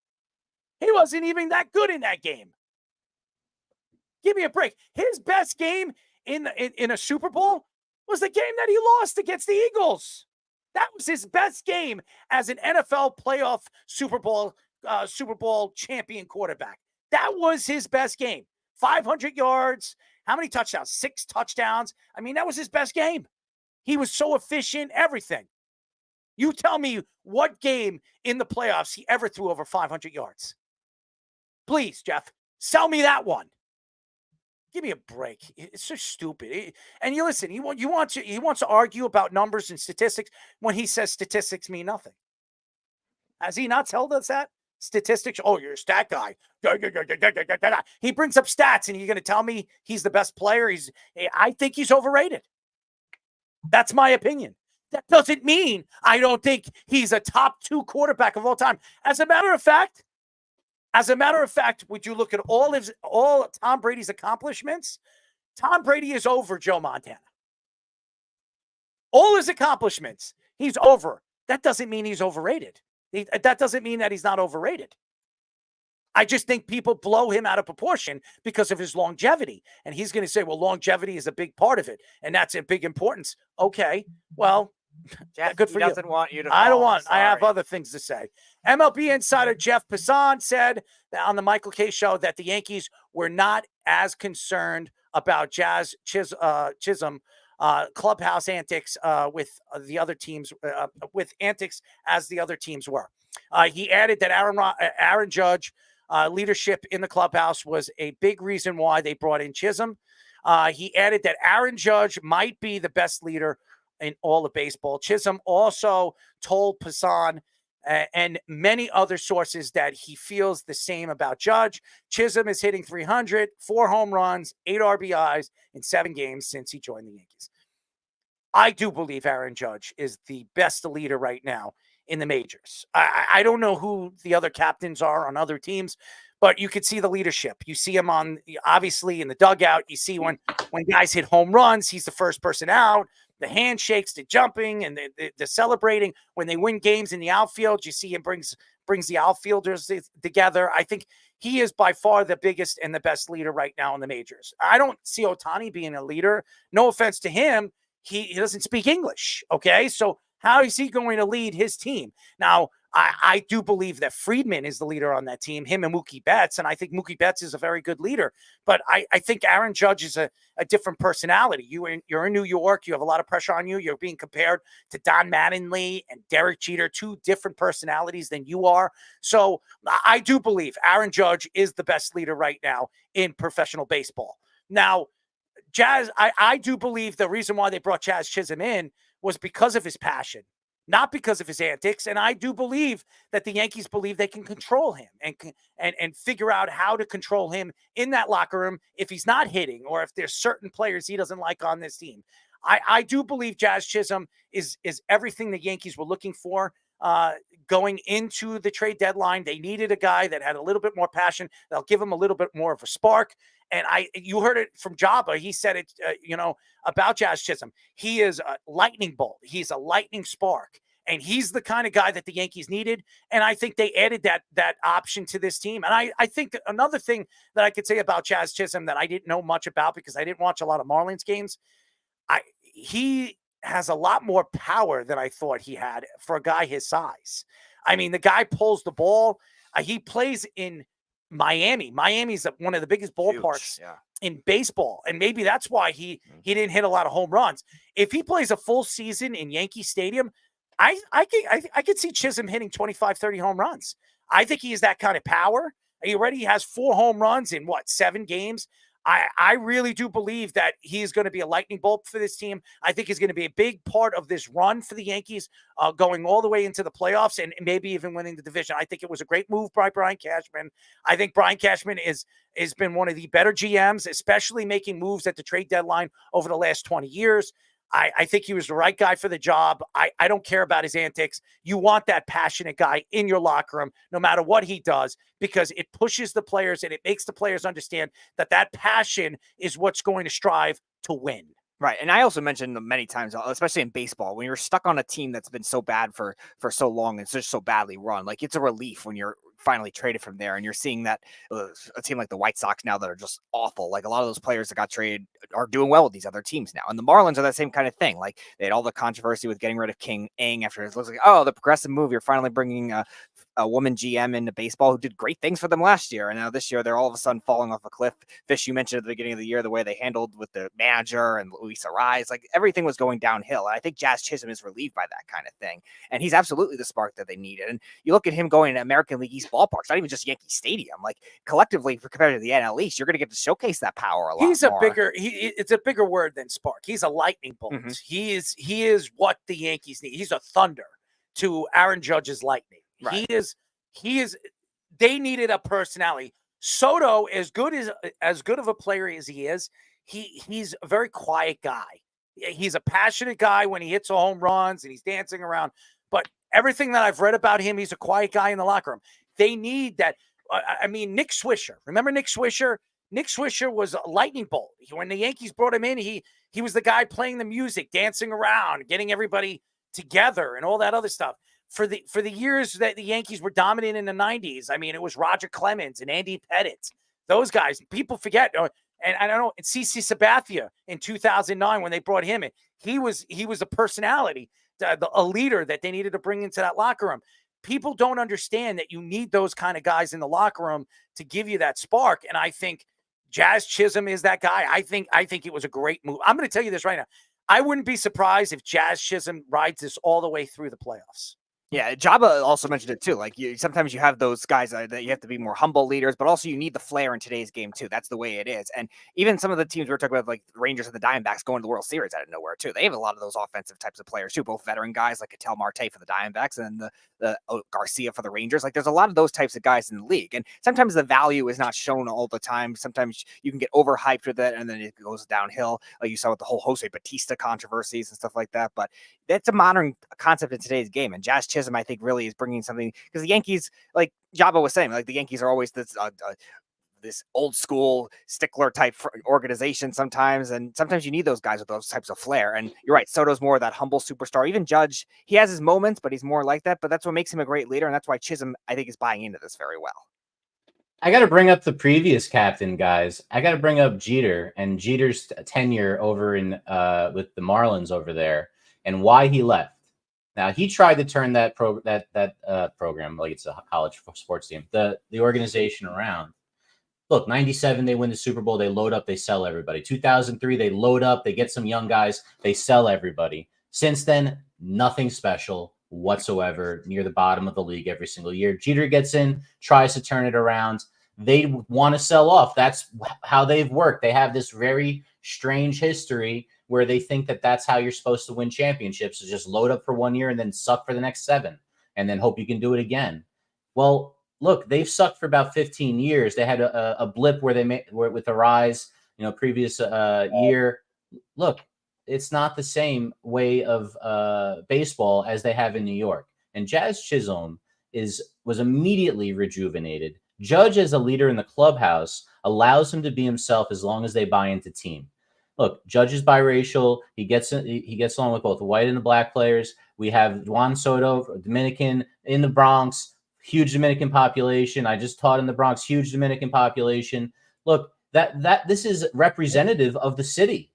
He wasn't even that good in that game. Give me a break. His best game in a Super Bowl was the game that he lost against the Eagles. That was his best game as an NFL playoff Super Bowl champion quarterback. That was his best game. 500 yards. How many touchdowns? 6 touchdowns. I mean, that was his best game. He was so efficient, everything. You tell me what game in the playoffs he ever threw over 500 yards. Please, Jeff, sell me that one. Give me a break. It's so stupid. And you listen, he wants to argue about numbers and statistics when he says statistics mean nothing. Has he not told us that? statistics. Oh, you're a stat guy. He brings up stats, and you're going to tell me he's the best player? I think he's overrated. That's my opinion. That doesn't mean I don't think he's a top 2 quarterback of all time. As a matter of fact, would you look at all Tom Brady's accomplishments? Tom Brady is over Joe Montana. All his accomplishments, he's over. That doesn't mean he's overrated. That doesn't mean that he's not overrated. I just think people blow him out of proportion because of his longevity. And he's going to say, well, longevity is a big part of it, and that's a big importance. Okay, well, Jeff, good for he you. Doesn't want you to. I don't fall. want. Sorry. I have other things to say. MLB insider Jeff Passan said that on the Michael Kay show that the Yankees were not as concerned about Jazz Chisholm clubhouse antics with the other teams, with antics as the other teams were. He added that Aaron Judge leadership in the clubhouse was a big reason why they brought in Chisholm. He added that Aaron Judge might be the best leader in all of baseball. Chisholm also told Passan and many other sources that he feels the same about Judge. Chisholm is hitting 300, 4 home runs, 8 RBIs in 7 games since he joined the Yankees. I do believe Aaron Judge is the best leader right now in the majors. I don't know who the other captains are on other teams, but you could see the leadership. You see him obviously in the dugout. You see when guys hit home runs, he's the first person out. The handshakes, the jumping, and the celebrating. When they win games in the outfield, you see him brings the outfielders together. I think he is by far the biggest and the best leader right now in the majors. I don't see Ohtani being a leader. No offense to him. He doesn't speak English, okay? So how is he going to lead his team? Now, I do believe that Friedman is the leader on that team, him and Mookie Betts, and I think Mookie Betts is a very good leader. But I think Aaron Judge is a different personality. You're in New York. You have a lot of pressure on you. You're being compared to Don Mattingly and Derek Jeter, 2 different personalities than you are. So I do believe Aaron Judge is the best leader right now in professional baseball. Now, Jazz, I do believe the reason why they brought Jazz Chisholm in was because of his passion, not because of his antics. And I do believe that the Yankees believe they can control him and figure out how to control him in that locker room if he's not hitting or if there's certain players he doesn't like on this team. I do believe Jazz Chisholm is everything the Yankees were looking for going into the trade deadline. They needed a guy that had a little bit more passion. They'll give him a little bit more of a spark. And you heard it from Joba. He said it, about Jazz Chisholm. He is a lightning bolt. He's a lightning spark. And he's the kind of guy that the Yankees needed. And I think they added that option to this team. And I think that another thing that I could say about Jazz Chisholm that I didn't know much about because I didn't watch a lot of Marlins games, he has a lot more power than I thought he had for a guy his size. I mean, the guy pulls the ball. He plays in Miami. Miami's one of the biggest ballparks in baseball. And maybe that's why he didn't hit a lot of home runs. If he plays a full season in Yankee Stadium, I could see Chisholm hitting 25, 30 home runs. I think he has that kind of power. He already has 4 home runs in 7 games. I really do believe that he's going to be a lightning bolt for this team. I think he's going to be a big part of this run for the Yankees going all the way into the playoffs and maybe even winning the division. I think it was a great move by Brian Cashman. I think Brian Cashman has been one of the better GMs, especially making moves at the trade deadline over the last 20 years. I think he was the right guy for the job. I don't care about his antics. You want that passionate guy in your locker room, no matter what he does, because it pushes the players and it makes the players understand that passion is what's going to strive to win. Right. And I also mentioned many times, especially in baseball, when you're stuck on a team that's been so bad for so long and it's just so badly run, like it's a relief when you're finally traded from there and you're seeing that a team like the White Sox now that are just awful. Like a lot of those players that got traded are doing well with these other teams now. And the Marlins are that same kind of thing. Like they had all the controversy with getting rid of King Ng after it looks like, oh, the progressive move. You're finally bringing a woman GM into baseball who did great things for them last year. And now this year, they're all of a sudden falling off a cliff. Fish, you mentioned at the beginning of the year, the way they handled with the manager and Luis Arraez, like everything was going downhill. And I think Jazz Chisholm is relieved by that kind of thing. And he's absolutely the spark that they needed. And you look at him going to American League East ballparks, not even just Yankee Stadium, like collectively compared to the NL East, you're going to get to showcase that power a lot more. It's a bigger word than spark. He's a lightning bolt. Mm-hmm. He is what the Yankees need. He's a thunder to Aaron Judge's lightning. Right. He is They needed a personality. Soto, as good of a player as he is, he's a very quiet guy. He's a passionate guy when he hits a home runs and he's dancing around. But everything that I've read about him, he's a quiet guy in the locker room. They need that. Nick Swisher. Remember Nick Swisher? Nick Swisher was a lightning bolt. When the Yankees brought him in, he was the guy playing the music, dancing around, getting everybody together and all that other stuff. For the years that the Yankees were dominant in the 90s, it was Roger Clemens and Andy Pettitte. Those guys, people forget. And I don't know, CeCe Sabathia in 2009 when they brought him in, he was a personality, a leader that they needed to bring into that locker room. People don't understand that you need those kind of guys in the locker room to give you that spark. And I think Jazz Chisholm is that guy. I think it was a great move. I'm going to tell you this right now. I wouldn't be surprised if Jazz Chisholm rides this all the way through the playoffs. Yeah, Joba also mentioned it too. Like sometimes you have those guys that you have to be more humble leaders, but also you need the flair in today's game too. That's the way it is. And even some of the teams we're talking about, like the Rangers and the Diamondbacks, going to the World Series out of nowhere too. They have a lot of those offensive types of players too, both veteran guys like Ketel Marte for the Diamondbacks and then the Garcia for the Rangers. Like there's a lot of those types of guys in the league. And sometimes the value is not shown all the time. Sometimes you can get overhyped with it and then it goes downhill. Like you saw with the whole Jose Batista controversies and stuff like that. But that's a modern concept in today's game. And Jazz Chisholm, I think, really is bringing something, because the Yankees, like Joba was saying, like the Yankees are always this old school stickler type organization sometimes, and sometimes you need those guys with those types of flair. And you're right, Soto's more of that humble superstar. Even Judge, he has his moments, but he's more like that. But that's what makes him a great leader, and that's why Chisholm, I think, is buying into this very well. I got to bring up the previous captain, guys. I got to bring up Jeter and Jeter's tenure over in with the Marlins over there, and why he left. Now, he tried to turn that program, like it's a college sports team, the organization around. Look, 97, they win the Super Bowl. They load up, they sell everybody. 2003, they load up, they get some young guys, they sell everybody. Since then, nothing special whatsoever, near the bottom of the league every single year. Jeter gets in, tries to turn it around. They want to sell off. That's how they've worked. They have this very strange history where they think that that's how you're supposed to win championships, is just load up for 1 year and then suck for the next 7 and then hope you can do it again. Well, look, they've sucked for about 15 years. They had a blip where they made with the rise, previous year. Look, it's not the same way of baseball as they have in New York. And Jazz Chisholm was immediately rejuvenated. Judge, as a leader in the clubhouse, allows him to be himself as long as they buy into team. Look, Judge is biracial. He gets along with both the white and the black players. We have Juan Soto, Dominican, in the Bronx, huge Dominican population. I just taught in the Bronx, huge Dominican population. Look, this is representative of the city.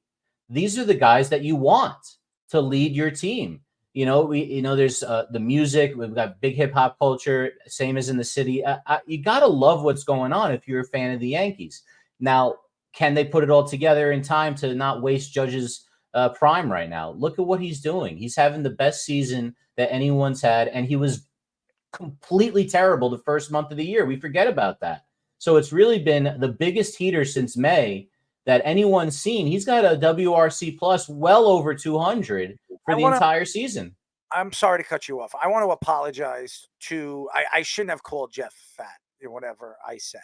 These are the guys that you want to lead your team. There's the music. We've got big hip hop culture, same as in the city. You got to love what's going on if you're a fan of the Yankees. Now, can they put it all together in time to not waste Judge's prime right now? Look at what he's doing. He's having the best season that anyone's had, and he was completely terrible the first month of the year. We forget about that. So it's really been the biggest heater since May that anyone's seen. He's got a WRC plus well over 200 for the entire season. I'm sorry to cut you off. I want to apologize to, I shouldn't have called Jeff fat or whatever I said.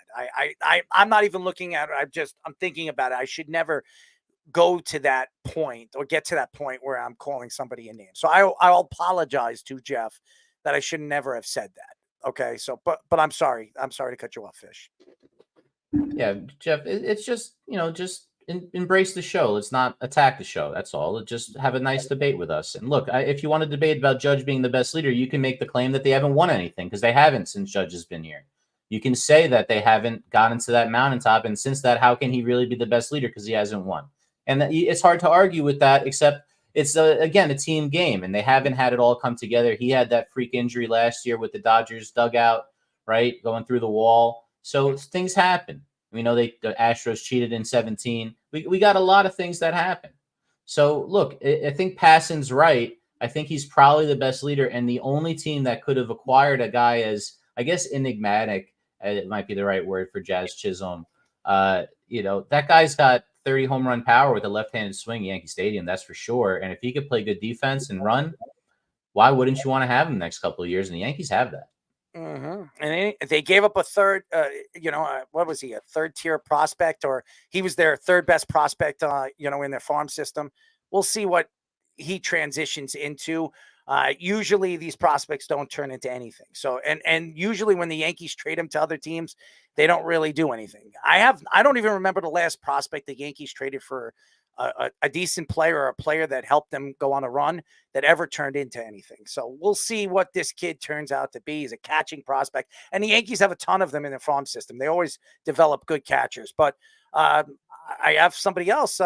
I'm not even looking at it. I'm thinking about it. I should never go to that point or get to that point where I'm calling somebody a name. So I'll apologize to Jeff that I should never have said that. Okay. So, but I'm sorry. I'm sorry to cut you off, Fish. Yeah, Jeff, it's just, just embrace the show. Let's not attack the show. That's all. Just have a nice debate with us. And look, if you want to debate about Judge being the best leader, you can make the claim that they haven't won anything, because they haven't since Judge has been here. You can say that they haven't gotten to that mountaintop. And since that, how can he really be the best leader? Because he hasn't won. And it's hard to argue with that, except it's, again, a team game, and they haven't had it all come together. He had that freak injury last year with the Dodgers dugout, right, going through the wall. So things happen. We know the Astros cheated in 2017. We got a lot of things that happen. So, look, I think Passan's right. I think he's probably the best leader, and the only team that could have acquired a guy as, I guess, enigmatic, it might be the right word for Jazz Chisholm. That guy's got 30 home run power with a left-handed swing, Yankee Stadium, that's for sure. And if he could play good defense and run, why wouldn't you want to have him the next couple of years? And the Yankees have that. And they gave up a third, what was he, a third-tier prospect, or he was their third best prospect, in their farm system. We'll see what he transitions into. Usually these prospects don't turn into anything. So, and usually when the Yankees trade him to other teams, they don't really do anything. I don't even remember the last prospect the Yankees traded for a decent player, or a player that helped them go on a run, that ever turned into anything. So we'll see what this kid turns out to be. He's a catching prospect, and the Yankees have a ton of them in their farm system. They always develop good catchers. But I have somebody else.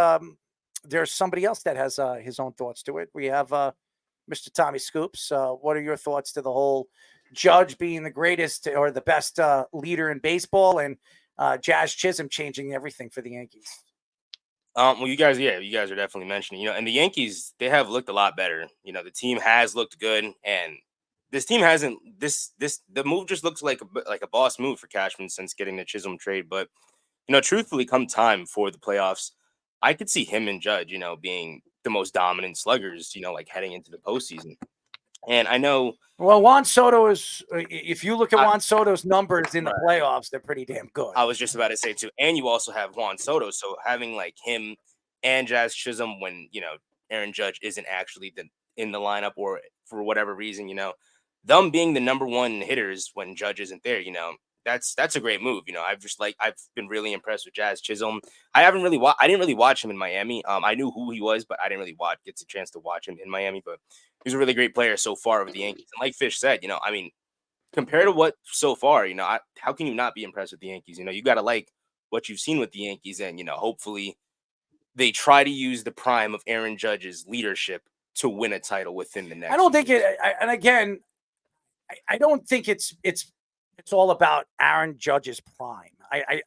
There's somebody else that has his own thoughts to it. We have Mr. Tommy Scoops. What are your thoughts to the whole Judge being the greatest or the best leader in baseball, and Jazz Chisholm changing everything for the Yankees? Well, you guys are definitely mentioning, and the Yankees, they have looked a lot better. The team has looked good, and this team hasn't. The move just looks like a boss move for Cashman since getting the Chisholm trade. But truthfully, come time for the playoffs, I could see him and Judge, being the most dominant sluggers, like heading into the postseason. And I know. Well, Juan Soto is, if you look at Juan Soto's numbers in the playoffs, they're pretty damn good. I was just about to say too. And you also have Juan Soto. So having like him and Jazz Chisholm when, Aaron Judge isn't actually in the lineup, or for whatever reason, them being the number one hitters when Judge isn't there, that's a great move. I've been really impressed with Jazz Chisholm. I didn't really watch him in Miami. I knew who he was, but I didn't really get a chance to watch him in Miami. But he's a really great player so far with the Yankees. And like Fish said, compared to what so far, how can you not be impressed with the Yankees? You got to like what you've seen with the Yankees, and hopefully they try to use the prime of Aaron Judge's leadership to win a title within the next. I don't think I don't think it's all about Aaron Judge's prime. I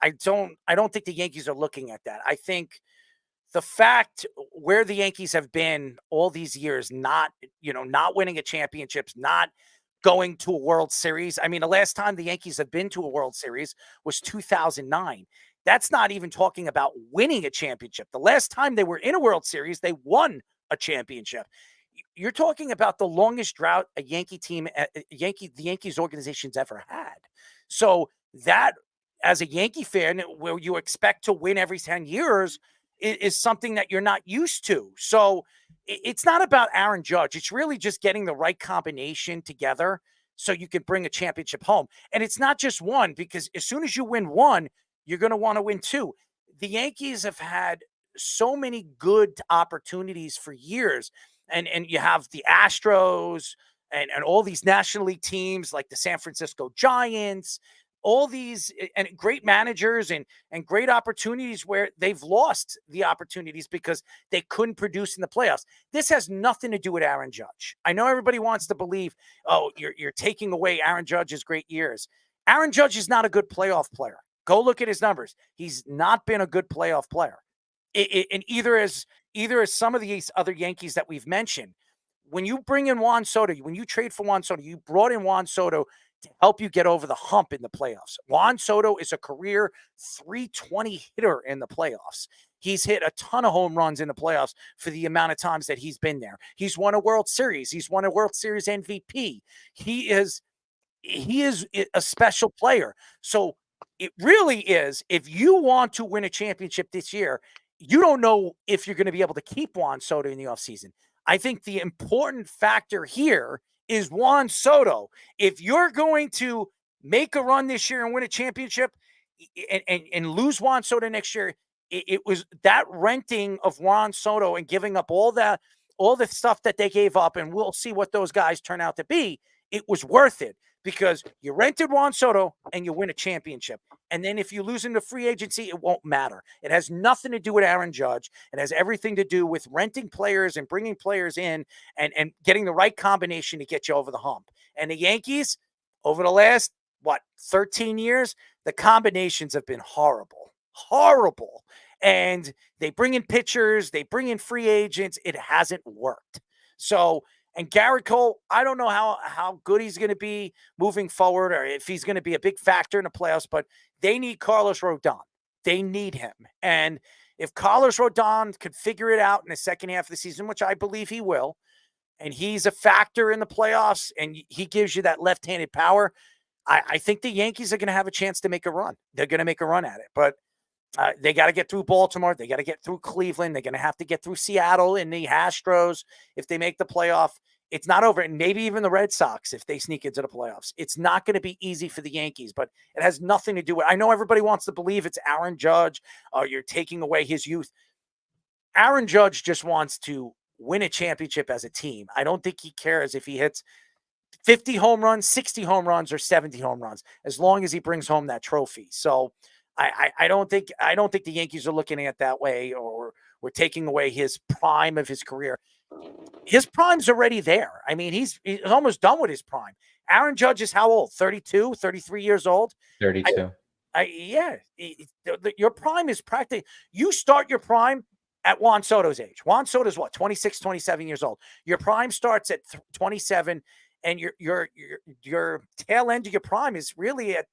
don't think the Yankees are looking at that. I think the fact where the Yankees have been all these years, not winning a championship, not going to a World Series. I mean, the last time the Yankees have been to a World Series was 2009. That's not even talking about winning a championship. The last time they were in a World Series, they won a championship. You're talking about the longest drought a Yankee team, the Yankees organization's ever had. So that, as a Yankee fan, where you expect to win every 10 years, is something that you're not used to. So it's not about Aaron Judge. It's really just getting the right combination together so you can bring a championship home. And it's not just one, because as soon as you win one, you're going to want to win two. The Yankees have had so many good opportunities for years. And you have the Astros and all these National League teams like the San Francisco Giants, all these and great managers and great opportunities where they've lost the opportunities because they couldn't produce in the playoffs. This has nothing to do with Aaron Judge. I know everybody wants to believe, oh, you're taking away Aaron Judge's great years. Aaron Judge is not a good playoff player. Go look at his numbers. He's not been a good playoff player. And either as some of these other Yankees that we've mentioned, when you bring in Juan Soto, when you trade for Juan Soto, you brought in Juan Soto to help you get over the hump in the playoffs. Juan Soto is a career 320 hitter in the playoffs. He's hit a ton of home runs in the playoffs for the amount of times that he's been there. He's won a World Series. He's won a World Series MVP. He is a special player. So it really is, if you want to win a championship this year, you don't know if you're going to be able to keep Juan Soto in the offseason. I think the important factor here is Juan Soto. If you're going to make a run this year and win a championship and lose Juan Soto next year, it was that renting of Juan Soto and giving up all the stuff that they gave up, and we'll see what those guys turn out to be. It was worth it because you rented Juan Soto and you win a championship. And then if you lose into free agency, it won't matter. It has nothing to do with Aaron Judge. It has everything to do with renting players and bringing players in and getting the right combination to get you over the hump. And the Yankees, over the last, 13 years, the combinations have been horrible. And they bring in pitchers, they bring in free agents. It hasn't worked. So, and Garrett Cole, I don't know how good he's going to be moving forward or if he's going to be a big factor in the playoffs, but they need Carlos Rodon. They need him. And if Carlos Rodon could figure it out in the second half of the season, which I believe he will, and he's a factor in the playoffs and he gives you that left-handed power, I think the Yankees are going to have a chance to make a run. They're going to make a run at it, but they got to get through Baltimore. They got to get through Cleveland. They're going to have to get through Seattle and the Astros if they make the playoff. It's not over. And maybe even the Red Sox if they sneak into the playoffs. It's not going to be easy for the Yankees, but it has nothing to do with. I know everybody wants to believe it's Aaron Judge. You're taking away his youth. Aaron Judge just wants to win a championship as a team. I don't think he cares if he hits 50 home runs, 60 home runs, or 70 home runs, as long as he brings home that trophy. So I don't think the Yankees are looking at it that way, or we're taking away his prime of his career. His prime's already there. I mean, he's almost done with his prime. Aaron Judge is how old? 32, 33 years old? 32. Your prime is practically, you start your prime at Juan Soto's age. Juan Soto's what, 26, 27 years old. Your prime starts at 27, and your tail end of your prime is really at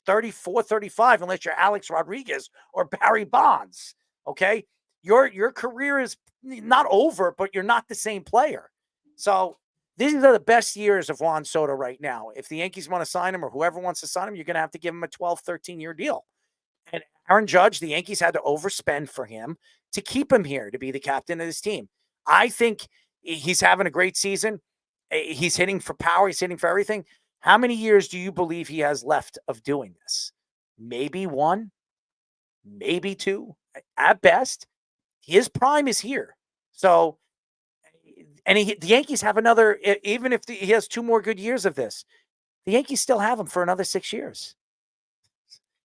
34, 35, unless you're Alex Rodriguez or Barry Bonds. Okay. Your career is not over, but you're not the same player. So these are the best years of Juan Soto right now. If the Yankees want to sign him, or whoever wants to sign him, you're going to have to give him a 12, 13-year deal. And Aaron Judge, the Yankees had to overspend for him to keep him here to be the captain of this team. I think he's having a great season. He's hitting for power. He's hitting for everything. How many years do you believe he has left of doing this? Maybe 1, maybe 2, at best. His prime is here. So, and the Yankees have another, even if he has 2 more good years of this, the Yankees still have him for another 6 years.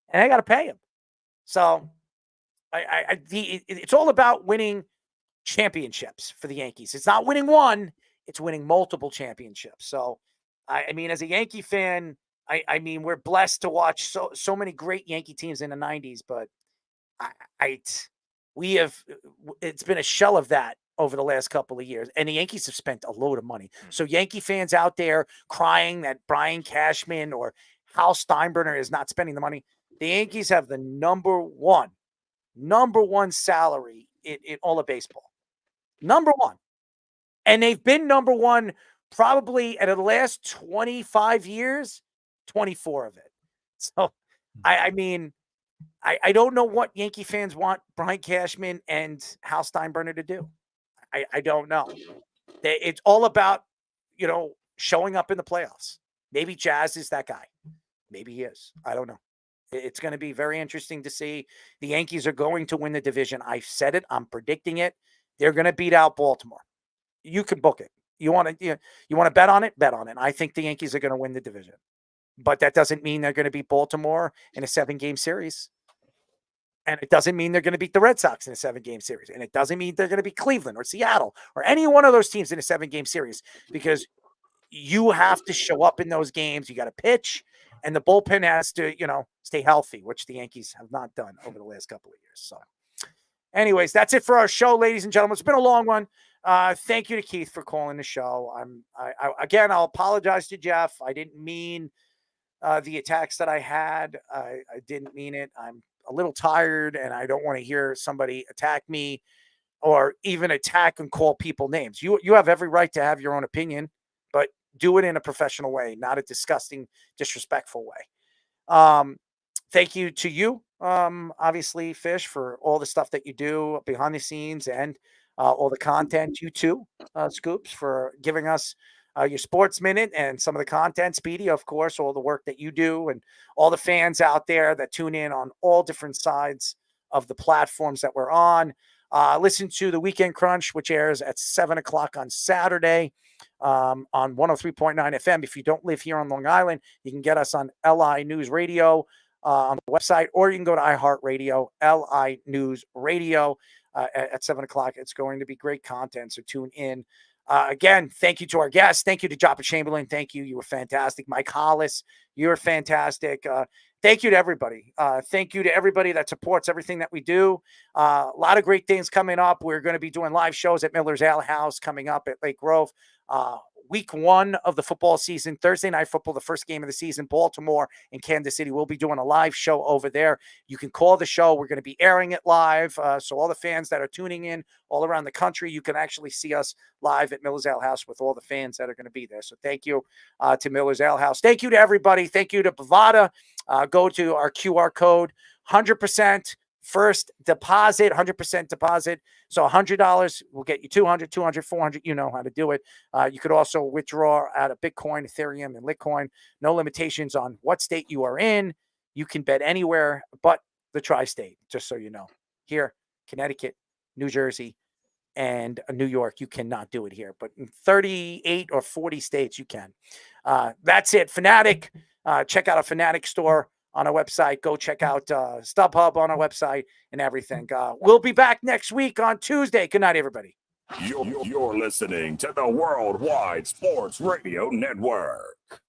And I got to pay him. So, it's all about winning championships for the Yankees. It's not winning one, it's winning multiple championships. So, I mean, as a Yankee fan, I mean, we're blessed to watch so many great Yankee teams in the 90s, but it's been a shell of that over the last couple of years. And the Yankees have spent a load of money. So Yankee fans out there crying that Brian Cashman or Hal Steinbrenner is not spending the money. The Yankees have the number one salary in all of baseball. Number one. And they've been number one probably out of the last 25 years, 24 of it. So, I mean, I don't know what Yankee fans want Brian Cashman and Hal Steinbrenner to do. I don't know. It's all about, showing up in the playoffs. Maybe Jazz is that guy. Maybe he is. I don't know. It's going to be very interesting to see. The Yankees are going to win the division. I've said it. I'm predicting it. They're going to beat out Baltimore. You can book it. You want to bet on it? Bet on it. I think the Yankees are going to win the division. But that doesn't mean they're going to beat Baltimore in a 7-game series. And it doesn't mean they're going to beat the Red Sox in a 7-game series. And it doesn't mean they're going to beat Cleveland or Seattle or any one of those teams in a 7-game series, because you have to show up in those games. You got to pitch, and the bullpen has to, stay healthy, which the Yankees have not done over the last couple of years. So anyways, that's it for our show, ladies and gentlemen. It's been a long one. Thank you to Keith for calling the show. Again, I'll apologize to Jeff. I didn't mean the attacks that I had. I didn't mean it. I'm a little tired, and I don't want to hear somebody attack me or even attack and call people names. You have every right to have your own opinion, but do it in a professional way, not a disgusting, disrespectful way. Thank you to you, obviously, Fish, for all the stuff that you do behind the scenes and all the content. You too, Scoops, for giving us your Sports Minute and some of the content. Speedy, of course, all the work that you do, and all the fans out there that tune in on all different sides of the platforms that we're on. Listen to the Weekend Crunch, which airs at 7 o'clock on Saturday on 103.9 FM. If you don't live here on Long Island, you can get us on LI News Radio on the website, or you can go to iHeartRadio, LI News Radio at 7 o'clock. It's going to be great content, so tune in. Again, thank you to our guests. Thank you to Joba Chamberlain. Thank you. You were fantastic. Mike Hollis, you were fantastic. Thank you to everybody. Thank you to everybody that supports everything that we do. A lot of great things coming up. We're going to be doing live shows at Miller's Ale House coming up at Lake Grove week 1 of the football season, Thursday Night Football, the first game of the season, Baltimore and Kansas City. We'll be doing a live show over there. You can call the show. We're going to be airing it live. So all the fans that are tuning in all around the country, you can actually see us live at Miller's Ale House with all the fans that are going to be there. So thank you to Miller's Ale House. Thank you to everybody. Thank you to Bovada. Go to our QR code, 100% first deposit, 100% deposit. So $100 will get you 200, 200, 400. You know how to do it. You could also withdraw out of Bitcoin, Ethereum, and Litecoin. No limitations on what state you are in. You can bet anywhere but the tri-state, just so you know. Here, Connecticut, New Jersey, and New York, you cannot do it here. But in 38 or 40 states, you can. That's it. Fanatic. Check out a Fanatic store on our website. Go check out StubHub on our website and everything. We'll be back next week on Tuesday. Good night, everybody. You're listening to the Worldwide Sports Radio Network.